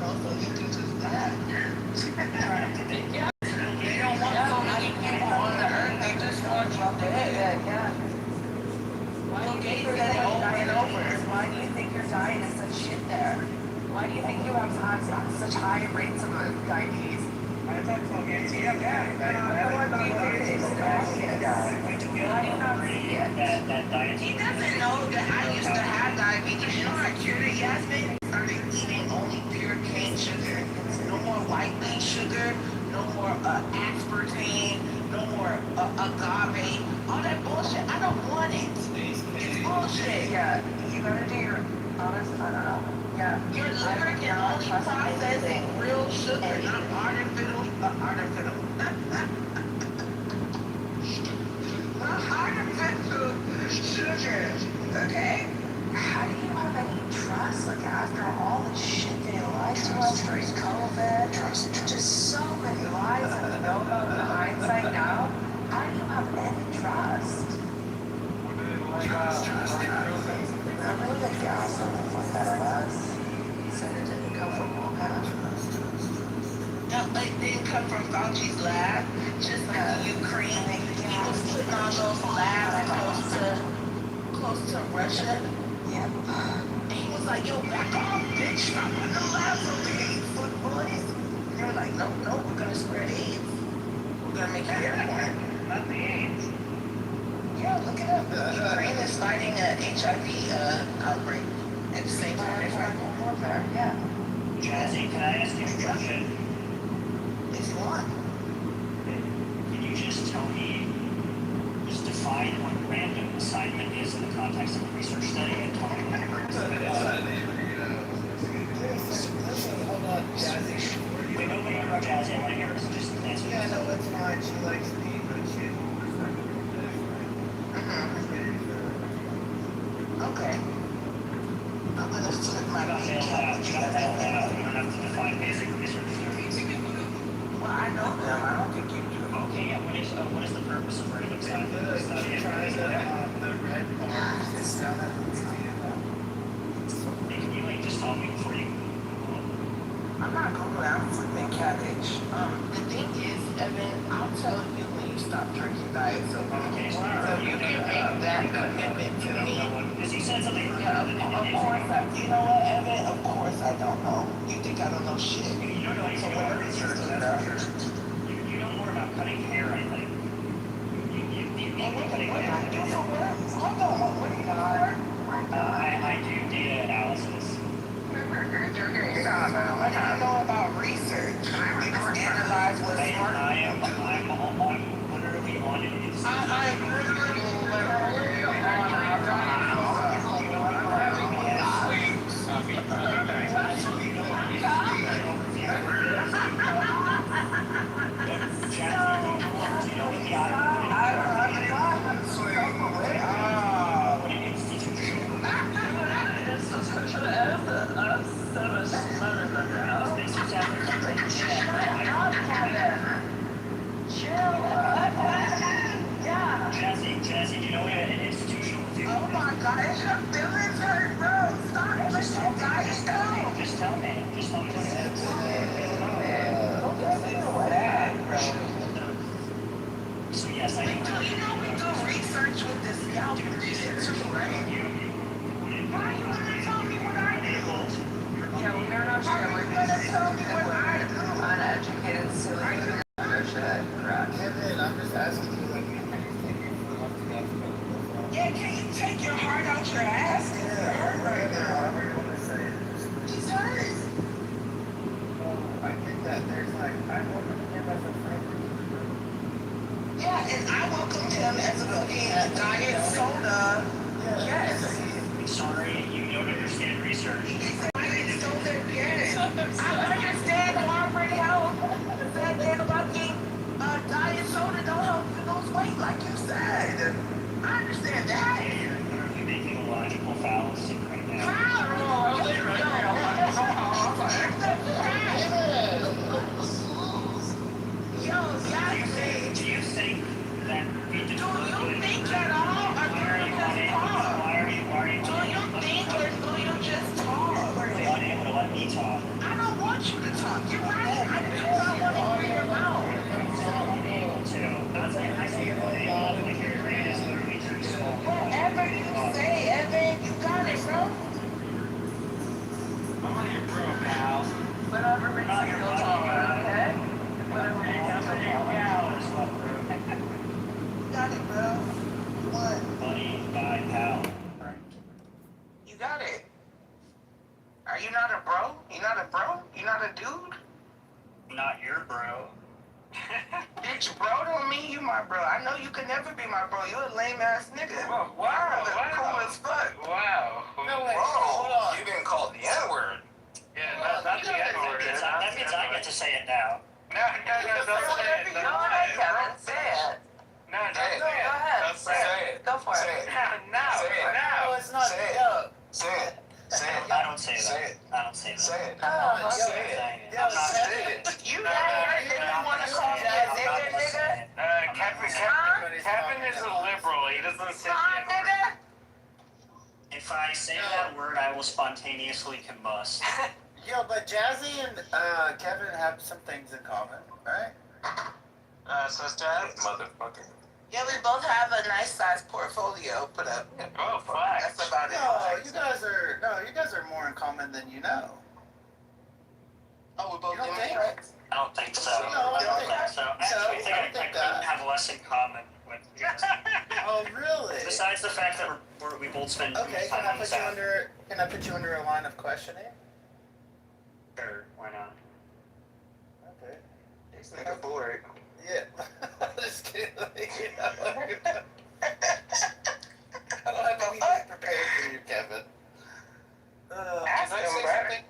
Also, you can just die. Yeah. They don't want so many people on the earth. They just want you dead. Yeah. Why do you think you're getting over and over? Why do you think your diet is such shit there? Why do you think you have such high rates of diabetes? Why do you not see it? He doesn't know that I used to have diabetes. You know what I cured it, Yasmin? Started eating only pure cane sugar. No more white bean sugar. No more aspartame. No more agave. All that bullshit. I don't want it. It's bullshit. Yeah, you gotta do your honest, I don't know. Yeah. Your liver can only process real sugar, not artificial. Artificial sugar. Okay? How do you have any trust, like, after all the shit they lied to us during COVID? Just so many lies that we know about in hindsight now. How do you have any trust? Remember the gal from that bus? Said it didn't come from Wuhan. No, it didn't come from Fauci's lab, just like Ukraine. He was putting on those labs close to Russia. Yep. And he was like, yo, back off, bitch. Stop putting the labs over here, you foot boys. And they were like, no, we're gonna spread AIDS. We're gonna make you airborne. Not the AIDS. Yeah, look it up. Ukraine is fighting an HIV outbreak at the same time. Warfare, yeah. Jazzy, can I ask you a question? If you want. Can you just tell me, just define what random assignment is in the context of a research study and tell me what it is? Hold on, Jazzy. Wait, no, Jazzy, I want to hear this. Just answer. Yeah, no, it's fine. She likes me, but she... Okay. I'm gonna flip my You don't have to define basic research studies. Well, I know them. I don't think you do. Okay, yeah, what is the purpose of random assignment study? Can you like just tell me before you? I'm not going around flipping cabbage. The thing is, Evan, I'll tell you when you stop drinking diet soda. Okay, so You can make that commitment to me. Because you said something Yeah, of course you know what, Evan? Of course I don't know. You think I don't know shit? You don't know anything about research, that's for sure. You know more about cutting hair, I think. You know more cutting hair. Hold on, what do you know? I do data analysis. What do you know about research? You just analyze what's smart. I'm literally on it. I'm literally Jazzy, do you know what an institutional review is? Oh my God, it's your feelings hurt, bro. Stop it. Just tell me. Just tell me what it is. So yes, I do. You know we do research with this scalp shit too, right? Why you want to talk Uneducated, silly, bullshit, crap. Kevin, I'm just asking you, like, you can just take your foot off the gas pedal. Yeah, can you take your heart out your ass? It's hurt right now. Whatever you want to say. He's hurt. I think that there's like, I welcome him as a friend. Yeah, and I welcomed him as a fucking diet soda. Yes. I'm sorry, you don't understand research. Diet soda, yes. I understand Harvard Health said that fucking diet soda don't help you lose weight like you said. I understand that. You're making a logical fallacy right now. Do you think that we do you think at all? Or do you just talk? Why are you do you think or do you just talk? Are you unable to let me talk? I don't want you to talk. You're right. I do not want to hear your mouth. I say you're unable to hear your brain is literally too small. Whatever you say, Evan, you got it, bro. I'm on your bro, pal. Whatever makes you feel taller, okay? Whatever makes you feel gal is what, bro. You got it, bro. What? Buddy, bye, pal. You got it. Are you not a bro? You not a bro? You not a dude? Not your bro. Bitch, bro don't mean you my bro. I know you can never be my bro. You a lame ass nigga. Wow. Cool as fuck. Wow. No way. Hold on. You didn't call it the N-word. Yeah, not the N-word. That means I get to say it now. No, don't say it. Go ahead, Kevin. Say it. No, don't say it. Go ahead. Say it. Go for Say it. it. No. Say it. No, it's not. Say it. Yo. Say it. Say it. I don't say Say that. it. I don't say that. Say it. Oh, Say okay. it. I'm not Say saying it. You not heard that you want to call me a nigga? Kevin is a liberal. He doesn't say Huh, nigga? If I say that word, I will spontaneously combust. Yo, but Jazzy and Kevin have some things in common, right? So it's Jazz? Motherfucker. Yeah, we both have a nice sized portfolio put up. Oh, fuck. That's about it. No, you guys are more in common than you know. Oh, we both You don't think? Democrats? I don't think so. No, I don't think so. I actually think I couldn't have less in common with you guys. Oh, really? Besides the fact that we both spend too Okay, much time on the South. can I put you under a line of questioning? Sure, why not? Okay. This nigga bored. Yeah. Just kidding. I don't have anything prepared for you, Kevin. Ask Can I him, say bro. something?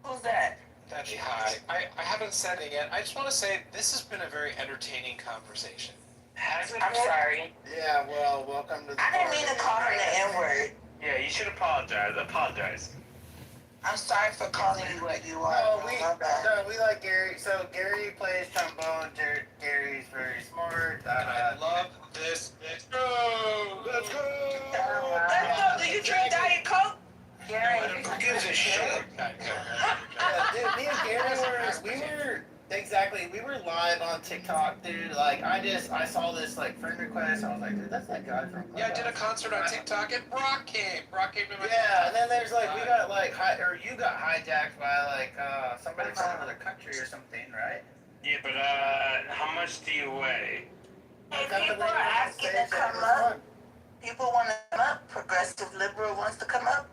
Who's that? Daddy, hi. I haven't said it yet. I just want to say this has been a very entertaining conversation. I'm sorry. Yeah, well, welcome to the I didn't mean to call him the N-word. Yeah, you should apologize. Apologize. I'm sorry for calling you what you are. No, bro. we like Gary. So Gary plays trombone. Gary's very smart. And I love this. Let's go! Let's go. Do you drink Diet Coke? Gary. Who gives a shit? Yeah, dude, me and Gary we were live on TikTok, dude. Like, I saw this, like, friend request. I was like, dude, that's that guy from Yeah, I did a concert on TikTok and Brock came. Brock came to my Yeah, and then there's, like, you got hijacked by, like, somebody from another country or something, right? Yeah, but how much do you weigh? Hey, people are asking to come up. People want to come up. Progressive liberal wants to come up.